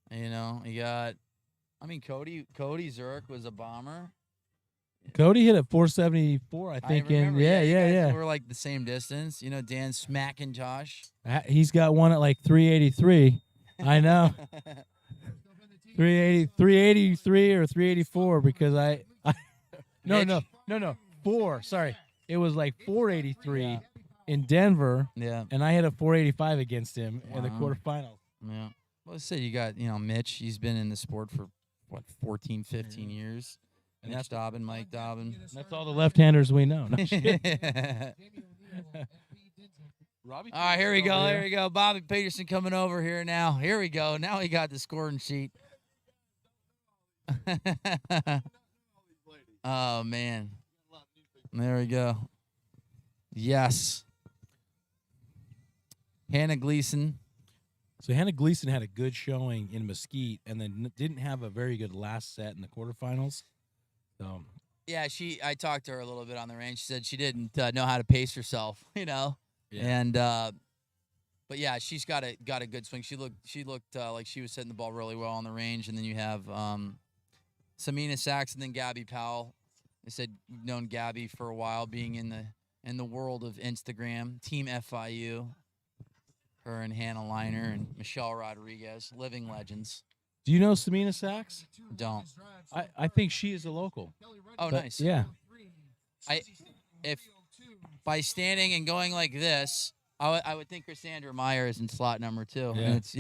B: You know, you got, Cody Zurich was a bomber.
A: Cody hit at 474, I think.
B: remember,
A: You
B: guys
A: yeah.
B: were like the same distance. You know, Dan Smackintosh.
A: He's got one at like 383. I know. 383 or 384 because I no 4. Sorry, it was like 483 in Denver.
B: Yeah,
A: and I hit a 485 against him in the
B: Wow.
A: quarterfinals.
B: Yeah. Well, let's say you got, Mitch. He's been in the sport for, 14, 15 years.
A: And
B: Mitch
A: that's
B: Dobbin, Mike Dobbin.
A: That's all the left-handers we know. No,
B: All right, here we go. Here we go. Bobby Peterson coming over here now. Here we go. Now he got the scoring sheet. Oh, man. There we go. Yes. Hannah Gleason.
A: So Hannah Gleason had a good showing in Mesquite, and then didn't have a very good last set in the quarterfinals. So
B: Yeah, I talked to her a little bit on the range. She said she didn't know how to pace herself,
A: Yeah.
B: And but yeah, she's got a good swing. She looked like she was hitting the ball really well on the range. And then you have Samina Sachs and then Gabby Powell. They said we've known Gabby for a while, being in the world of Instagram, Team FIU. Her and Hannah Liner and Michelle Rodriguez, living legends.
A: do you know Samina Sachs?
B: Don't.
A: I think she is a local.
B: Oh,
A: But,
B: nice.
A: Yeah.
B: If by standing and going like this, I would think Cassandra Meyer is in slot number 2.
A: Yeah.
B: And it's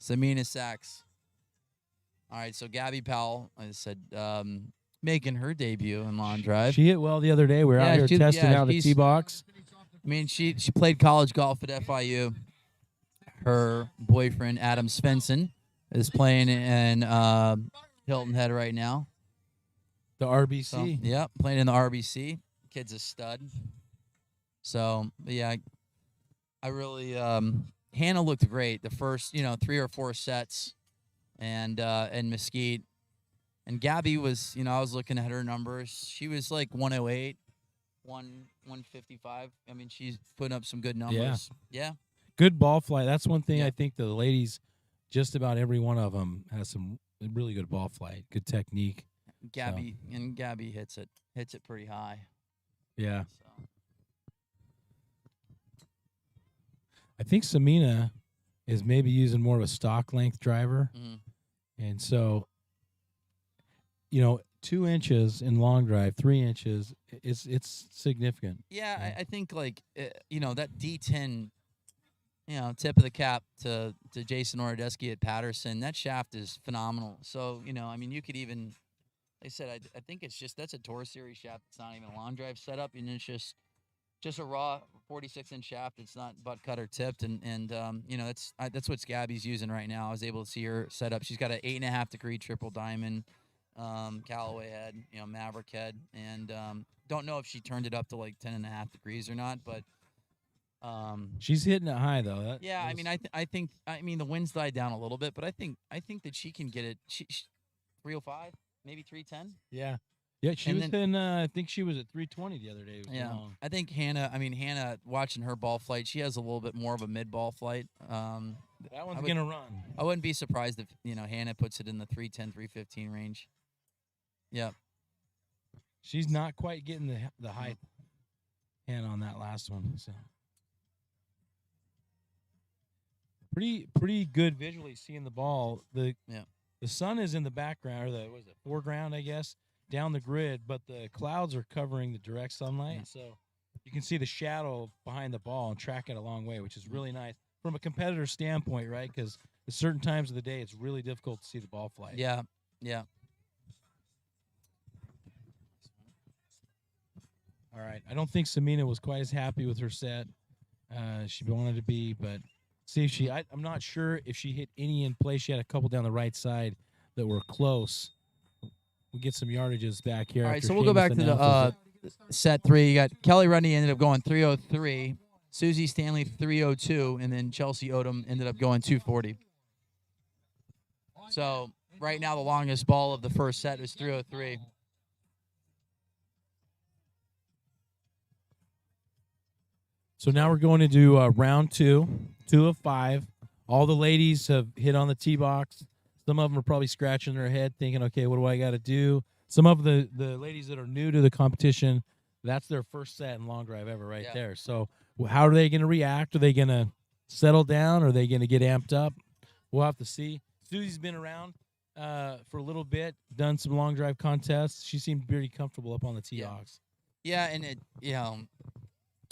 B: Samina Sachs. All right, so Gabby Powell, I said, making her debut in Lawn Drive.
A: She hit well the other day. We were out here testing out the
B: she's-
A: tee box.
B: she played college golf at FIU. Her boyfriend Adam Svensson is playing in Hilton Head right now.
A: The RBC.
B: So, yep, playing in the RBC. Kid's a stud. So, but yeah, I really Hannah looked great the first 3 or 4 sets, and Mesquite, and Gabby was I was looking at her numbers. She was like 108, 155. She's putting up some good numbers. Yeah.
A: Good ball flight. That's one thing
B: Yeah.
A: I think the ladies, just about every one of them, has some really good ball flight, good technique.
B: Gabby hits it pretty high.
A: Yeah.
B: So.
A: I think Samina is maybe using more of a stock length driver.
B: Mhm.
A: And so, 2 inches in long drive, 3 inches. It's significant.
B: Yeah, I think like that D10, tip of the cap to Jason Oradesky at Patterson. That shaft is phenomenal. So I mean, you could even, like I said, I think that's a Tour Series shaft. It's not even a long drive setup, and it's just a raw 46-inch shaft. It's not butt cut or tipped, and that's what Gabby's using right now. I was able to see her set up. She's got an 8.5-degree triple diamond Callaway head, Maverick head, and don't know if she turned it up to like 10.5 degrees or not, but
A: She's hitting it high though.
B: I mean, I think the winds died down a little bit, but I think that she can get it. She 305, maybe 310.
A: Yeah. She was in. I think she was at 320 the other day. It was long.
B: I think Hannah, watching her ball flight, she has a little bit more of a mid ball flight.
A: That one's gonna run.
B: I wouldn't be surprised if Hannah puts it in the 310, 315 range. Yep.
A: She's not quite getting the height Hannah on that last one. So pretty good visually seeing the ball. The sun is in the background, or the foreground, I guess, down the grid, but the clouds are covering the direct sunlight, so you can see the shadow behind the ball and track it a long way, which is really nice from a competitor standpoint, right? Because at certain times of the day, it's really difficult to see the ball flight.
B: Yeah.
A: All right. I don't think Samina was quite as happy with her set. She wanted to be, but see if I'm not sure if she hit any in play. She had a couple down the right side that were close. We'll get some yardages back here.
B: All right, so we'll go back to the set 3. You got Kelly Rundy ended up going 303, Susie Stanley 302, and then Chelsea Odom ended up going 240. So right now the longest ball of the first set is 303.
A: So now we're going to do round 2 of 5. All the ladies have hit on the tee box. Some of them are probably scratching their head thinking, okay, what do I got to do? Some of the ladies that are new to the competition, that's their first set in long drive ever right there. So how are they going to react? Are they going to settle down? Are they going to get amped up? We'll have to see. Susie's been around for a little bit, done some long drive contests. She seemed very comfortable up on the tee box.
B: Yeah, and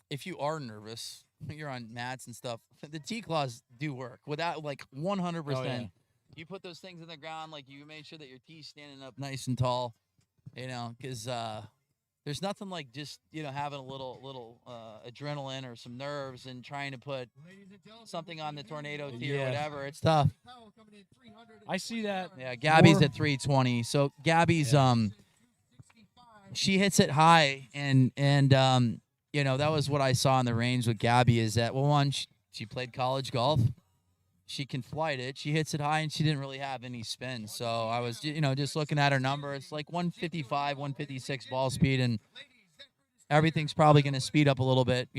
B: if you are nervous, you're on mats and stuff, the tee claws do work without 100%.
A: Oh, yeah.
B: You put those things in the ground, you made sure that your tee's standing up nice and tall, because there's nothing like just, having a little adrenaline or some nerves and trying to put something on the tornado tee or whatever. It's tough.
A: I see that.
B: Yeah, Gabby's at 320. So Gabby's, she hits it high, and that was what I saw in the range with Gabby is that, well, one, she played college golf. She can flight it. She hits it high, and she didn't really have any spin. So I was, just looking at her number. It's like 155, 156 ball speed, and everything's probably going to speed up a little bit,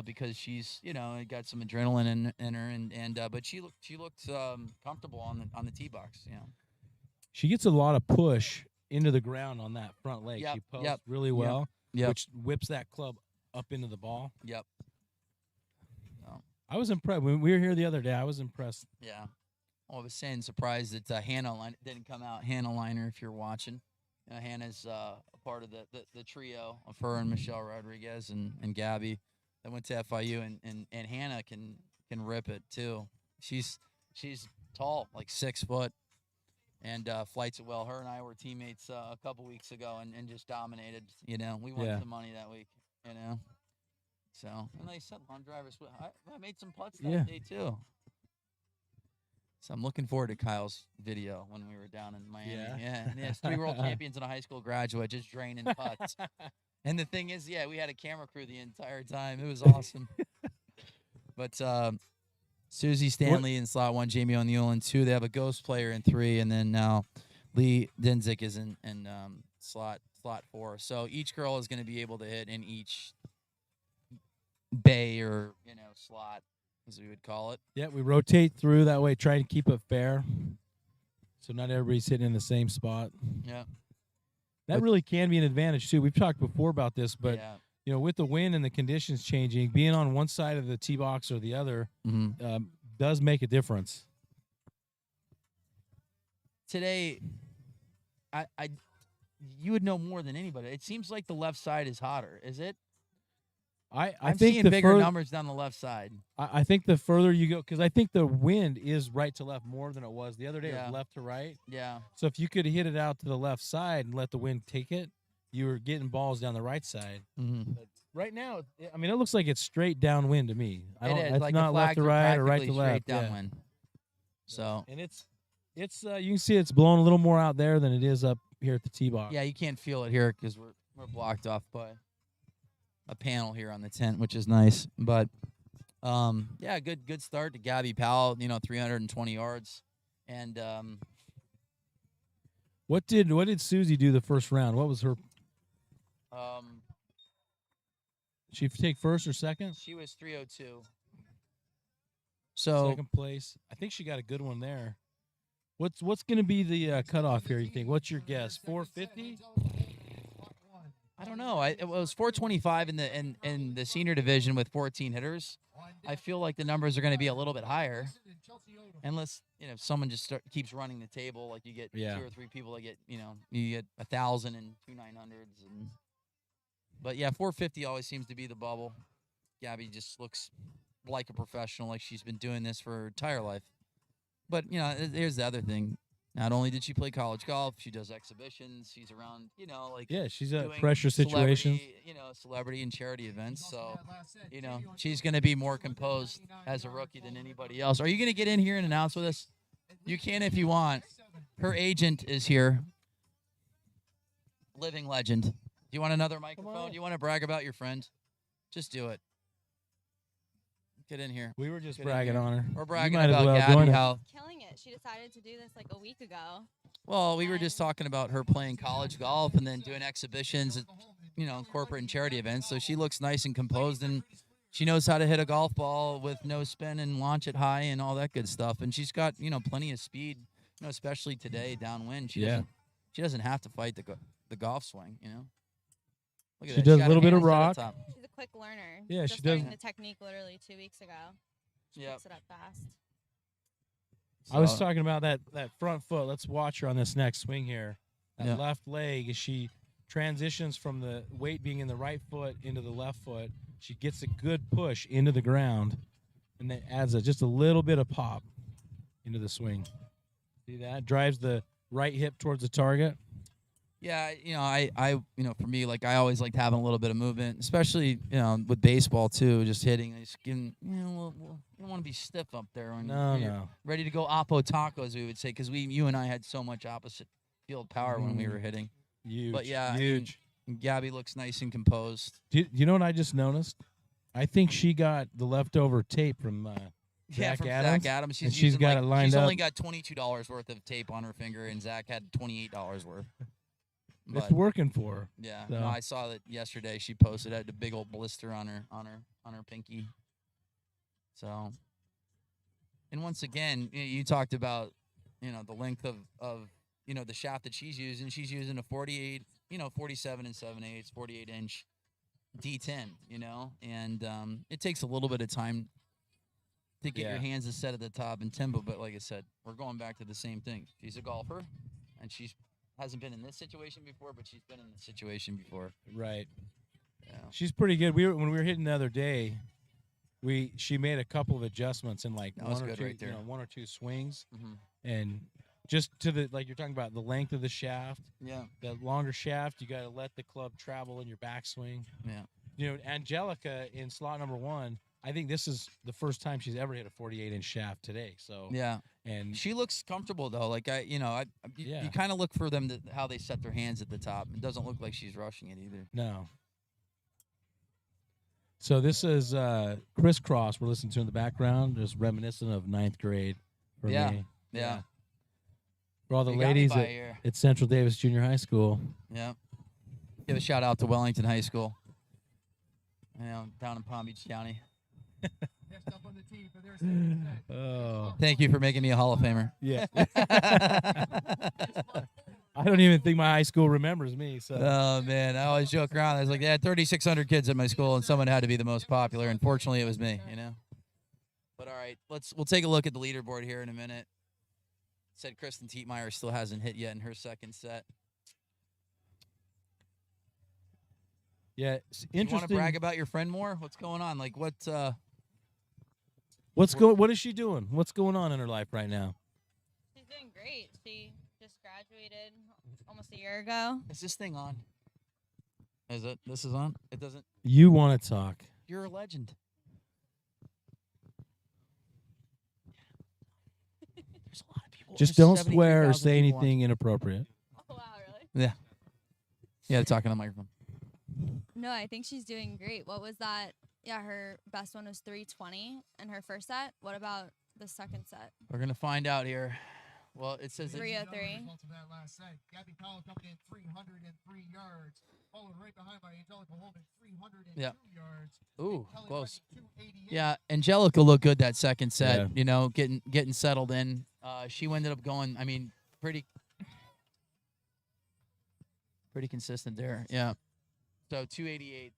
B: because she's, got some adrenaline in her, but she looked comfortable on the tee box.
A: She gets a lot of push into the ground on that front leg.
B: Yep,
A: She posts really well,
B: Yep.
A: which whips that club up into the ball.
B: Yep.
A: I was impressed. When we were here the other day, I was impressed.
B: Yeah. I was saying surprised that Hannah didn't come out. Hannah Liner, if you're watching. Hannah's a part of the trio of her and Michelle Rodriguez and Gabby that went to FIU, and Hannah can rip it too. She's tall, like 6 foot, and flights it well. Her and I were teammates a couple weeks ago and just dominated. We won some money that week, So, and like I said, long drivers. I made some putts that day too. So I'm looking forward to Kyle's video when we were down in Miami. Yeah. Yes, 3 world champions and a high school graduate just draining putts. And the thing is, we had a camera crew the entire time. It was awesome. But Susie Stanley in slot 1, Jamie O'Neill in 2. They have a ghost player in 3, and then now Lee Dinzik is in slot 4. So each girl is going to be able to hit in each bay or slot, as we would call it.
A: Yeah, we rotate through that way, trying to keep it fair, so not everybody's hitting in the same spot.
B: Yeah,
A: that really can be an advantage too. We've talked before about this, but with the wind and the conditions changing, being on one side of the tee box or the other does make a difference.
B: Today, you would know more than anybody. It seems like the left side is hotter. Is it?
A: I
B: I'm
A: think
B: seeing
A: the
B: bigger
A: fur-
B: numbers down the left side.
A: I think the further you go, because I think the wind is right to left more than it was the other day. It
B: Yeah.
A: was left to right.
B: Yeah.
A: So if you could hit it out to the left side and let the wind take it, you were getting balls down the right side.
B: Mm-hmm.
A: But right now, I mean, it looks like it's straight downwind to me. I don't.
B: It is.
A: It's
B: Like
A: not
B: the
A: left
B: flags
A: to
B: are
A: right or right to
B: practically
A: left.
B: straight
A: Yeah.
B: downwind. So
A: And it's you can see it's blowing a little more out there than it is up here at the tee box.
B: yeah, you can't feel it here because we're blocked off by a panel here on the tent, which is nice. But yeah, good start to Gabby Powell. 320 yards, and
A: What did Susie do the first round? What was her? She take first or second?
B: she was 302. So
A: Second place. I think she got a good one there. What's going to be the cutoff here? You think? What's your guess? 450?
B: I don't know. It was 425 in the senior division with 14 hitters. I feel like the numbers are going to be a little bit higher, unless someone just keeps running the table. Like you get
A: Yeah.
B: 2 or 3 people that get you get 1,000 and 2 900s, but yeah, 450 always seems to be the bubble. Gabby just looks like a professional, like she's been doing this for her entire life. But here's the other thing. Not only did she play college golf, she does exhibitions. She's around, like
A: Yeah, she's at
B: doing
A: pressure situations.
B: celebrity and charity events. So, she's going to be more composed as a rookie than anybody else. Are you going to get in here and announce with us? You can if you want. Her agent is here. Living legend. Do you want another microphone? Do you want to brag about your friend? Just do it. Get in here.
A: We were just
B: Get in
A: bragging
B: here.
A: on her.
B: We're
A: You
B: bragging
A: might as
B: about
A: well
B: Gabby,
A: join us.
B: how
M: Killing it. She decided to do this like a week ago.
B: well, we were just talking about her playing college golf and then doing exhibitions at, corporate and charity events. So she looks nice and composed, and she knows how to hit a golf ball with no spin and launch it high and all that good stuff. And she's got, plenty of speed, especially today downwind. She doesn't have to fight the golf swing, Look at
A: She
B: that.
A: does a
B: got
A: little
B: her
A: bit of
B: hands to the
A: rock.
B: top.
M: She's a quick learner.
A: Yeah,
M: Just
A: she does.
M: learned the technique literally 2 weeks ago. She
B: Yep.
M: picks it up fast.
A: I was
B: So-
A: talking about that front foot. Let's watch her on this next swing here. That
B: Yeah.
A: left leg, as she transitions from the weight being in the right foot into the left foot, she gets a good push into the ground, and that adds just a little bit of pop into the swing. See that? Drives the right hip towards the target.
B: Yeah, I for me, like I always liked having a little bit of movement, especially with baseball too, just hitting. Just getting, you don't want to be stiff up there when you're
A: No.
B: ready to go oppo taco, as we would say, because you and I had so much opposite field power when we were hitting.
A: Huge.
B: But yeah, I mean,
A: huge.
B: Gabby looks nice and composed.
A: Do you know what I just noticed? I think she got the leftover tape from
B: Yeah,
A: Zach
B: from
A: Adams,
B: Zach Adams.
A: and
B: She's
A: she's
B: using,
A: got
B: like,
A: it lined
B: she's
A: up.
B: only got $22 worth of tape on her finger, and Zach had $28 worth.
A: It's
B: But,
A: working for her.
B: yeah,
A: So.
B: no, I saw that yesterday. She posted had a big old blister on her pinky. So, and once again, you talked about the length of the shaft that she's using. She's using a 48, 47 and 7/8, 48-inch D10. And it takes a little bit of time to get your hands set at the top and tempo. But like I said, we're going back to the same thing. She's a golfer, and she's hasn't been in this situation before, but she's been in this situation before.
A: Right.
B: Yeah.
A: She's pretty good. When we were hitting the other day, she made a couple of adjustments in like
B: That was
A: one or
B: good
A: two,
B: right there.
A: one or two swings,
B: Mhm.
A: and just to the like you're talking about the length of the shaft.
B: Yeah.
A: The longer shaft, you got to let the club travel in your backswing.
B: Yeah.
A: Angelica in slot number 1. I think this is the first time she's ever hit a 48-inch shaft today. So
B: Yeah.
A: and
B: She looks comfortable though. Like you
A: Yeah.
B: kind of look for them how they set their hands at the top. It doesn't look like she's rushing it either.
A: no. So this is Crisscross we're listening to in the background, just reminiscent of 9th grade for
B: Yeah.
A: me.
B: Yeah.
A: For all the
B: You got me
A: ladies
B: by
A: at,
B: here.
A: at Central Davis Junior High School.
B: Yeah. Give a shout out to Wellington High School. Down in Palm Beach County.
J: Next up on the team for their second set.
A: Oh.
B: Thank you for making me a Hall of Famer.
A: Yeah. I don't even think my high school remembers me. So
B: Oh man, I always joke around. I was like, they had 3,600 kids at my school, and someone had to be the most popular. Unfortunately, it was me. But all right, we'll take a look at the leaderboard here in a minute. Said Kristen Tietmeyer still hasn't hit yet in her second set.
A: Yeah, it's
B: You want to
A: interesting.
B: brag about your friend more? What's going on? Like what?
A: What is she doing? What's going on in her life right now?
M: She's doing great. She just graduated almost a year ago.
B: Is this thing on? Is it? This is on? It doesn't.
A: You want to talk?
B: You're a legend. There's a lot of people.
A: Just
B: There's
A: don't swear or
B: 73,000
A: say
B: people watching.
A: anything inappropriate.
M: Oh wow, really?
B: Yeah. Yeah, talking on the microphone.
M: No, I think she's doing great. What was that? Yeah, her best one was 320 in her first set. What about the second set?
B: We're gonna find out here. Well, it says that
M: 303.
J: Results of that last set. Gabby Powell coming in 303 yards, followed right behind by Angelica Holman, 302 yards.
B: Ooh,
J: Kelly
B: close.
J: Reddy, 288.
B: Yeah, Angelica looked good that second set.
A: Yeah.
B: You know, getting settled in. She ended up going. I mean, pretty consistent there. Yeah. So 288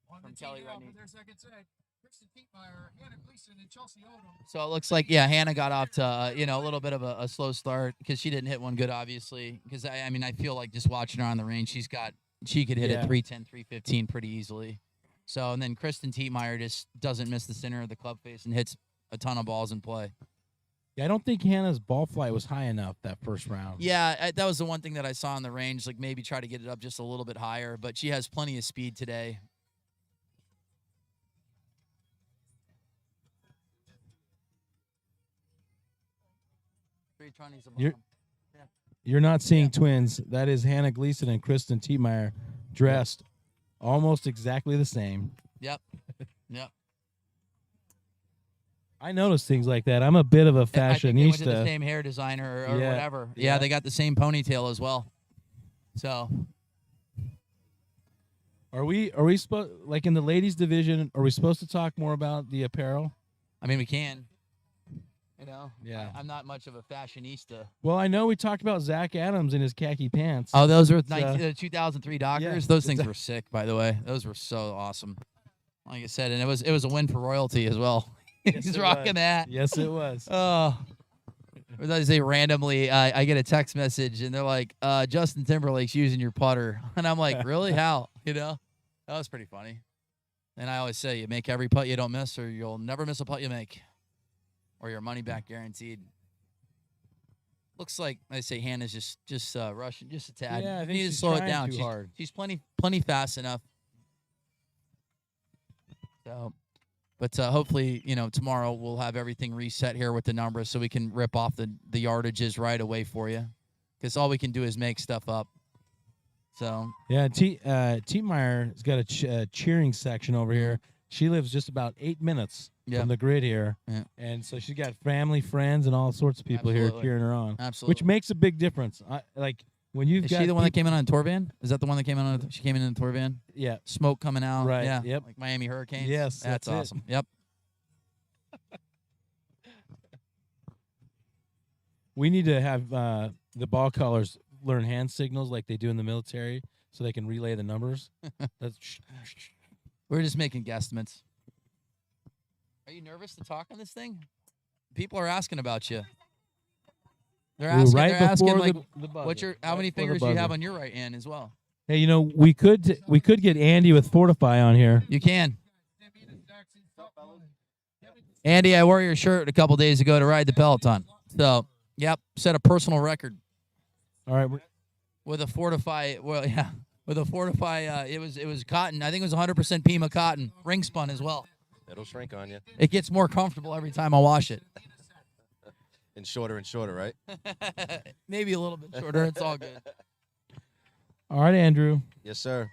J: On the
B: from
J: tee
B: Kelly
J: now
B: Reddy.
J: for their second set. Kristen Tietmeyer, Hannah Gleason, and Chelsea Odom.
B: So it looks like Hannah got off to a little bit of a slow start because she didn't hit one good, obviously. Because I mean, I feel like just watching her on the range, she could hit
A: Yeah.
B: it 310, 315 pretty easily. So and then Kristen Tietmeyer just doesn't miss the center of the club face and hits a ton of balls in play.
A: Yeah, I don't think Hannah's ball flight was high enough that first round.
B: Yeah, that was the one thing that I saw on the range. Like maybe try to get it up just a little bit higher, but she has plenty of speed today.
A: You're- You're not seeing twins. That is Hannah Gleason and Kristen Tietmeyer dressed almost exactly the same.
B: Yep. Yep.
A: I notice things like that. I'm a bit of a
B: I think they went to the
A: fashionista.
B: same hair designer or
A: Yeah,
B: whatever.
A: yeah.
B: Yeah, they got the same ponytail as well. So
A: Are we supposed, like in the ladies division, are we supposed to talk more about the apparel?
B: I mean, we can. You know.
A: Yeah.
B: I'm not much of a fashionista.
A: Well, I know we talked about Zach Adams in his khaki pants.
B: Oh, those were
A: So-
B: 2003 Dockers.
A: yeah,
B: Those things
A: exact-
B: were sick, by the way. Those were so awesome. Like I said, and it was a win for royalty as well.
A: Yes,
B: He's
A: it
B: rocking
A: was.
B: that.
A: Yes, it was.
B: Oh. Or they say randomly, I get a text message and they're like, Justin Timberlake's using your putter. And I'm like, really? How? You know? That was pretty funny. And I always say, you make every putt you don't miss or you'll never miss a putt you make. Or your money back guaranteed. Looks like, I say, Hannah's just rushing just a tad.
A: Yeah, I think
B: Need to
A: she's
B: slow it
A: trying
B: down.
A: too hard.
B: She's plenty fast enough. So, but hopefully, tomorrow we'll have everything reset here with the numbers so we can rip off the yardages right away for you. Because all we can do is make stuff up. So,
A: Yeah, Tietmeyer's got a cheering section over here. She lives just about 8 minutes
B: Yeah.
A: from the grid here.
B: Yeah.
A: And so she's got family, friends, and all sorts of people here
B: Absolutely.
A: cheering her on.
B: Absolutely.
A: Which makes a big difference. Like when you've
B: is
A: got
B: she the one that
A: peop-
B: came in on a tour van? Is that the one that came in on she came in a tour van?
A: Yeah.
B: Smoke coming out.
A: Right,
B: Yeah.
A: yep.
B: Like Miami Hurricanes.
A: Yes,
B: That's
A: that's it.
B: awesome. Yep.
A: We need to have the ball callers learn hand signals like they do in the military so they can relay the numbers. That's
B: We're just making guesstimates. Are you nervous to talk on this thing? People are asking about you. They're
A: Ooh,
B: asking.
A: right
B: they're asking
A: before
B: like,
A: the
B: what's
A: buzzer.
B: your how
A: Right
B: many
A: before the
B: fingers do you have
A: buzzer.
B: on your right hand as well?
A: Hey, we could get Andy with Fortify on here.
B: You can. Andy, I wore your shirt a couple days ago to ride the Peloton. So, yep, set a personal record
A: All right.
B: with a Fortify. Well, yeah, with a Fortify. It was cotton. I think it was 100% Pima cotton, ring spun as well.
N: It'll shrink on you.
B: It gets more comfortable every time I wash it.
N: And shorter, right?
B: Maybe a little bit shorter. It's all good.
A: All right, Andrew.
N: Yes, sir.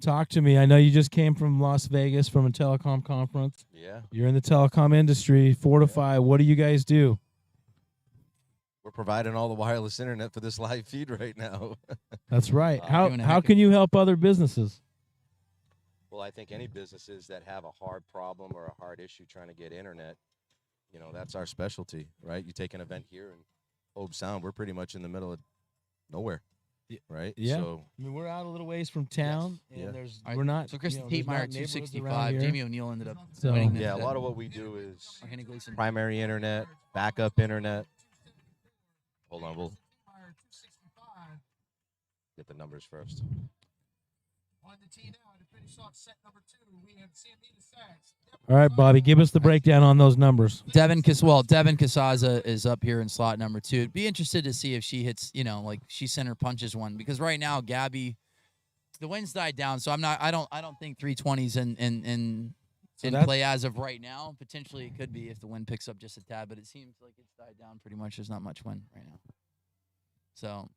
A: Talk to me. I know you just came from Las Vegas from a telecom conference.
N: Yeah.
A: You're in the telecom industry. Fortify, what do you guys do?
N: We're providing all the wireless internet for this live feed right now.
A: That's right.
B: doing a
A: How
B: heck
A: can you help other businesses?
N: Well, I think any businesses that have a hard problem or a hard issue trying to get internet, that's our specialty, right? You take an event here in Hobe Sound, we're pretty much in the middle of nowhere, right?
A: Yeah.
N: So,
A: I mean, we're out a little ways from town, and
N: Yeah.
A: there's
B: All right,
A: we're not.
B: So Kristen
A: there's not
B: Tietmeyer,
A: neighborhoods around
B: 265.
A: here.
B: Jamie O'Neill ended up
A: So-
B: winning that.
N: yeah, a lot of what we do is
B: Or Henny Gleason.
N: primary internet, backup internet. Hold on, we'll get the numbers first.
J: On the tee now to finish off set number 2, we have Samina Sachs.
A: All right, Bobby, give us the breakdown on those numbers.
B: Devin Casaza is up here in slot number 2. Be interested to see if she hits, like she center punches one, because right now Gabby, the wind's died down, so I don't think 320s in play as of right now. Potentially it could be if the wind picks up just a tad, but it seems like it's died down pretty much. There's not much wind right now. So,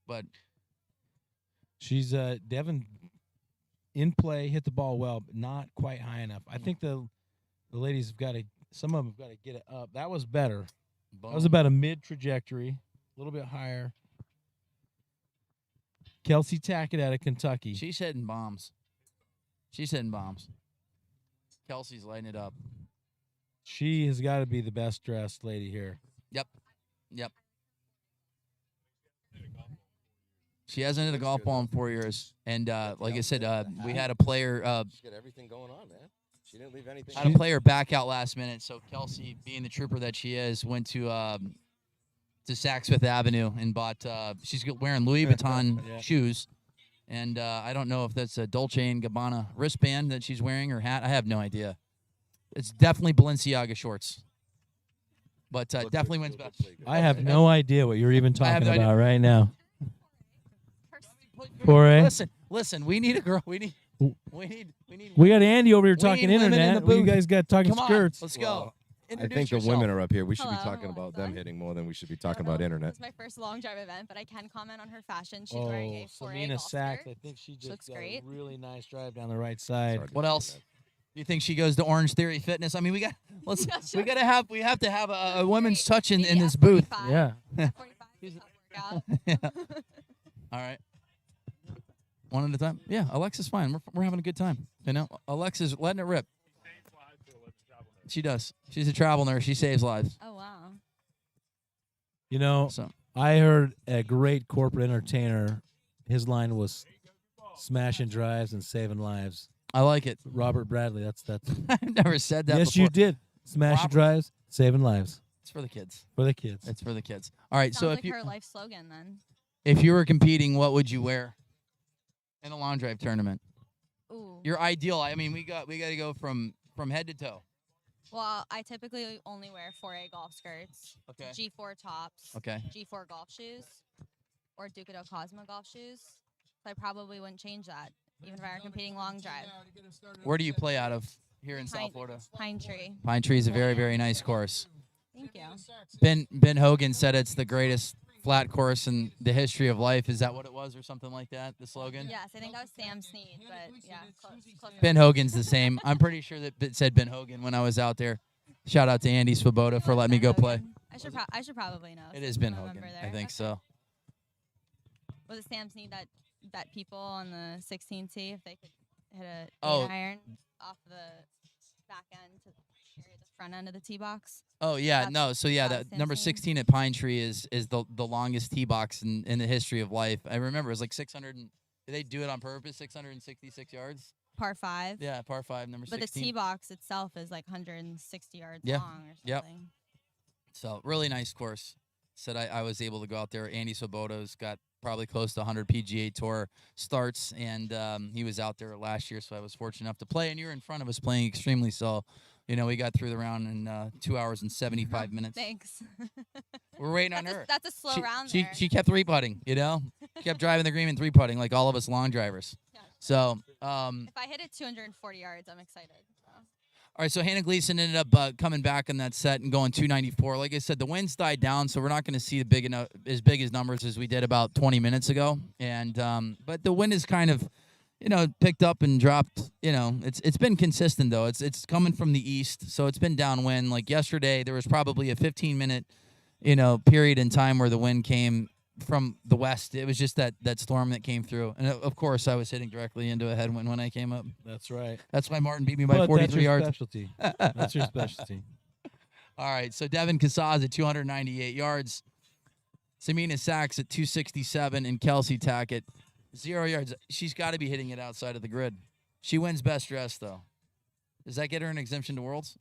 B: but
A: she's Devin in play, hit the ball well, but not quite high enough. I think the ladies have got to, some of them have got to get it up. That was better.
B: Boom.
A: That was about a mid trajectory, a little bit higher. Kelsey Tackett out of Kentucky.
B: She's hitting bombs. Kelsey's lighting it up.
A: She has got to be the best dressed lady here.
B: Yep. She hasn't hit a golf ball in 4 years. And like I said, we had a player.
N: She's got everything going on, man. She didn't leave anything.
B: Had a player back out last minute. So Kelsey, being the trooper that she is, went to Saks Fifth Avenue and bought. She's wearing Louis Vuitton shoes, and I don't know if that's a Dolce & Gabbana wristband that she's wearing or hat. I have no idea. It's definitely Balenciaga shorts, but definitely wins best.
A: I have no idea what you're even talking about right now.
B: Listen. We need a girl. We need.
A: We got Andy over here talking
B: women in the
A: internet. You
B: booth.
A: guys got talking
B: Come on,
A: skirts.
B: let's go.
N: I think the women are up here. We should be
M: Hello,
N: talking about them hitting more than we should be talking about internet.
M: It's my first long drive event, but I can comment on her fashion. She's wearing a 4A
A: Samina
M: golf
A: Sachs.
M: skirt.
A: I think she just
M: looks
A: got
M: great.
A: a really nice drive down the right side.
B: What else? Do you think she goes to Orange Theory Fitness? I mean, we have to have a women's touch in this booth.
A: Yeah.
B: Yeah. All right. One at a time. Yeah, Alexa's fine. We're having a good time. Alexa's letting it rip. She does. She's a travel nurse. She saves lives.
M: Oh wow.
A: I heard a great corporate entertainer. His line was smashing drives and saving lives.
B: I like it.
A: Robert Bradley. That's.
B: I've never said that.
A: Yes,
B: before.
A: you did. Smashing drives, saving lives.
B: It's for the kids.
A: For the kids.
B: It's for the kids. All right.
M: Sounds
B: So
M: like
B: if you
M: her life slogan then.
B: if you were competing, what would you wear in a long drive tournament?
M: Ooh.
B: Your ideal. I mean, we got to go from head to toe.
M: Well, I typically only wear 4A golf skirts.
B: Okay.
M: G4 tops.
B: Okay.
M: G4 golf shoes, or Ducato Cosmo golf shoes. So I probably wouldn't change that, even if I were competing long drive.
B: Where do you play out of here in South Florida?
M: Pine Tree.
B: Pine Tree is a very, very nice course.
M: Thank you.
B: Ben Hogan said it's the greatest flat course in the history of life. Is that what it was, or something like that? The slogan?
M: Yes, I think that was Sam Snead, but yeah, close.
B: Ben Hogan's the same. I'm pretty sure that it said Ben Hogan when I was out there. Shout out to Andy Swoboda for letting me go play.
M: I should probably know.
B: It is Ben Hogan. I think so.
M: Was it Sam Snead that bet people on the 16 tee if they could hit a iron off the back end to the front end of the tee box?
B: Oh yeah, that number 16 at Pine Tree is the longest tee box in the history of life. I remember it was like 600. Did they do it on purpose? 666 yards.
M: Par 5.
B: Yeah, par 5, number 16.
M: But the tee box itself is like 160 yards long or something.
B: Yep. So really nice course. Said I was able to go out there. Andy Swoboda's got probably close to 100 PGA Tour starts, and he was out there last year, so I was fortunate enough to play. And you were in front of us playing extremely so. We got through the round in 2 hours and 75 minutes.
M: Thanks.
B: We're waiting on her.
M: That's a slow round
B: she,
M: there.
B: She kept 3-putting, kept driving the green and 3-putting like all of us long drivers.
M: Yeah.
B: So,
M: if I hit it 240 yards, I'm excited. So.
B: All right, so Hannah Gleason ended up coming back in that set and going 294. Like I said, the winds died down, so we're not going to see as big as numbers as we did about 20 minutes ago. And but the wind is kind of, picked up and dropped. It's been consistent though. It's coming from the east, so it's been downwind. Like yesterday, there was probably a 15-minute, period in time where the wind came from the west. It was just that storm that came through, and of course, I was hitting directly into a headwind when I came up.
A: That's right.
B: That's why Martin beat me by 43 yards.
A: Specialty. That's your specialty.
B: All right, so Devin Casaza at 298 yards, Samina Sachs at 267, and Kelsey Tackett 0 yards. She's got to be hitting it outside of the grid. She wins best dressed though. Does that get her an exemption to Worlds?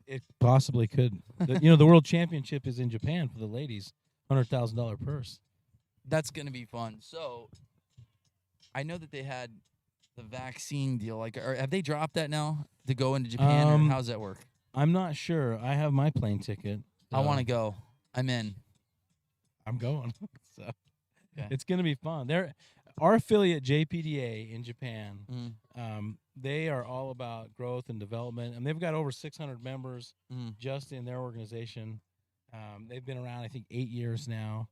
A: It possibly could. The World Championship is in Japan for the ladies. $100,000 purse.
B: That's going to be fun. So I know that they had the vaccine deal? Like, have they dropped that now to go into Japan, or how's that work?
A: I'm not sure. I have my plane ticket.
B: I want to go. I'm in.
A: I'm going. So
B: Okay.
A: it's going to be fun. Our affiliate JPDA in Japan. They are all about growth and development, and they've got over 600 members just in their organization. They've been around, I think, 8 years now.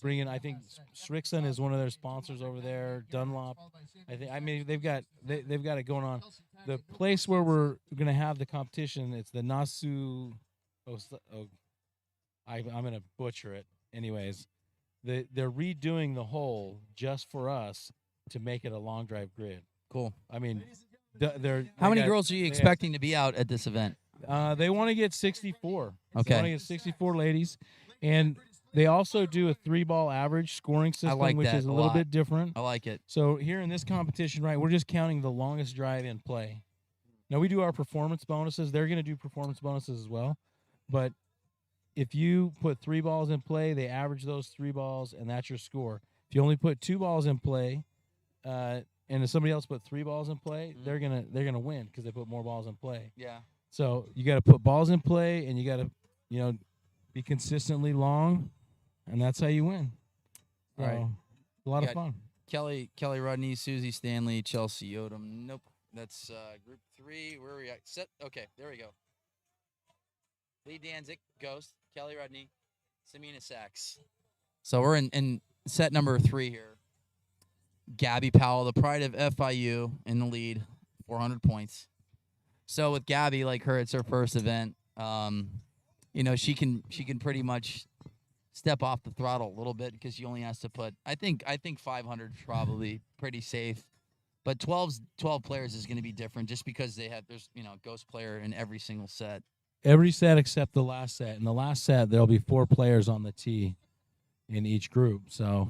A: Bringing, I think, Srixon is one of their sponsors over there. Dunlop, I mean, they've got it going on. The place where we're going to have the competition, it's the Nasu. I'm going to butcher it. Anyways, they're redoing the hole just for us to make it a long drive grid.
B: Cool.
A: I mean,
B: how many girls are you expecting to be out at this event?
A: They want to get 64.
B: Okay.
A: They want to get 64 ladies, and they also do a 3-ball average scoring system, which is a little bit different.
B: I like it.
A: So here in this competition, right, we're just counting the longest drive in play. Now we do our performance bonuses. They're going to do performance bonuses as well, but if you put 3 balls in play, they average those 3 balls, and that's your score. If you only put 2 balls in play, and if somebody else put 3 balls in play, they're gonna win because they put more balls in play.
B: Yeah.
A: So you got to put balls in play, and you got to, be consistently long, and that's how you win. So,
B: All right.
A: A lot of fun.
B: Kelly Rudney, Susie Stanley, Chelsea Odom. Nope. That's group 3. Where are we at? Set. Okay, there we go. Lee Danzig, Ghost, Kelly Rudney, Samina Sachs. So we're in set number 3 here. Gabby Powell, the pride of FIU, in the lead, 400 points. So with Gabby, like her, it's her first event. She can pretty much step off the throttle a little bit because she only has to put. I think 500 is probably pretty safe, but 12 players is going to be different just because there's a ghost player in every single set.
A: Every set except the last set. In the last set, there'll be 4 players on the tee in each group. So,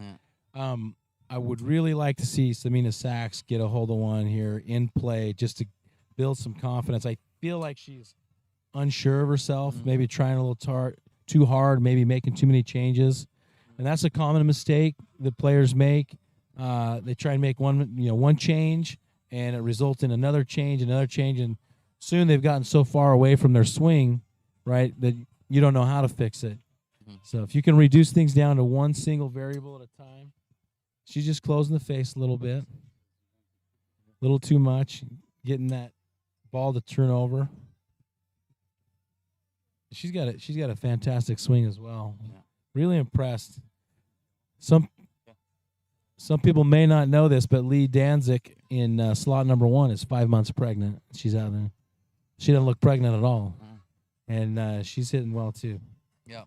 A: I would really like to see Samina Sachs get a hold of one here in play just to build some confidence. I feel like she's unsure of herself, maybe trying a little too hard, maybe making too many changes, and that's a common mistake that players make. They try and make one change, and it results in another change, and soon they've gotten so far away from their swing, right, that you don't know how to fix it. So if you can reduce things down to one single variable at a time. She's just closing the face a little bit. A little too much, getting that ball to turn over. She's got a fantastic swing as well. Yeah. Really impressed. Some people may not know this, but Lee Danzig in slot number 1 is 5 months pregnant. She's out there. She doesn't look pregnant at all, and she's hitting well too.
B: Yeah.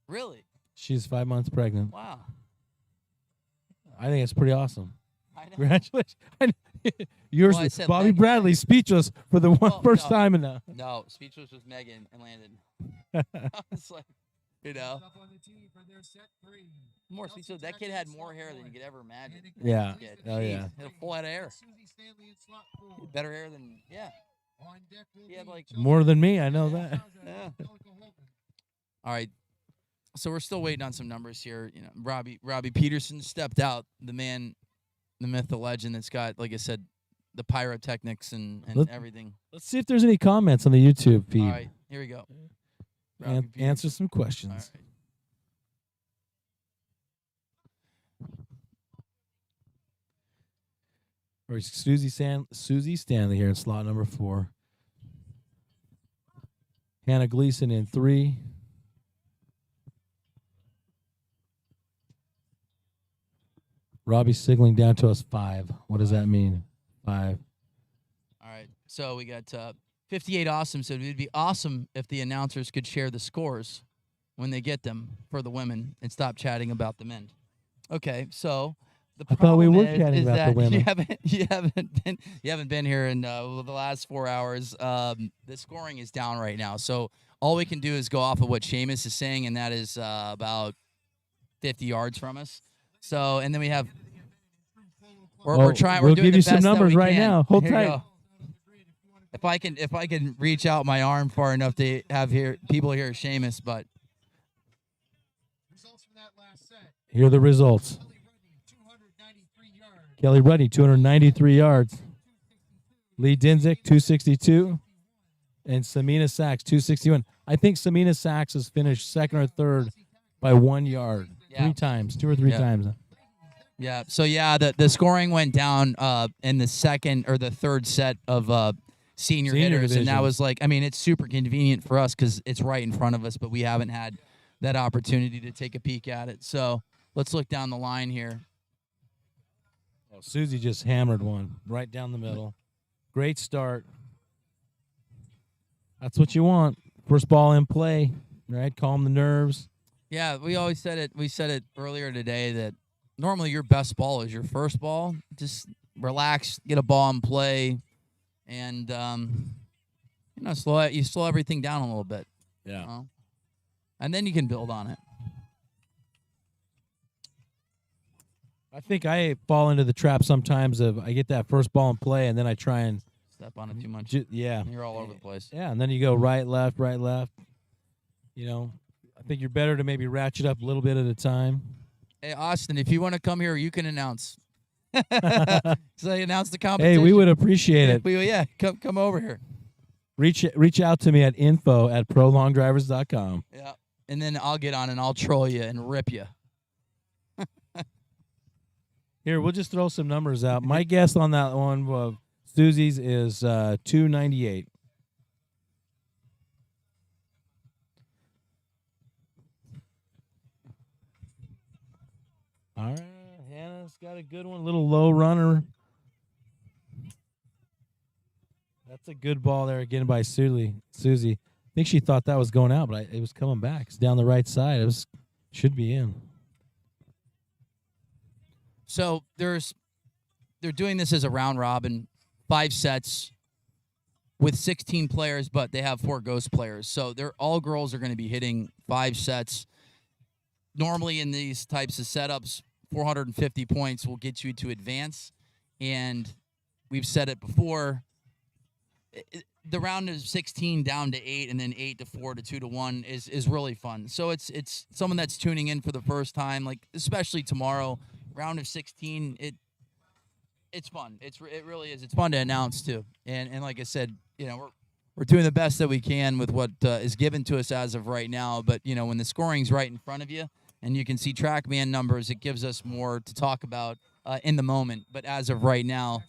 B: Really?
A: She's 5 months pregnant.
B: Wow.
A: I think it's pretty awesome.
B: I know.
A: Congratulations. Yours,
B: Well,
A: Bobby
B: Megan.
A: Bradley, speechless for the first time in a.
B: No, speechless was Megan and Landon. I was like, more speechless. That kid had more hair than you could ever imagine.
A: Yeah.
B: Oh,
A: yeah.
B: He had a full head of hair. Better hair than, He had like
A: More than me, I know that.
B: Yeah. All right. So we're still waiting on some numbers here. Robbie Peterson stepped out, the man, the myth, the legend that's got, like I said, the pyrotechnics and everything.
A: Let's see if there's any comments on the YouTube feed.
B: All right, here we go.
A: Answer some questions. All right. Susie Stanley here in slot number 4. Hannah Gleason in 3. Robbie signaling down to us 5. What does that mean? 5.
B: All right. So we got 58 awesome. So it would be awesome if the announcers could share the scores when they get them for the women and stop chatting about the men. Okay. So the
A: I thought we
B: problem
A: were chatting
B: is
A: about the
B: that
A: women.
B: you haven't been here in the last 4 hours. The scoring is down right now. So all we can do is go off of what Seamus is saying, and that is about 50 yards from us. So, and then we have. We're trying.
A: We'll
B: We're doing
A: give
B: the
A: you some
B: best that
A: numbers
B: we
A: right
B: can.
A: now. Hold
B: Here you
A: tight.
B: go. If I can reach out my arm far enough to have people hear Seamus, but
A: Here are the results. Kelly Rudney, 293 yards. Lee Dinzik, 262. And Samina Sachs, 261. I think Samina Sachs has finished second or third by 1 yard.
B: Yeah.
A: 3 times, 2 or 3 times.
B: Yeah. So yeah, the scoring went down in the second or the third set of senior hitters, and that
A: division.
B: was like, I mean, it's super convenient for us because it's right in front of us, but we haven't had that opportunity to take a peek at it. So let's look down the line here.
A: Oh, Susie just hammered one right down the middle. Great start. That's what you want. First ball in play, right? Calm the nerves.
B: Yeah, we always said it. We said it earlier today that normally your best ball is your first ball. Just relax, get a ball in play, and slow everything down a little bit.
A: Yeah.
B: You know? And then you can build on it.
A: I think I fall into the trap sometimes of I get that first ball in play and then I try and
B: step on it too much.
A: Yeah.
B: You're all over the place.
A: Yeah, and then you go right, left, right, left. You know, I think you're better to maybe ratchet up a little bit at a time.
B: Hey, Austin, if you want to come here, you can announce. So you announce the competition.
A: Hey, we would appreciate it.
B: Yeah, come over here.
A: Reach out to me at info@prolongdrivers.com.
B: Yeah, and then I'll get on and I'll troll you and rip you.
A: Here, we'll just throw some numbers out. My guess on that one, Susie's, is 298. All right, Hannah's got a good one. Little low runner. That's a good ball there again by Susie. I think she thought that was going out, but it was coming back. It's down the right side. Should be in.
B: So they're doing this as a round robin, 5 sets with 16 players, but they have 4 ghost players. So all girls are going to be hitting 5 sets. Normally in these types of setups, 450 points will get you to advance. And we've said it before, the round of 16 down to 8 and then 8 to 4 to 2 to 1 is really fun. So it's someone that's tuning in for the first time, like especially tomorrow. Round of 16, it's fun. It really is. It's fun to announce too. And like I said, we're doing the best that we can with what is given to us as of right now. But when the scoring's right in front of you and you can see TrackMan numbers, it gives us more to talk about in the moment. But as of right now,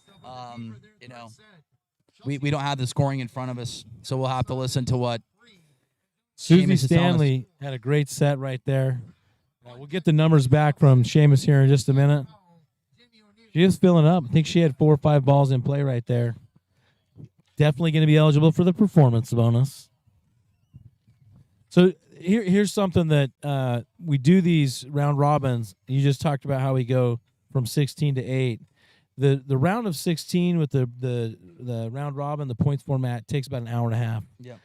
B: we don't have the scoring in front of us, so we'll have to listen to what
A: Susie
B: Seamus is telling us.
A: Stanley had a great set right there. We'll get the numbers back from Seamus here in just a minute. She is filling up. I think she had 4 or 5 balls in play right there. Definitely going to be eligible for the performance bonus. So here's something that we do these round robins. You just talked about how we go from 16 to 8. The round of 16 with the round robin, the points format, takes about an hour and a half.
B: Yeah.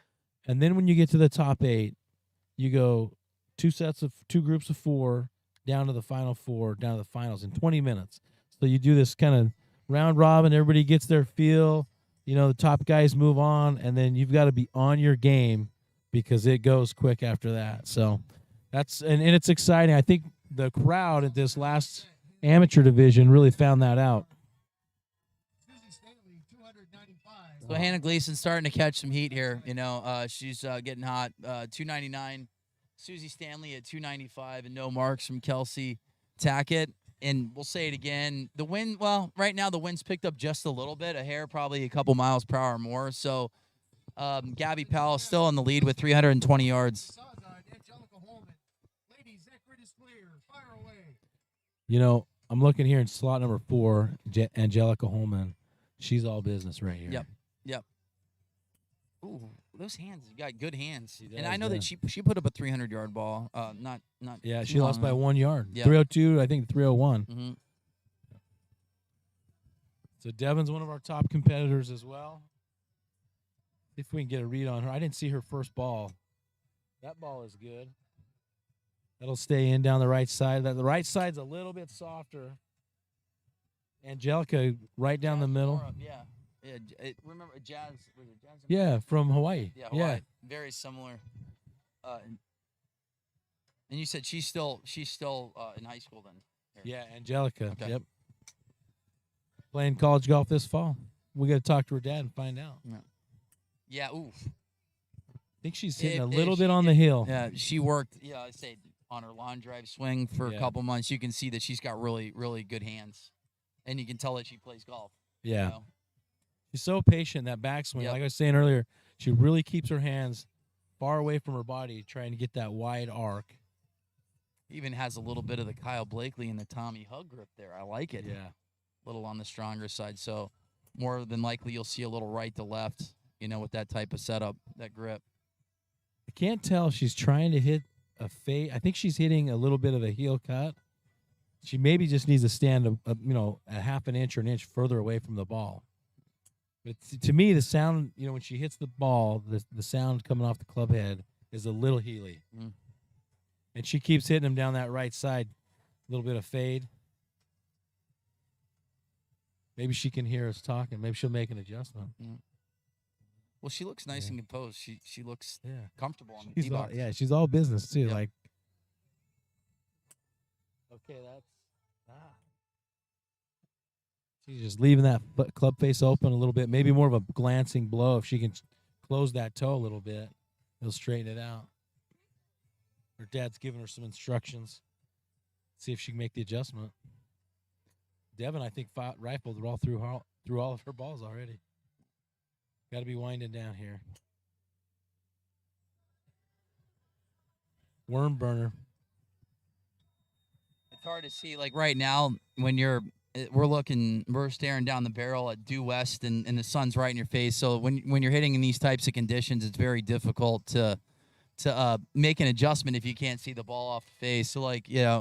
A: And then when you get to the top 8, you go 2 groups of 4 down to the final 4, down to the finals in 20 minutes. So you do this kind of round robin. Everybody gets their feel. The top guys move on, and then you've got to be on your game because it goes quick after that. So that's and it's exciting. I think the crowd at this last amateur division really found that out.
B: So Hannah Gleason's starting to catch some heat here. She's getting hot. 299. Susie Stanley at 295, and no marks from Kelsey Tackett. And we'll say it again. The wind, right now the wind's picked up just a little bit, a hair, probably a couple miles per hour more. So Gabby Powell still in the lead with 320 yards.
A: I'm looking here in slot number 4, Angelica Holman. She's all business right here.
B: Yep. Ooh, those hands, you got good hands.
A: Does,
B: and I know that she put up a 300-yard ball. Not.
A: Yeah,
B: too
A: she lost
B: long
A: by
B: ago.
A: 1 yard.
B: Yeah.
A: 302, I think 301.
B: Mm-hmm.
A: So Devin's one of our top competitors as well. See if we can get a read on her. I didn't see her first ball. That ball is good. That'll stay in down the right side. The right side's a little bit softer. Angelica right down the middle.
B: Yeah. Remember Jazz? Was it Jazz?
A: Yeah, from Hawaii.
B: Yeah, Hawaii. Very similar. And you said she's still in high school then.
A: Yeah, Angelica.
B: Okay.
A: Yep. playing college golf this fall. We got to talk to her dad and find out.
B: Yeah. Ooh.
A: I think she's hitting
B: If-
A: a
B: if
A: little bit
B: she-
A: on
B: if-
A: the hill.
B: Yeah, she worked. Yeah, I say on her lawn drive swing for a
A: Yeah.
B: couple months. You can see that she's got really, really good hands, and you can tell that she plays golf.
A: Yeah.
B: You know?
A: She's so patient, that backswing.
B: Yep.
A: Like I was saying earlier, she really keeps her hands far away from her body, trying to get that wide arc.
B: Even has a little bit of the Kyle Blakely and the Tommy Hug grip there. I like it.
A: Yeah.
B: A little on the stronger side. So more than likely you'll see a little right to left, with that type of setup, that grip.
A: I can't tell if she's trying to hit a fade. I think she's hitting a little bit of a heel cut. She maybe just needs to stand a half an inch or an inch further away from the ball. But to me, the sound, when she hits the ball, the sound coming off the club head is a little heely.
B: Mm.
A: And she keeps hitting them down that right side. A little bit of fade. Maybe she can hear us talking. Maybe she'll make an adjustment.
B: Mm. Well, she looks nice and composed. She looks comfortable on the
A: She's
B: tee
A: all,
B: box.
A: yeah, she's all business too.
B: Yep.
A: Like, okay, that's she's just leaving that club face open a little bit. Maybe more of a glancing blow. If she can close that toe a little bit, it'll straighten it out. Her dad's giving her some instructions. See if she can make the adjustment. Devin, I think, rifled all through all of her balls already. Got to be winding down here. Worm burner.
B: It's hard to see. Like right now, when we're staring down the barrel at due west, and the sun's right in your face. So when you're hitting in these types of conditions, it's very difficult to make an adjustment if you can't see the ball off the face. So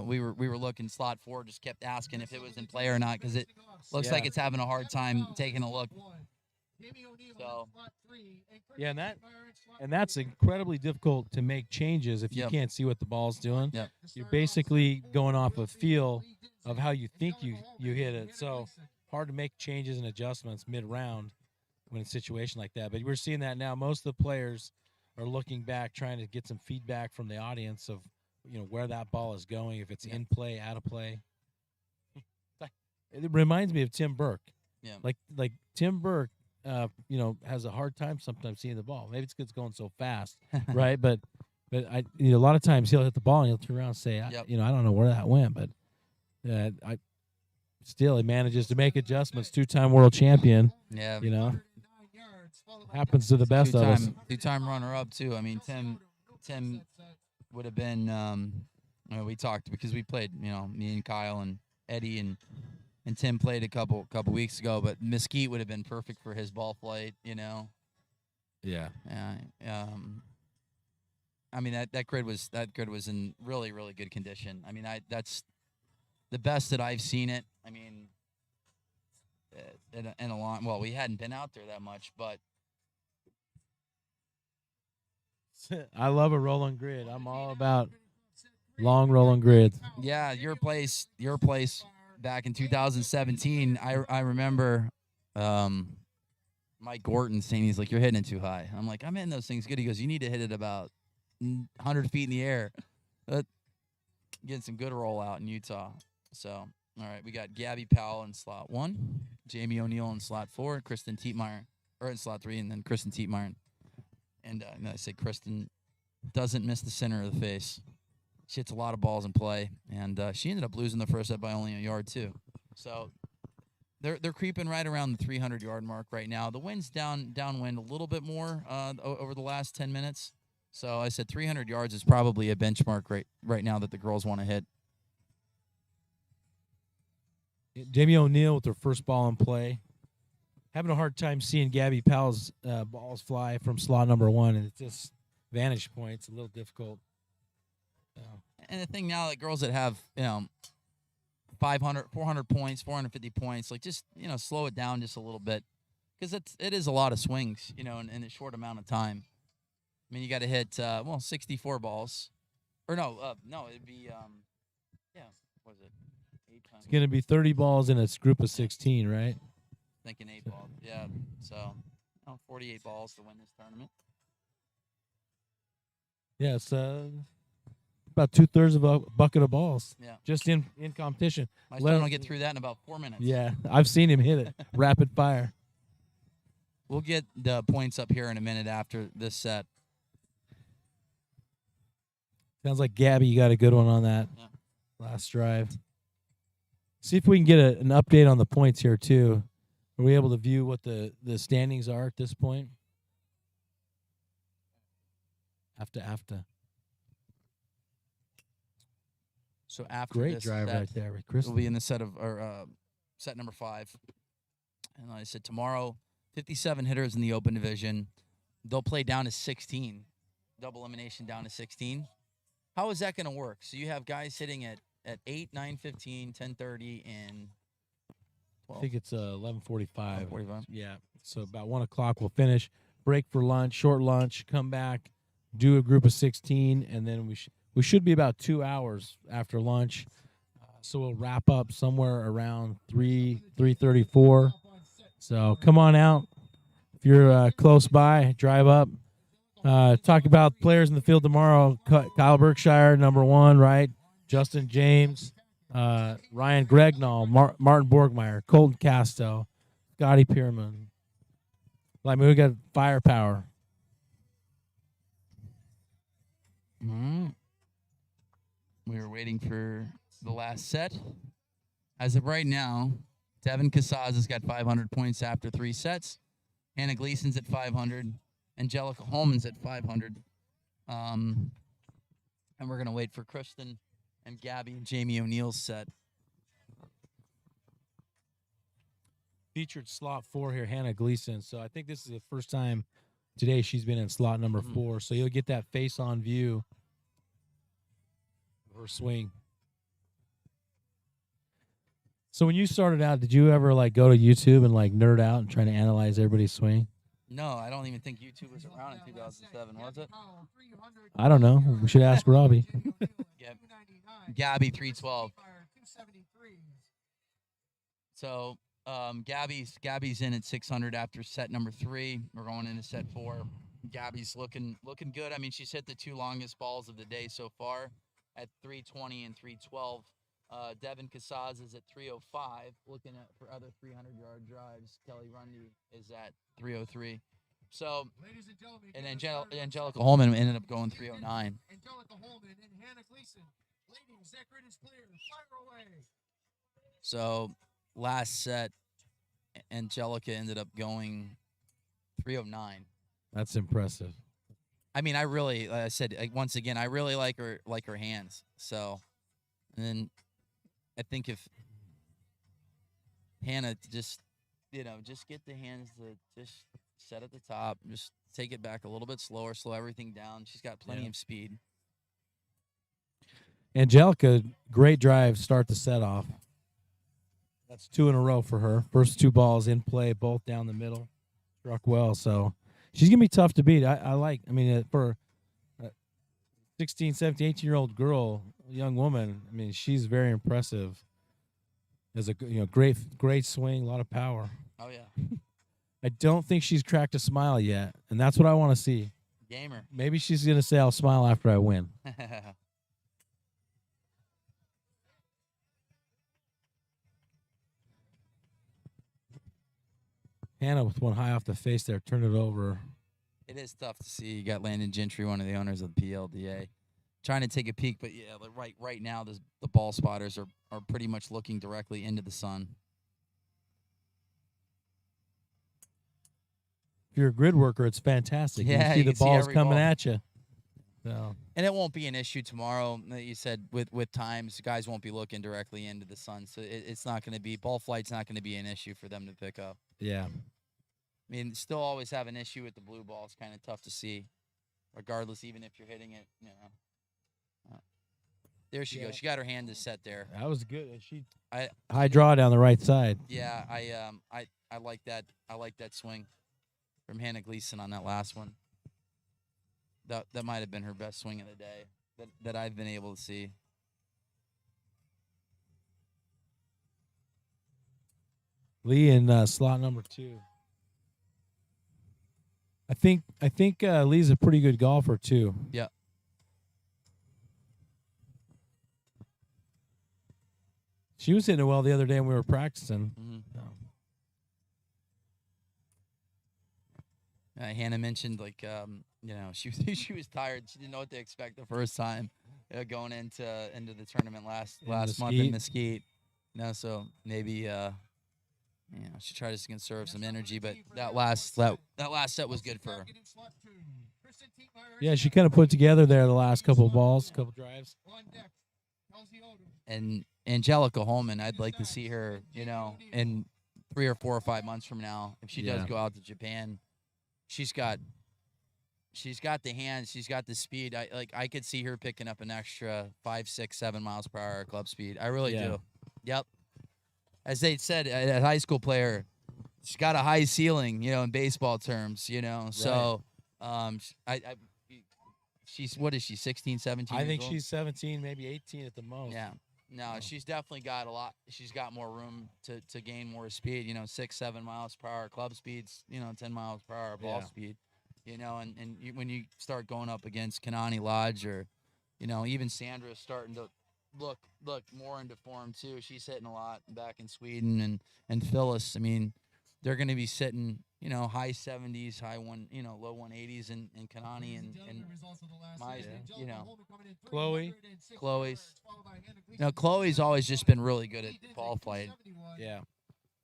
B: we were looking slot 4, just kept asking if it was in play or not, because it looks like it's having a hard time taking a look. So
A: Yeah, and that's incredibly difficult to make changes if you
B: Yep.
A: can't see what the ball's doing.
B: Yep.
A: You're basically going off a feel of how you think you hit it. So hard to make changes and adjustments mid-round when it's a situation like that. But we're seeing that now. Most of the players are looking back, trying to get some feedback from the audience of where that ball is going, if it's in play, out of play. It reminds me of Tim Burke.
B: Yeah.
A: Like Tim Burke, has a hard time sometimes seeing the ball. Maybe it's because it's going so fast, right? But a lot of times he'll hit the ball and he'll turn around and say,
B: Yep.
A: I don't know where that went, but he manages to make adjustments. 2-time world champion.
B: Yeah.
A: Happens to the best of us.
B: Two-time runner-up too. I mean, Tim would have been. We talked because we played. Me and Kyle and Eddie and Tim played a couple weeks ago. But Mesquite would have been perfect for his ball flight.
A: Yeah.
B: Yeah. I mean that grid was in really, really good condition. I mean that's the best that I've seen it. I mean, in a long. Well, we hadn't been out there that much, but.
A: I love a rolling grid. I'm all about long rolling grids.
B: Yeah, your place back in 2017. I remember Mike Gorton saying, he's like, "You're hitting it too high." I'm like, "I'm hitting those things good." He goes, "You need to hit it about 100 feet in the air." Getting some good rollout in Utah. So, all right, we got Gabby Powell in slot 1, Jamie O'Neill in slot 4, Kristen Tietmeyer, or in slot 3, and then Kristen Tietmeyer. And I say Kristen doesn't miss the center of the face. She hits a lot of balls in play, and she ended up losing the first set by only a yard too. So they're creeping right around the 300-yard mark right now. The wind's downwind a little bit more over the last 10 minutes. So I said 300 yards is probably a benchmark right now that the girls want to hit.
A: Jamie O'Neill with her first ball in play. Having a hard time seeing Gabby Powell's balls fly from slot number 1, and it's just vantage point's a little difficult.
B: And the thing now, that girls that have 500, 400 points, 450 points, like just slow it down just a little bit, because it is a lot of swings, in a short amount of time. I mean, you got to hit 64 balls, or no, it'd be what is it? 8 times.
A: It's gonna be 30 balls in a group of 16, right?
B: Thinking 8 balls, yeah. So 48 balls to win this tournament.
A: Yes, about 2/3 of a bucket of balls.
B: Yeah.
A: Just in competition.
B: My
A: Let-
B: son will get through that in about 4 minutes.
A: Yeah, I've seen him hit it rapid fire.
B: We'll get the points up here in a minute after this set.
A: Sounds like Gabby, you got a good one on that last drive. See if we can get an update on the points here too. Are we able to view what the standings are at this point? After.
B: So after
A: Great
B: this
A: drive
B: set,
A: right there with Chris.
B: we'll be in the set of set number 5. And like I said, tomorrow, 57 hitters in the open division. They'll play down to 16. Double elimination down to 16. How is that going to work? So you have guys hitting at 8, 9, 15, 10:30, and 12.
A: I think it's 11:45.
B: 11:45.
A: Yeah. So about 1 o'clock we'll finish. Break for lunch, short lunch, come back, do a group of 16, and then we should be about 2 hours after lunch. So we'll wrap up somewhere around 3:34. So come on out. If you're close by, drive up. Talk about players in the field tomorrow. Kyle Berkshire, number 1, right? Justin James, Ryan Gregnall, Martin Borgmeyer, Colton Casto, Scotty Pierman. I mean, we got firepower.
B: We were waiting for the last set. As of right now, Devin Casaz's got 500 points after 3 sets. Hannah Gleason's at 500. Angelica Holman's at 500. And we're going to wait for Kristen and Gabby and Jamie O'Neill's set.
A: Featured slot 4 here, Hannah Gleason. So I think this is the first time today she's been in slot number 4. So you'll get that face-on view of her swing. So when you started out, did you ever like go to YouTube and like nerd out and try to analyze everybody's swing?
B: No, I don't even think YouTube was around in 2007, was it?
A: I don't know. We should ask Robbie.
B: Yep. Gabby 312. So Gabby's in at 600 after set number 3. We're going into set 4. Gabby's looking good. I mean, she's hit the 2 longest balls of the day so far at 320 and 312. Devin Casaz is at 305. Looking at for other 300-yard drives, Kelly Rundy is at 303. So, and Angelica Holman ended up going 309.
J: Angelica Holman and Hannah Gleason. Ladies, that grid is clear. Fire away.
B: So, last set, Angelica ended up going 309.
A: That's impressive.
B: I mean, I really, like I said, once again, I really like her hands. So, and then I think if Hannah just get the hands to just set at the top, just take it back a little bit slower, slow everything down. She's got plenty of speed.
A: Angelica, great drive, start the set off. That's 2 in a row for her. First 2 balls in play, both down the middle. Struck well, so she's going to be tough to beat. For a 16, 17, 18-year-old girl, young woman, I mean, she's very impressive. Has a great swing, a lot of power.
B: Oh, yeah.
A: I don't think she's cracked a smile yet, and that's what I want to see.
B: Gamer.
A: Maybe she's going to say, I'll smile after I win. Hannah with one high off the face there, turned it over.
B: It is tough to see. You got Landon Gentry, one of the owners of the PLDA, trying to take a peek. But, yeah, right now the ball spotters are pretty much looking directly into the sun.
A: If you're a grid worker, it's fantastic.
B: Yeah,
A: you
B: you
A: see the
B: can see
A: balls
B: every
A: coming
B: ball.
A: at you. So.
B: And it won't be an issue tomorrow. You said with times, guys won't be looking directly into the sun. So it's not going to be, ball flight's not going to be an issue for them to pick up.
A: Yeah.
B: I mean, still always have an issue with the blue ball. It's kind of tough to see, regardless, even if you're hitting it, There she goes. She got her hand to set there.
A: That was good. And high draw down the right side.
B: Yeah, I like that. I like that swing from Hannah Gleason on that last one. That might have been her best swing of the day that I've been able to see.
A: Lee in slot number 2. I think Lee's a pretty good golfer too.
B: Yeah.
A: She was hitting it well the other day when we were practicing.
B: Hannah mentioned she she was tired. She didn't know what to expect the first time going into the tournament last month in Mesquite. So maybe she tried to conserve some energy, but that last set was good for her.
A: Yeah, she kind of put together there the last couple of balls, couple drives.
B: And Angelica Holman, I'd like to see her, in 3 or 4 or 5 months from now, if she does go out to Japan. She's got the hands, she's got the speed. I could see her picking up an extra 5, 6, 7 miles per hour club speed. I really do. Yep. As they said, a high school player, she's got a high ceiling, in baseball terms, So, she's, what is she, 16, 17
A: I think
B: years old?
A: she's 17, maybe 18 at the most.
B: Yeah. No, she's definitely got a lot. She's got more room to gain more speed, 6, 7 miles per hour club speeds, 10 miles per hour ball speed, when you start going up against Kanani Lodge or, even Sandra's starting to look more into form too. She's hitting a lot back in Sweden, and Phyllis. I mean, they're going to be sitting, high 70s, low 180s, and Kanani and my, Chloe's. Chloe's always just been really good at ball flight.
A: Yeah.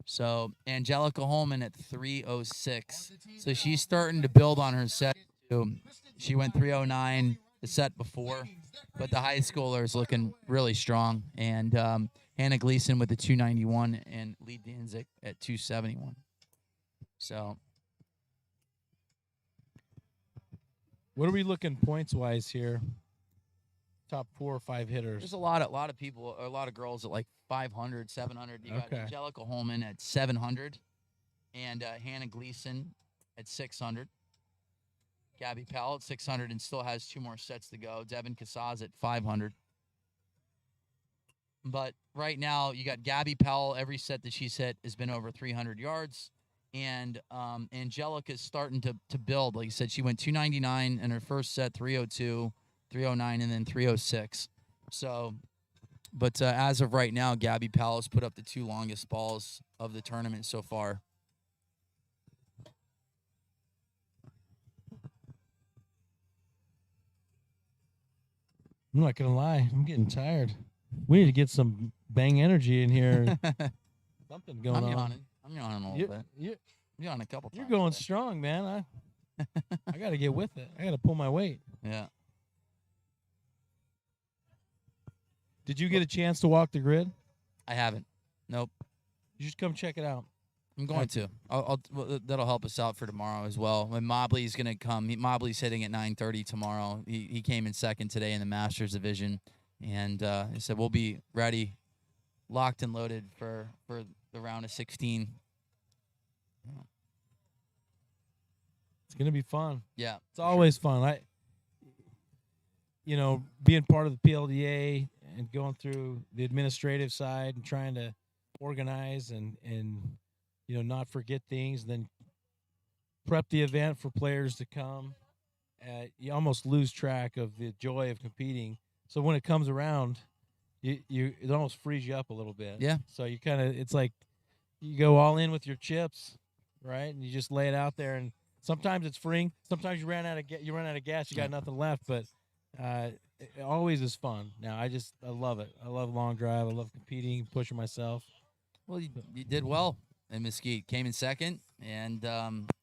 B: So Angelica Holman at 306. So she's starting to build on her set too. She went 309 the set before, but the high schooler is looking really strong. And Hannah Gleason with the 291 and Lee Danzig at 271. So,
A: what are we looking points wise here? Top 4 or 5 hitters.
B: There's a lot of people, a lot of girls at like 500, 700. You got Angelica Holman at 700, and Hannah Gleason at 600. Gabby Powell at 600 and still has 2 more sets to go. Devin Casaz at 500. But right now, you got Gabby Powell. Every set that she's hit has been over 300 yards. And Angelica's starting to build. Like I said, she went 299 in her first set, 302, 309, and then 306. So, but as of right now, Gabby Powell has put up the 2 longest balls of the tournament so far.
A: I'm not going to lie. I'm getting tired. We need to get some bang energy in here. Something going on.
B: I'm yawning a little bit. I'm yawning a couple times.
A: You're going strong, man. I got to get with it. I got to pull my weight.
B: Yeah.
A: Did you get a chance to walk the grid?
B: I haven't. Nope.
A: You should come check it out.
B: I'm going to. That'll help us out for tomorrow as well. When Mobley's going to come, Mobley's hitting at 9:30 tomorrow. He came in second today in the Masters division, and he said we'll be ready, locked and loaded for the round of 16.
A: It's going to be fun.
B: Yeah.
A: It's always fun. Being part of the PLDA and going through the administrative side and trying to organize and not forget things, and then prep the event for players to come. You almost lose track of the joy of competing. So when it comes around, it almost frees you up a little bit.
B: Yeah.
A: So it's like you go all in with your chips, right? And you just lay it out there. And sometimes it's freeing. Sometimes you run out of gas. You got nothing left. But it always is fun. Now I love it. I love long drive. I love competing, pushing myself.
B: Well, you did well in Mesquite. Came in second and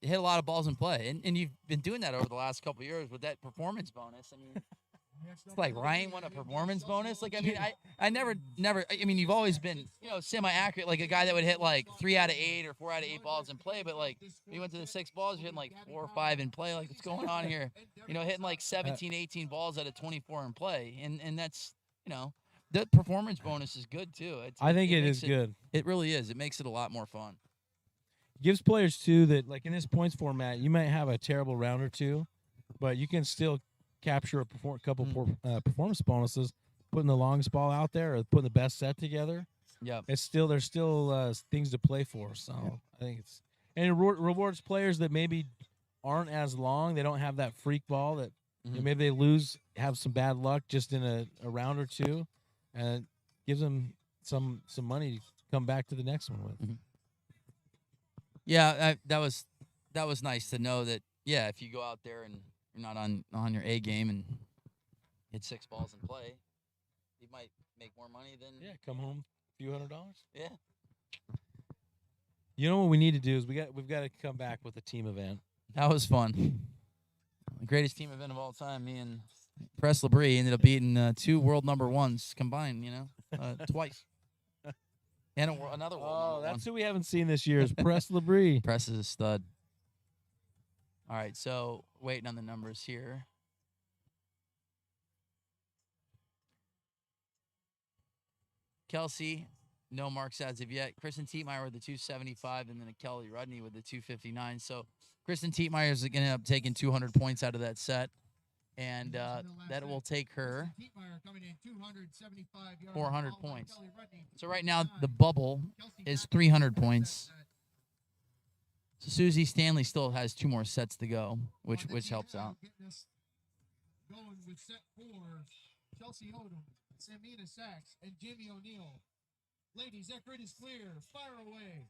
B: hit a lot of balls in play. And you've been doing that over the last couple of years with that performance bonus. I mean, it's like Ryan won a performance bonus. Like, I mean, I never. I mean, you've always been, semi-accurate, like a guy that would hit like 3 out of 8 or 4 out of 8 balls in play. But like, when you went to the 6 balls, you're hitting like 4 or 5 in play. Like, what's going on here? Hitting like 17, 18 balls out of 24 in play, and that's the performance bonus is good too.
A: I think it is good.
B: It really is. It makes it a lot more fun.
A: Gives players too that, like in this points format, you might have a terrible round or two, but you can still capture a couple performance bonuses, putting the longest ball out there or putting the best set together.
B: Yeah,
A: there's still things to play for. So I think it rewards players that maybe aren't as long. They don't have that freak ball that maybe they have some bad luck just in a round or two, and it gives them some money to come back to the next one with.
B: Yeah, that was nice to know that. Yeah, if you go out there and you're not on your A game and hit 6 balls in play, you might make more money than
A: come home a few $100.
B: Yeah.
A: You know what we need to do is we've got to come back with a team event.
B: That was fun. The greatest team event of all time. Me and Press Labrie ended up beating 2 world number ones combined. Twice. And another world
A: Oh,
B: number
A: that's
B: one.
A: who we haven't seen this year is Press Labrie.
B: Press is a stud. All right, so waiting on the numbers here. Kelsey, no marks as of yet. Kristen Tietmeyer with the 275, and then a Kelly Rudney with the 259. So Kristen Tietmeyer is going to end up taking 200 points out of that set, and that will take her 400 points. So right now the bubble is 300 points. So Susie Stanley still has 2 more sets to go, which helps out.
J: Going with set 4, Chelsea Odom, Samina Sachs, and Jamie O'Neill. Ladies, that grid is clear. Fire away.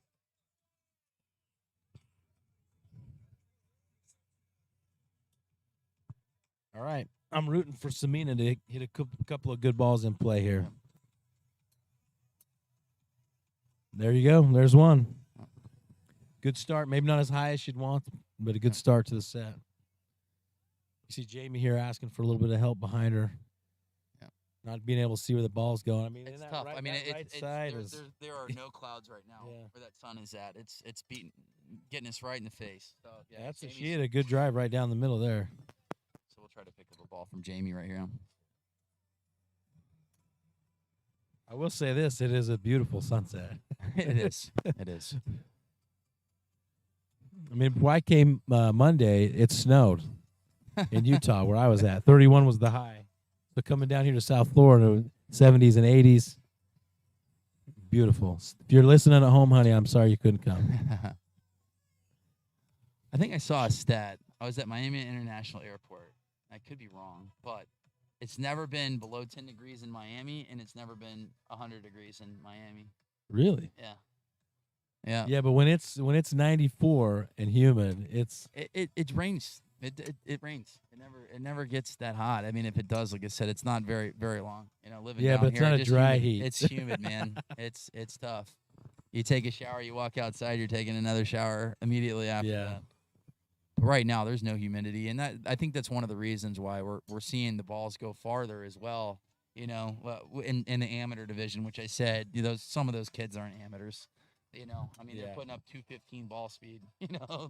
A: All right. I'm rooting for Samina to hit a couple of good balls in play here. There you go. There's one. Good start. Maybe not as high as you'd want, but a good start to the set. You see Jamie here asking for a little bit of help behind her.
B: Yeah.
A: Not being able to see where the ball's going. I mean,
B: It's
A: that
B: tough.
A: right,
B: I mean,
A: that right side is.
B: there are no clouds right now where that sun is at. It's getting us right in the face. So yeah,
A: She had a good drive right down the middle there.
B: So we'll try to pick up a ball from Jamie right here.
A: I will say this: it is a beautiful sunset.
B: It is. It is.
A: I mean, when I came Monday, it snowed in Utah where I was at. 31 was the high. So coming down here to South Florida, 70s and 80s, beautiful. If you're listening at home, honey, I'm sorry you couldn't come.
B: I think I saw a stat. I was at Miami International Airport. I could be wrong, but it's never been below 10 degrees in Miami, and it's never been 100 degrees in Miami.
A: Really?
B: Yeah. Yeah.
A: Yeah, but when it's 94 and humid,
B: it rains. It rains. It never gets that hot. I mean, if it does, like I said, it's not very long. Living
A: Yeah,
B: down
A: but it's
B: here,
A: not a
B: just
A: dry
B: humid.
A: heat.
B: It's humid, man. It's tough. You take a shower, you walk outside, you're taking another shower immediately after that. But right now, there's no humidity, and I think that's one of the reasons why we're seeing the balls go farther as well. In the amateur division, which I said, some of those kids aren't amateurs. I mean, they're putting up 215 ball speed,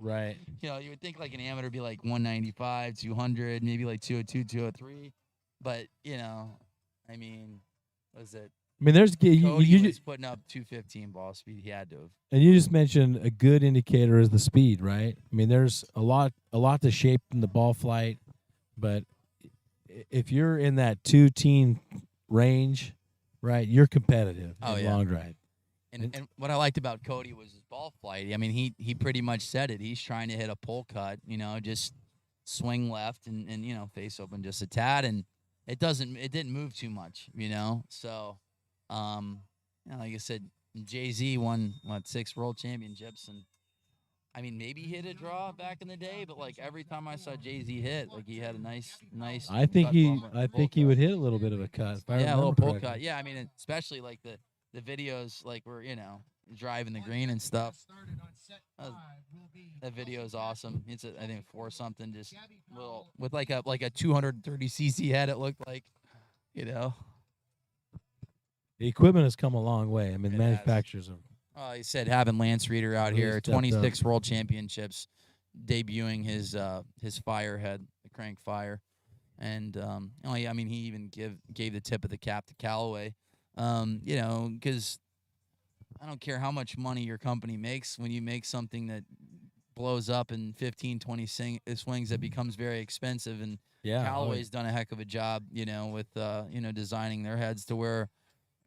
A: Right.
B: You would think like an amateur would be like 195, 200, maybe like 202, 203. But, I mean, what is it?
A: I mean, there's
B: Cody
A: you
B: was putting up 215 ball speed. He had to have.
A: and you just mentioned a good indicator is the speed, right? I mean, there's a lot to shape in the ball flight, but if you're in that 2-teen range, right, you're competitive in long drive.
B: And what I liked about Cody was his ball flight. I mean, he pretty much said it. He's trying to hit a pull cut, just swing left and face open just a tad, and it didn't move too much, So, like I said, Jay-Z won 6 world championships, and I mean, maybe he hit a draw back in the day, but like every time I saw Jay-Z hit, like he had a nice.
A: I think
B: cut
A: he would hit a little bit of a cut. If I
B: a little
A: remember
B: pull
A: correctly.
B: cut. Yeah, I mean, especially like the videos, like we're driving the green and stuff. That video is awesome. It's I think 4 something, just little with like a 230 cc head. It looked like,
A: The equipment has come a long way. I mean, manufacturers have.
B: He said having Lance Reeder out
A: Really
B: here,
A: stepped
B: 26 world championships, debuting his Firehead, the Crank Fire, and I mean he even gave the tip of the cap to Callaway, because I don't care how much money your company makes, when you make something that blows up in 15, 20 swings, that becomes very expensive, and Callaway's done a heck of a job, with designing their heads to where.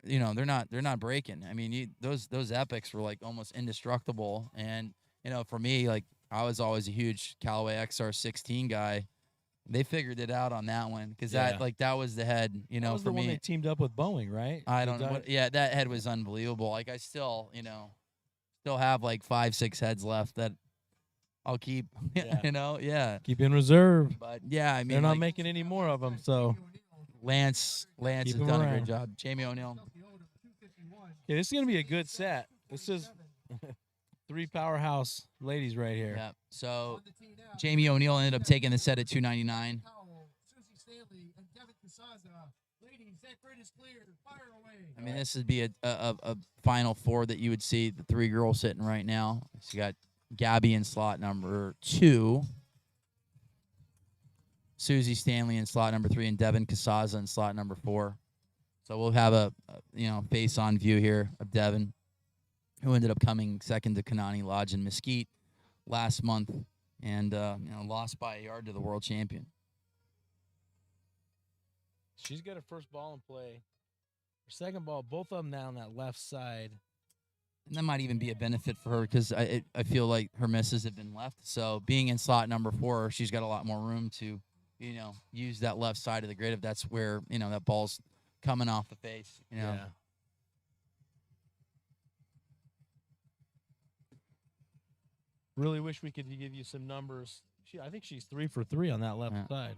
B: They're not breaking. I mean, those epics were like almost indestructible. And for me, like I was always a huge Callaway XR16 guy, They figured it out on that one because
A: Yeah.
B: that was the head. You
A: That
B: know,
A: was
B: for
A: the one
B: me,
A: they teamed up with Boeing, right?
B: I
A: They
B: don't know.
A: died-
B: Yeah, that head was unbelievable. Like I still, still have like 5-6 heads left that I'll keep.
A: Yeah.
B: Yeah.
A: Keep in reserve.
B: But yeah, I mean,
A: They're not
B: like,
A: making any more of them, so
B: Lance has
A: Keep 'em
B: done a
A: around.
B: great job. Jamie O'Neill.
A: yeah, this is gonna be a good set. This is 3 powerhouse ladies right here.
B: Yeah. So Jamie O'Neill ended up taking the set at 299.
J: Susie Stanley and Devin Casaza. Ladies, that grid is clear. Fire away.
B: I mean, this would be a final 4 that you would see the 3 girls sitting right now. So you got Gabby in slot number 2, Susie Stanley in slot number 3, and Devin Casaza in slot number 4. So we'll have a face-on view here of Devin, who ended up coming second to Kanani Lodge in Mesquite last month, and lost by a yard to the world champion.
A: She's got her first ball in play. Her second ball, both of them now on that left side.
B: And that might even be a benefit for her because I feel like her misses have been left. So being in slot number 4, she's got a lot more room to, use that left side of the grid if that's where, that ball's coming off the face.
A: Yeah. Really wish we could give you some numbers. I think she's 3 for 3 on that left side.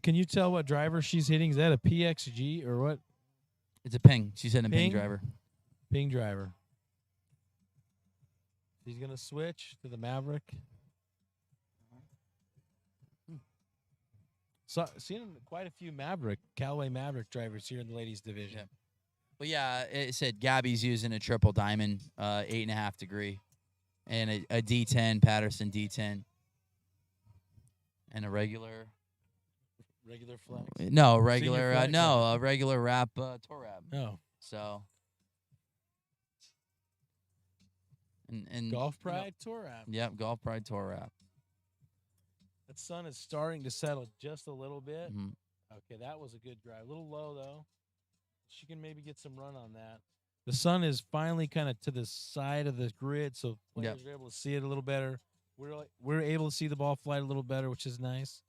A: Can you tell what driver she's hitting? Is that a PXG or what?
B: It's a ping. She's hitting a ping driver.
A: Ping driver. She's going to switch to the Maverick. So, seen quite a few Callaway Maverick drivers here in the ladies division.
B: But yeah, it said Gabby's using a triple diamond, 8.5 degree, and a D10 Patterson D10, and
A: regular flex.
B: No,
A: Senior
B: regular.
A: flex
B: No, a regular wrap tour wrap.
A: Oh.
B: So. And
A: Golf Pride tour wrap.
B: Yep, Golf Pride tour wrap.
A: That sun is starting to settle just a little bit.
B: Mhm.
A: Okay, that was a good drive. A little low though. She can maybe get some run on that. The sun is finally kind of to the side of the grid, so players are able to see it a little better. We're able to see the ball flight a little better, which is nice.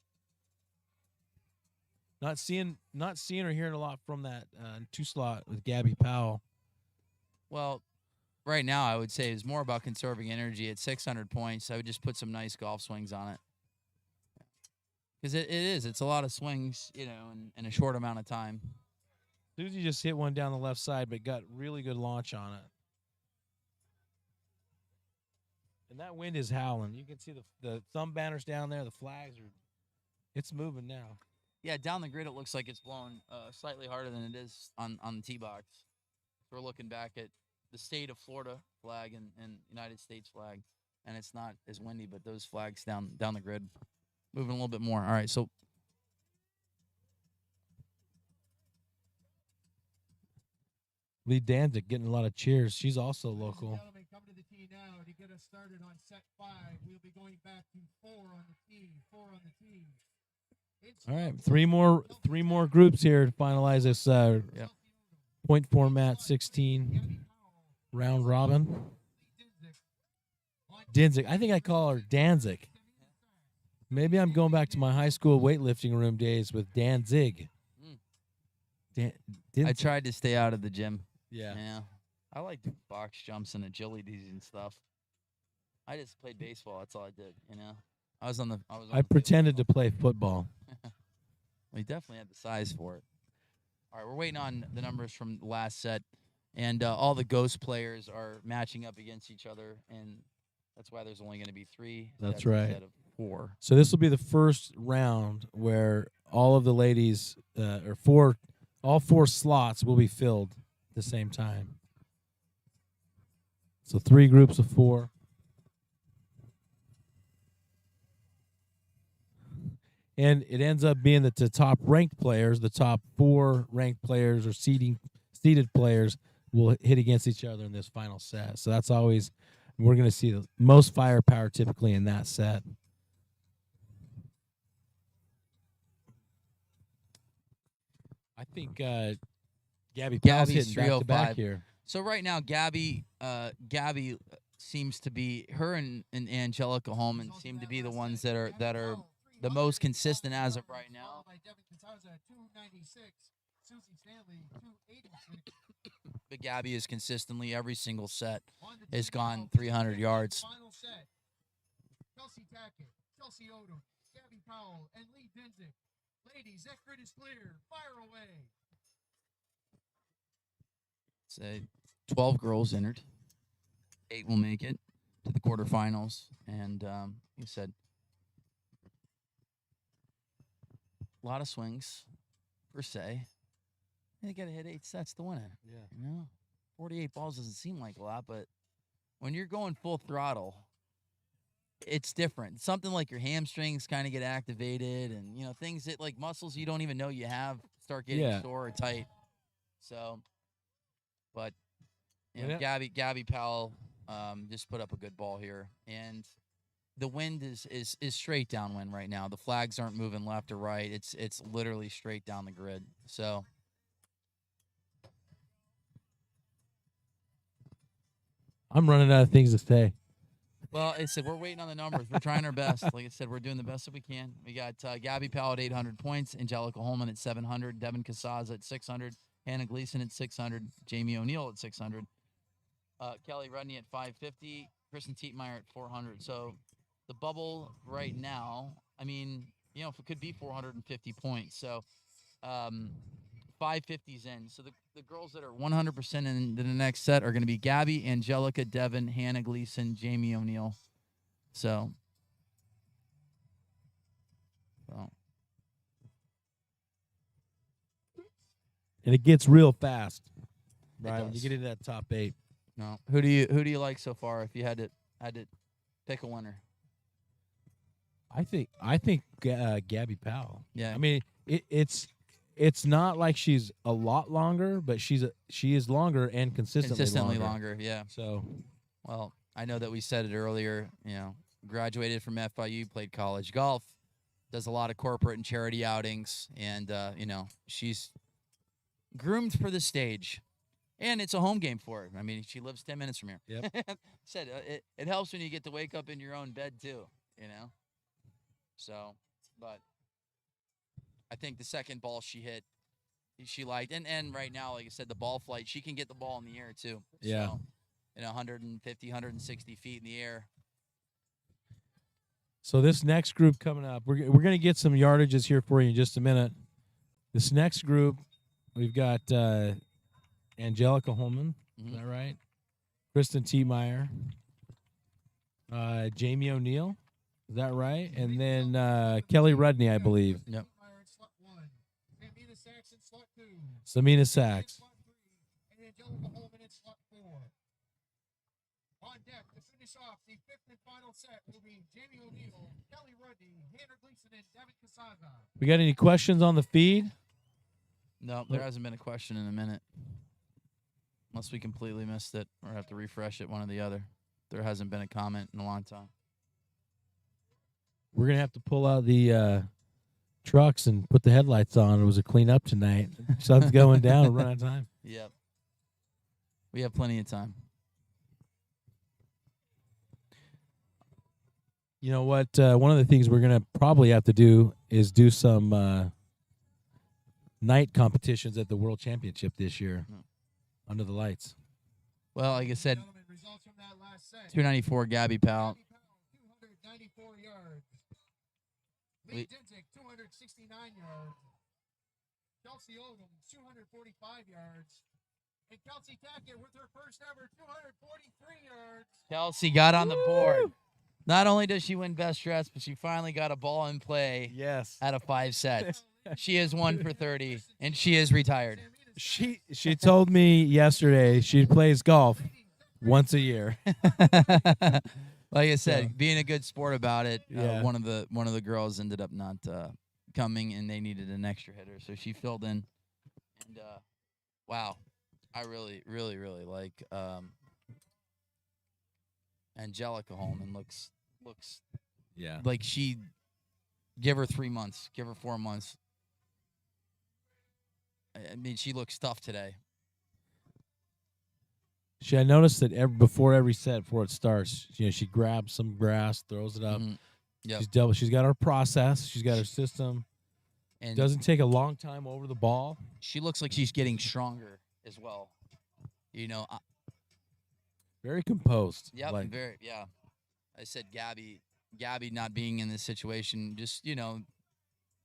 A: Not seeing or hearing a lot from that 2 slot with Gabby Powell.
B: Well, right now I would say it's more about conserving energy. At 600 points, I would just put some nice golf swings on it. Because it's a lot of swings, in a short amount of time.
A: Susie just hit one down the left side, but got really good launch on it. And that wind is howling. You can see the thumb banners down there. The flags it's moving now.
B: Yeah, down the grid it looks like it's blowing slightly harder than it is on the tee box. So we're looking back at the state of Florida flag and United States flag, and it's not as windy, but those flags down the grid moving a little bit more. All right, so
A: Lee Danzig getting a lot of cheers. She's also local.
J: Gentlemen, come to the tee now to get us started on set 5. We'll be going back to 4 on the tee. 4 on the tee.
A: All right, three more groups here to finalize this point format 16 round robin. Danzig. I think I call her Danzig. Maybe I'm going back to my high school weightlifting room days with Danzig.
B: I tried to stay out of the gym.
A: Yeah.
B: I like box jumps and agilities and stuff. I just played baseball. That's all I did.
A: I pretended to play football.
B: We definitely had the size for it. All right, we're waiting on the numbers from the last set, and all the ghost players are matching up against each other, and that's why there's only going to be 3.
A: That's
B: sets
A: right.
B: Instead of 4.
A: So this will be the first round where all of the ladies, all 4 slots will be filled at the same time. So 3 groups of 4. And it ends up being that the top ranked players, the top 4 ranked players or seeded players will hit against each other in this final set. So that's always, we're going to see the most firepower typically in that set. I think Gabby Powell's hitting back to back here.
B: So right now, Gabby seems to be her and Angelica Holman seem to be the ones that are the most consistent as of right now. But Gabby is consistently every single set has gone 300 yards.
J: Final set. Kelsey Tackett, Chelsea Odom, Gabby Powell, and Lee Dinzik. Ladies, that grid is clear. Fire away.
B: Say 12 girls entered. 8 will make it to the quarterfinals. And he said a lot of swings per se. They got to hit 8 sets to win it.
A: Yeah.
B: You know, 48 balls doesn't seem like a lot, but when you're going full throttle, it's different. Something like your hamstrings kind of get activated, and you know things that like muscles you don't even know you have start getting sore or tight. So, but you know, Gabby Powell just put up a good ball here, and the wind is straight downwind right now. The flags aren't moving left or right. It's literally straight down the grid. So.
A: I'm running out of things to say.
B: Well, I said we're waiting on the numbers. We're trying our best. Like I said, we're doing the best that we can. We got Gabby Powell at 800 points, Angelica Holman at 700, Devin Casaza at 600, Hannah Gleason at 600, Jamie O'Neill at 600, Kelly Rudney at 550, Kristen Tietmeyer at 400. So the bubble right now, I mean, you know, if it could be 450 points. So 550's in. So the girls that are 100% in the next set are going to be Gabby, Angelica, Devin, Hannah Gleason, Jamie O'Neill. So.
A: And it gets real fast, right? When you get into that top 8.
B: No. Who do you like so far? If you had to pick a winner.
A: I think Gabby Powell.
B: Yeah.
A: I mean, it's not like she's a lot longer, but she is longer and consistently
B: longer. Yeah.
A: So,
B: well, I know that we said it earlier. You know, graduated from FIU, played college golf, does a lot of corporate and charity outings, and you know, she's groomed for the stage, and it's a home game for her. I mean, she lives 10 minutes from here.
A: Yep.
B: Said it helps when you get to wake up in your own bed too. You know. So, but. I think the second ball she hit, she liked. And right now, like I said, the ball flight, she can get the ball in the air, too.
A: Yeah.
B: So, in 150, 160 feet in the air.
A: So this next group coming up, we're going to get some yardages here for you in just a minute. This next group, we've got Angelica Holman.
B: Mm-hmm.
A: Is that right? Kristen Tietmeyer. Jamie O'Neill. Is that right? And then Kelly Rudney, I believe.
B: Yep.
A: Samina Sachs.
J: And Angelica Holman in slot 4. On deck to finish off the 5th and final set will be Jamie O'Neill, Kelly Rudney, Hannah Gleason, and Devin Casaza.
A: We got any questions on the feed?
B: No, there hasn't been a question in a minute. Unless we completely missed it or have to refresh it, one or the other. There hasn't been a comment in a long time.
A: We're going to have to pull out the trucks and put the headlights on. It was a clean up tonight. Sun's going down. We're running out of time.
B: Yep. We have plenty of time.
A: You know what? One of the things we're going to probably have to do is do some night competitions at the World Championship this year under the lights.
B: Well, like I said, 294 Gabby Powell.
J: 294 yards. Lee Dinzik, 269 yards. Chelsea Odom, 245 yards. And Kelsey Tackett with her first ever 243 yards.
B: Kelsey got on the board. Not only does she win best dress, but she finally got a ball in play.
A: Yes.
B: Out of 5 sets. She is 1 for 30, and she is retired.
A: She told me yesterday she plays golf once a year.
B: Like I said, being a good sport about it,
A: Yeah.
B: one of the girls ended up not coming, and they needed an extra hitter, so she filled in. And wow, I really, really, really like Angelica Holman. Looks like she give her 3 months, give her 4 months. I mean, she looks tough today.
A: I noticed that before every set, before it starts, she grabs some grass, throws it up.
B: Yep.
A: She's got her process. She's got her system.
B: And
A: doesn't take a long time over the ball.
B: She looks like she's getting stronger as well.
A: Very composed.
B: Yep.
A: Like,
B: Very. Yeah. I said Gabby not being in this situation, just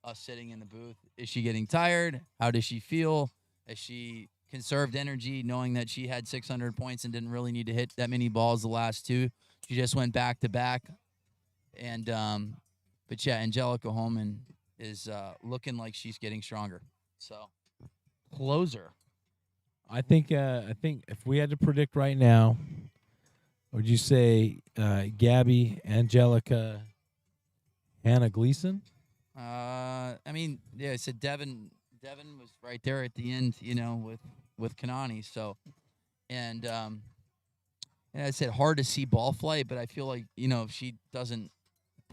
B: us sitting in the booth. Is she getting tired? How does she feel? Has she conserved energy, knowing that she had 600 points and didn't really need to hit that many balls the last two? She just went back to back. And but yeah, Angelica Holman is looking like she's getting stronger. So closer.
A: I think if we had to predict right now, would you say Gabby, Angelica, Hannah Gleason?
B: I said Devin was right there at the end, with Kanani. So, and I said hard to see ball flight, but I feel like if she doesn't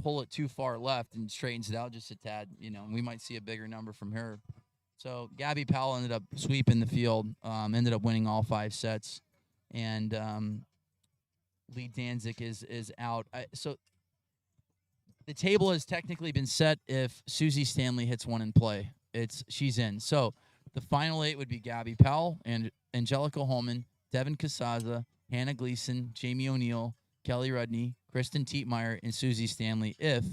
B: pull it too far left and straightens it out just a tad, we might see a bigger number from her. So Gabby Powell ended up sweeping the field, ended up winning all 5 sets, and Lee Danzig is out. So the table has technically been set if Susie Stanley hits one in play. She's in. So the final 8 would be Gabby Powell and Angelica Holman, Devin Casaza, Hannah Gleason, Jamie O'Neill, Kelly Rudney, Kristen Tietmeyer, and Susie Stanley if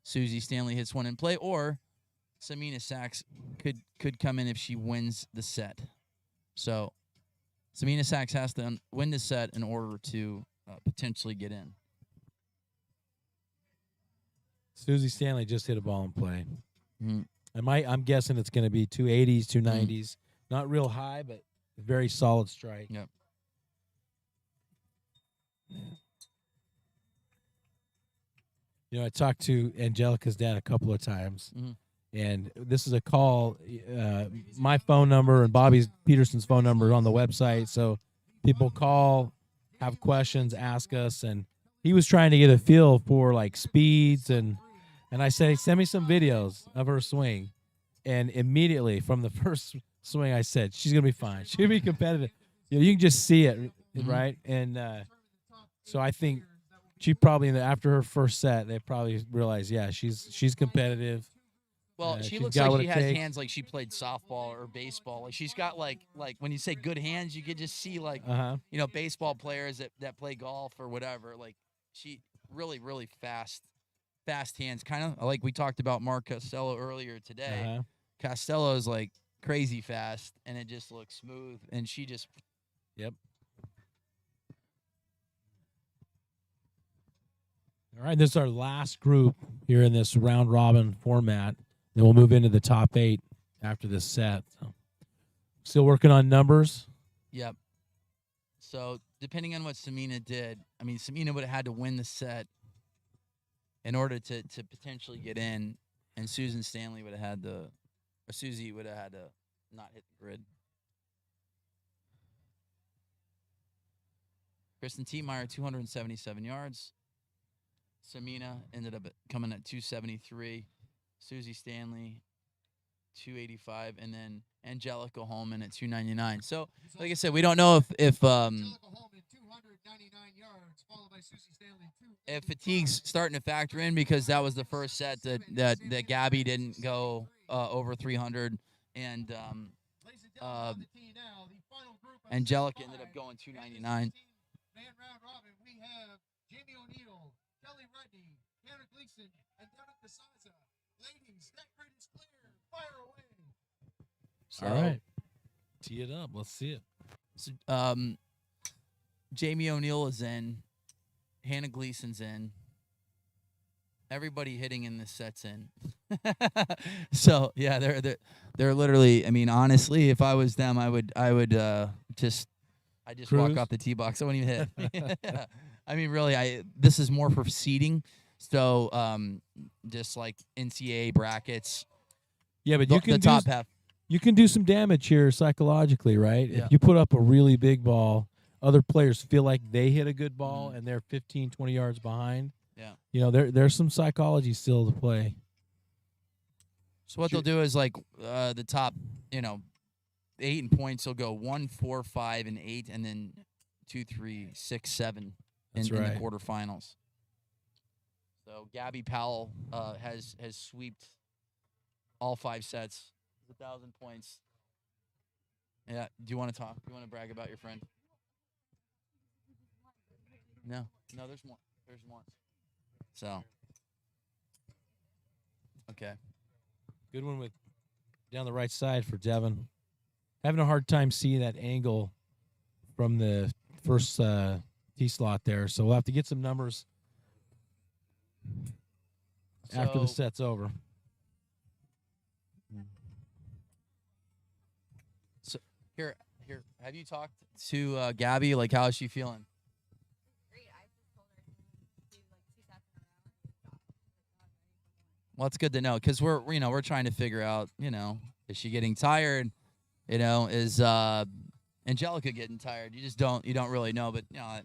B: Susie Stanley hits one in play, or Samina Sachs could come in if she wins the set. So Samina Sachs has to win the set in order to potentially get in.
A: Susie Stanley just hit a ball in play.
B: Mm-hmm.
A: I'm guessing it's going to be 280s, 290s. Not real high, but very solid strike.
B: Yep.
A: I talked to Angelica's dad a couple of times, and this is a call. My phone number and Bobby Peterson's phone number is on the website, so people call, have questions, ask us, and he was trying to get a feel for like speeds, and I said, send me some videos of her swing, and immediately from the first swing, I said she's gonna be fine. She'll be competitive. You can just see it, right? And so I think she probably after her first set, they probably realized, yeah, she's competitive.
B: Well, she
A: she's
B: looks
A: got
B: like
A: what
B: she
A: it
B: has
A: takes.
B: hands like she played softball or baseball. Like she's got like when you say good hands, you could just see like baseball players that play golf or whatever. Like she really fast hands, kind of like we talked about Mark Costello earlier today. Costello is like crazy fast, and it just looks smooth, and she just
A: All right, this is our last group here in this round robin format. Then we'll move into the top 8 after this set. So, still working on numbers.
B: Yep. So depending on what Samina did, Samina would have had to win the set in order to potentially get in, and Susie would have had to not hit the grid. Kristen Tietmeyer, 277 yards. Samina ended up coming at 273. Susie Stanley, 285, and then Angelica Holman at 299. So, like I said, we don't know if fatigue's starting to factor in, because that was the first set that Gabby didn't go over 300, and Angelica ended up going 299.
J: Man round robin, we have Jamie O'Neill, Kelly Rudney, Hannah Gleason, and Devin Casaza. Ladies, that grid is clear. Fire away.
A: All right. Tee it up. Let's see it.
B: So, Jamie O'Neill is in. Hannah Gleason's in. Everybody hitting in this set's in. So yeah, they're literally. Honestly, if I was them, I would just walk off the tee box. I wouldn't even hit. Really, this is more for seeding. So just like NCAA brackets.
A: Yeah, but
B: the top half.
A: You can do some damage here psychologically, right?
B: Yeah.
A: If you put up a really big ball, other players feel like they hit a good ball and they're 15, 20 yards behind.
B: Yeah.
A: There's some psychology still to play.
B: So what they'll do is like the top, 8 in points, they'll go 1, 4, 5, and 8, and then 2, 3, 6, 7
A: That's
B: in
A: right.
B: the quarterfinals. So Gabby Powell has swept all 5 sets, 1,000 points. Yeah. Do you want to talk? Do you want to brag about your friend? No, there's more. There's more. So, okay.
A: Good one with down the right side for Devin. Having a hard time seeing that angle from the first tee slot there, so we'll have to get some numbers after the
B: So-
A: set's over.
B: So here. Have you talked to Gabby? Like, how is she feeling? Well, it's good to know because we're trying to figure out, is she getting tired? Is Angelica getting tired? You don't really know, but
M: No,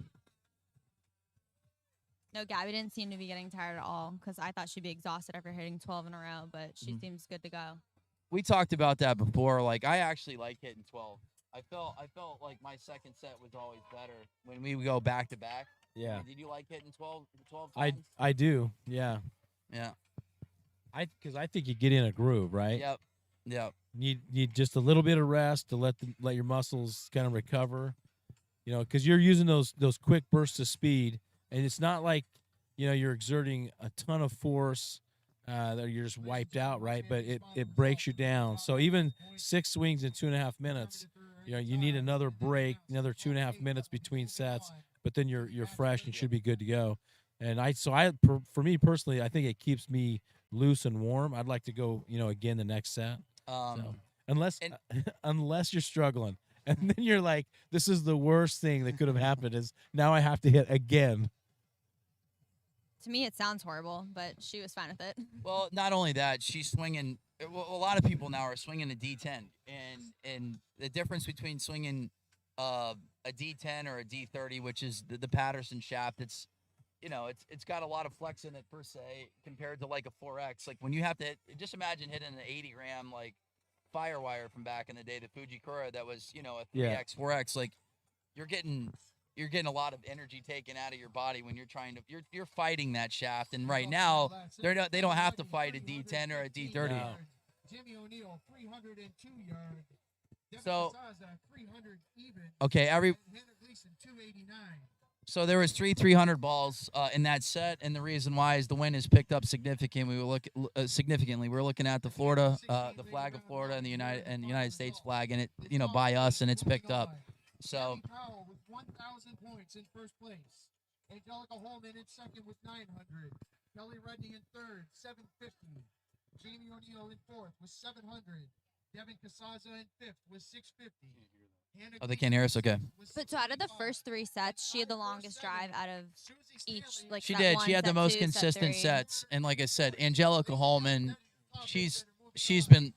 M: Gabby didn't seem to be getting tired at all because I thought she'd be exhausted after hitting 12 in a row, but she seems good to go.
B: we talked about that before. Like, I actually like hitting 12. I felt like my second set was always better when we would go back to back.
A: Yeah.
B: Did you like hitting 12 times?
A: I do. Yeah.
B: Yeah.
A: Because I think you get in a groove, right?
B: Yep.
A: Need just a little bit of rest to let your muscles kind of recover, because you're using those quick bursts of speed, and it's not like you're exerting a ton of force that you're just wiped out, right? But it breaks you down. So even 6 swings in 2.5 minutes, you need another break, another 2.5 minutes between sets, but then you're fresh and should be good to go. And for me personally, I think it keeps me loose and warm. I'd like to go, again the next set. Unless you're struggling, and then you're like, this is the worst thing that could have happened is now I have to hit again.
M: To me, it sounds horrible, but she was fine with it.
B: Well, not only that, she's swinging. Well, a lot of people now are swinging a D10, and the difference between swinging a D10 or a D30, which is the Patterson shaft, it's got a lot of flex in it per se compared to like a 4X. Like when you have to just imagine hitting an 80 gram like Firewire from back in the day, the Fujikura that was a 3X, 4X. Like you're getting a lot of energy taken out of your body when you're fighting that shaft. And right now they don't have to fight a D10 or a D30.
J: No. Jimmy O'Neill 302 yards.
B: So
J: 300 even.
B: Okay,
J: Hannah Gleason 289.
B: So there was 300 balls in that set, and the reason why is the wind has picked up significantly. Significantly. We're looking at the Florida, the flag of Florida, and the United States flag, and it by us, and it's picked up. So.
J: Gabby Powell with 1,000 points in first place. Angelica Holman in second with 900. Kelly Rudney in third, 750. Jamie O'Neill in fourth with 700. Devin Casaza in fifth with 650.
B: Oh, they can't hear us? Okay.
M: But so out of the first 3 sets, she had the longest drive out of each. Like
B: She
M: set
B: did.
M: one,
B: She had the
M: set
B: most
M: 2,
B: consistent
M: set 3.
B: sets, and like I said, Angelica Holman, she's been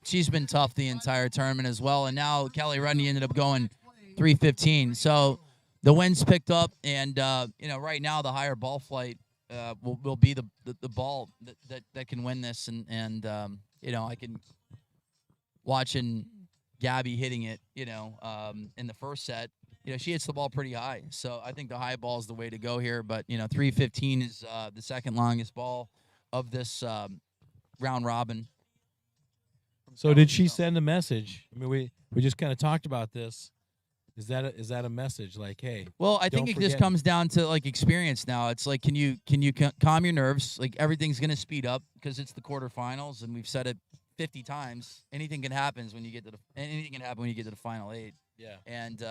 B: tough the entire tournament as well. And now Kelly Rudney ended up going 315. So the wind's picked up, and right now the higher ball flight will be the ball that can win this, and I can watching Gabby hitting it, in the first set, she hits the ball pretty high. So I think the high ball is the way to go here. But 315 is the second longest ball of this round robin.
A: So did she send a message? I mean, we just kind of talked about this. Is that a message like, hey?
B: Well, I think it just comes down to like experience now. It's like, can you calm your nerves? Like everything's gonna speed up because it's the quarterfinals, and we've said it 50 times. Anything can happen when you get to the final 8.
A: Yeah.
B: And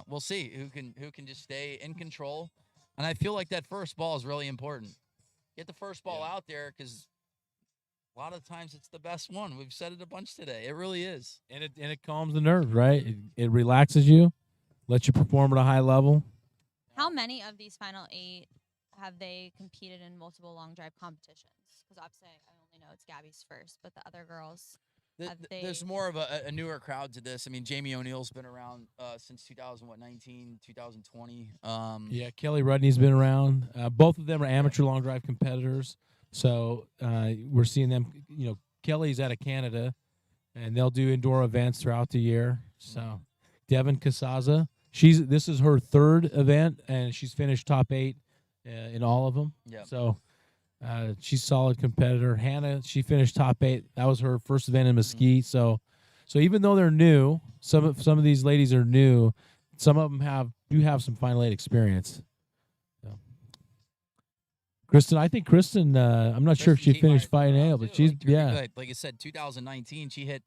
B: we'll see who can just stay in control. And I feel like that first ball is really important. Get the first ball out there because a lot of times it's the best one. We've said it a bunch today. It really is.
A: And it calms the nerves, right? It relaxes you, lets you perform at a high level.
M: How many of these final 8 have they competed in multiple long drive competitions? Because obviously I only know it's Gabby's first, but the other girls,
B: There's more of a newer crowd to this. I mean, Jamie O'Neill's been around since 2019, 2020.
A: Yeah, Kelly Rudney's been around. Both of them are amateur long drive competitors. So we're seeing them. Kelly's out of Canada, and they'll do indoor events throughout the year. So Devin Casaza, This is her third event, and she's finished top 8 in all of them.
B: Yep.
A: So she's a solid competitor. Hannah, she finished top 8. That was her first event in Mesquite. So even though they're new, some of these ladies are new. Some of them do have some Final 8 experience. So. Kristen, I think Kristen. I'm not sure if she finished Final 8, but she's
B: good. Like I said, 2019, she hit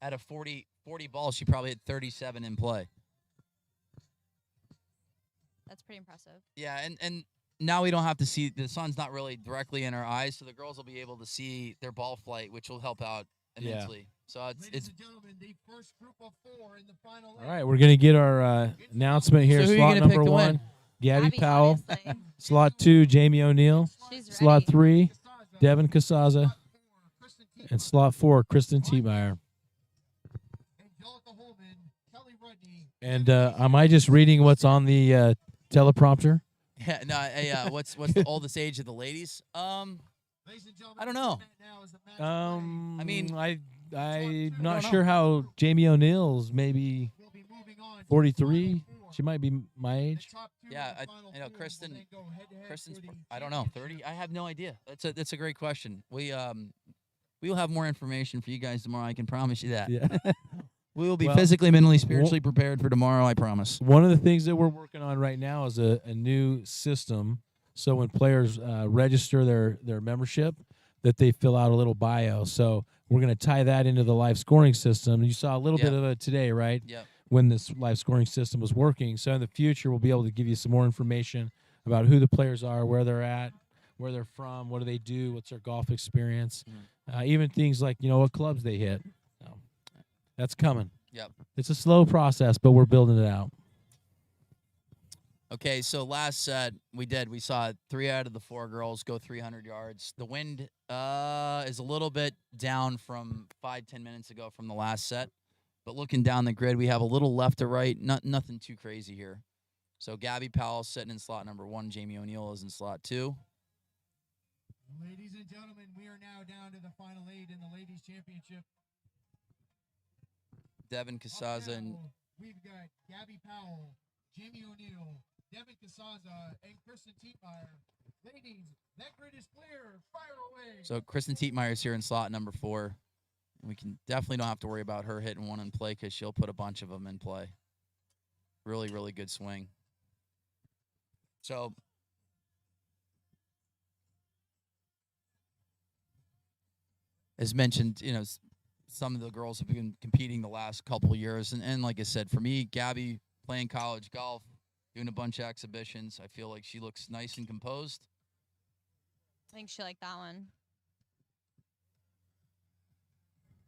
B: out of 40 balls. She probably hit 37 in play.
M: That's pretty impressive.
B: Yeah, and now we don't have to see, the sun's not really directly in our eyes, so the girls will be able to see their ball flight, which will help out immensely. So it's
J: Ladies and gentlemen, the first group of 4 in the final.
A: all right. We're gonna get our announcement here.
B: So who are you
A: Slot
B: gonna pick
A: number
B: to
A: 1,
B: win?
A: Gabby
M: Gabby,
A: Powell.
M: obviously.
A: Slot 2, Jamie O'Neill.
M: She's
A: Slot
M: ready.
A: 3, Devin Casaza. And slot 4, Kristen Tietmeyer.
J: Angelica Holman, Kelly Rudney.
A: And am I just reading what's on the teleprompter?
B: Yeah, no, hey, what's the oldest age of the ladies?
J: Ladies and gentlemen,
B: I don't know.
J: now is the match
B: I mean,
A: I'm not
B: know.
A: sure how Jamie O'Neill's maybe
J: will be moving on to
A: 43.
J: the final 4.
A: She might be my
J: The
A: age.
J: top 2
B: Yeah,
J: of the
B: I
J: final
B: know
J: 4 will
B: Kristen.
J: then go head-to-head
B: Kristen's,
J: for the
B: I don't know,
J: championship.
B: 30. I have no idea. That's a great question. We will have more information for you guys tomorrow. I can promise you that.
A: Yeah.
B: We will be
A: Well,
B: physically, mentally, spiritually prepared for tomorrow. I promise.
A: One of the things that we're working on right now is a new system. So when players register their membership, that they fill out a little bio. So we're going to tie that into the live scoring system. You saw a little bit
B: Yep.
A: of it today, right?
B: Yep.
A: When this live scoring system was working. So in the future, we'll be able to give you some more information about who the players are, where they're at, where they're from, what do they do, what's their golf experience, even things like, what clubs they hit. So that's coming.
B: Yep.
A: It's a slow process, but we're building it out.
B: Okay, so last set we saw 3 out of the 4 girls go 300 yards. The wind is a little bit down from 5-10 minutes ago from the last set, but looking down the grid, we have a little left to right, nothing too crazy here. So Gabby Powell's sitting in slot number 1, Jamie O'Neill is in slot 2.
J: Ladies and gentlemen, we are now down to the final 8 in the ladies' championship.
B: Devin Casaza and
J: We've got Gabby Powell, Jamie O'Neill, Devin Casaza, and Kristen Tietmeyer. Ladies, that grid is clear. Fire away.
B: so Kristen Tietmeyer is here in slot number 4. We can definitely don't have to worry about her hitting one in play because she'll put a bunch of them in play. Really, really good swing. So as mentioned, some of the girls have been competing the last couple of years. And like I said, for me, Gabby playing college golf, doing a bunch of exhibitions, I feel like she looks nice and composed.
M: I think she liked that one.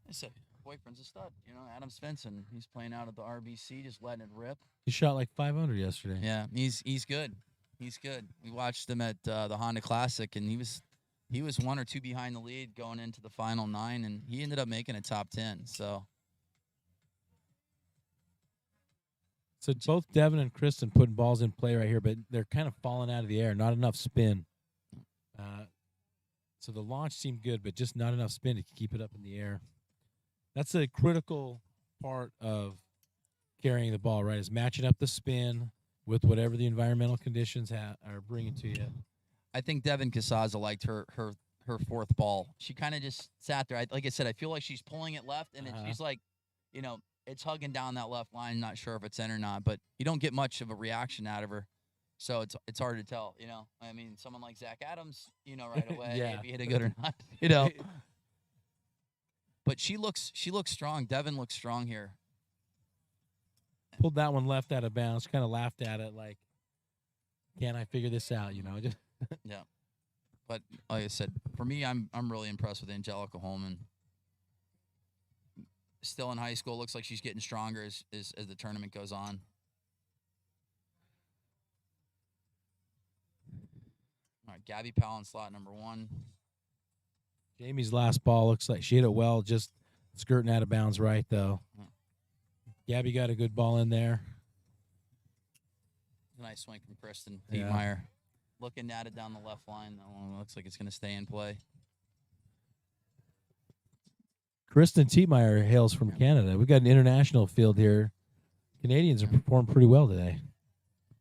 B: I said, boyfriend's a stud. Adam Svensson, he's playing out at the RBC, just letting it rip.
A: He shot like 500 yesterday.
B: Yeah, he's good. He's good. We watched him at the Honda Classic, and he was 1 or 2 behind the lead going into the final 9, and he ended up making a top 10. So
A: both Devin and Kristen putting balls in play right here, but they're kind of falling out of the air. Not enough spin. So the launch seemed good, but just not enough spin to keep it up in the air. That's a critical part of carrying the ball, right? Is matching up the spin with whatever the environmental conditions are bringing to you.
B: I think Devin Casaza liked her 4th ball. She kind of just sat there. Like I said, I feel like she's pulling it left, and she's like, it's hugging down that left line. Not sure if it's in or not, but you don't get much of a reaction out of her. So it's hard to tell, I mean, someone like Zach Adams, right away
A: Yeah.
B: if he hit it good or not, But she looks strong. Devin looks strong here.
A: Pulled that one left out of bounds. Kind of laughed at it like, can I figure this out? Just
B: Yeah. But like I said, for me, I'm really impressed with Angelica Holman. Still in high school, looks like she's getting stronger as the tournament goes on. All right, Gabby Powell in slot number 1.
A: Jamie's last ball looks like she hit it well, just skirting out of bounds right, though. Gabby got a good ball in there.
B: Nice swing from Kristen
A: Yeah.
B: Tietmeyer. Looking at it down the left line. That one looks like it's going to stay in play.
A: Kristen Tietmeyer hails from Canada. We've got an international field here. Canadians have performed pretty well today.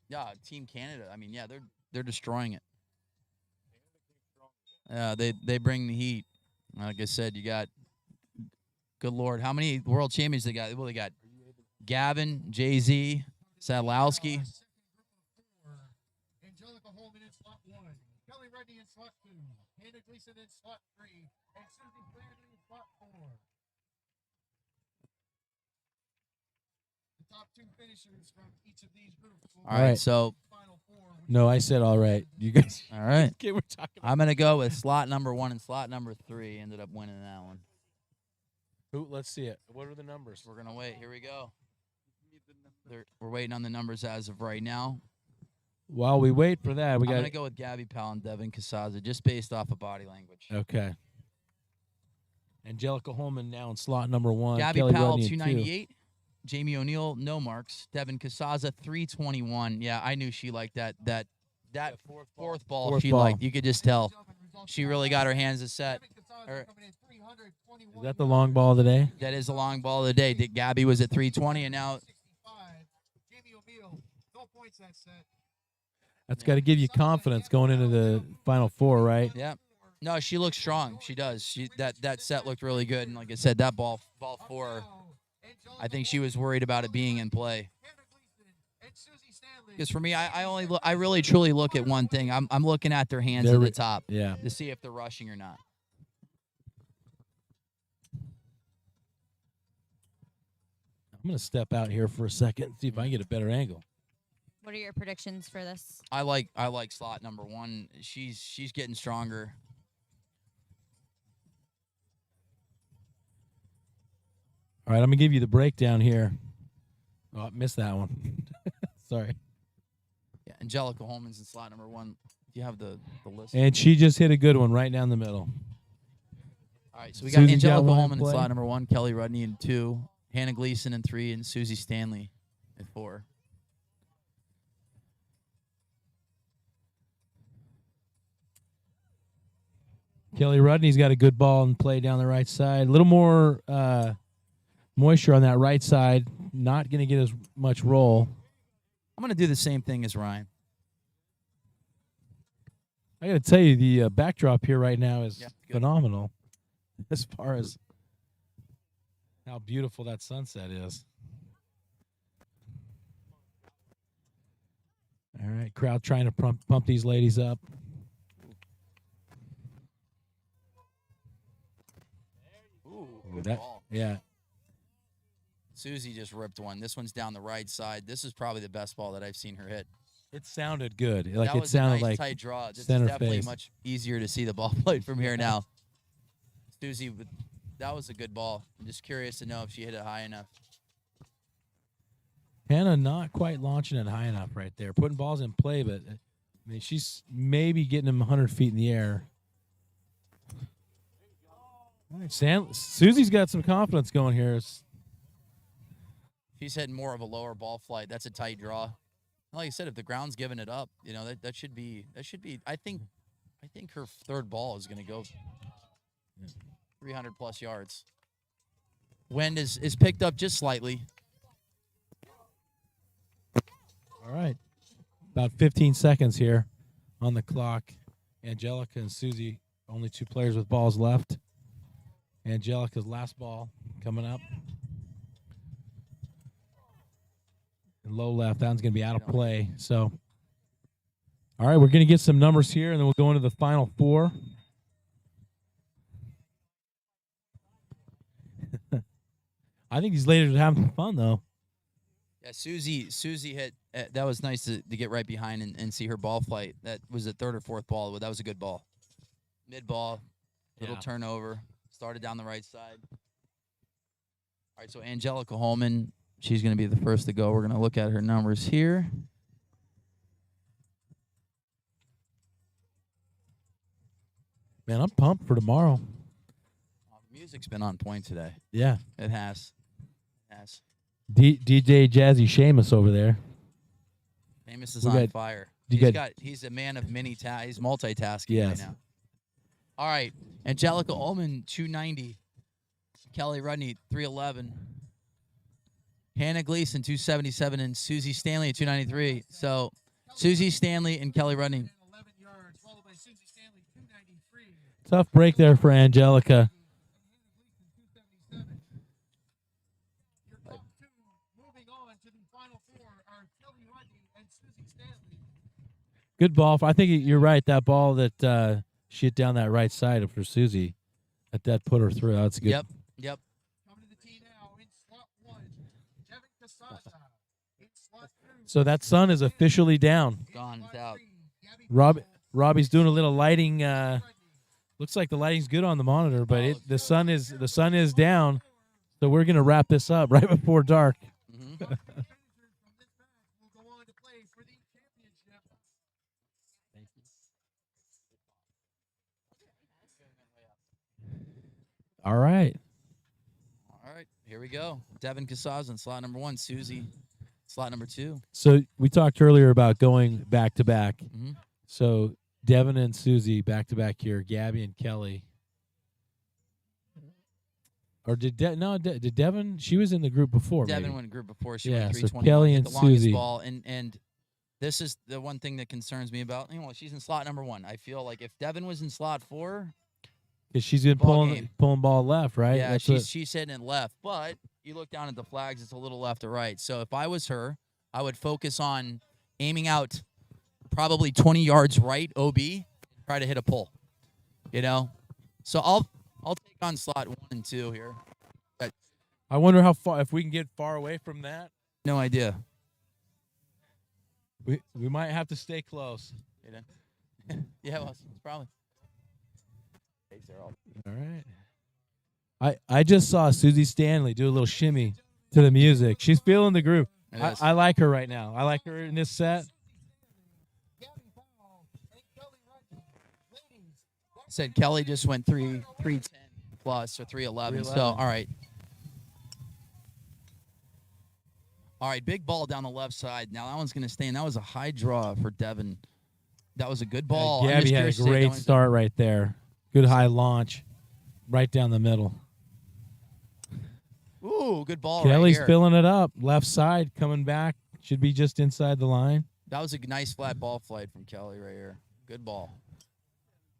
B: Yeah, Team Canada. I mean, yeah, they're destroying it. Yeah, they bring the heat. Like I said, you got, good Lord, how many world champions they got? Well, they got Gavin, Jay-Z, Sadlowski.
J: Angelica Holman in slot 1, Kelly Redney in slot 2, Hannah Gleason in slot 3, and Susie Flaherty in slot 4. The top 2 finishers from each of these groups.
B: All right, so.
A: No, I said all right. You guys.
B: All right.
A: Okay, we're talking about
B: I'm going to go with slot number 1 and slot number 3. Ended up winning that one.
A: Who? Let's see it. What are the numbers?
B: We're going to wait. Here we go. We're waiting on the numbers as of right now.
A: While we wait for that, we
B: I'm
A: got.
B: going to go with Gabby Powell and Devin Casaza just based off of body language.
A: Okay. Angelica Holman now in slot number 1.
B: Gabby
A: Kelly
B: Powell,
A: Rudney in
B: 298. Jamie O'Neill, no marks. Devin Casaza, 321. Yeah, I knew she liked that fourth ball.
A: Fourth
B: She
A: ball.
B: liked. You could just tell. She really got her hands a set.
A: Is that the long ball today?
B: That is the long ball of the day. Gabby was at 320, and now
A: That's got to give you confidence going into the Final Four, right?
B: yeah. No, she looks strong. She does. That set looked really good, and like I said, that ball 4. I think she was worried about it being in play. Because for me, I really truly look at one thing. I'm looking at their hands at the top,
A: yeah,
B: to see if they're rushing or not.
A: I'm gonna step out here for a second, see if I can get a better angle.
M: What are your predictions for this?
B: I like slot number 1. She's getting stronger.
A: All right, I'm gonna give you the breakdown here. Oh, I missed that one. Sorry.
B: Yeah, Angelica Holman's in slot number 1. Do you have the list?
A: And she just hit a good one right down the middle.
B: All right, so we got
A: Susie
B: Angelica
A: one in
B: Holman in
A: play.
B: slot number 1, Kelly Rudney in 2, Hannah Gleason in 3, and Susie Stanley at 4.
A: Kelly Rudney's got a good ball and play down the right side. A little more moisture on that right side. Not going to get as much roll.
B: I'm going to do the same thing as Ryan.
A: I got to tell you, the backdrop here right now is
B: Yeah, good.
A: phenomenal as far as how beautiful that sunset is. All right, crowd trying to pump these ladies up.
B: Ooh,
A: Ooh,
B: good
A: that,
B: ball.
A: yeah.
B: Susie just ripped one. This one's down the right side. This is probably the best ball that I've seen her hit.
A: It sounded good. Like
B: that
A: it
B: was
A: sounded
B: a nice
A: like
B: tight draw. This is
A: center
B: definitely
A: face.
B: much easier to see the ball played from here now. Susie, that was a good ball. I'm just curious to know if she hit it high enough.
A: Hannah not quite launching it high enough right there. Putting balls in play, but I mean, she's maybe getting them 100 feet in the air. All right, Susie's got some confidence going here.
B: She's hitting more of a lower ball flight. That's a tight draw. Like I said, if the ground's giving it up, you know, that should be I think her third ball is going to go 300 plus yards. Wind is picked up just slightly.
A: All right. About 15 seconds here on the clock. Angelica and Susie, only 2 players with balls left. Angelica's last ball coming up. And low left, that one's going to be out of play. So, all right, we're going to get some numbers here, and then we'll go into the Final Four. I think these ladies are having fun, though.
B: Yeah, Susie hit. That was nice to get right behind and see her ball flight. That was the third or fourth ball, but that was a good ball. Mid ball, little
A: Yeah.
B: turnover. Started down the right side. All right, so Angelica Holman, she's going to be the first to go. We're going to look at her numbers here.
A: Man, I'm pumped for tomorrow.
B: Music's been on point today.
A: Yeah.
B: It has. It has.
A: DJ Jazzy Seamus over there.
B: Amos is
A: We
B: on
A: got-
B: fire.
A: you
B: He's a man of many tasks. He's multitasking
A: Yes.
B: right now. All right, Angelica Holman, 290. Kelly Rudney, 311. Hannah Gleason, 277, and Susie Stanley at 293. So Susie Stanley and Kelly Rudney.
A: Tough break there for Angelica. Good ball. I think you're right. That ball that she hit down that right side for Susie, that put her through. That's good.
B: Yep.
A: So that sun is officially down.
B: Gone. It's out.
A: Robbie's doing a little lighting. Looks like the lighting's good on the monitor, but the sun is down. So we're gonna wrap this up right before dark.
B: Mm-hmm.
A: All right.
B: Here we go. Devin Casaz slot number 1. Susie, slot number 2.
A: So we talked earlier about going back to back.
B: Mm-hmm.
A: So Devin and Susie back to back here. Gabby and Kelly. Or did Devin? She was in the group before.
B: Devin
A: maybe.
B: went group before. She
A: yeah.
B: went
A: So
B: 320.
A: Kelly
B: hit
A: and
B: the longest
A: Susie.
B: ball, and this is the one thing that concerns me about. She's in slot number 1. I feel like if Devin was in slot 4.
A: Because she's been pulling ball left, right?
B: Yeah,
A: That's
B: she's hitting it left. But you look down at the flags, it's a little left or right. So if I was her, I would focus on aiming out probably 20 yards right, OB, try to hit a pull. So I'll take on slot 1 and 2 here.
A: I wonder how far, if we can get far away from that.
B: No idea.
A: We might have to stay close.
B: Yeah, well, it's probably.
A: All right. I just saw Susie Stanley do a little shimmy to the music. She's feeling the groove. I like her right now. I like her in this set.
B: Said Kelly just went 310 plus or 311. So all right. All right, big ball down the left side. Now that one's going to stay, and that was a high draw for Devin. That was a good ball.
A: Gabby had a great start right there. Good high launch, right down the middle.
B: Ooh, good ball.
A: Kelly's
B: right here.
A: filling it up. Left side coming back. Should be just inside the line.
B: That was a nice flat ball flight from Kelly right here. Good ball.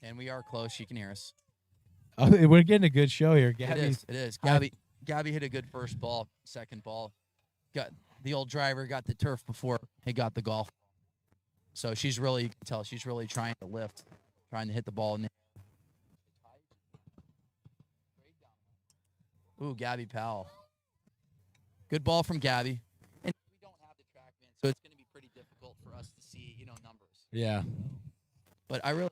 B: And we are close. She can hear us.
A: Oh, we're getting a good show here, Gabby.
B: It is. Gabby hit a good first ball, second ball. Got the old driver, got the turf before he got the golf. So she's really, you can tell, she's really trying to lift, trying to hit the ball. Ooh, Gabby Powell. Good ball from Gabby. And we don't have the TrackMan, so it's going to be pretty difficult for us to see, numbers.
A: Yeah.
B: But I really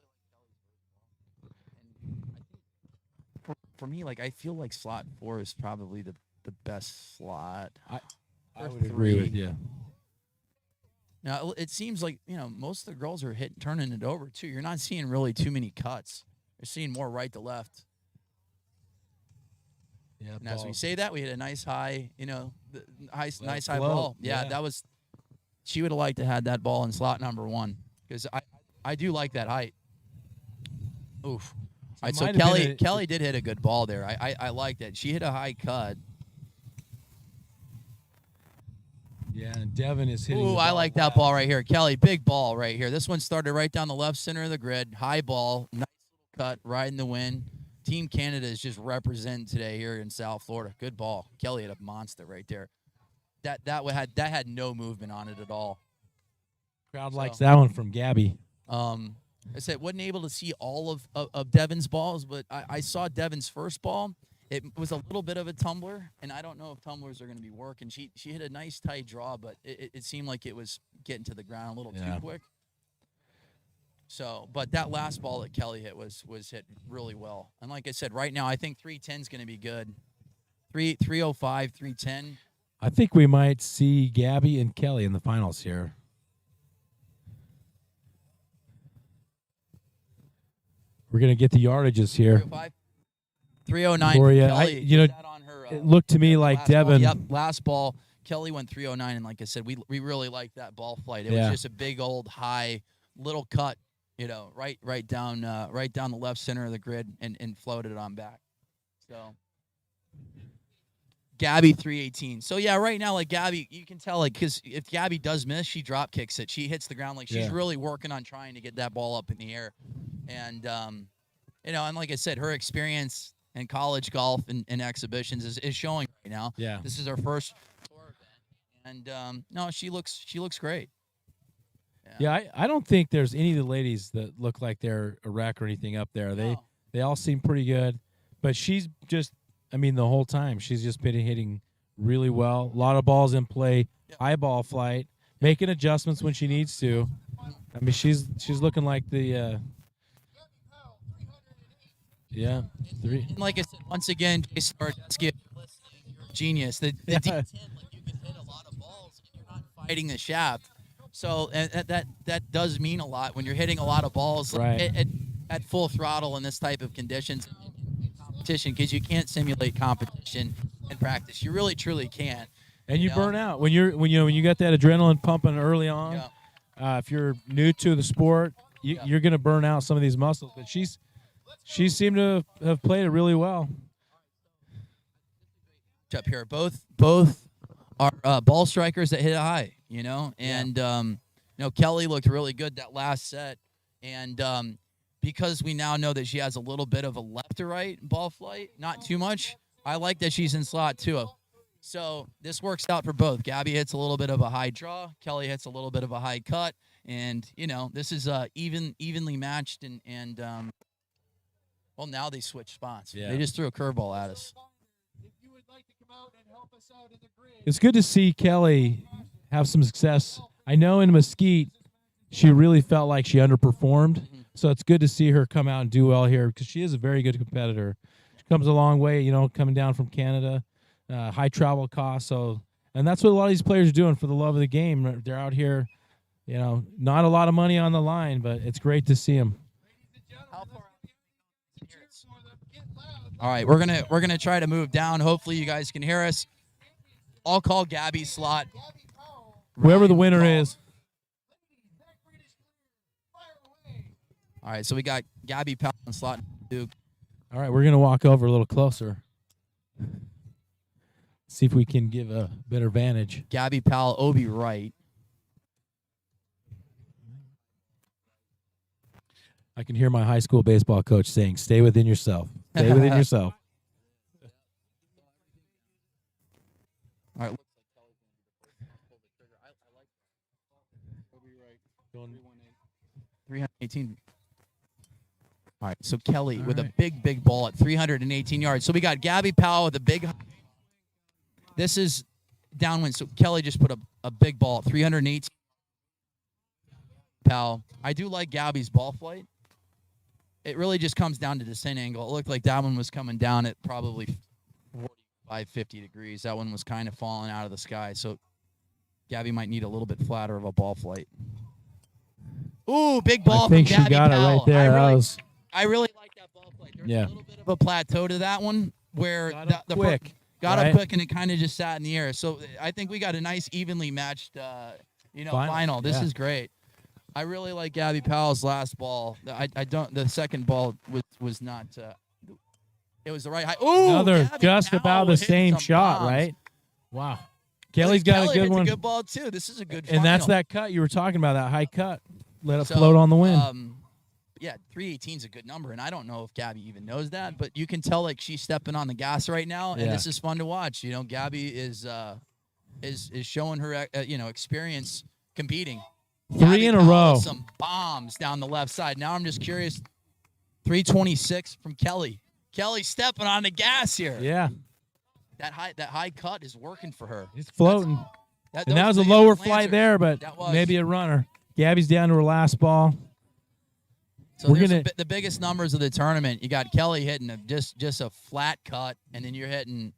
B: for me, I feel like slot 4 is probably the best slot.
A: I would agree with you.
B: Now, it seems like, most of the girls are turning it over, too. You're not seeing really too many cuts. You're seeing more right to left.
A: Yeah.
B: And as we say that, we hit a nice high, nice high
A: float.
B: ball. Yeah, that was – she would have liked to have that ball in slot number 1 because I do like that height. Oof. All right, so Kelly did hit a good ball there. I like that. She hit a high cut.
A: Yeah, and Devin is hitting.
B: Ooh, I like that ball right here. Kelly, big ball right here. This one started right down the left center of the grid. High ball, nice little cut, right in the wind. Team Canada is just representing today here in South Florida. Good ball. Kelly hit a monster right there. That had no movement on it at all.
A: Crowd likes that one from Gabby.
B: I said wasn't able to see all of Devin's balls, but I saw Devin's first ball. It was a little bit of a tumbler, and I don't know if tumblers are going to be working. She hit a nice tight draw, but it seemed like it was getting to the ground a little too quick. So, but that last ball that Kelly hit was hit really well. And like I said, right now I think 310 is going to be good. 305, 310.
A: I think we might see Gabby and Kelly in the finals here. We're going to get the yardages here.
B: 309.
A: For you.
B: Kelly,
A: It looked to me like Devin.
B: Yep, last ball. Kelly went 309, and like I said, we really liked that ball flight. It was just a big old high little cut, right down the left center of the grid and floated it on back. So Gabby 318. So yeah, right now, like Gabby, you can tell, like, because if Gabby does miss, she drop kicks it. She hits the ground, like she's really working on trying to get that ball up in the air. And and like I said, her experience in college golf and exhibitions is showing right now.
A: Yeah.
B: This is her first tour event, and no, she looks great.
A: Yeah, I don't think there's any of the ladies that look like they're a wreck or anything up there. They all seem pretty good, but she's just, I mean, the whole time she's just been hitting really well. A lot of balls in play, high ball flight, making adjustments when she needs to. I mean, she's looking like the three.
B: And like I said, once again, Jason Bardeschi, genius. The D10, like you can hit a lot of balls and you're not fighting the shaft. So that does mean a lot when you're hitting a lot of balls at full throttle in this type of conditions, competition, because you can't simulate competition in practice. You really truly can't.
A: And you burn out when you got that adrenaline pumping early on. Yeah. If you're new to the sport, you're going to burn out some of these muscles. But she seemed to have played it really well.
B: Up here, both are ball strikers that hit high, and Kelly looked really good that last set, and because we now know that she has a little bit of a left to right ball flight, not too much. I like that she's in slot too. So this works out for both. Gabby hits a little bit of a high draw. Kelly hits a little bit of a high cut. And, this is evenly matched. And well, now they switch spots. Yeah. They just threw a curveball at us.
A: It's good to see Kelly have some success. I know in Mesquite, she really felt like she underperformed. Mm-hmm. So it's good to see her come out and do well here because she is a very good competitor. She comes a long way, coming down from Canada. High travel costs, and that's what a lot of these players are doing for the love of the game. They're out here, not a lot of money on the line, but it's great to see them.
B: All right, we're gonna try to move down. Hopefully, you guys can hear us. I'll call Gabby's slot.
A: Whoever the winner is.
B: All right, so we got Gabby Powell in slot Duke.
A: All right, we're gonna walk over a little closer. See if we can give a better vantage.
B: Gabby Powell, Obi right.
A: I can hear my high school baseball coach saying, "Stay within yourself. Stay within yourself."
B: All right. 318. All right, so Kelly with a big ball at 318 yards. So we got Gabby Powell with a big. This is downwind. So Kelly just put a big ball at 318. Powell. I do like Gabby's ball flight. It really just comes down to descent angle. It looked like that one was coming down at probably 45, 50 degrees. That one was kind of falling out of the sky. So Gabby might need a little bit flatter of a ball flight. Ooh, big ball from Gabby Powell. I think she got it right there. I really like that ball flight. There's a little bit of a plateau to that one where the quick. Got up quick, and it kind of just sat in the air. So I think we got a nice, evenly matched, final. This is great. I really like Gabby Powell's last ball. I don't. The second ball was not. It was the right height. Ooh,
A: another
B: Gabby
A: just
B: Powell
A: about the same shot,
B: bombs.
A: right? Wow. Kelly's got a good one.
B: A good ball too. This is a good.
A: And that's that cut you were talking about. That high cut. Let it float on the wind.
B: Yeah, 318 is a good number, and I don't know if Gabby even knows that, but you can tell like she's stepping on the gas right now, and this is fun to watch. Gabby is showing her experience competing.
A: Three in a row.
B: Some bombs down the left side. Now I'm just curious. 326 from Kelly. Kelly stepping on the gas here.
A: Yeah.
B: That high cut is working for her.
A: It's floating. That was a lower flight there, but maybe a runner. Gabby's down to her last ball.
B: So the biggest numbers of the tournament. You got Kelly hitting just a flat cut, and then you're hitting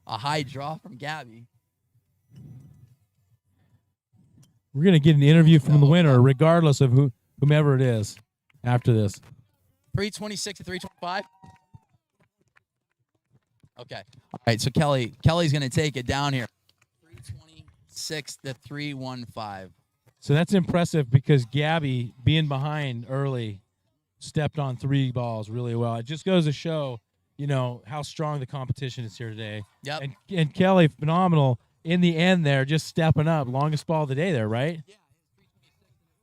B: a high draw from Gabby.
A: We're going to get an interview from the winner, regardless of whomever it is, after this.
B: 326 to 325. Okay. All right. So Kelly's going to take it down here. 326 to 315.
A: So that's impressive because Gabby, being behind early, stepped on three balls really well. It just goes to show you know, how strong the competition is here today.
B: Yep.
A: And Kelly, phenomenal in the end there, just stepping up. Longest ball of the day there, right?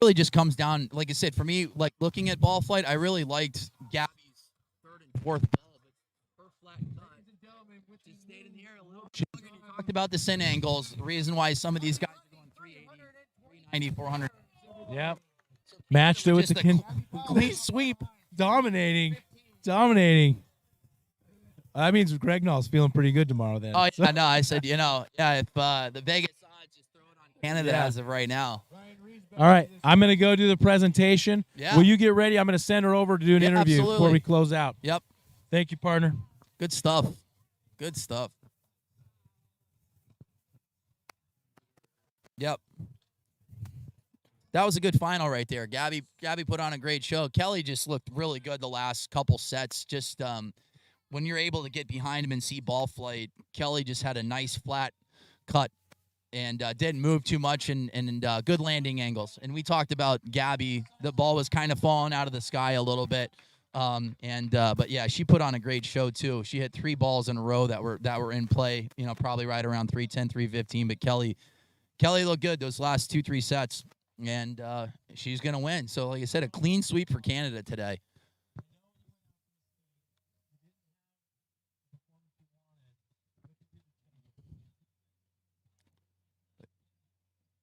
B: Really just comes down, like I said, for me, like looking at ball flight, I really liked Gabby's third and fourth ball, but her flat cut just stayed in the air a little bit longer. And you talked about the sin angles, the reason why some of these guys are going 380, 390, 400.
A: Yep. Matched it with
B: Just
A: the
B: a clean sweep.
A: Dominating. That means Greg Nall's feeling pretty good tomorrow then.
B: Oh, yeah, no, I said, you know, yeah, if the Vegas odds just throw it on Canada
A: Yeah.
B: as of right now.
A: All right, I'm going to go do the presentation.
B: Yeah.
A: Will you get ready? I'm going to send her over to do an
B: Yeah,
A: interview before
B: absolutely.
A: we close out.
B: Yep.
A: Thank you, partner.
B: Good stuff. Good stuff. Yep. That was a good final right there. Gabby put on a great show. Kelly just looked really good the last couple sets. Just when you're able to get behind him and see ball flight, Kelly just had a nice flat cut and didn't move too much and good landing angles. And we talked about Gabby. The ball was kind of falling out of the sky a little bit. But yeah, she put on a great show too. She had 3 balls in a row that were in play, you know, probably right around 310, 315. But Kelly looked good those last 2-3 sets. And she's going to win. So, like I said, a clean sweep for Canada today.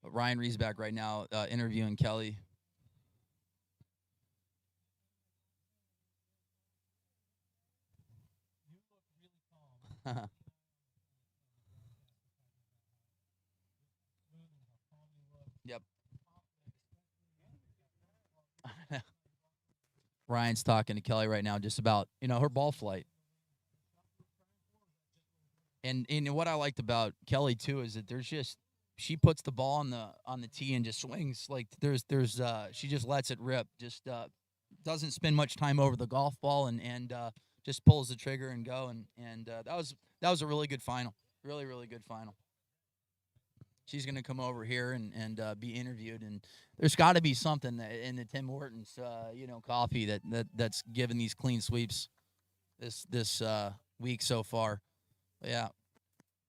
B: But Ryan Riesback right now interviewing Kelly. Yep. Ryan's talking to Kelly right now just about, you know, her ball flight. And what I liked about Kelly too is that she puts the ball on the tee and just swings like she just lets it rip. Just doesn't spend much time over the golf ball and just pulls the trigger and go and that was a really good final. Really, really good final. She's going to come over here and be interviewed, and there's got to be something in the Tim Hortons, coffee that's given these clean sweeps this week so far. But yeah,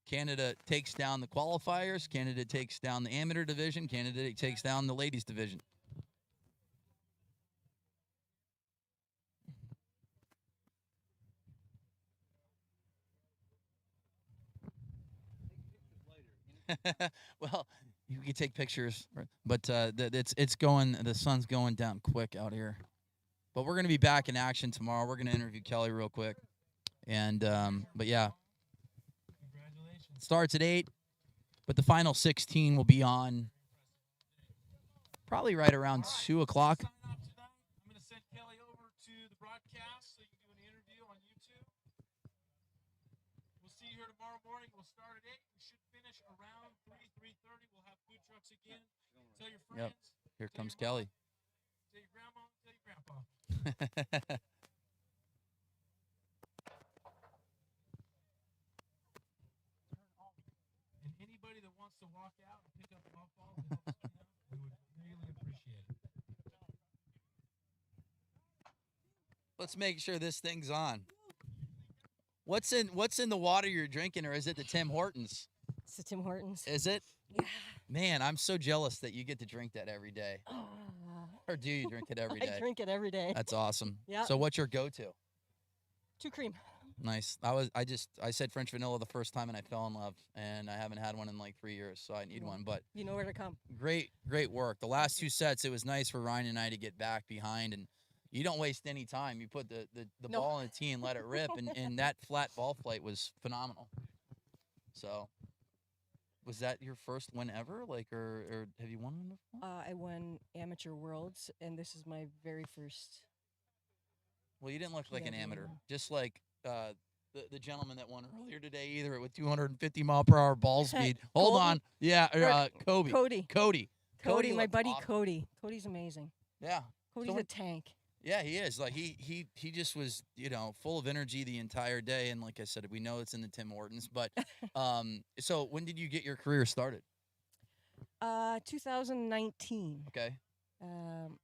B: Canada takes down the qualifiers. Canada takes down the amateur division. Canada takes down the ladies division. Well, you can take pictures, but it's going. The sun's going down quick out here. But we're gonna be back in action tomorrow. We're gonna interview Kelly real quick, and but yeah, starts at 8, but the final 16 will be on probably right around 2 o'clock.
A: I'm going to send Kelly over to the broadcast so you can do an interview on YouTube. We'll see you here tomorrow morning. We'll start at 8. We should finish around 3:30. We'll have food trucks again. Tell your friends.
B: Yep. Here comes Kelly.
A: Tell your grandma. Tell your grandpa. And anybody that wants to walk out and pick up golf balls and help us clean up, we would really appreciate it.
B: Let's make sure this thing's on. What's in the water you're drinking, or is it the Tim Hortons?
O: It's the Tim Hortons.
B: Is it?
O: Yeah.
B: Man, I'm so jealous that you get to drink that every day. Or do you drink it every day?
O: I drink it every day.
B: That's awesome.
O: Yeah.
B: So what's your go-to?
O: 2 cream.
B: Nice. I said French vanilla the first time and I fell in love, and I haven't had one in like 3 years, so I need one. But
O: you know where to come.
B: Great work. The last 2 sets, it was nice for Ryan and I to get back behind, and you don't waste any time. You put the ball on the tee and let it rip, and that flat ball flight was phenomenal. So, was that your first win ever? Like, or have you won one before?
O: I won Amateur Worlds, and this is my very first.
B: Well, you didn't look like an
O: PLDA.
B: amateur, just like the gentleman that won earlier today, either with 250 mile per hour ball speed. Hold
O: Colton?
B: on, yeah, Kobe.
O: Cody, my
B: looked
O: buddy
B: awesome.
O: Cody. Cody's amazing.
B: Yeah.
O: Cody's a tank.
B: Yeah, he is. Like he just was, full of energy the entire day. And like I said, we know it's in the Tim Hortons. But so when did you get your career started?
O: 2019.
B: Okay.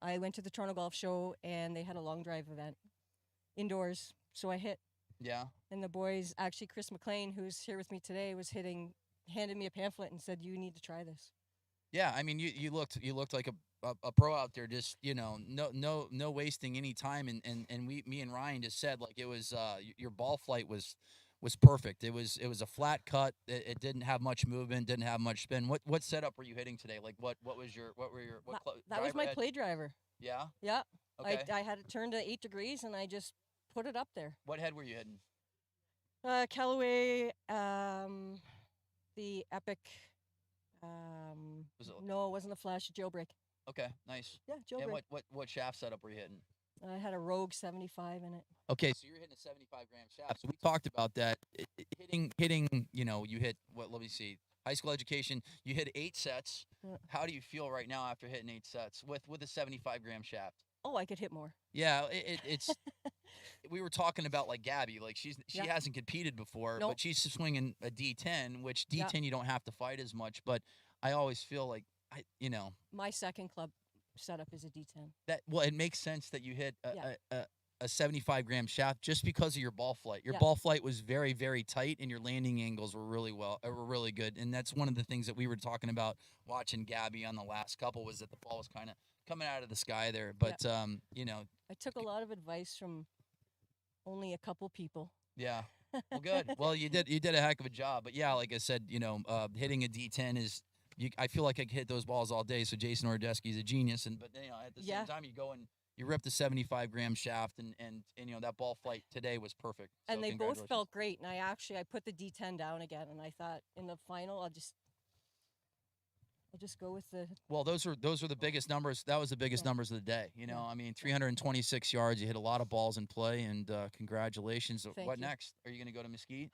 O: I went to the Toronto Golf Show, and they had a long drive event indoors. So I hit
B: Yeah.
O: And the boys, actually, Chris McLean, who's here with me today, handed me a pamphlet and said, "You need to try this."
B: Yeah, I mean, you looked like a pro out there, just no wasting any time, and me and Ryan just said like it was your ball flight was perfect. It was a flat cut. It didn't have much movement, didn't have much spin. What setup were you hitting today? Like what were your
O: That was my
B: head?
O: play driver.
B: Yeah.
O: Yeah.
B: Okay.
O: I had it turned to 8 degrees and I just put it up there.
B: What head were you hitting?
O: Callaway, the Epic. No, it wasn't a flash. Jailbreak.
B: Okay, nice.
O: Yeah,
B: And
O: jailbreak.
B: what shaft setup were you hitting?
O: I had a Rogue 75 in it.
B: Okay, so you're hitting a 75-gram shaft. So we talked about that. Hitting, you hit what? Let me see. High school education, you hit 8 sets.
O: Yeah.
B: How do you feel right now after hitting 8 sets with a 75-gram shaft?
O: Oh, I could hit more.
B: Yeah, it's. We were talking about like Gabby, like she
O: Yeah.
B: hasn't competed before,
O: Nope.
B: but she's swinging a D10, which
O: Yeah.
B: D10 you don't have to fight as much. But I always feel like
O: My second club setup is a D10.
B: it makes sense that you hit
O: Yeah.
B: a 75-gram shaft just because of your ball flight. Your
O: Yeah.
B: ball flight was very, very tight, and your landing angles were really good. And that's one of the things that we were talking about watching Gabby on the last couple was that the ball was kind of coming out of the sky there. But
O: I took a lot of advice from only a couple people.
B: yeah. Well, good. Well, you did a heck of a job. But yeah, like I said, hitting a D10 is. I feel like I could hit those balls all day. So Jason Ordesky is a genius, but at the
O: Yeah.
B: same time, you go and you rip the 75-gram shaft, and that ball flight today was perfect. So
O: And they both
B: congratulations.
O: felt great. And I put the D10 down again, and I thought in the final I'll just go with the.
B: Well, those are the biggest numbers. That was the biggest numbers of the day. I mean, 326 yards. You hit a lot of balls in play, and congratulations.
O: Thank
B: What
O: you.
B: next? Are you going to go to Mesquite?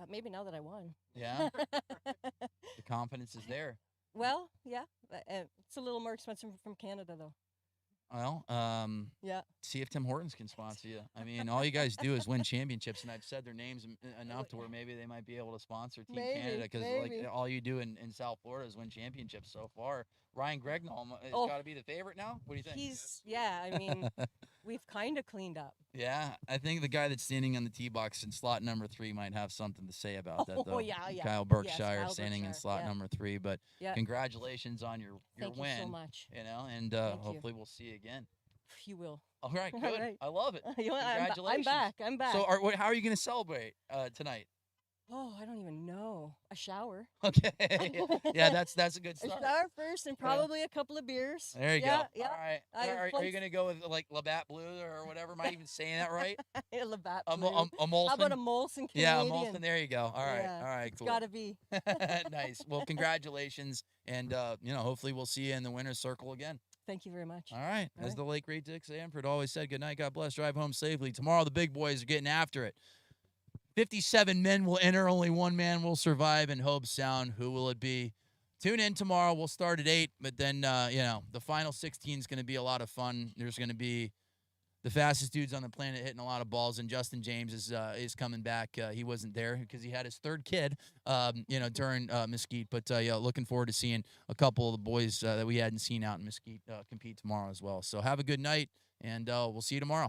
O: Maybe now that I won.
B: Yeah. The confidence is there.
O: Well, yeah. It's a little more expensive from Canada, though.
B: Well,
O: Yeah.
B: see if Tim Hortons can sponsor you. I mean, all you guys do is win championships, and I've said their names enough to where maybe they might be able to sponsor Team
O: Maybe,
B: Canada because
O: maybe.
B: like all you do in South Florida is win championships so far. Ryan Gregnahl has
O: Oh.
B: got to be the favorite now. What do you think?
O: I mean, we've kind of cleaned up.
B: Yeah, I think the guy that's standing on the tee box in slot number 3 might have something to say about that, though.
O: Oh, yeah.
B: Kyle
O: Yes,
B: Berkshire
O: Kyle
B: standing in
O: Berkshire,
B: slot
O: yeah.
B: number 3. But
O: Yeah.
B: congratulations on your
O: Thank
B: win.
O: you so much.
B: And
O: Thank you.
B: hopefully we'll see you again.
O: You will.
B: All right,
O: All
B: good.
O: right.
B: I love it.
O: You know what,
B: Congratulations.
O: I'm back.
B: So, how are you going to celebrate tonight?
O: Oh, I don't even know. A shower.
B: Okay. Yeah, that's a good
O: A
B: start.
O: shower first and probably a couple of beers.
B: There you
O: Yeah,
B: go.
O: yeah.
B: All right.
O: I have
B: Are you
O: plenty-
B: going to go with like Labatt Blue or whatever? Am I even saying that right?
O: A Labatt
B: A
O: Blue.
B: Molson?
O: How about a Molson Canadian?
B: Yeah, a Molson. There you go. All right.
O: Yeah,
B: All right.
O: it's
B: Cool.
O: gotta be.
B: Nice. Well, congratulations, and hopefully we'll see you in the winner's circle again.
O: Thank you very much.
B: All right.
O: All
B: As
O: right.
B: the late great Dick Sanford always said, good night, God bless, drive home safely. Tomorrow the big boys are getting after it. 57 men will enter, only one man will survive in Hobe Sound. Who will it be? Tune in tomorrow. We'll start at 8, but then the final 16 is going to be a lot of fun. There's going to be the fastest dudes on the planet hitting a lot of balls, and Justin James is coming back. He wasn't there because he had his third kid, during Mesquite. But looking forward to seeing a couple of the boys that we hadn't seen out in Mesquite compete tomorrow as well. So have a good night, and we'll see you tomorrow.